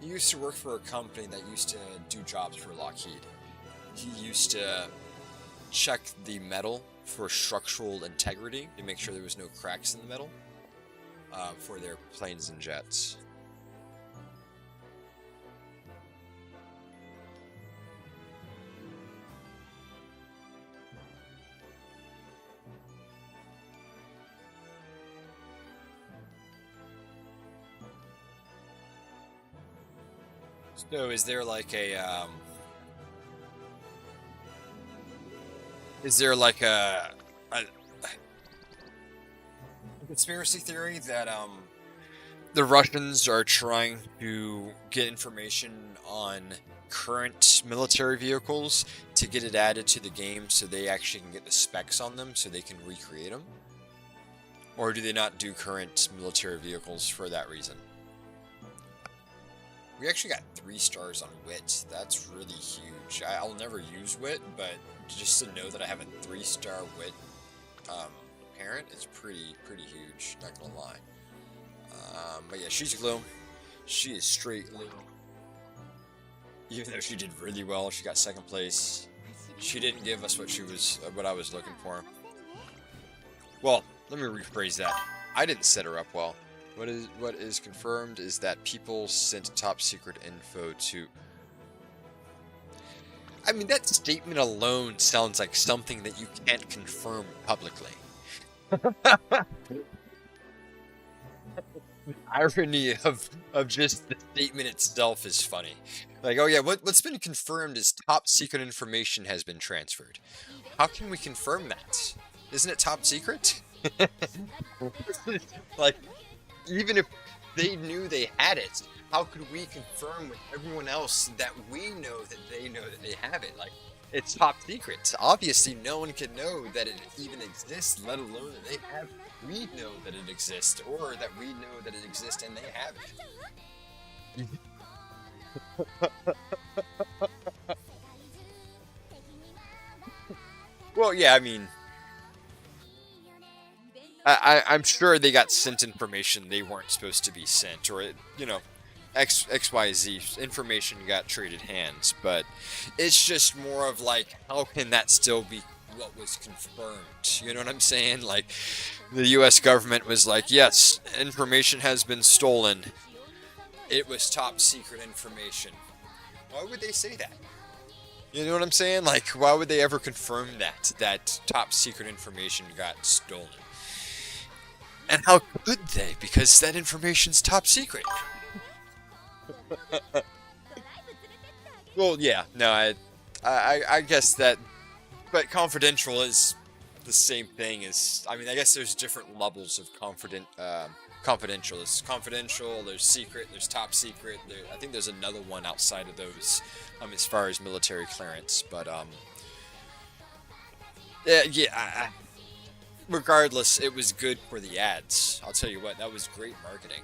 used to work for a company that used to do jobs for Lockheed. He used to check the metal for structural integrity to make sure there was no cracks in the metal for their planes and jets. So is there like a conspiracy theory that the Russians are trying to get information on current military vehicles to get it added to the game so they actually can get the specs on them so they can recreate them? Or do they not do current military vehicles for that reason? We actually got 3 stars on Wit. That's really huge. I'll never use Wit, but just to know that I have a 3-star Wit parent is pretty huge, not gonna lie. But yeah, she's glue. She is straight glue. Even though she did really well, she got 2nd place. She didn't give us what I was looking for. Well, let me rephrase that. I didn't set her up well. What is confirmed is that people sent top secret info to... I mean, that statement alone sounds like something that you can't confirm publicly. The irony of just the statement itself is funny. Like, oh yeah, what's been confirmed is top secret information has been transferred. How can we confirm that? Isn't it top secret? Like, even if they knew they had it, how could we confirm with everyone else that we know that they have it? Like, it's top secret. Obviously, no one can know that it even exists, let alone that they have it. We know that it exists, or that we know that it exists and they have it. Well, yeah, I mean, I'm sure they got sent information they weren't supposed to be sent, or, you know, XYZ information got traded hands, but it's just more of like, how can that still be what was confirmed? You know what I'm saying? Like, the US government was like, yes, information has been stolen. It was top secret information. Why would they say that? You know what I'm saying? Like, why would they ever confirm that top secret information got stolen? And how could they? Because that information's top secret. Well, yeah, no, I guess that, but confidential is the same thing as, I mean, I guess there's different levels of confidential. There's confidential, there's secret, there's top secret. I think there's another one outside of those, as far as military clearance. But yeah. Regardless, it was good for the ads. I'll tell you what, that was great marketing.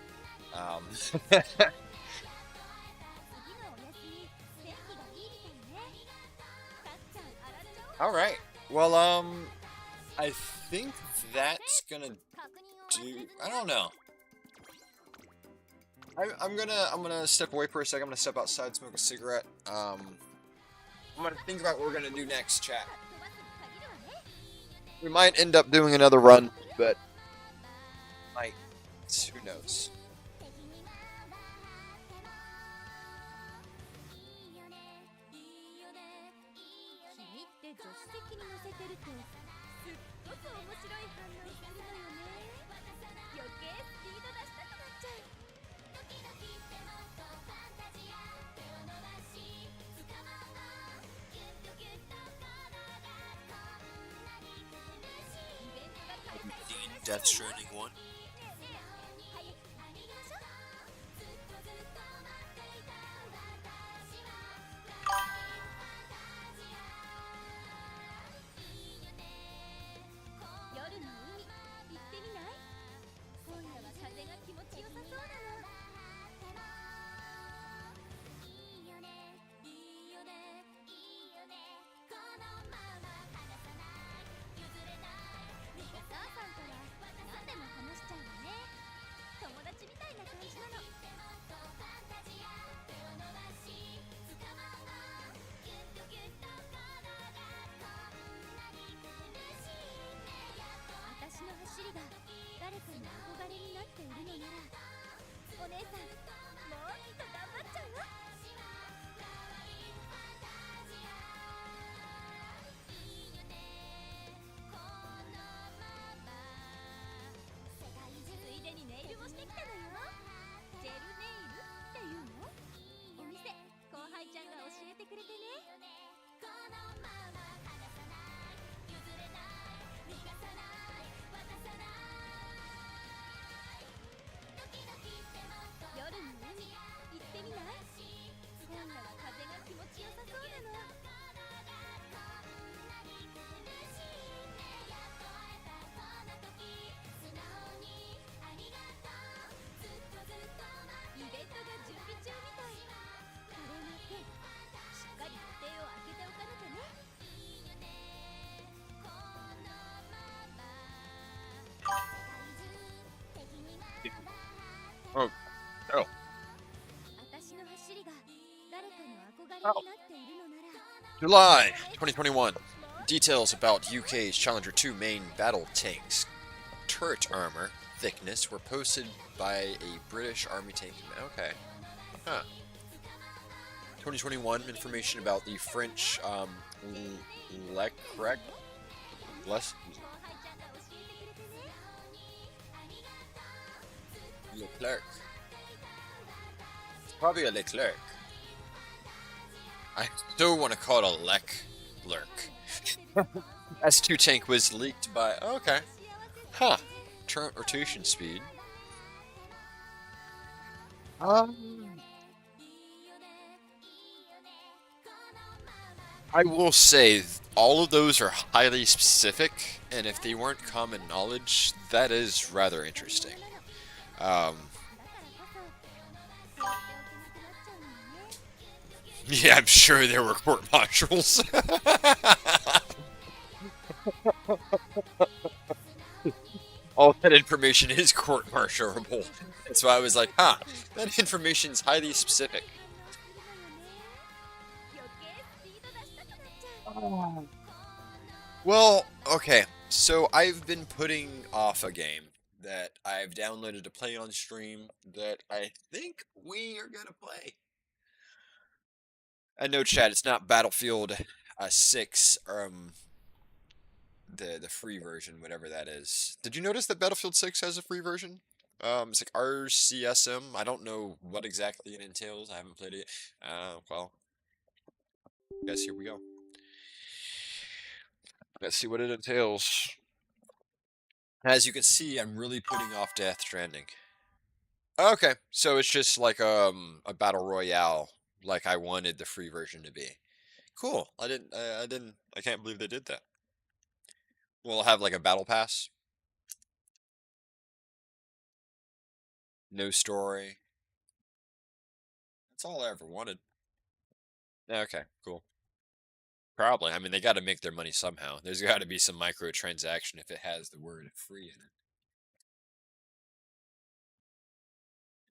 All right. Well, I think that's gonna do. I don't know. I'm gonna step away for a second. I'm gonna step outside, smoke a cigarette. I'm gonna think about what we're gonna do next, chat. We might end up doing another run, but might. Who knows? Death Stranding 1. Oh. Oh. Oh. July 2021. Details about UK's Challenger 2 main battle tanks turret armor thickness were posted by a British Army tank. Okay. Huh. 2021 information about the French Leclerc. Probably a Leclerc. I still want to call it a Leclerc. S2 tank was leaked by. Oh, okay. Huh. Turret rotation speed. I will say all of those are highly specific, and if they weren't common knowledge, that is rather interesting. Yeah, I'm sure there were court-martials. All that information is court-martialable. That's why I was like, huh, that information's highly specific. Well, okay, so I've been putting off a game that I've downloaded to play on stream that I think we are gonna play. I know, Chad. It's not Battlefield 6. The free version, whatever that is. Did you notice that Battlefield 6 has a free version? It's like RCSM. I don't know what exactly it entails. I haven't played it. Well, I guess here we go. Let's see what it entails. As you can see, I'm really putting off Death Stranding. Okay, so it's just like a battle royale, like I wanted the free version to be. Cool. I can't believe they did that. We'll have like a battle pass. No story. That's all I ever wanted. Okay, cool. Probably. I mean, they got to make their money somehow. There's got to be some microtransaction if it has the word free in it.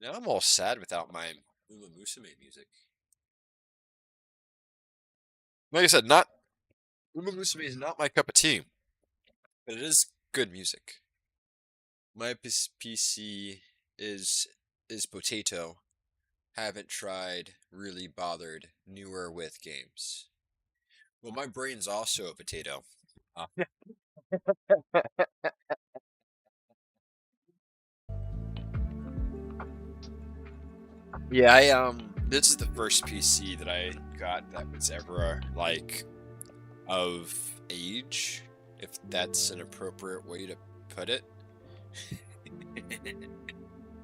Now I'm all sad without my Uma Musume music. Like I said, Uma Musume is not my cup of tea, but it is good music. My PC is potato. Haven't tried, really bothered, newer with games. Well, my brain's also a potato. Yeah, this is the first PC that I got that was ever, like, of age, if that's an appropriate way to put it.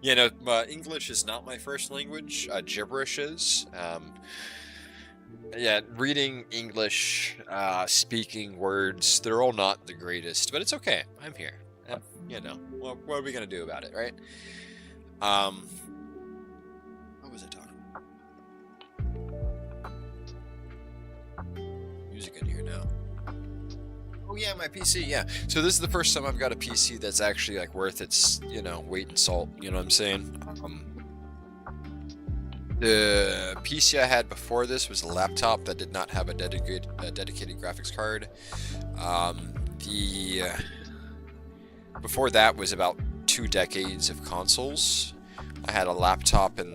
You know, English is not my first language, gibberish is. Yeah, reading English, speaking words, they're all not the greatest, but it's okay. I'm here. You know, well, what are we gonna do about it, right? What was I talking about? Music in here now. Oh yeah, my PC, yeah. So this is the first time I've got a PC that's actually like worth its, you know, weight in salt, you know what I'm saying? The PC I had before this was a laptop that did not have a dedicated graphics card. Before that was about 2 decades of consoles. I had a laptop at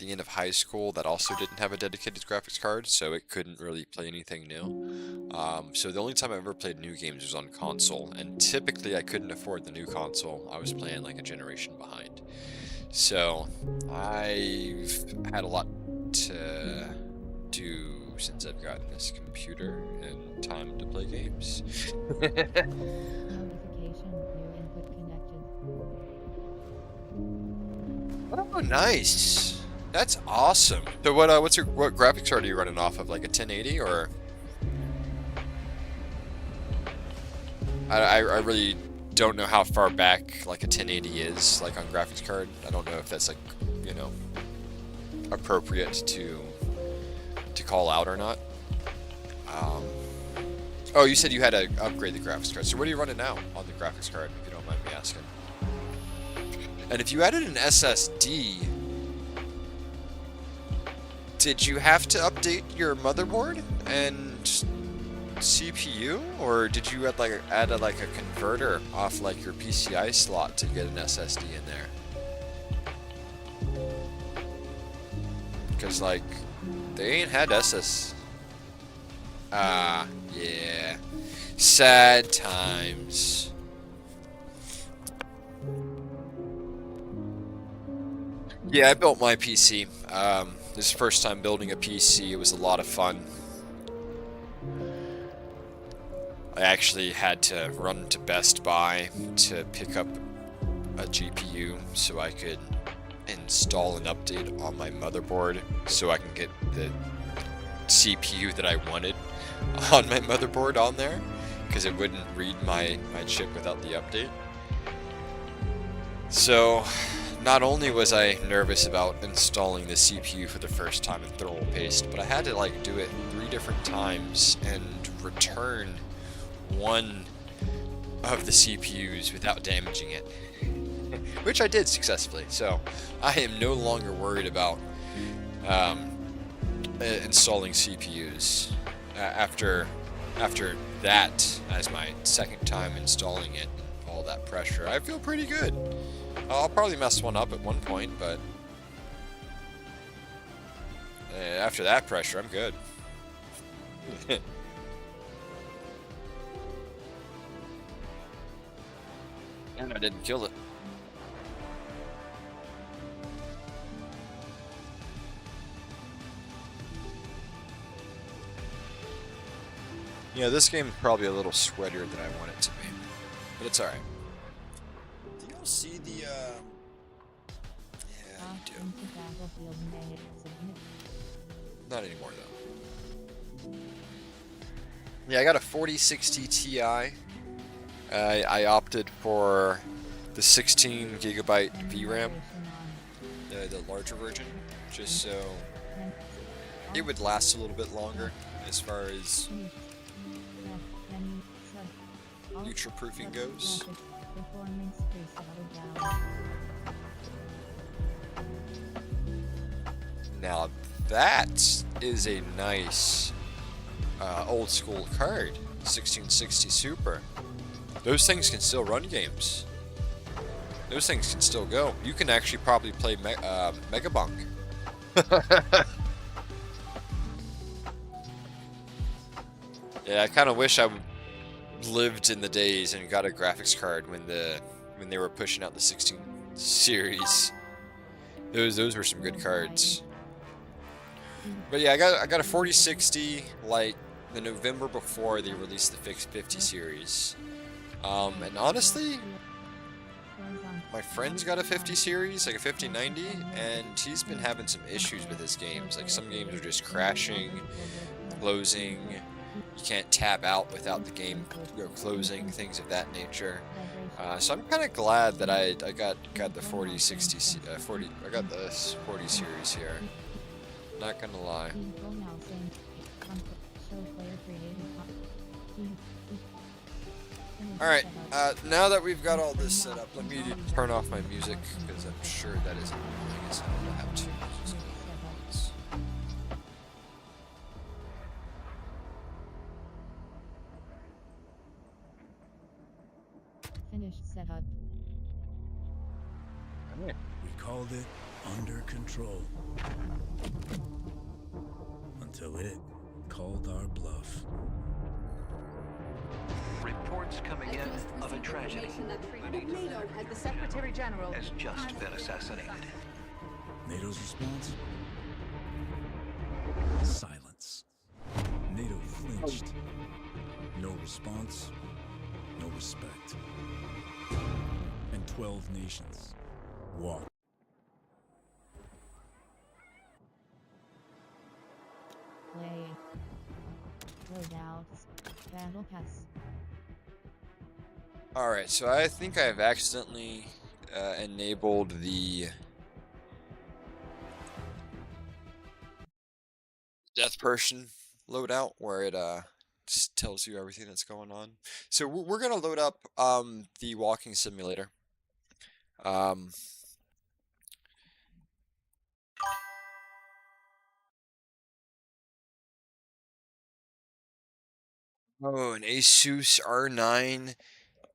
the end of high school that also didn't have a dedicated graphics card, so it couldn't really play anything new. So the only time I ever played new games was on console, and typically I couldn't afford the new console. I was playing like a generation behind. So I've had a lot to do since I've gotten this computer and time to play games. Oh, nice. That's awesome. So what graphics card are you running off of? Like a 1080 or? I really don't know how far back like a 1080 is like on graphics card. I don't know if that's like, you know, appropriate to call out or not. Oh, you said you had to upgrade the graphics card. So what are you running now on the graphics card, if you don't mind me asking? And if you added an SSD, did you have to update your motherboard and CPU, or did you add a converter off like your PCI slot to get an SSD in there? Because like they ain't had SS. Yeah, sad times. Yeah, I built my PC. This is the first time building a PC. It was a lot of fun. I actually had to run to Best Buy to pick up a GPU so I could install an update on my motherboard so I can get the CPU that I wanted on my motherboard on there, because it wouldn't read my chip without the update. So not only was I nervous about installing the CPU for the first time in thermal paste, but I had to like do it 3 different times and return one of the CPUs without damaging it, which I did successfully. So I am no longer worried about installing CPUs after that as my second time installing it. All that pressure, I feel pretty good. I'll probably mess one up at one point, but After that pressure, I'm good. And I didn't kill it. You know, this game is probably a little sweatier than I want it to be, but it's alright. Do y'all see the, yeah, you do. Not anymore, though. Yeah, I got a 4060 Ti. I opted for the 16 gigabyte VRAM, the larger version, just so it would last a little bit longer as far as future proofing goes. Now that is a nice old school card, 1660 Super. Those things can still run games. Those things can still go. You can actually probably play Megabunk. Yeah, I kind of wish I lived in the days and got a graphics card when they were pushing out the 16 series. Those were some good cards. But yeah, I got a 4060 like the November before they released the 50 series. And honestly, my friend's got a 50 series, like a 5090, and he's been having some issues with his games. Like some games are just crashing, closing. You can't tab out without the game closing, things of that nature. So I'm kind of glad that I got the 4060 I got this 40 series here. Not gonna lie. Alright, now that we've got all this set up, let me turn off my music, because I'm sure that is annoying as hell to have two musics going at once. Finished setup. We called it under control. Until it called our bluff. Reports coming in of a tragedy. NATO as the Secretary General has just been assassinated. NATO's response? Silence. NATO flinched. No response, no respect. And 12 nations walked. Play. Loadouts. Battle Pass. Alright, so I think I've accidentally enabled the death person loadout where it just tells you everything that's going on. So we're gonna load up the walking simulator. Oh, an Asus R9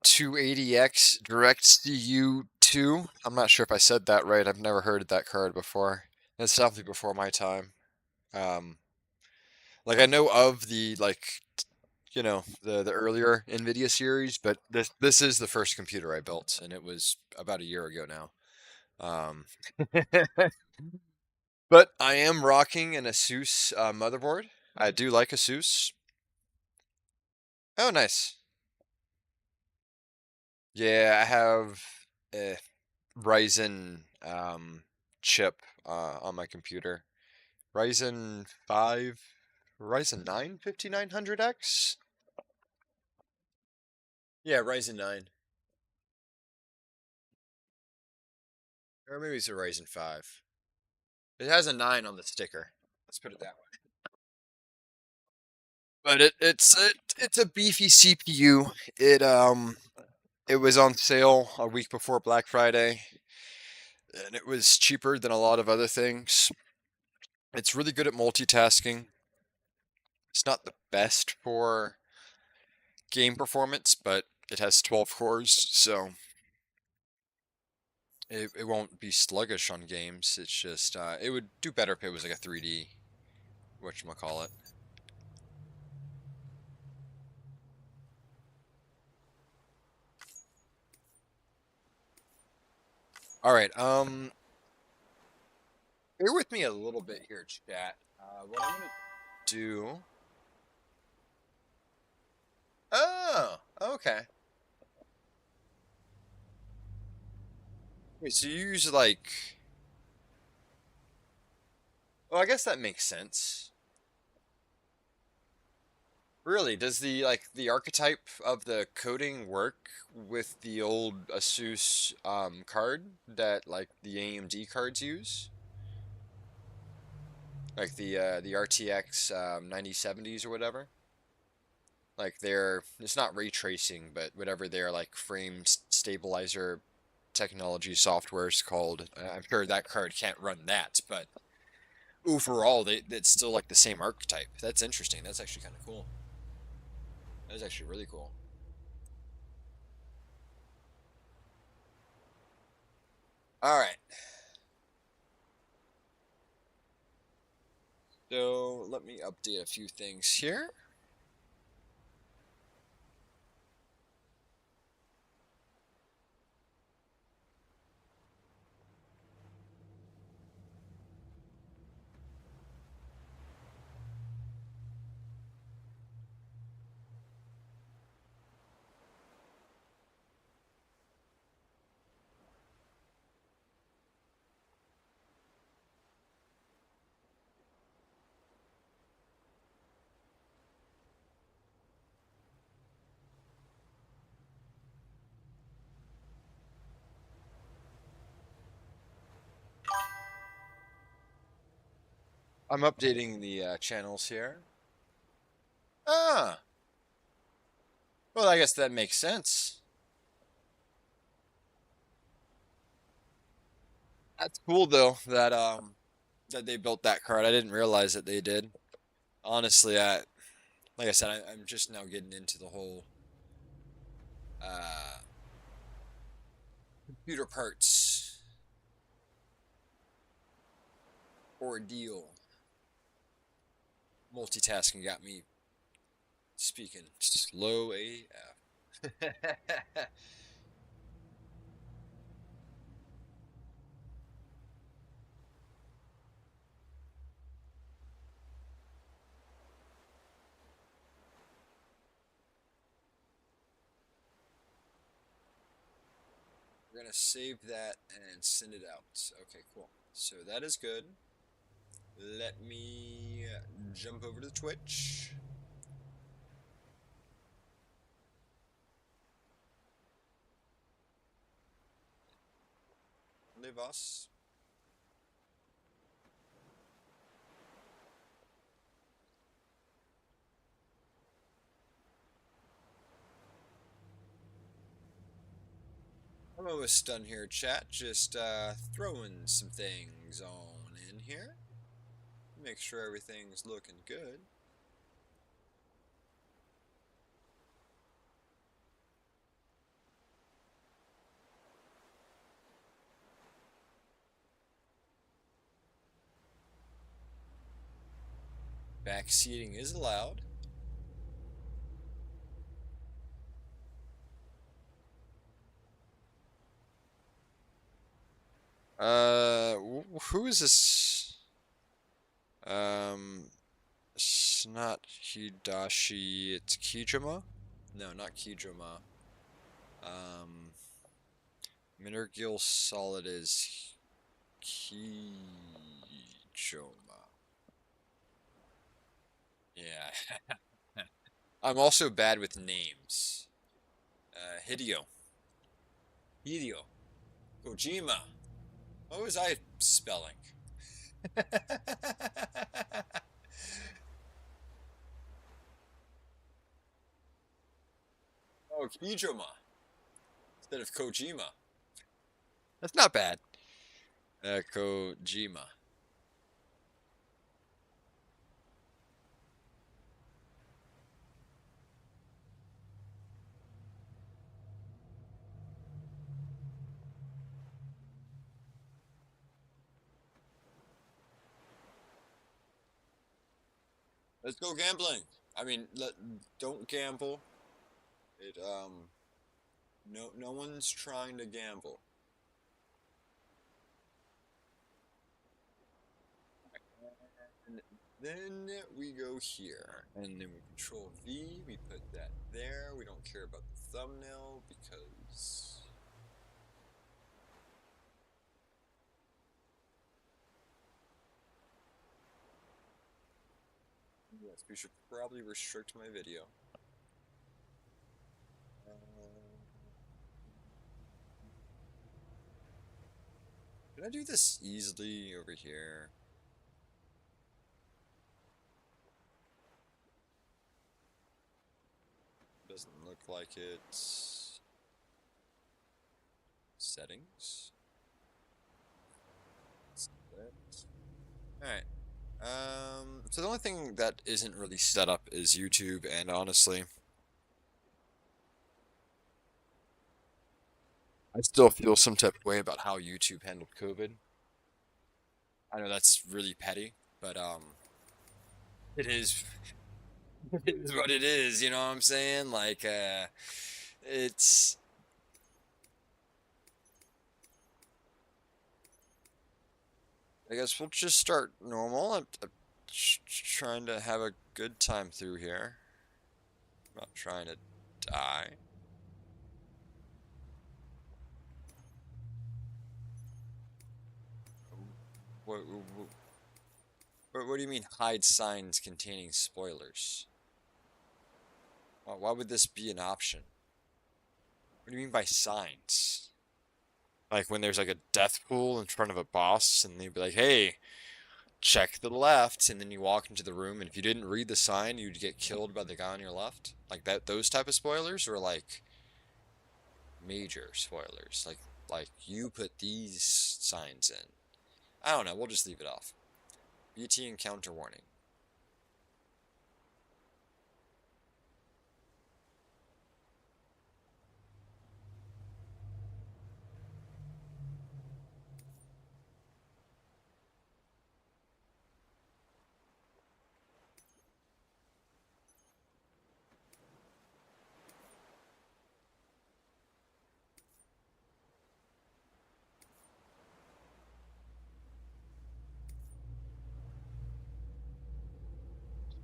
280X DirectCU 2. I'm not sure if I said that right. I've never heard of that card before. That's definitely before my time. Like I know of the you know, the earlier NVIDIA series, but this is the first computer I built, and it was about a year ago now. But I am rocking an Asus motherboard. I do like Asus. Oh, nice. Yeah, I have a Ryzen chip on my computer. Ryzen 5, Ryzen 9 5900X? Yeah, Ryzen 9. Or maybe it's a Ryzen 5. It has a 9 on the sticker. Let's put it that way. But it's a beefy CPU. It was on sale a week before Black Friday, and it was cheaper than a lot of other things. It's really good at multitasking. It's not the best for game performance, but it has 12 cores, so it won't be sluggish on games. It's just, it would do better if it was like a 3D whatchamacallit. All right. Bear with me a little bit here, chat. What I'm gonna do. Oh, okay. Wait, so you use like. Well, I guess that makes sense. Really, does the archetype of the coding work with the old Asus card that like the AMD cards use? Like the RTX 9070s or whatever? Like it's not ray tracing, but whatever their like frame stabilizer technology software is called. I'm sure that card can't run that, but overall, it's still like the same archetype. That's interesting. That's actually kind of cool. That's actually really cool. All right. So let me update a few things here. I'm updating the channels here. Ah. Well, I guess that makes sense. That's cool though that they built that card. I didn't realize that they did. Honestly, like I said, I'm just now getting into the whole computer parts ordeal. Multitasking got me speaking slow AF. We're gonna save that and send it out. Okay, cool. So that is good. Let me jump over to Twitch. Live us. I'm almost done here, chat. Just throwing some things on in here. Make sure everything's looking good. Backseating is allowed. Who is this? It's not Hidashi, it's Kijima? No, not Kijima. Minergil Solid is Kijoma. Yeah. I'm also bad with names. Hideo. Kojima. What was I spelling? Oh, Kijoma. Instead of Kojima. That's not bad. Kojima. Let's go gambling. I mean, don't gamble. It no one's trying to gamble. And then we go here, and then we control V. We put that there. We don't care about the thumbnail because. Yes, we should probably restrict my video. Can I do this easily over here? Doesn't look like it. Settings. Alright. So the only thing that isn't really set up is YouTube, and honestly, I still feel some type of way about how YouTube handled COVID. I know that's really petty, but it is it is what it is, you know what I'm saying? Like it's I guess we'll just start normal. I'm trying to have a good time through here. I'm not trying to die. What do you mean hide signs containing spoilers? Why would this be an option? What do you mean by signs? Like when there's like a death pool in front of a boss and they'd be like, hey, check the left, and then you walk into the room and if you didn't read the sign, you'd get killed by the guy on your left? Like that, those type of spoilers, or like major spoilers? Like you put these signs in. I don't know, we'll just leave it off. BT encounter warning.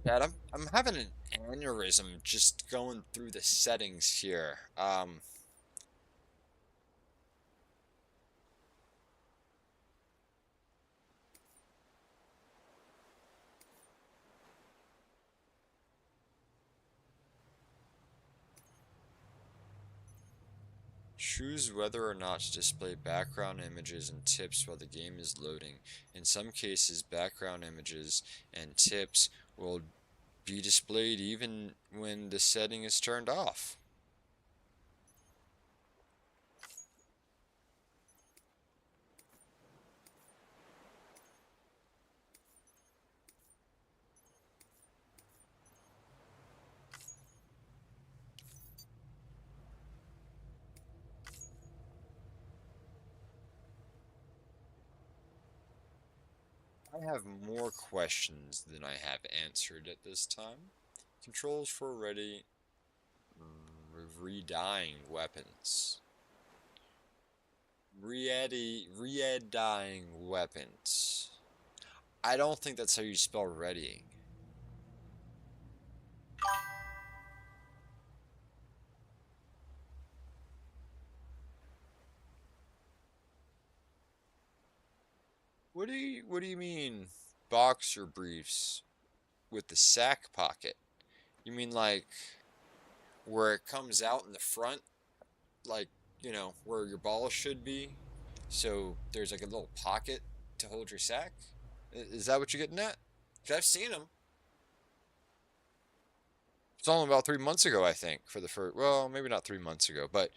Dad, I'm having an aneurysm just going through the settings here. Choose whether or not to display background images and tips while the game is loading. In some cases, background images and tips will be displayed even when the setting is turned off. I have more questions than I have answered at this time. Controls for ready re-dying weapons. Re-dying weapons. I don't think that's how you spell readying. What do you mean boxer briefs with the sack pocket? You mean like where it comes out in the front, like, you know, where your ball should be, so there's like a little pocket to hold your sack? Is that what you're getting at? 'Cause I've seen them. It's only about 3 months ago, I think, for the first, well, maybe not 3 months ago, but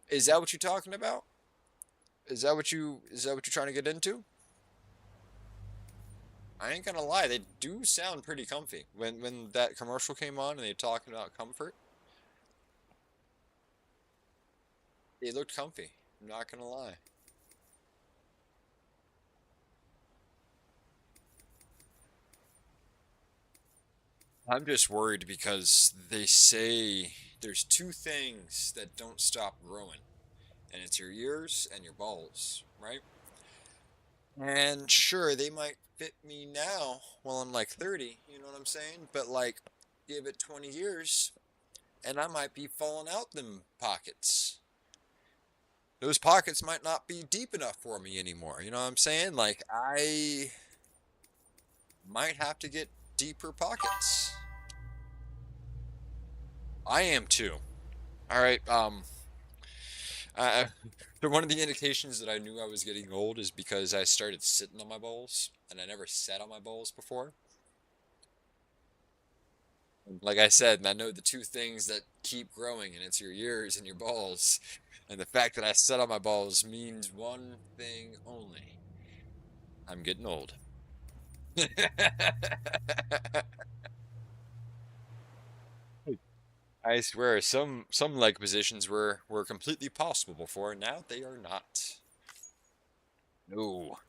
is that what you're talking about? Is that what you're trying to get into? I ain't gonna lie, they do sound pretty comfy. When that commercial came on and they talking about comfort, they looked comfy. I'm not gonna lie. I'm just worried because they say there's two things that don't stop growing, and it's your ears and your balls, right? And sure, they might fit me now while I'm like 30, you know what I'm saying? But like, give it 20 years, and I might be falling out them pockets. Those pockets might not be deep enough for me anymore, you know what I'm saying? Like, I might have to get deeper pockets. I am too. All right, uh, so one of the indications that I knew I was getting old is because I started sitting on my balls, and I never sat on my balls before. Like I said, I know the two things that keep growing, and it's your ears and your balls. And the fact that I sat on my balls means one thing only. I'm getting old. I swear, some leg positions were completely possible before, now they are not. No.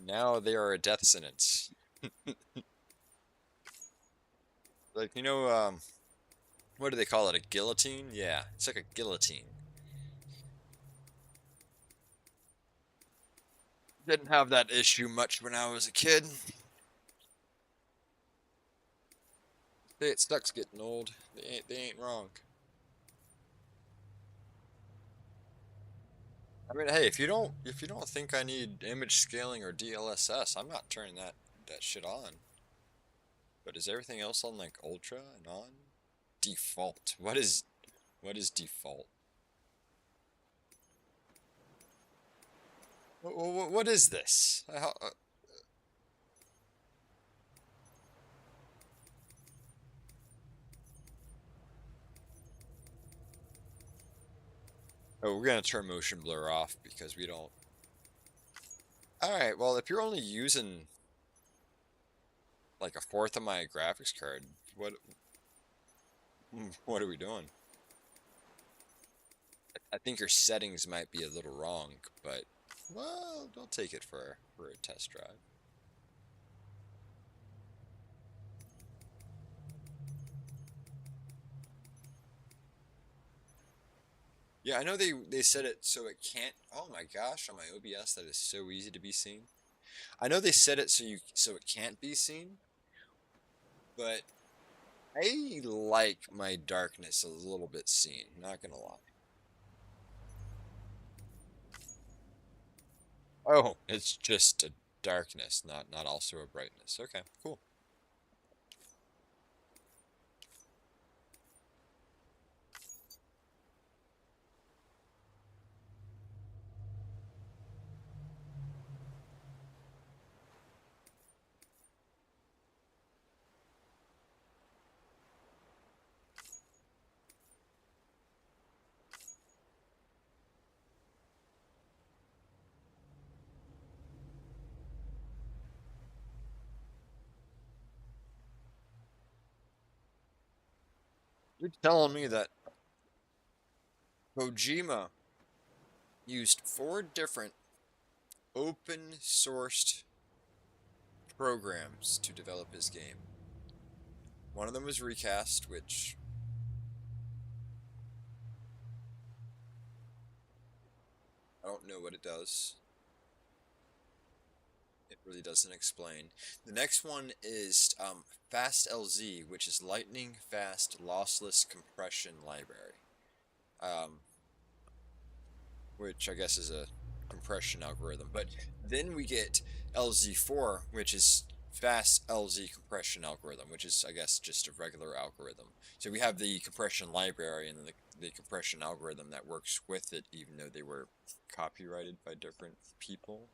Now they are a death sentence. Like, you know, what do they call it? A guillotine? Yeah, it's like a guillotine. Didn't have that issue much when I was a kid. It sucks getting old. They ain't wrong. I mean, hey, if you don't think I need image scaling or DLSS, I'm not turning that shit on. But is everything else on like ultra and on? Default. What is default? What is this? Oh, we're gonna turn motion blur off because we don't. Alright, well, if you're only using like a fourth of my graphics card, what are we doing? I think your settings might be a little wrong, but well, I'll take it for a test drive. Yeah, I know they said it so it can't. Oh my gosh, on my OBS that is so easy to be seen. I know they said it so it can't be seen, but I like my darkness a little bit seen, not gonna lie. Oh, it's just a darkness, not also a brightness. Okay, cool. You're telling me that Kojima used 4 different open sourced programs to develop his game. One of them was Recast, which I don't know what it does. It really doesn't explain. The next one is Fast LZ, which is Lightning Fast Lossless Compression Library. Which I guess is a compression algorithm. But then we get LZ4, which is Fast LZ Compression Algorithm, which is, I guess, just a regular algorithm. So we have the compression library and then the compression algorithm that works with it, even though they were copyrighted by different people.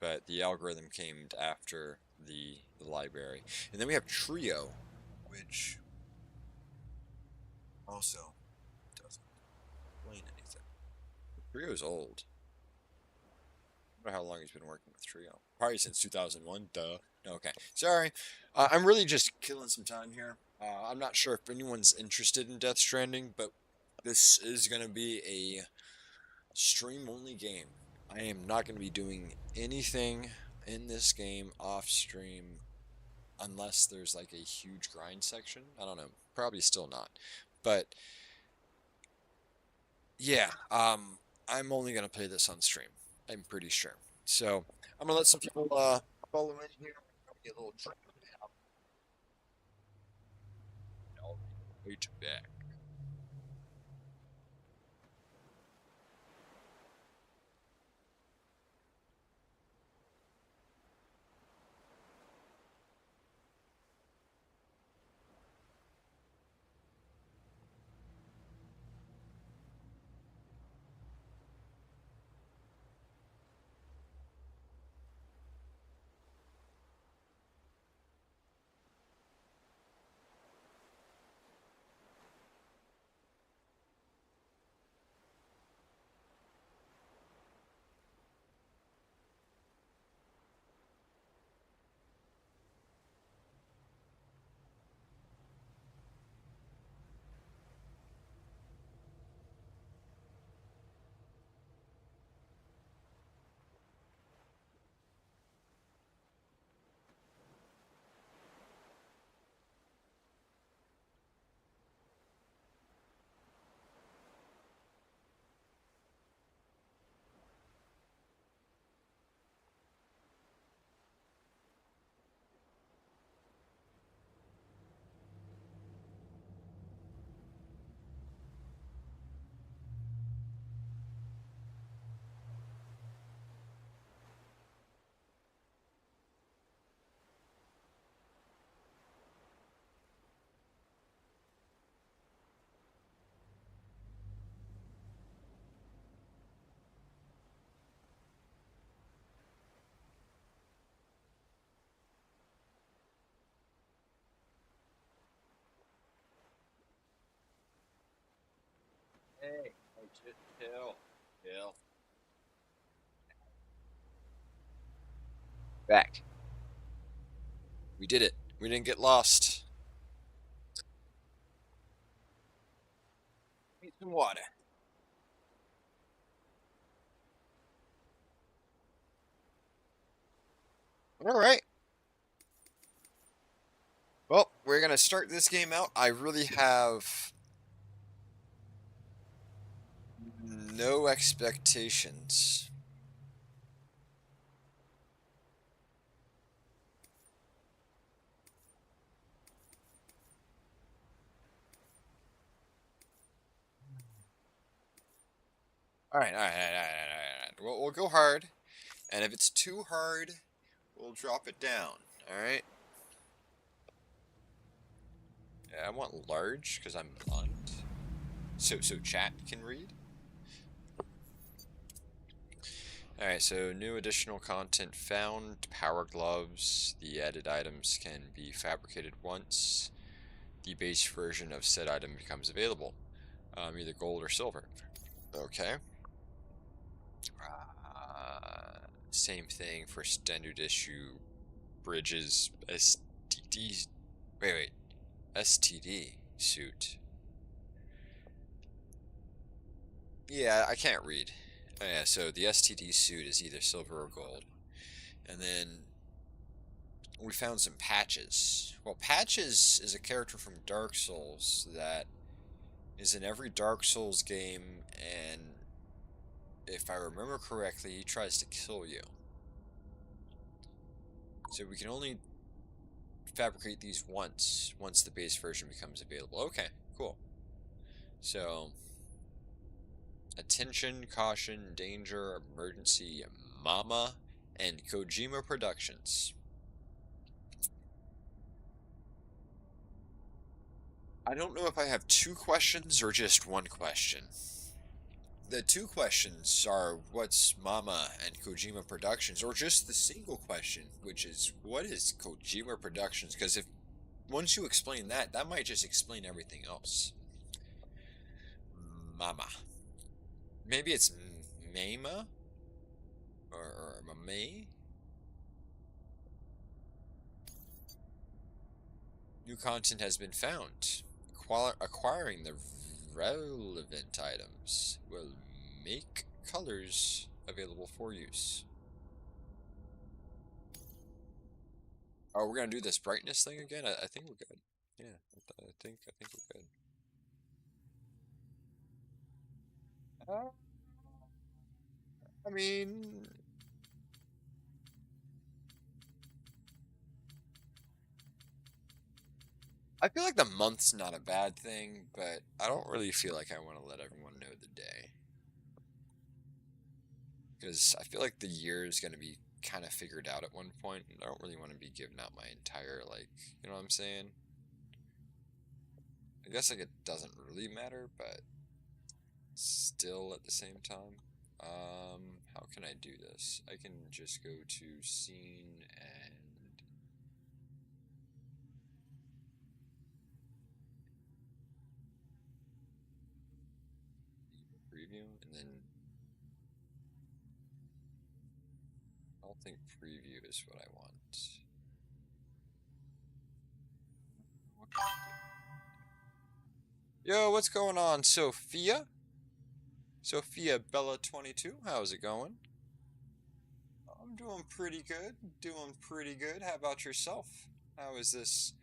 But the algorithm came after the library. And then we have Trio, which also doesn't explain anything. Trio's old. I don't know how long he's been working with Trio. Probably since 2001, duh. Okay, sorry. I'm really just killing some time here. I'm not sure if anyone's interested in Death Stranding, but this is going to be a stream-only game. I am not going to be doing anything in this game off-stream unless there's like a huge grind section. I don't know. Probably still not. But yeah, I'm only gonna play this on stream. I'm pretty sure. So I'm gonna let some people follow in here. Get a little drink now. I'll wait back. Hey, chill. Back. We did it. We didn't get lost. Need some water. All right. Well, we're gonna start this game out. I really have no expectations. All right. We'll go hard, and if it's too hard, we'll drop it down. All right. Yeah, I want large because I'm blind. So chat can read. All right. So new additional content found. Power gloves. The added items can be fabricated once. The base version of said item becomes available, either gold or silver. Okay. Same thing for standard issue bridges. STD. Wait. STD suit. Yeah, I can't read. Oh, yeah, so the STD suit is either silver or gold. And then we found some Patches. Well, Patches is a character from Dark Souls that is in every Dark Souls game, and if I remember correctly, he tries to kill you. So we can only fabricate these once the base version becomes available. Okay, cool. So, attention, caution, danger, emergency, mama, and Kojima Productions. I don't know if I have two questions or just one question. The two questions are what's Mama and Kojima Productions, or just the single question, which is what is Kojima Productions? Because if once you explain that, that might just explain everything else. Mama. Maybe it's Mama? Or Mame? New content has been found. Acquiring the relevant items will make colors available for use. Oh, we're gonna do this brightness thing again? I think we're good. Yeah, I think we're good. I mean, I feel like the month's not a bad thing, but I don't really feel like I want to let everyone know the day. Because I feel like the year is going to be kind of figured out at one point, and I don't really want to be giving out my entire, like, you know what I'm saying? I guess, like, it doesn't really matter, but still at the same time. How can I do this? I can just go to scene and preview, and then I don't think preview is what I want. Yo, what's going on, Sophia? Sophia Bella 22, how's it going? I'm doing pretty good. Doing pretty good. How about yourself? How is this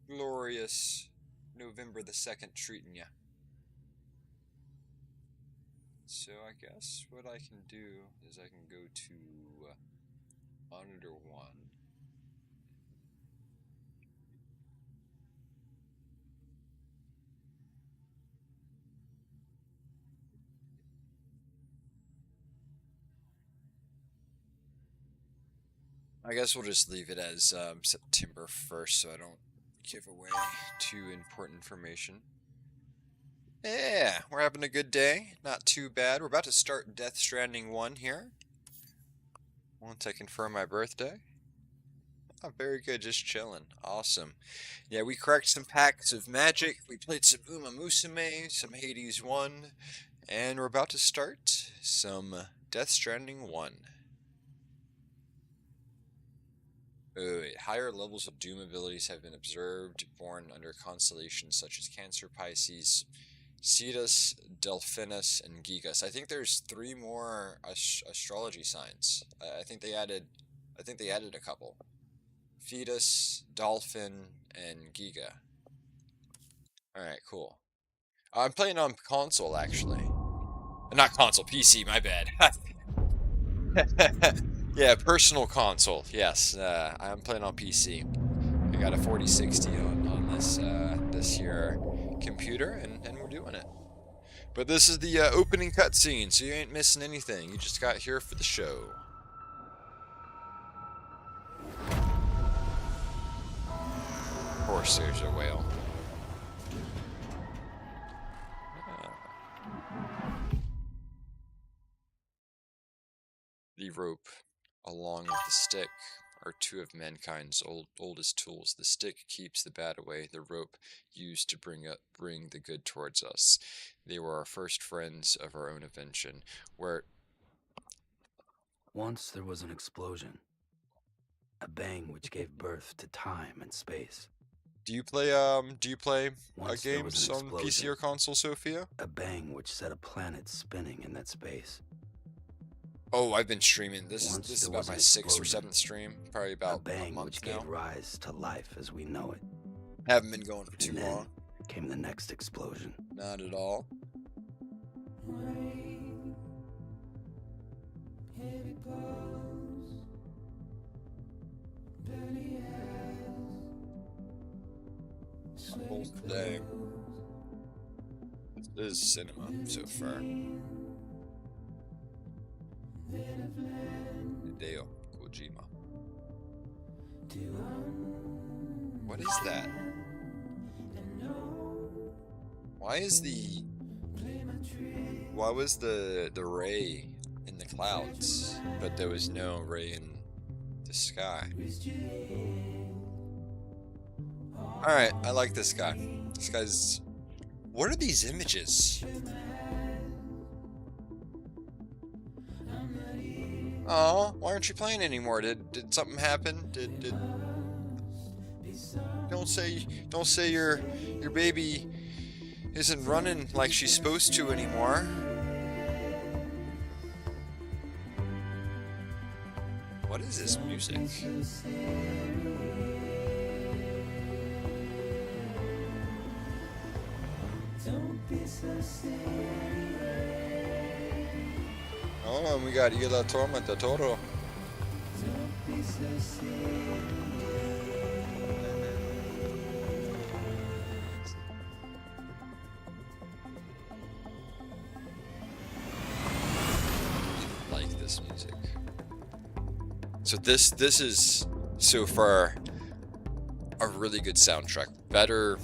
glorious November the 2nd treating you? So I guess what I can do is I can go to Monitor 1. I guess we'll just leave it as September 1st so I don't give away too important information. Yeah, we're having a good day. Not too bad. We're about to start Death Stranding 1 here. Once I confirm my birthday. Oh, very good, just chilling. Awesome. Yeah, we cracked some packs of Magic. We played some Uma Musume, some Hades 1. And we're about to start some Death Stranding 1. Wait, higher levels of Doom abilities have been observed, born under constellations such as Cancer, Pisces, Cetus, Delphinus, and Gigas. I think there's 3 more astrology signs. I think they added a couple. Fetus, Dolphin, and Giga. Alright, cool. I'm playing on console, actually. Not console, PC, my bad. Yeah, personal console. Yes, I'm playing on PC. I got a 4060 on this here computer, and we're doing it. But this is the opening cutscene, so you ain't missing anything. You just got here for the show. Of course, there's a whale. The rope, along with the stick, are 2 of mankind's oldest tools. The stick keeps the bad away, the rope used to bring the good towards us. They were our first friends of our own invention, where... Once there was an explosion. A bang which gave birth to time and space. Do you play games on PC or console, Sophia? A bang which set a planet spinning in that space. Oh, I've been streaming. This is about my 6th or 7th stream. Probably about a month which now. gave rise to life as we know it. Haven't been going for too long. Came the next explosion. Not at all. Today. This is cinema so far. Hideo Kojima. What is that? Why was the ray in the clouds, but there was no ray in the sky? Alright, I like this guy. This guy's... What are these images? Oh, why aren't you playing anymore? Did something happen? Don't say your baby isn't running like she's supposed to anymore. What is this music? Oh, and we got Ila Tormenta Toro. Like this music. So this is so far a really good soundtrack. Better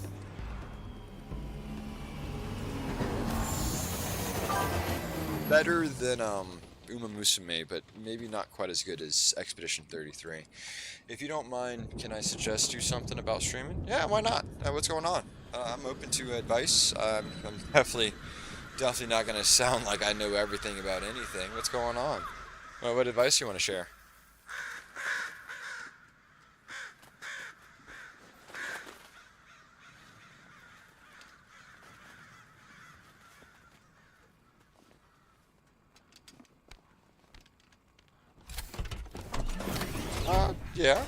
than Uma Musume, but maybe not quite as good as Expedition 33. If you don't mind, can I suggest you something about streaming? Yeah, why not? What's going on? I'm open to advice. I'm definitely not going to sound like I know everything about anything. What's going on? Well, what advice do you want to share? Yeah.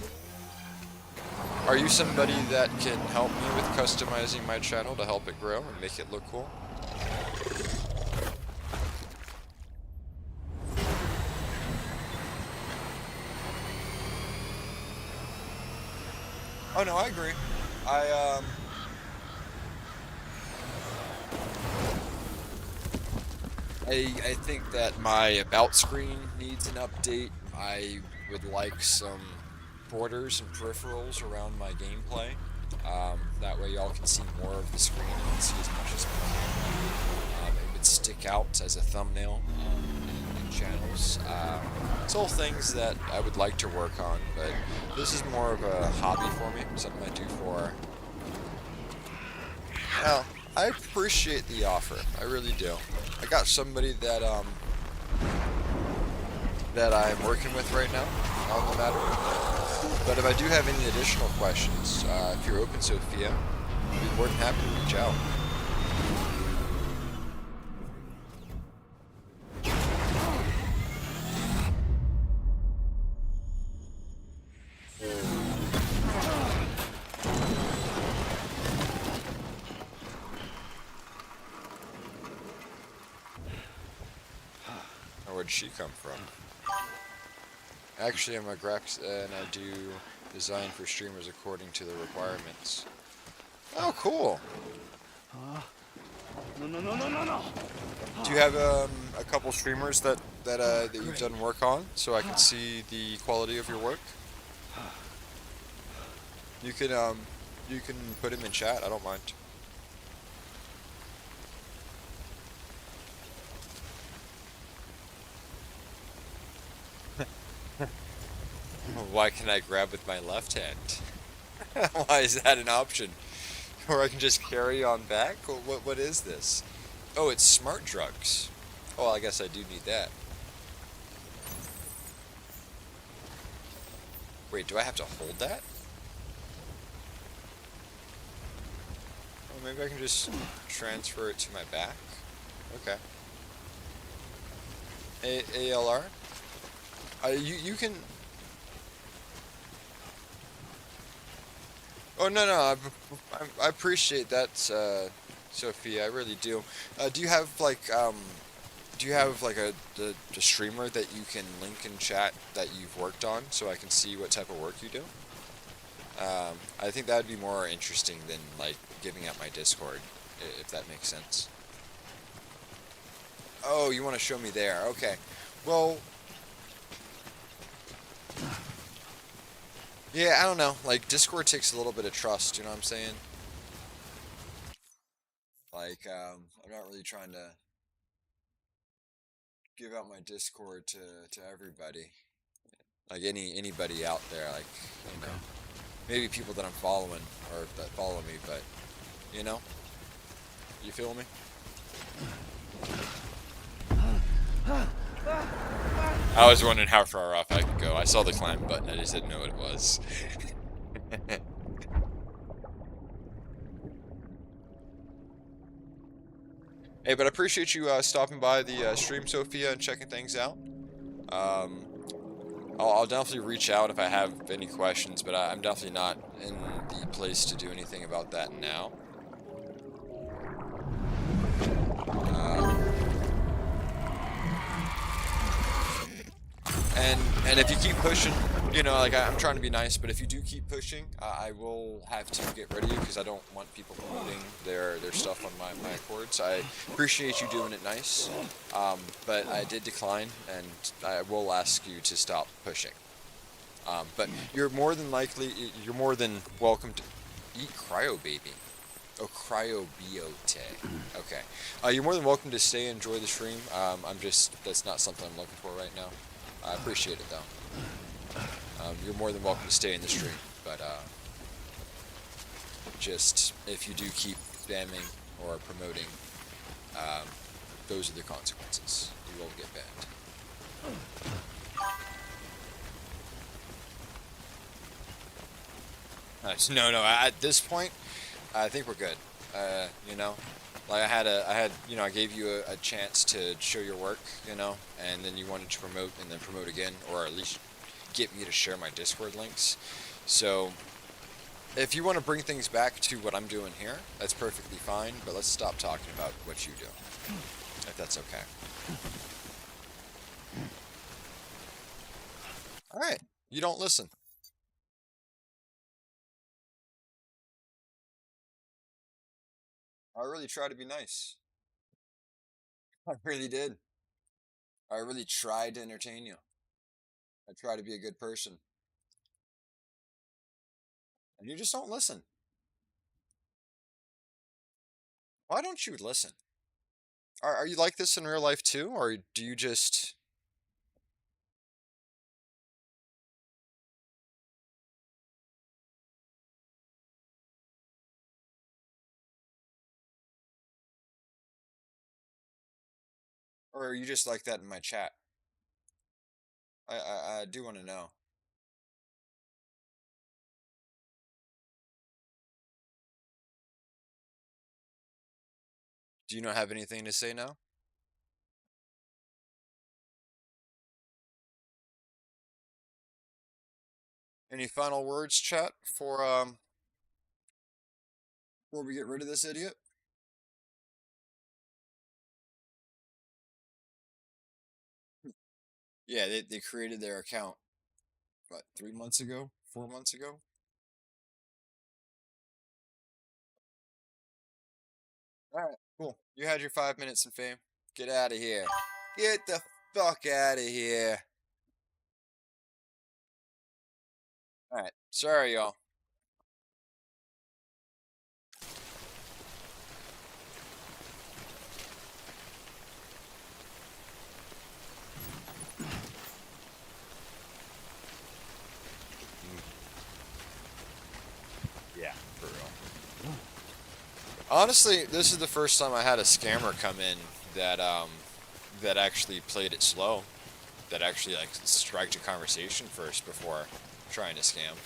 Are you somebody that can help me with customizing my channel to help it grow and make it look cool? Oh no, I agree. I think that my about screen needs an update. I would like some borders and peripherals around my gameplay. That way y'all can see more of the screen and can see as much as we can. It would stick out as a thumbnail in channels. It's all things that I would like to work on, but this is more of a hobby for me, something I do for... Well, I appreciate the offer, I really do. I got somebody that I'm working with right now on the matter. But if I do have any additional questions, if you're open, Sophia, I'd be more than happy to reach out. Where'd she come from? Actually, I'm a graphics and I do design for streamers according to the requirements. Oh, cool. No. Do you have a couple streamers that you've done work on, so I can see the quality of your work? You can put him in chat. I don't mind. Why can I grab with my left hand? Why is that an option? Or I can just carry on back? What is this? Oh, it's smart drugs. Oh, I guess I do need that. Wait, do I have to hold that? Oh, maybe I can just transfer it to my back. Okay. ALR? You can... Oh, no, I appreciate that, Sophia, I really do. Do you have, like, a streamer that you can link in chat that you've worked on, so I can see what type of work you do? I think that would be more interesting than, like, giving out my Discord, if that makes sense. Oh, you want to show me there, okay. Well... Yeah, I don't know. Like, Discord takes a little bit of trust, you know what I'm saying? Like, I'm not really trying to give out my Discord to everybody. Like, anybody out there, like, you know, maybe people that I'm following, or that follow me, but, you know? You feel me? I was wondering how far off I could go. I saw the climb button, I just didn't know what it was. Hey, but I appreciate you stopping by the stream, Sophia, and checking things out. I'll definitely reach out if I have any questions, but I'm definitely not in the place to do anything about that now. And if you keep pushing, you know, like I'm trying to be nice, but if you do keep pushing, I will have to get rid of you because I don't want people promoting their stuff on my accords. I appreciate you doing it nice, but I did decline, and I will ask you to stop pushing. But you're more than welcome to eat Cryo Baby. Oh, Cryobiote. Okay. You're more than welcome to stay and enjoy the stream. That's not something I'm looking for right now. I appreciate it though. You're more than welcome to stay in the stream, but just if you do keep spamming or promoting, those are the consequences. You will get banned. No. At this point, I think we're good. You know, like I gave you a chance to show your work, you know, and then you wanted to promote and then promote again, or at least get me to share my Discord links. So if you want to bring things back to what I'm doing here, that's perfectly fine, but let's stop talking about what you do, if that's okay. Alright, you don't listen. I really try to be nice. I really did. I really tried to entertain you. I try to be a good person. And you just don't listen. Why don't you listen? Are you like this in real life too, or do you just... Or are you just like that in my chat? I do want to know. Do you not have anything to say now? Any final words, chat, before we get rid of this idiot? Yeah, they created their account, what, 3 months ago? 4 months ago? Alright, cool. You had your 5 minutes in fame. Get out of here. Get the fuck out of here. Alright, sorry, y'all. Yeah, for real. Honestly, this is the first time I had a scammer come in that actually played it slow. That actually, like, striked a conversation first before trying to scam.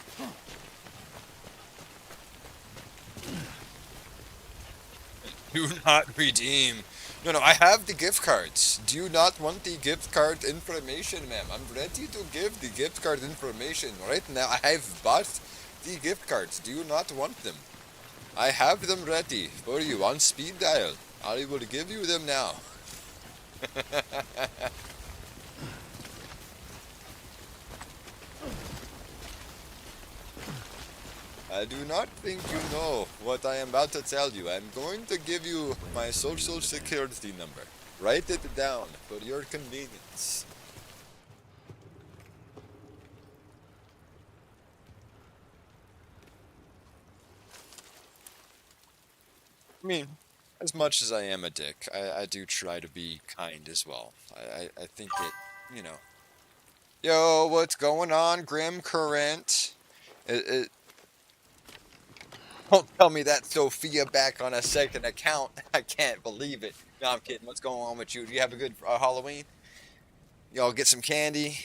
Do not redeem. No, I have the gift cards. Do you not want the gift card information, ma'am? I'm ready to give the gift card information right now. I have bought the gift cards. Do you not want them? I have them ready for you on speed dial. I will give you them now. I do not think you know what I am about to tell you. I'm going to give you my social security number. Write it down for your convenience. I mean, as much as I am a dick, I do try to be kind as well. I think it, you know. Yo, what's going on, Grim Current? Don't tell me that Sophia back on a second account. I can't believe it. No, I'm kidding. What's going on with you? Do you have a good Halloween? Y'all get some candy?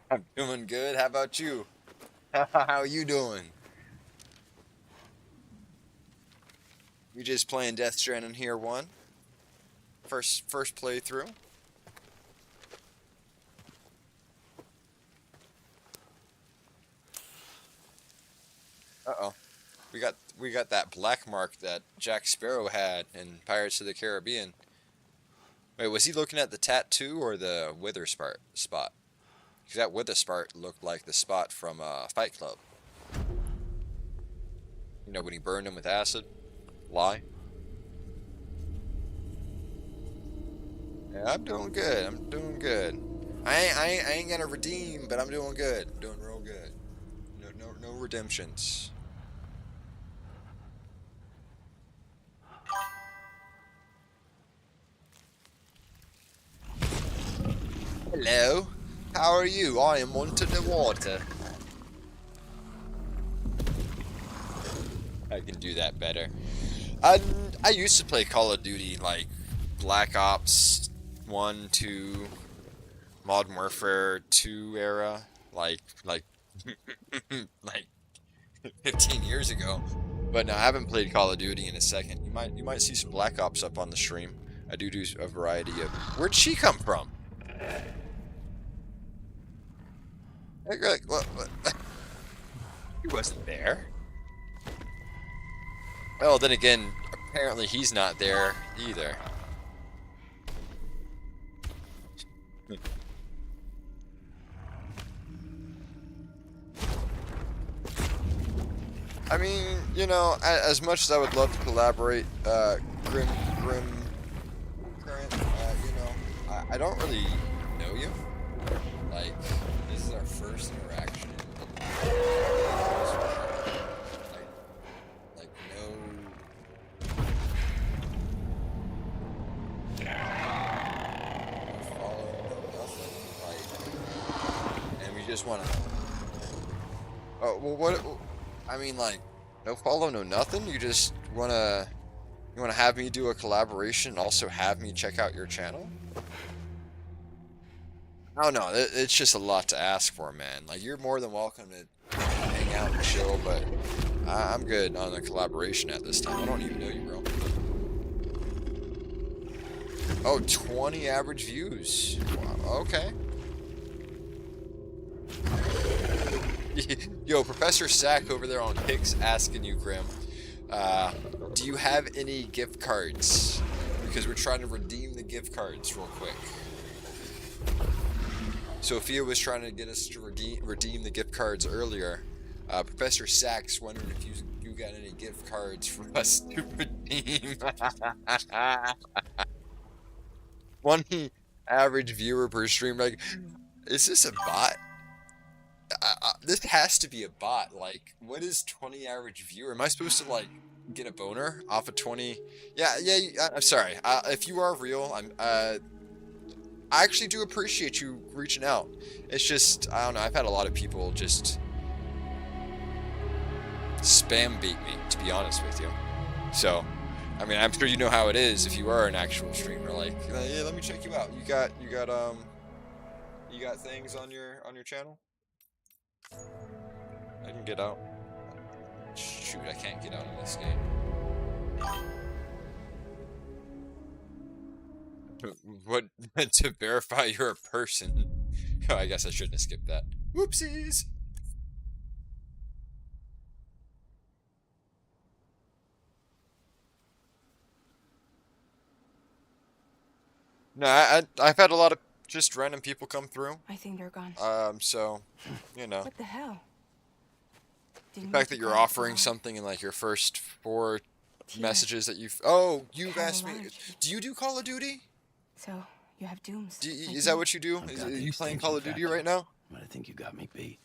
I'm doing good. How about you? How you doing? You just playing Death Stranding here one? First playthrough? Uh-oh. We got that black mark that Jack Sparrow had in Pirates of the Caribbean. Wait, was he looking at the tattoo or the wither spot? Because that wither spot looked like the spot from Fight Club. You know, when he burned him with acid? Lie? Yeah, I'm doing good. I'm doing good. I ain't gonna redeem, but I'm doing good. I'm doing real good. No redemptions. Hello. How are you? I am wanting the water. I can do that better. I used to play Call of Duty like Black Ops 1, 2, Modern Warfare 2 era, like like 15 years ago. But no, I haven't played Call of Duty in a second. You might see some Black Ops up on the stream. I do a variety of. Where'd she come from? What? He wasn't there. Well, then again, apparently he's not there either. I mean, you know, as much as I would love to collaborate, Grim, Current, you know, I don't really know you. Like, this is our first interaction. Like no follow, no nothing. Like, and we just want to. Oh, well, what? I mean, like, no follow, no nothing. You just wanna have me do a collaboration and also have me check out your channel? I don't know. It's just a lot to ask for, man. Like, you're more than welcome to hang out and chill, but I'm good on the collaboration at this time. I don't even know you, bro. Oh, 20 average views. Wow, okay. Yo, Professor Sack over there on Pix asking you, Grim, do you have any gift cards? Because we're trying to redeem the gift cards real quick. Sophia was trying to get us to redeem the gift cards earlier. Professor Sack's wondering if you got any gift cards for us to redeem. One average viewer per stream. Like, is this a bot? This has to be a bot. Like, what is 20 average viewer? Am I supposed to, like, get a boner off of 20? Yeah, I'm sorry. If you are real, I actually do appreciate you reaching out. It's just, I don't know, I've had a lot of people just spam bait me, to be honest with you. So, I mean, I'm sure you know how it is if you are an actual streamer. Like, yeah, let me check you out. You got things on your channel? I can get out. Shoot, I can't get out of this game. What? To verify you're a person? Oh, I guess I shouldn't have skipped that. Whoopsies! No, I've had a lot of just random people come through. I think they're gone. So, you know. What the hell? The fact that you're offering something in like your first 4 messages that you've... Oh, you've asked me... Do you do Call of Duty? So, you have dooms. Is that what you do? Are you playing Call of Duty right now? But I think you got me beat.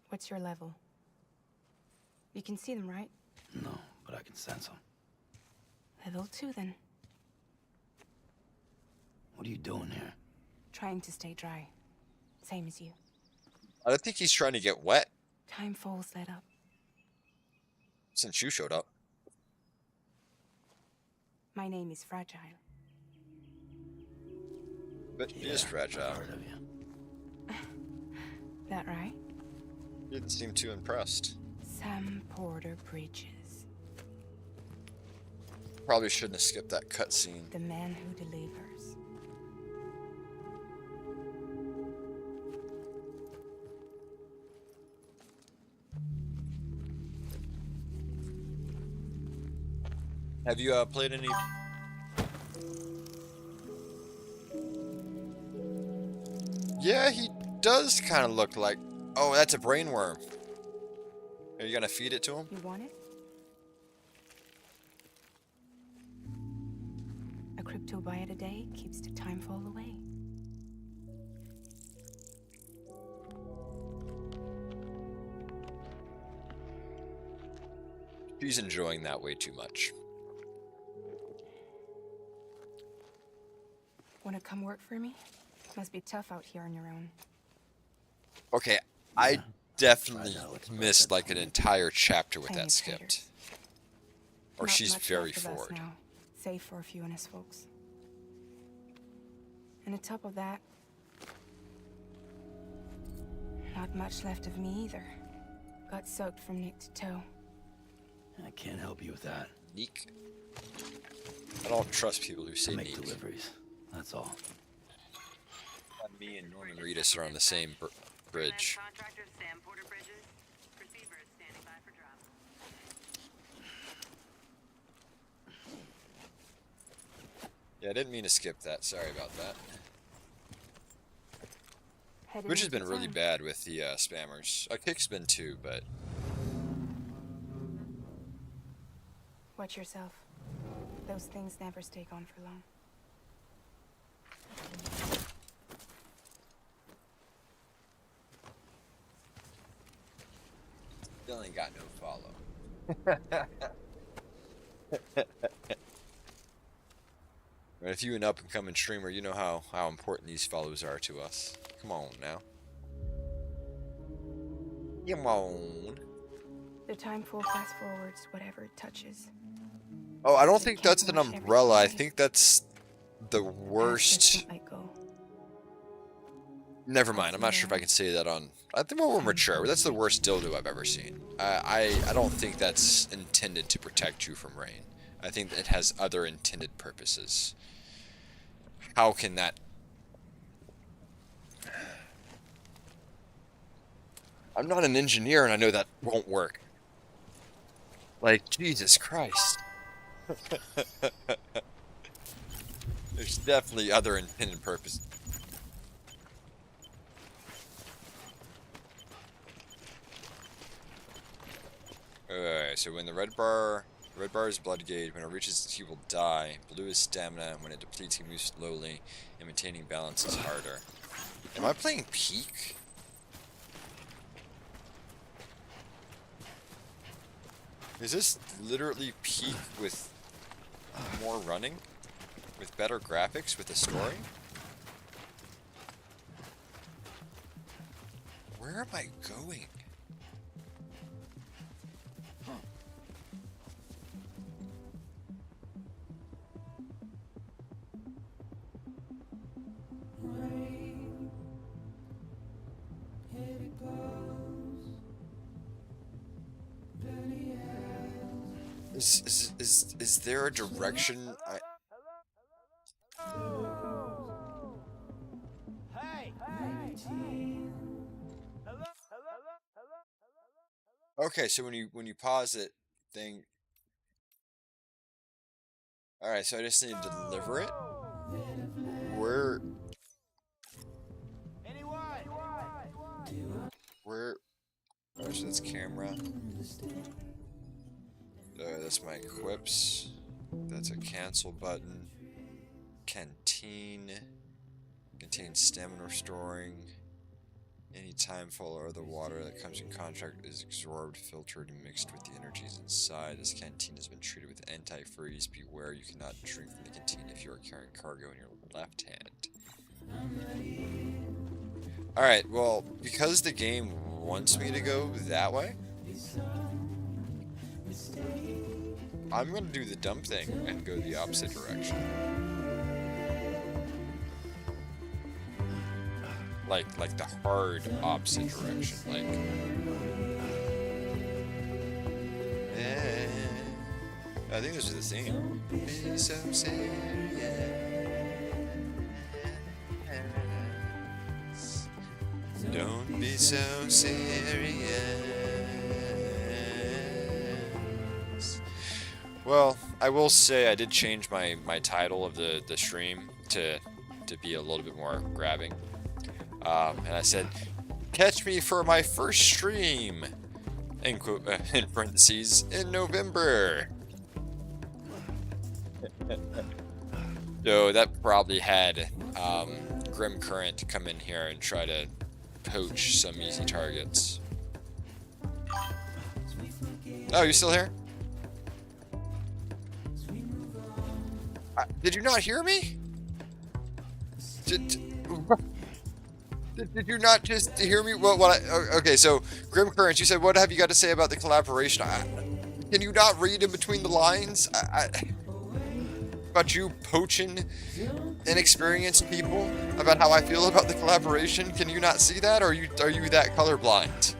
What's your level? You can see them, right? No, but I can sense them. Level 2, then. What are you doing here? Trying to stay dry. Same as you. I don't think he's trying to get wet. Time falls let up. Since you showed up. My name is Fragile. But he is fragile. I've heard of you. That right? You didn't seem too impressed. Sam Porter Bridges. Probably shouldn't have skipped that cutscene. The man who delivers. Have you played any Yeah, he does kind of look like... Oh, that's a brainworm. Are you gonna feed it to him? You want it? A crypto bite a day keeps the time fall away. She's enjoying that way too much. Wanna come work for me? Must be tough out here on your own. Okay, I definitely missed like an entire chapter with that skipped. Or Not she's much very left of us forward. now, save for a few honest folks. And on top of that, not much left of me either. Got soaked from neck to toe. I can't help you with that. Neek. I don't trust people who say I make neek. deliveries. That's all. Me and Norman Reedus are on the same bridge. Yeah, I didn't mean to skip that. Sorry about that. Which has been really bad with the spammers. Kick's been too, but... Watch yourself. Those things never stay gone for long. Still ain't got no follow. But if you an up and coming streamer, you know how important these follows are to us. Come on now. Come on. The time full fast forwards whatever it touches. Oh, I don't think that's an umbrella. I think that's the worst. Never mind. I'm not sure if I can say that on. I think we're mature. That's the worst dildo I've ever seen. I don't think that's intended to protect you from rain. I think it has other intended purposes. How can that? I'm not an engineer, and I know that won't work. Like, Jesus Christ. There's definitely other intended purposes. Alright, so when the red bar is blood gauge. When it reaches, he will die. Blue is stamina. When it depletes, he moves slowly, and maintaining balance is harder. Am I playing Peak? Is this literally Peak with more running? With better graphics? With a story? Where am I going? Is there a direction Okay, so when you pause it, thing. All right, so I just need to deliver it. Where? Oh, so that's camera. That's my equips. That's a cancel button. Canteen. Contains stamina restoring. Any time fall or other water that comes in contact is absorbed, filtered, and mixed with the energies inside. This canteen has been treated with antifreeze. Beware, you cannot drink from the canteen if you are carrying cargo in your left hand. Alright, well, because the game wants me to go that way, I'm gonna do the dumb thing and go the opposite direction. Like the hard opposite direction, like. I think this is the theme. Be so serious. Don't be so serious. Well, I will say I did change my title of the stream to be a little bit more grabbing. And I said, catch me for my first stream, in parentheses, in November. So that probably had Grim Current come in here and try to poach some easy targets. Oh, you still here? Did you not hear me? Did you not just hear me? Okay, so Grim Currents, you said, what have you got to say about the collaboration? Can you not read in between the lines? About you poaching inexperienced people? About how I feel about the collaboration? Can you not see that? Or are you that colorblind?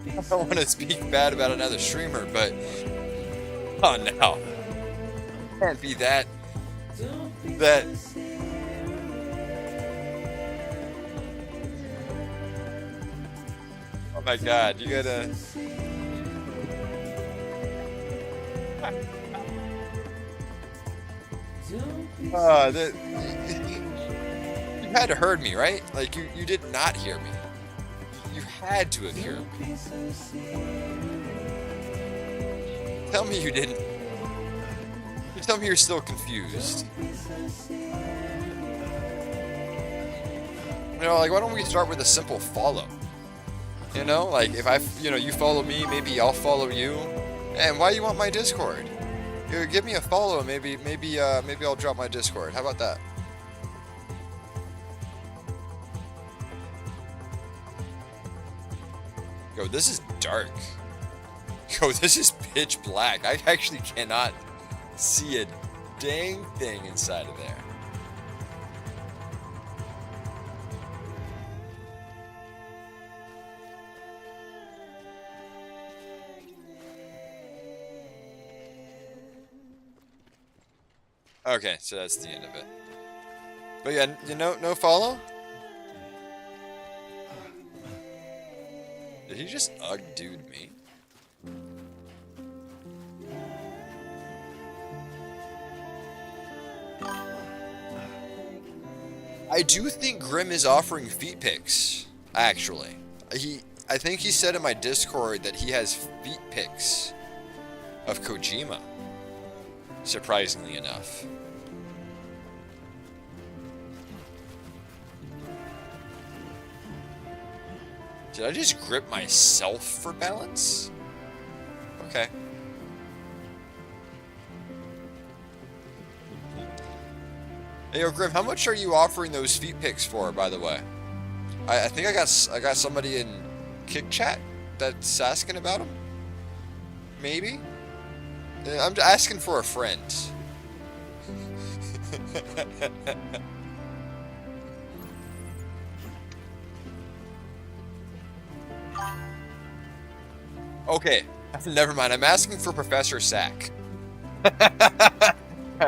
I don't want to speak bad about another streamer, but oh no, can't be that. Oh my God, you gotta. You had to heard me, right? Like you did not hear me. You had to have heard me. Tell me you didn't. You tell me you're still confused. You know, like, why don't we start with a simple follow? You know, like, if you follow me, maybe I'll follow you. And why do you want my Discord? You give me a follow, and maybe I'll drop my Discord. How about that? Yo, this is dark. Yo, this is pitch black. I actually cannot see a dang thing inside of there. Okay, so that's the end of it. But yeah, no follow? Did he just dude me? I do think Grim is offering feet pics, actually. I think he said in my Discord that he has feet pics of Kojima, surprisingly enough. Did I just grip myself for balance? Okay. Hey, yo, Grim, how much are you offering those feet pics for, by the way? I think I got somebody in Kick Chat that's asking about them. Maybe? I'm asking for a friend. Okay, never mind. I'm asking for Professor Sack. I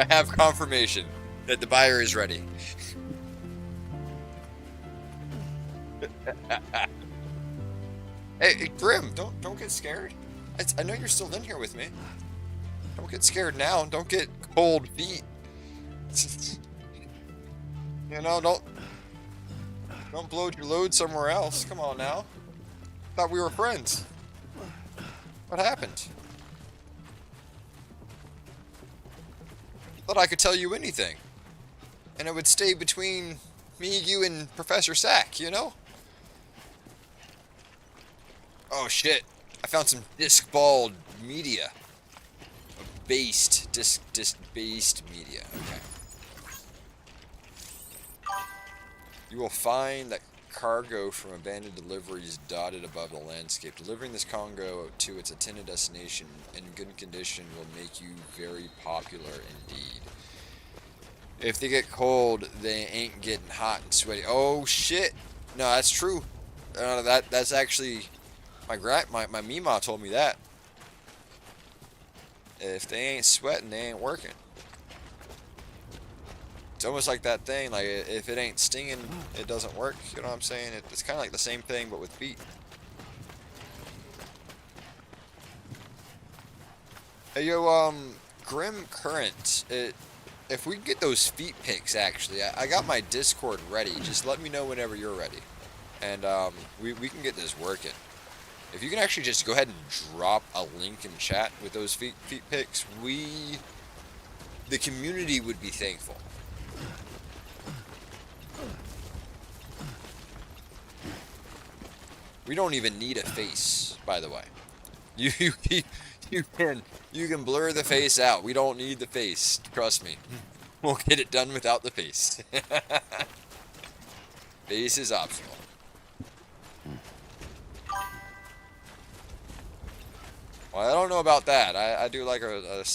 have confirmation that the buyer is ready. Hey, Grim, don't get scared. I know you're still in here with me. Don't get scared now. Don't get cold feet. You know, don't blow your load somewhere else. Come on now. Thought we were friends. What happened? Thought I could tell you anything. And it would stay between me, you, and Professor Sack, you know? Oh shit. I found some disc-balled media. Based media. Okay. You will find that cargo from abandoned deliveries dotted above the landscape. Delivering this cargo to its intended destination in good condition will make you very popular indeed. If they get cold, they ain't getting hot and sweaty. Oh shit! No, that's true. That's actually my Mima told me that. If they ain't sweating, they ain't working. It's almost like that thing, like if it ain't stinging, it doesn't work. You know what I'm saying? It's kind of like the same thing, but with feet. Hey, yo, Grim Current. if we can get those feet pics, actually, I got my Discord ready. Just let me know whenever you're ready. And we can get this working. If you can actually just go ahead and drop a link in chat with those feet pics, the community would be thankful. We don't even need a face, by the way. You can blur the face out. We don't need the face. Trust me. We'll get it done without the face. Face is optional. Well, I don't know about that. I do like a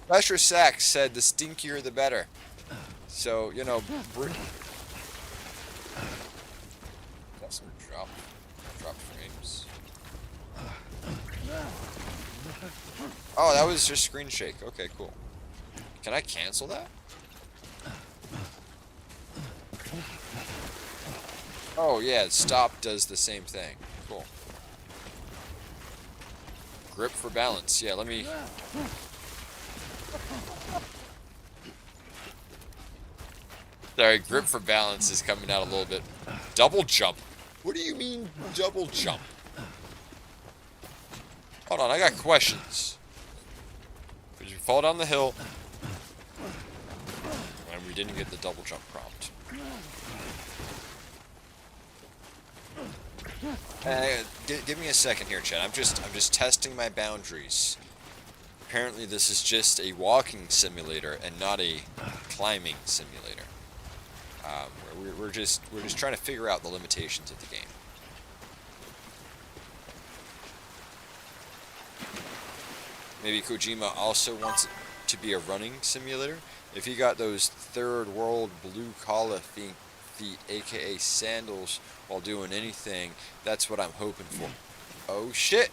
Lester Sachs said the stinkier the better. So, you know, got some drop frames. Oh, that was just screen shake. Okay, cool. Can I cancel that? Oh yeah, stop does the same thing. Cool. Grip for balance. Yeah, let me... Sorry, grip for balance is coming out a little bit. Double jump? What do you mean double jump? Hold on, I got questions. Did you fall down the hill? And we didn't get the double jump prompt. Give me a second here, Chad. I'm just testing my boundaries. Apparently, this is just a walking simulator and not a climbing simulator. We're just trying to figure out the limitations of the game. Maybe Kojima also wants it to be a running simulator. If he got those third world blue collar feet, aka sandals, while doing anything, that's what I'm hoping for. Oh shit!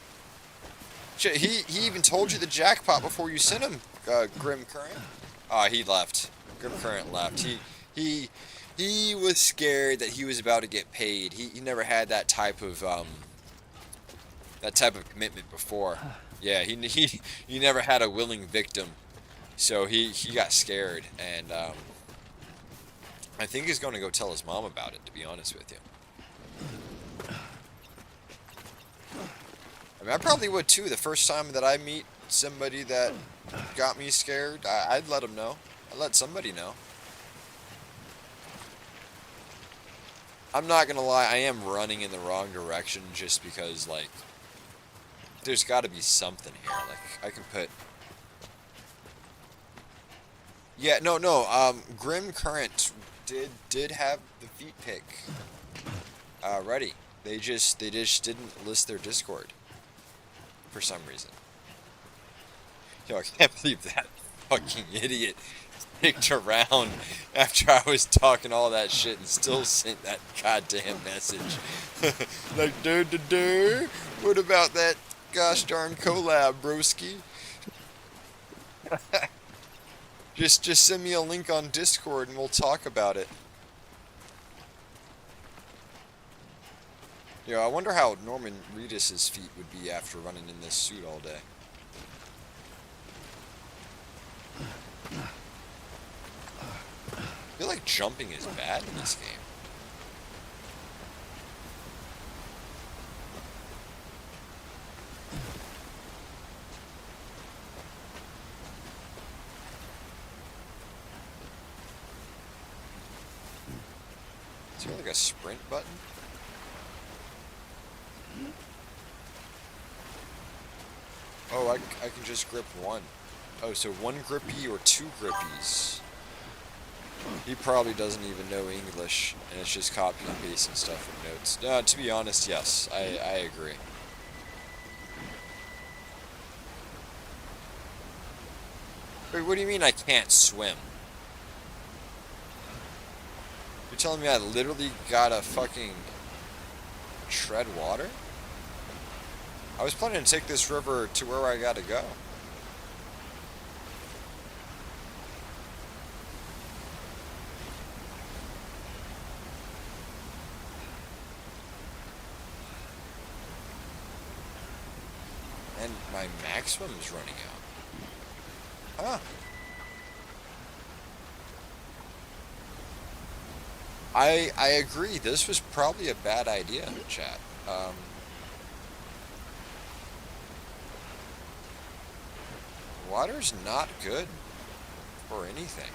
Shit, he even told you the jackpot before you sent him, Grim Current. Ah, he left. Grim Current left. He was scared that he was about to get paid. He never had that type of commitment before. Yeah, he never had a willing victim, so he got scared, and I think he's going to go tell his mom about it, to be honest with you. I mean, I probably would too. The first time that I meet somebody that got me scared, I'd let them know. I'd let somebody know. I'm not gonna lie, I am running in the wrong direction just because, like, there's got to be something here. Like, I can put... Yeah, no, Grim Current did have the feet pick ready. They just didn't list their Discord for some reason. Yo, I can't believe that fucking idiot sticked around after I was talking all that shit and still sent that goddamn message. Like, dude, what about that gosh darn collab, broski? Just send me a link on Discord and we'll talk about it. Yo, I wonder how Norman Reedus' feet would be after running in this suit all day. I feel like jumping is bad in this game. Is there like a sprint button? Oh, I can just grip one. Oh, so one grippy or two grippies. He probably doesn't even know English, and it's just copying and pasting stuff from notes. To be honest, yes, I agree. Wait, what do you mean I can't swim? You're telling me I literally gotta fucking tread water? I was planning to take this river to where I gotta go. And my maximum's running out. Huh. I agree. This was probably a bad idea, chat. Water's not good for anything.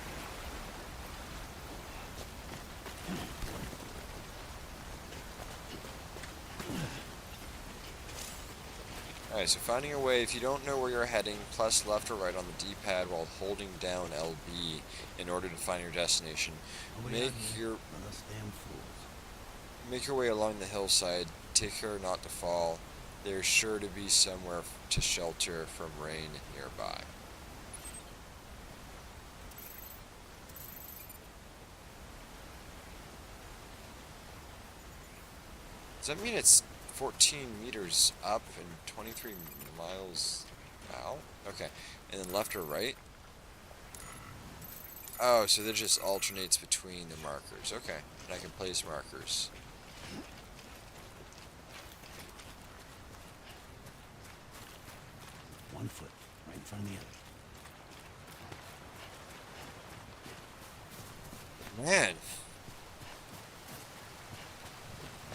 Alright, so finding a way, if you don't know where you're heading, plus left or right on the D-pad while holding down LB in order to find your destination. Make your way along the hillside, take care not to fall. There's sure to be somewhere to shelter from rain nearby. Does that mean it's 14 meters up and 23 miles out? Okay. And then left or right? Oh, so that just alternates between the markers. Okay. And I can place markers. One foot right in front of the other. Man.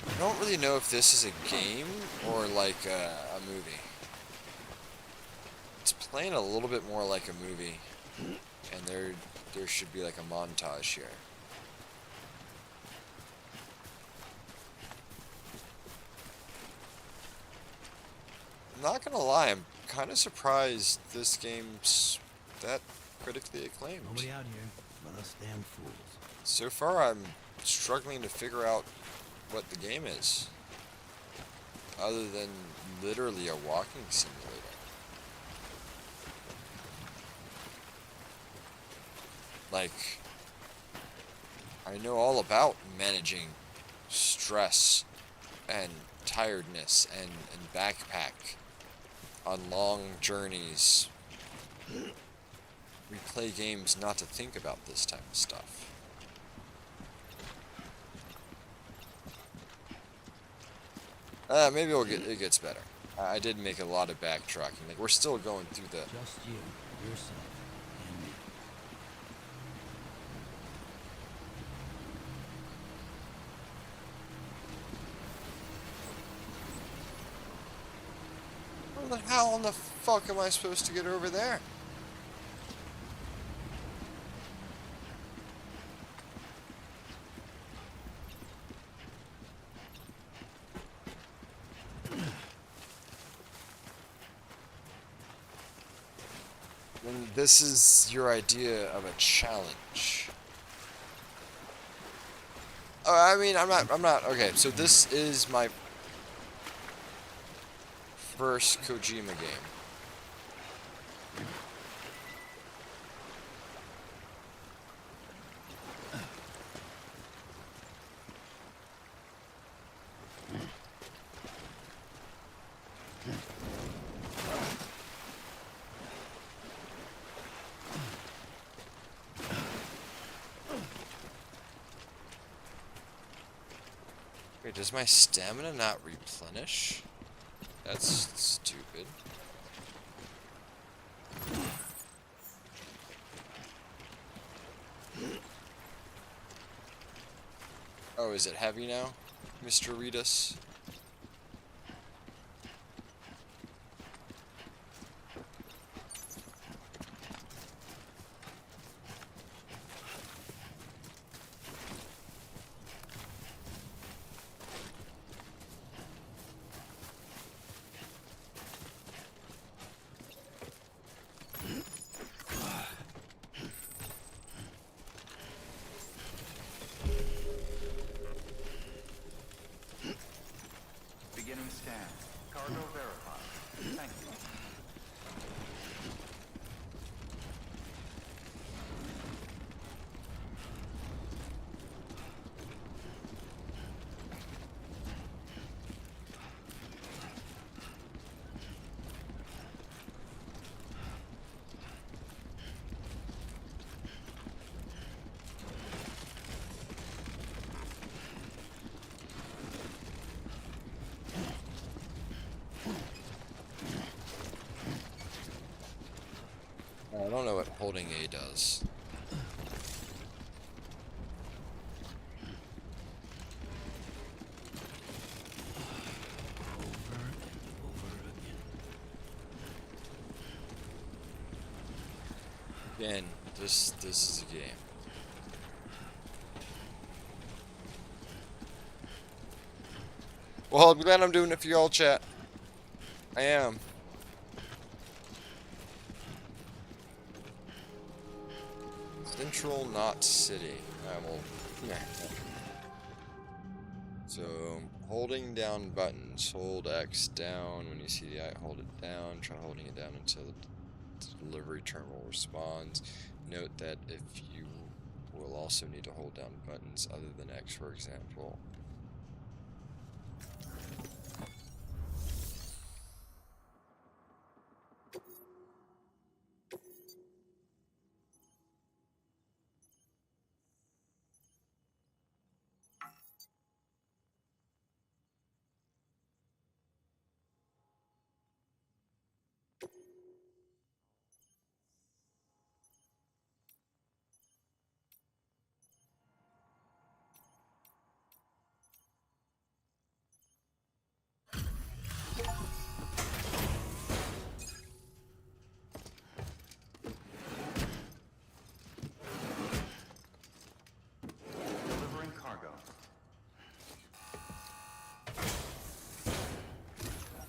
I don't really know if this is a game or like a movie. It's playing a little bit more like a movie, and there should be like a montage here. I'm not gonna lie, I'm kind of surprised this game's that critically acclaimed. Nobody out here but us damn fools. So far, I'm struggling to figure out what the game is, other than literally a walking simulator. Like, I know all about managing stress and tiredness and backpack on long journeys. We play games not to think about this type of stuff. Maybe it gets better. I did make a lot of backtracking. Like, we're still going through the... Just you, yourself, and me. How in the fuck am I supposed to get over there? And this is your idea of a challenge. Oh, I mean, I'm not, okay, so this is my first Kojima game. Wait, does my stamina not replenish? That's stupid. Oh, is it heavy now, Mr. Reedus? Beginning scan. Cargo verified. Thank you. I don't know what holding A does. Again, this is a game. Well, I'm glad I'm doing it for y'all, chat. I am. Central, not city. Well, yeah. So, holding down buttons. Hold X down when you see the eye. Hold it down. Try holding it down until the delivery terminal responds. Note that if you will also need to hold down buttons other than X, for example. Delivering cargo.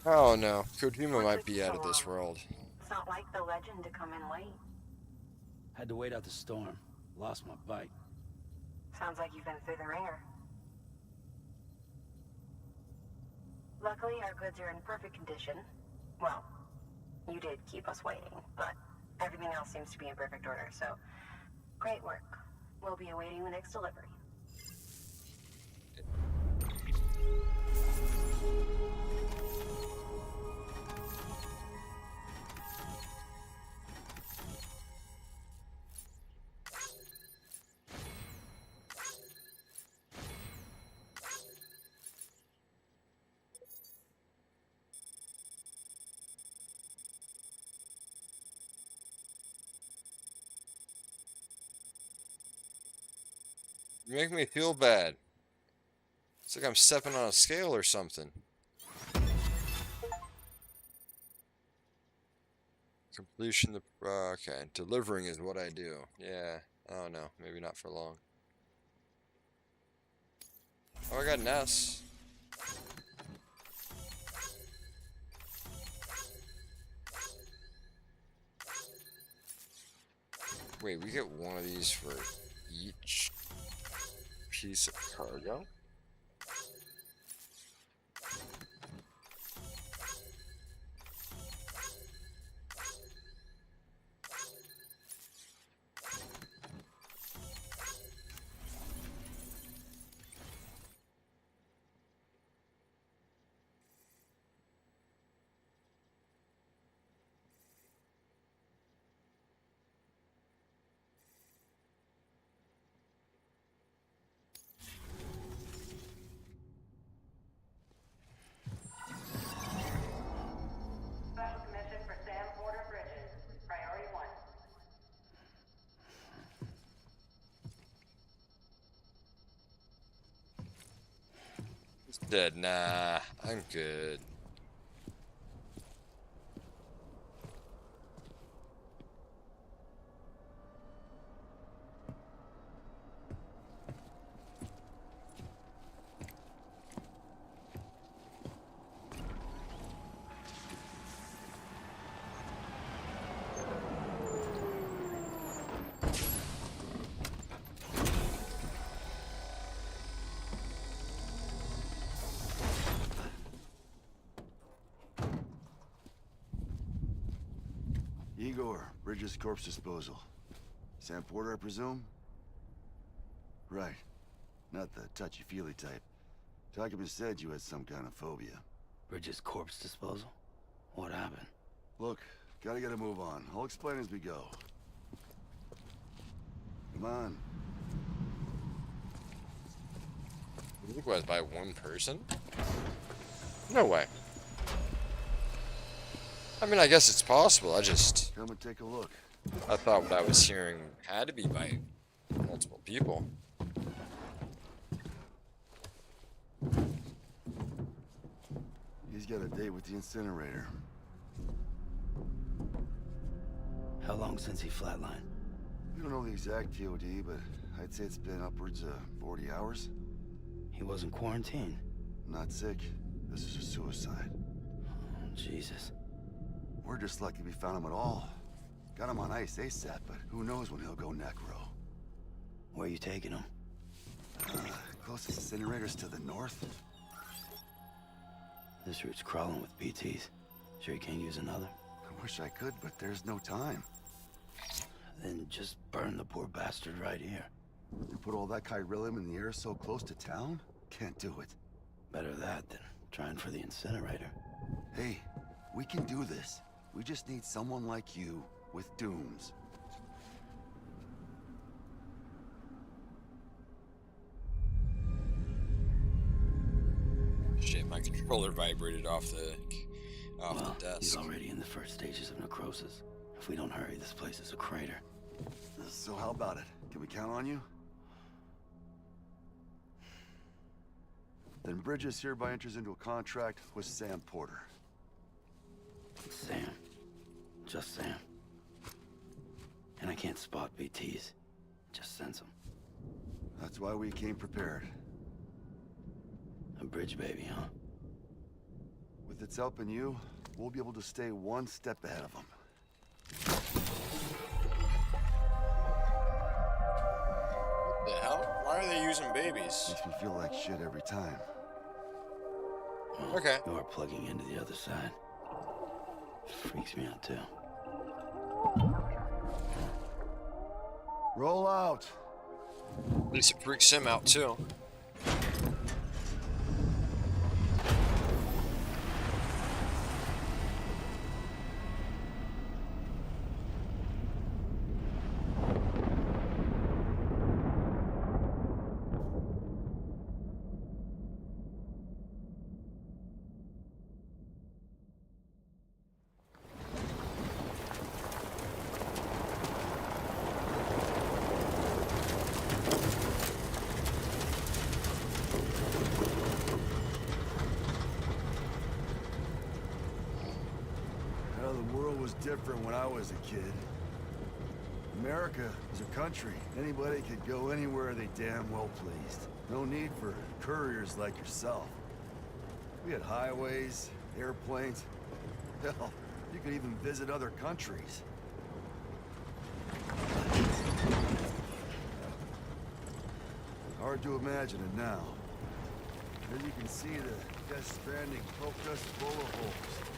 Oh no, Kojima might be out of this world. It's not like the legend to come in late. Had to wait out the storm. Lost my bike. Sounds like you've been through the ringer. Luckily, our goods are in perfect condition. Well, you did keep us waiting, but everything else seems to be in perfect order, so great work. We'll be awaiting the next delivery. You make me feel bad. It's like I'm stepping on a scale or something. Completion the okay, delivering is what I do. Yeah, I don't know, maybe not for long. Oh, I got an S. Wait, we get one of these for each piece of cargo? Special commission for Sam Porter Bridges. Priority 1. It's dead. Nah, I'm good. Igor, Bridges Corpse Disposal. Sam Porter, I presume? Right. Not the touchy-feely type. Takuma said you had some kind of phobia. Bridges corpse disposal? What happened? Look, gotta get a move on. I'll explain as we go. Come on. It was by one person? No way. I mean, I guess it's possible. Come and take a look. I thought what I was hearing had to be by multiple people. He's got a date with the incinerator. How long since he flatlined? We don't know the exact TOD, but I'd say it's been upwards of 40 hours. He wasn't quarantined. Not sick. This is a suicide. Oh, Jesus. We're just lucky we found him at all. Got him on ice ASAP, but who knows when he'll go necro. Where are you taking him? Closest incinerator's to the north. This route's crawling with BTs. Sure you can't use another? I wish I could, but there's no time. Then just burn the poor bastard right here. You put all that chiralium in the air so close to town? Can't do it. Better that than trying for the incinerator. Hey, we can do this. We just need someone like you with dooms. Shit, my controller vibrated off the desk. He's already in the first stages of necrosis. If we don't hurry, this place is a crater. So how about it? Can we count on you? Then Bridges hereby enters into a contract with Sam Porter. Sam. Just Sam. And I can't spot BTs. Just sense them. That's why we came prepared. A bridge baby, huh? With its help and you, we'll be able to stay one step ahead of them. What the hell? Why are they using babies? Makes me feel like shit every time. Well, okay. You are plugging into the other side. Freaks me out too. Roll out. At least it freaks him out too. Different when I was a kid. America was a country. Anybody could go anywhere they damn well pleased. No need for couriers like yourself. We had highways, airplanes. Hell, you could even visit other countries. Hard to imagine it now. As you can see, the death stranding poked us full of holes.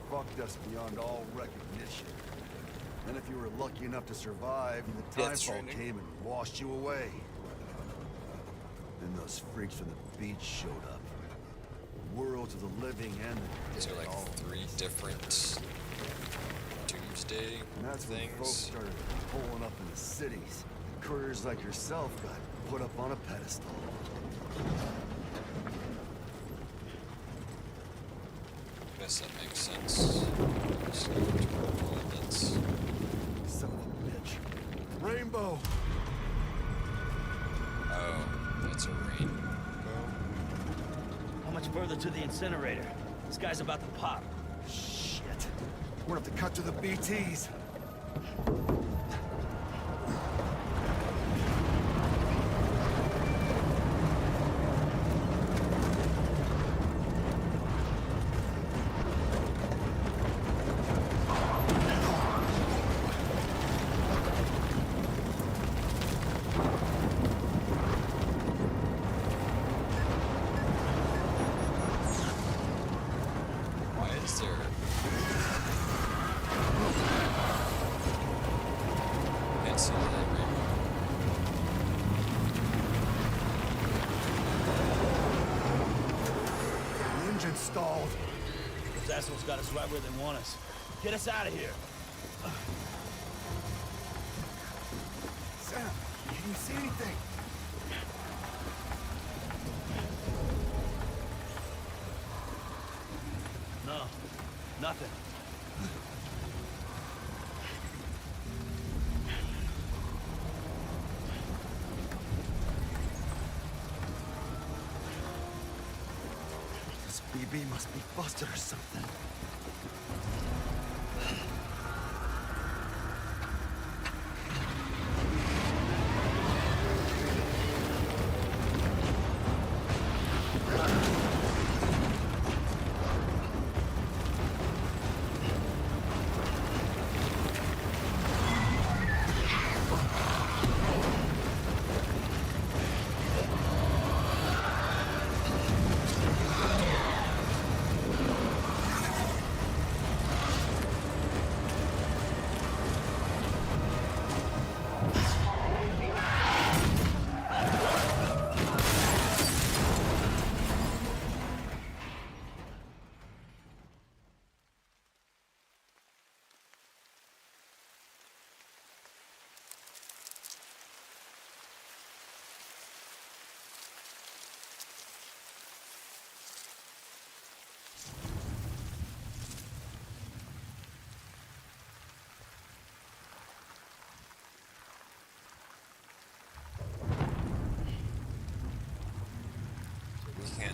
Fucked us beyond all recognition. And if you were lucky enough to survive, the timefall came and washed you away. Then those freaks from the beach showed up. Worlds of the living and the dead. So like all 3 different doomsday and that's when folks started pulling up in the cities. Couriers like yourself got put up on a pedestal. Guess that makes sense. Just go to a world that's... Son of a bitch. Rainbow! Oh, that's a rainbow. How much further to the incinerator? This guy's about to pop. Shit. We're gonna have to cut to the BTs. Stalled. Those assholes got us right where they want us. Get us out of here. Sam, can you see anything? No, nothing. BB must be busted or something.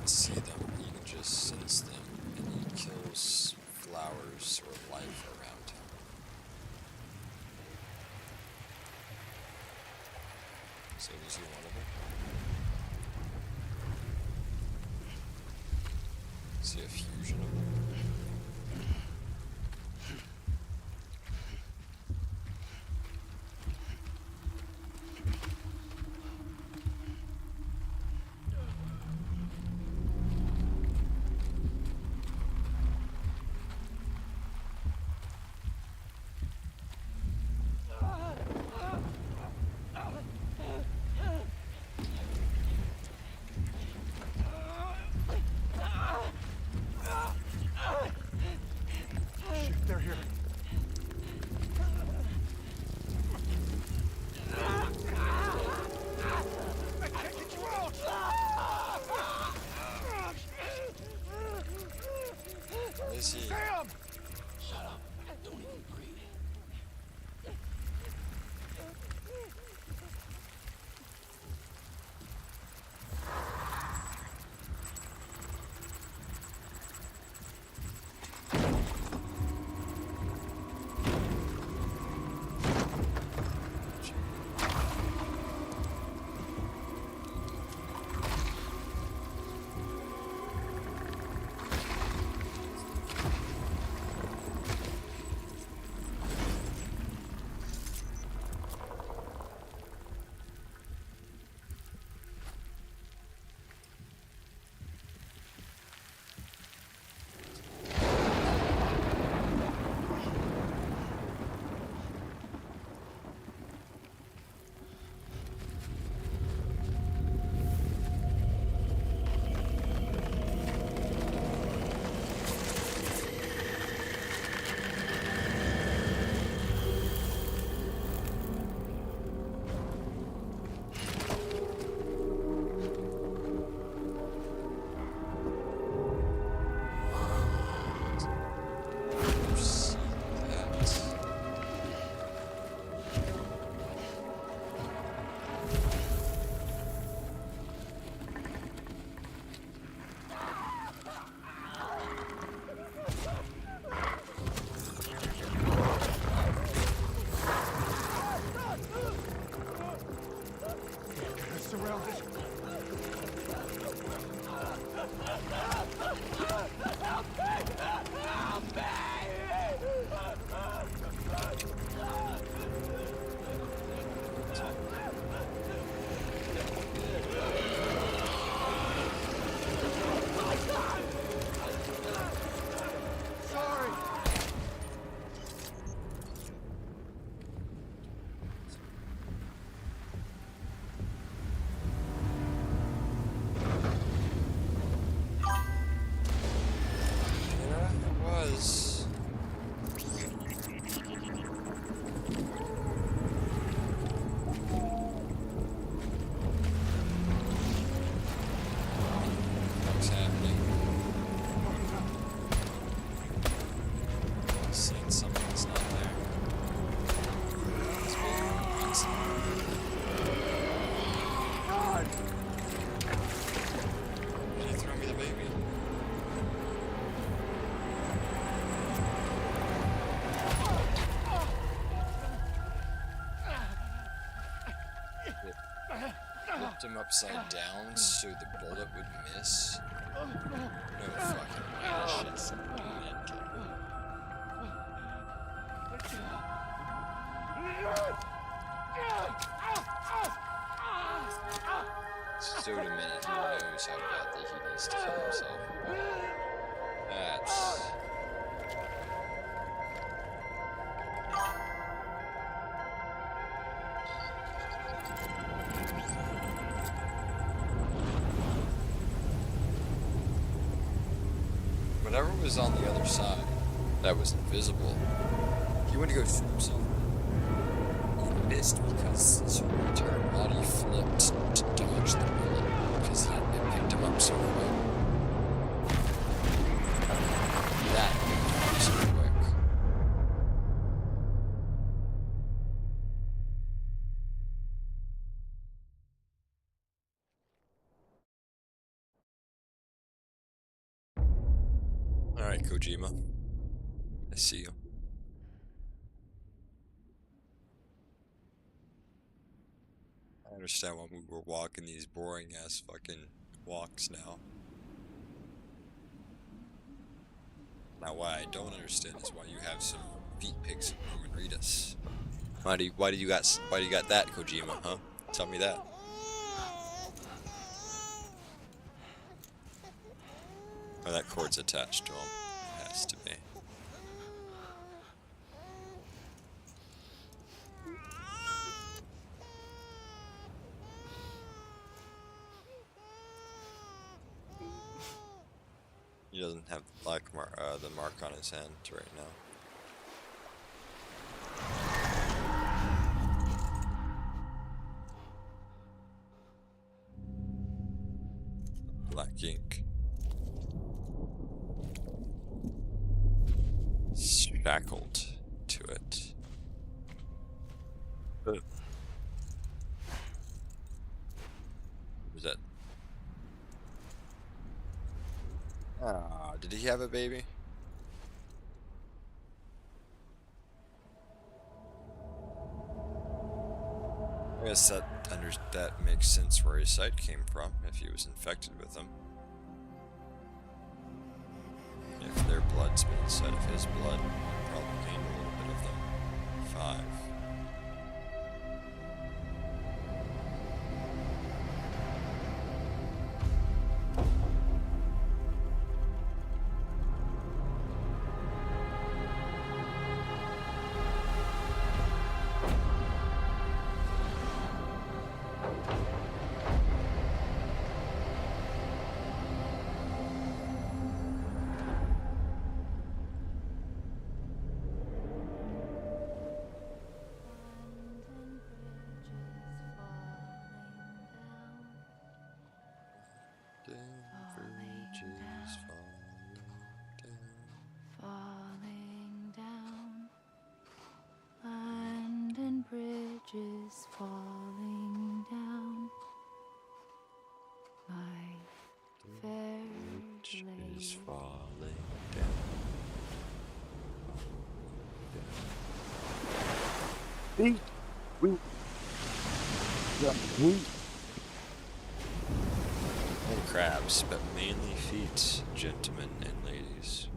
can't see them, you can just sense them, and he kills flowers or life around him. So is he one of them? Is he a fusion of them? They're here. I can't get you out! Is he? Sam! Shut up. Don't even breathe. Flipped him upside down so the bullet would miss. No fucking way, this shit's so the minute he knows how badly he needs to kill himself. That's... Whatever was on the other side that was invisible, he went to go through himself. He missed because his entire body flipped to dodge the bullet because it picked him up so quick. That was quick. Alright, Kojima. I see you. I understand why we were walking these boring ass fucking walks now. Now what I don't understand is why you have some feet pics of Roman Reedus. Why do you got that, Kojima, huh? Tell me that. Oh, that cord's attached to him. It has to be. He doesn't have the mark on his hand right now. Black ink. Shackled to it. What was that? Ah, did he have a baby? I guess that makes sense where his sight came from, if he was infected with them. If their blood's been inside of his blood, he probably gained a little bit of them. 5. Falling down, London Bridge is falling down. My fair lady is falling down. And crabs, but mainly feet, gentlemen and ladies.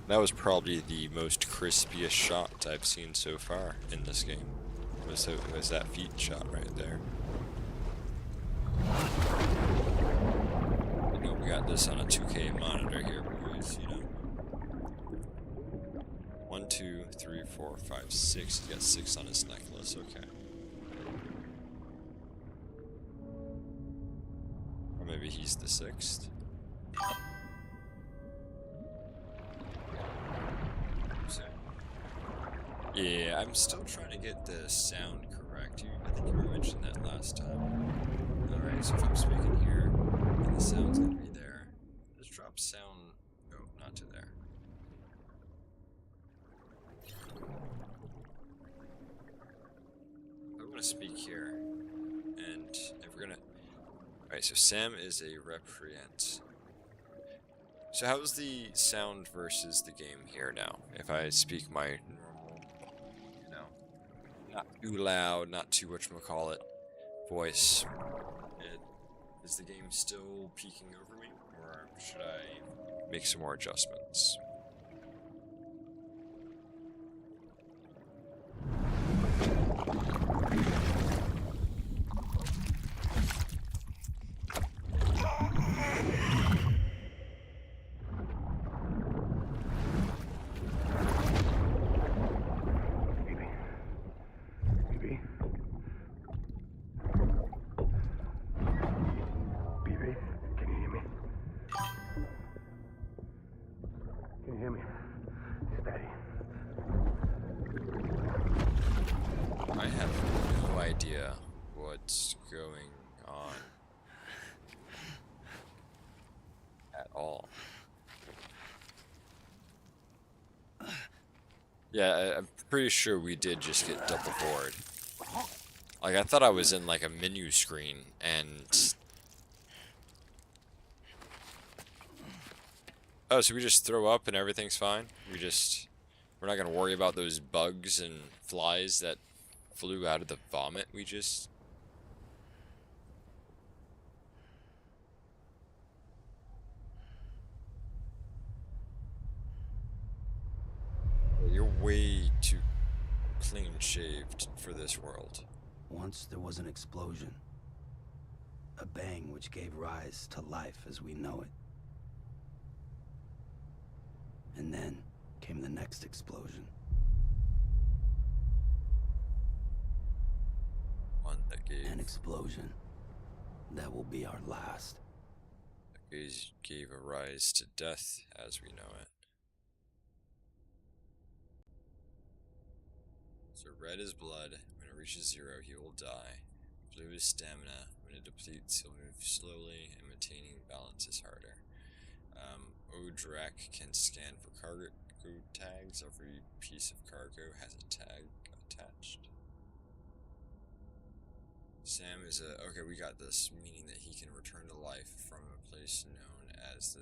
That was probably the most crispiest shot I've seen so far in this game. Was that feet shot right there. You know, we got this on a 2K monitor here, boys, you know. 1, 2, 3, 4, 5, 6. He's got 6 on his necklace, okay. Or maybe he's the 6th. Yeah, I'm still trying to get the sound correct. I think you were mentioning that last time. Alright, so if I'm speaking here, and the sound's gonna be there, just drop sound. Oh, not to there. I'm gonna speak here, and if we're gonna. Alright, so Sam is a recreant. So how's the sound versus the game here now? If I speak my normal, you know, not too loud, not too whatchamacallit voice, is the game still peeking over me, or should I make some more adjustments? I have no idea what's going on at all. Yeah, I'm pretty sure we did just get double board. Like, I thought I was in like a menu screen, and Oh, so we just throw up and everything's fine? We're not gonna worry about those bugs and flies that flew out of the vomit we just... You're way too clean-shaved for this world. Once there was an explosion. A bang which gave rise to life as we know it. And then came the next explosion. One that gave... An explosion that will be our last. That gave a rise to death as we know it. So red is blood. When it reaches 0, he will die. Blue is stamina. When it depletes, he'll move slowly, and maintaining balance is harder. Odrak can scan for cargo tags. Every piece of cargo has a tag attached. Sam is a... Okay, we got this, meaning that he can return to life from a place known as the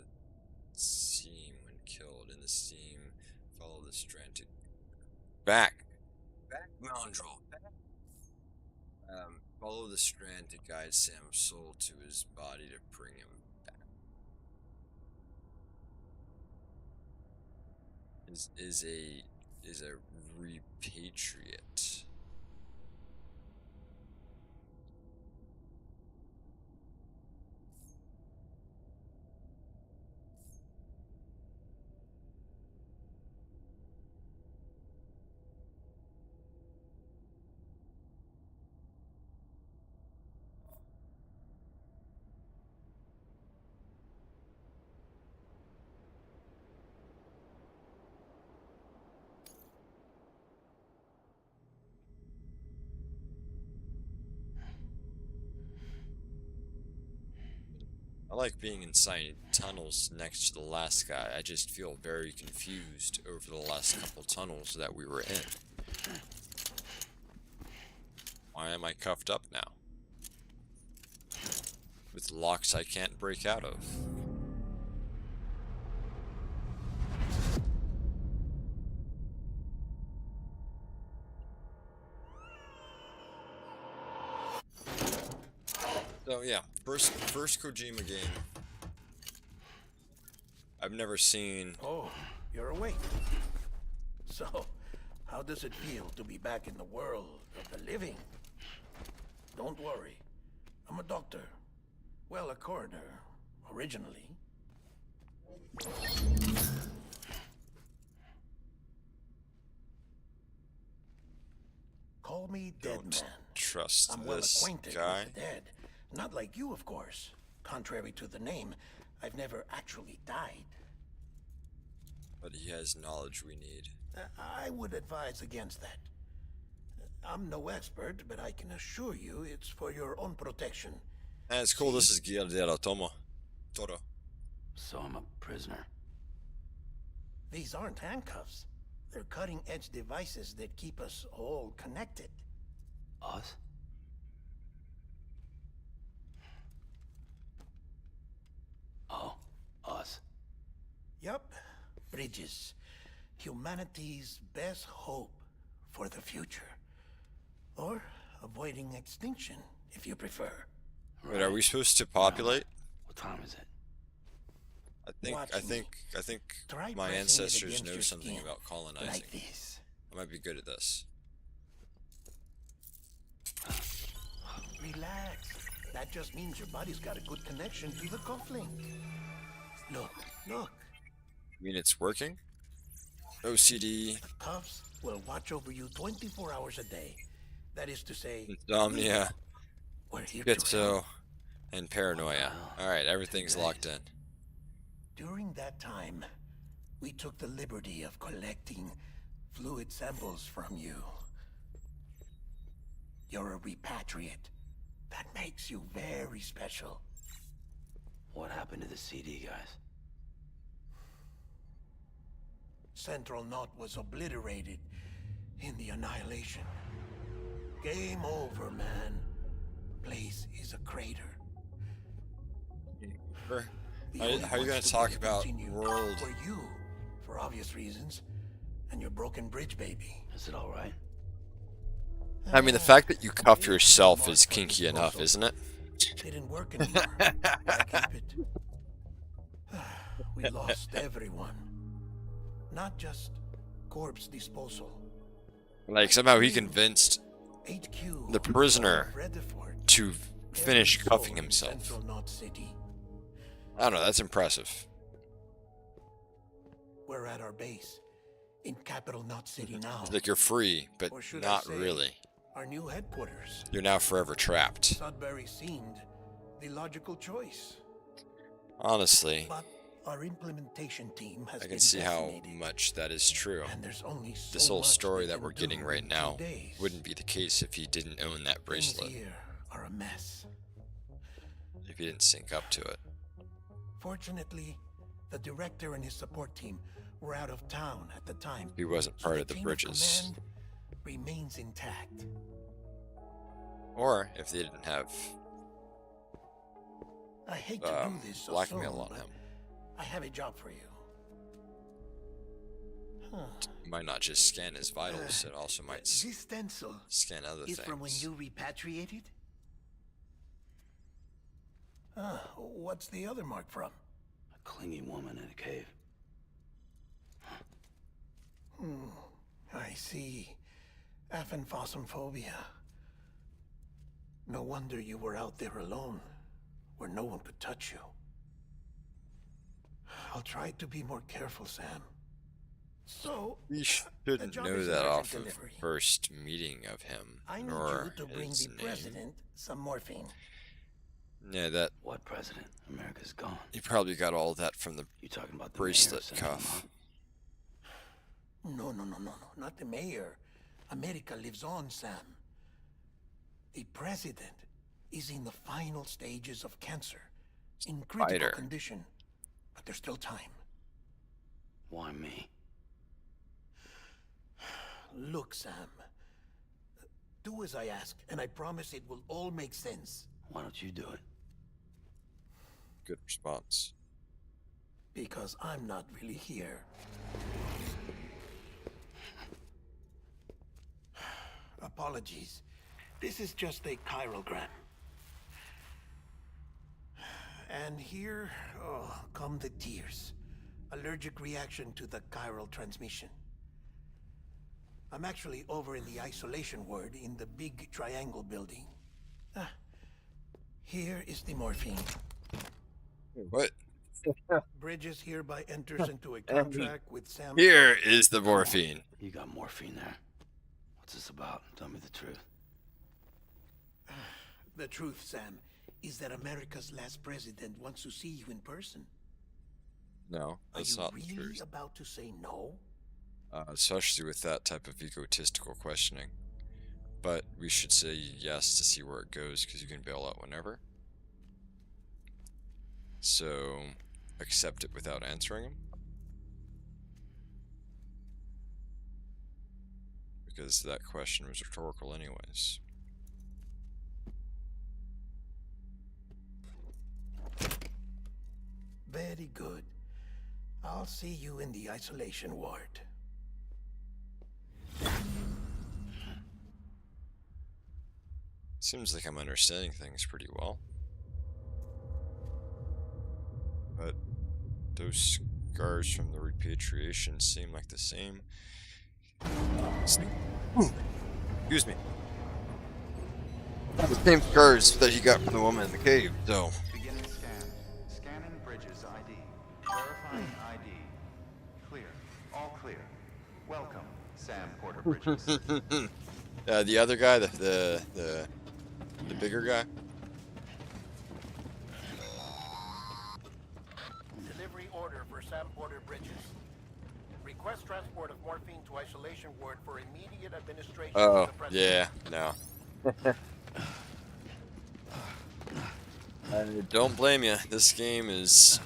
Seam when killed. In the Seam, follow the strand to... Back, Moundrel! Follow the strand to guide Sam's soul to his body to bring him back. Is a repatriate. I like being inside tunnels next to the last guy. I just feel very confused over the last couple tunnels that we were in. Why am I cuffed up now? With locks I can't break out of. So yeah, first Kojima game. I've never seen... Oh, you're awake. So, how does it feel to be back in the world of the living? Don't worry. I'm a doctor. Well, a coroner, originally. Call me Dead Man. Trust I'm well this acquainted guy. with the dead. Not like you, of course. Contrary to the name, I've never actually died. But he has knowledge we need. I would advise against that. I'm no expert, but I can assure you it's for your own protection. And it's cool, this is Guillermo Toro. So I'm a prisoner. These aren't handcuffs. They're cutting-edge devices that keep us all connected. Us? Oh, us. Yup. Bridges. Humanity's best hope for the future. Or avoiding extinction, if you prefer. Wait, are we supposed to populate? What time is it? I think Try my pressing it ancestors against know your something skin, about colonizing. like this. I might be good at this. Relax. That just means your body's got a good connection to the cufflink. Look, look. You mean it's working? OCD, The cuffs will watch over you 24 hours a day. That is to say, insomnia, we're here to help. schizo, and paranoia. Alright, everything's locked in. During that time, we took the liberty of collecting fluid samples from you. You're a repatriate. That makes you very special. What happened to the CD, guys? Central Knot was obliterated in the annihilation. Game over, man. Place is a crater. How are you going to talk about world? For you, for obvious reasons, and your broken bridge baby. Is it all right? I mean, the fact that you cuff yourself is kinky enough, isn't it? Didn't work anymore. I keep it. We lost everyone. Not just corpse disposal. Like, somehow he convinced HQ the prisoner to finish cuffing himself. Central Knot City. I don't know, that's impressive. We're at our base in capital Knot City now. It's like you're free, but Or should not I say, really. Our new headquarters. You're now forever trapped. Sudbury seemed the logical choice. Honestly, But our implementation team has I can been see how decimated. much that is true. And there's only so This whole much story we that can we're getting do right in now 2 days. wouldn't be the case if he didn't own that Things bracelet. here are a mess. If he didn't sync up to it. Fortunately, the director and his support team were out of town at the time. He wasn't so part of the chain of bridges. command remains intact. Or if they didn't have I hate to do this so blackmail soon, on but him. I have a job for you. Huh. It might not just scan his vitals, it also might This stencil scan other is things. from when you repatriated? What's the other mark from? A clingy woman in a cave. I see. Aphenphosmphobia. No wonder you were out there alone, where no one could touch you. I'll try to be more careful, Sam. So, You shouldn't job know is that urgent off of delivery. first meeting of him, I need nor you to bring his the name. president some morphine. Yeah, that What president? America's gone. he probably got all that from the You talking about the bracelet mayor sending cuff. No, not the mayor. America lives on, Sam. The president is in the final stages of cancer, in critical Spider. condition, but there's still time. Why me? Look, Sam. Do as I ask, and I promise it will all make sense. Why don't you do it? Good response. Because I'm not really here. Apologies. This is just a chirogram. And here, come the tears. Allergic reaction to the chiral transmission. I'm actually over in the isolation ward in the big triangle building. Here is the morphine. What? Bridges hereby enters into a contract with Sam. Here is the morphine. You got morphine there. What's this about? Tell me the truth. The truth, Sam, is that America's last president wants to see you in person. No, that's not Are the you really truth. about to say no? Especially with that type of egotistical questioning. But we should say yes to see where it goes, because you can bail out whenever. So, accept it without answering him. Because that question was rhetorical anyways. Very good. I'll see you in the isolation ward. Seems like I'm understanding things pretty well. But those scars from the repatriation seem like the same. Excuse me. The same scars that he got from the woman in the cave, so. Beginning scan. Scanning bridges ID. Verifying ID. Clear. All clear. Welcome, Sam Porter Bridges. The other guy, the bigger guy. Delivery order for Sam Porter Bridges. Request transport of morphine to isolation ward for immediate administration. Oh, to the president. yeah, no. I don't blame you. This game is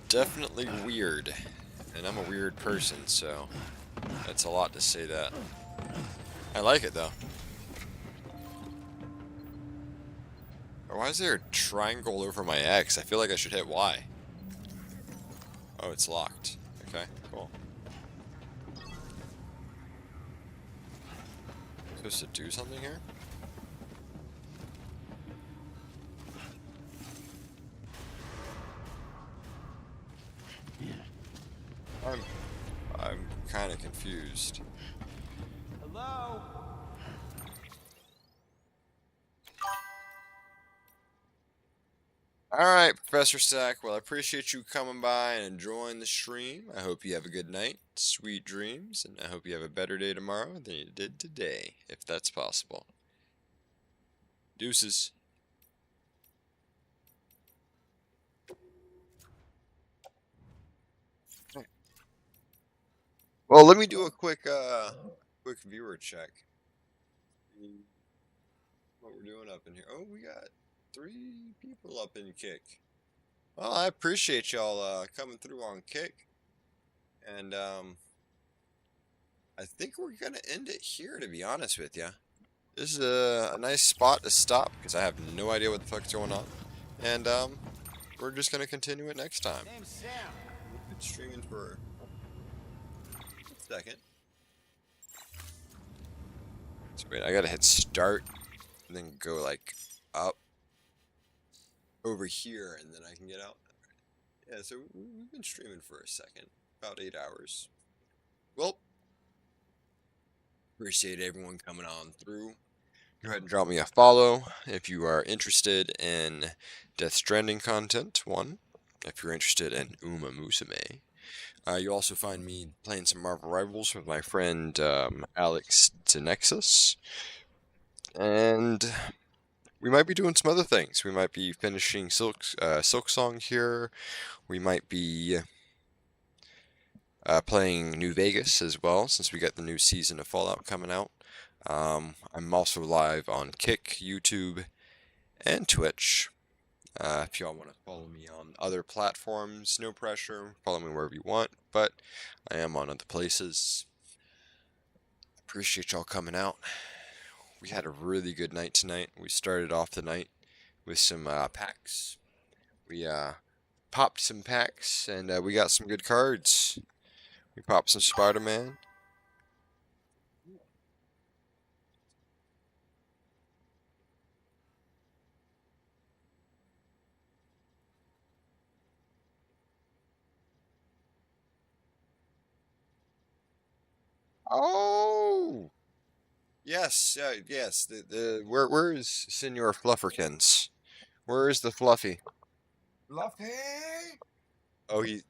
definitely weird. And I'm a weird person, so that's a lot to say that. I like it, though. Why is there a triangle over my X? I feel like I should hit Y. Oh, it's locked. Okay, cool. Supposed to do something here? I'm kind of confused. Hello? Alright, Professor Stack. Well, I appreciate you coming by and enjoying the stream. I hope you have a good night, sweet dreams, and I hope you have a better day tomorrow than you did today, if that's possible. Deuces. Well, let me do a quick viewer check. See what we're doing up in here. Oh, we got 3 people up in Kick. Well, I appreciate y'all coming through on Kick. And I think we're gonna end it here, to be honest with you. This is a nice spot to stop because I have no idea what the fuck's going on. And we're just gonna continue it next time. Name's Sam. We've been streaming for a second. So wait, I gotta hit start and then go like up over here and then I can get out. Yeah, so we've been streaming for a second, about 8 hours. Well, appreciate everyone coming on through. Go ahead and drop me a follow if you are interested in Death Stranding content, 1. If you're interested in Uma Musume. You'll also find me playing some Marvel Rivals with my friend Alex Denexus. And we might be doing some other things. We might be finishing Silk Song here. We might be playing New Vegas as well, since we got the new season of Fallout coming out. I'm also live on Kick, YouTube, and Twitch. If y'all want to follow me on other platforms, no pressure. Follow me wherever you want, but I am on other places. Appreciate y'all coming out. We had a really good night tonight. We started off the night with some packs. We popped some packs, and we got some good cards. We popped some Spiderman. Oh! Yes, yes. Where is Senor Flufferkins? Where is the Fluffy? Fluffy! Oh, he.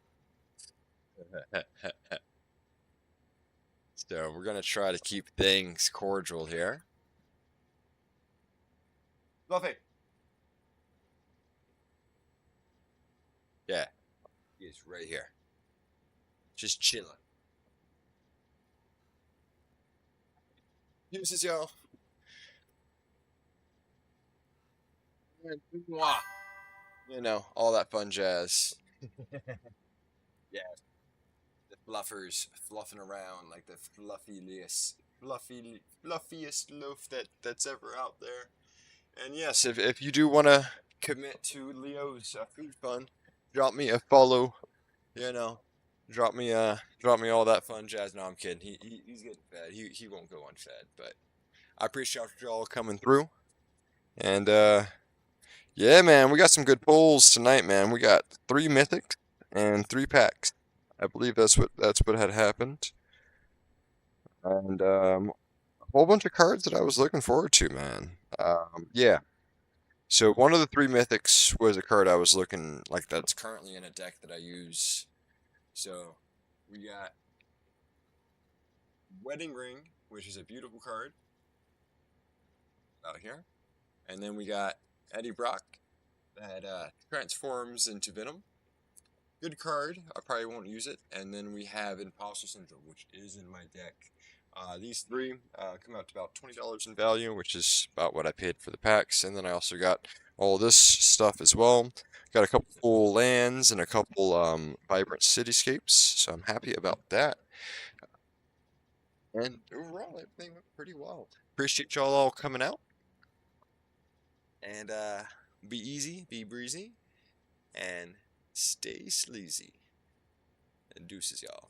So we're gonna try to keep things cordial here. Fluffy! Yeah, he is right here, just chilling. Deuces, y'all. You know, all that fun jazz. Yeah, the fluffers fluffing around like the fluffiest loaf that's ever out there. And yes, if you do want to commit to Leo's food fun, drop me a follow. You know, drop me all that fun jazz. No, I'm kidding. He's getting fed. He won't go unfed. But I appreciate y'all coming through. And yeah, man, we got some good pulls tonight, man. We got 3 mythics and 3 packs. I believe that's what had happened. And a whole bunch of cards that I was looking forward to, man. Yeah. So one of the 3 mythics was a card I was looking like that's currently in a deck that I use. So we got Wedding Ring, which is a beautiful card out here. And then we got Eddie Brock that transforms into Venom. Good card. I probably won't use it. And then we have Imposter Syndrome, which is in my deck. These 3 come out to about $20 in value, which is about what I paid for the packs. And then I also got all this stuff as well. Got a couple full lands and a couple vibrant cityscapes, so I'm happy about that. And overall, everything went pretty well. Appreciate y'all all coming out. And be easy, be breezy, and stay sleazy. and deuces, y'all.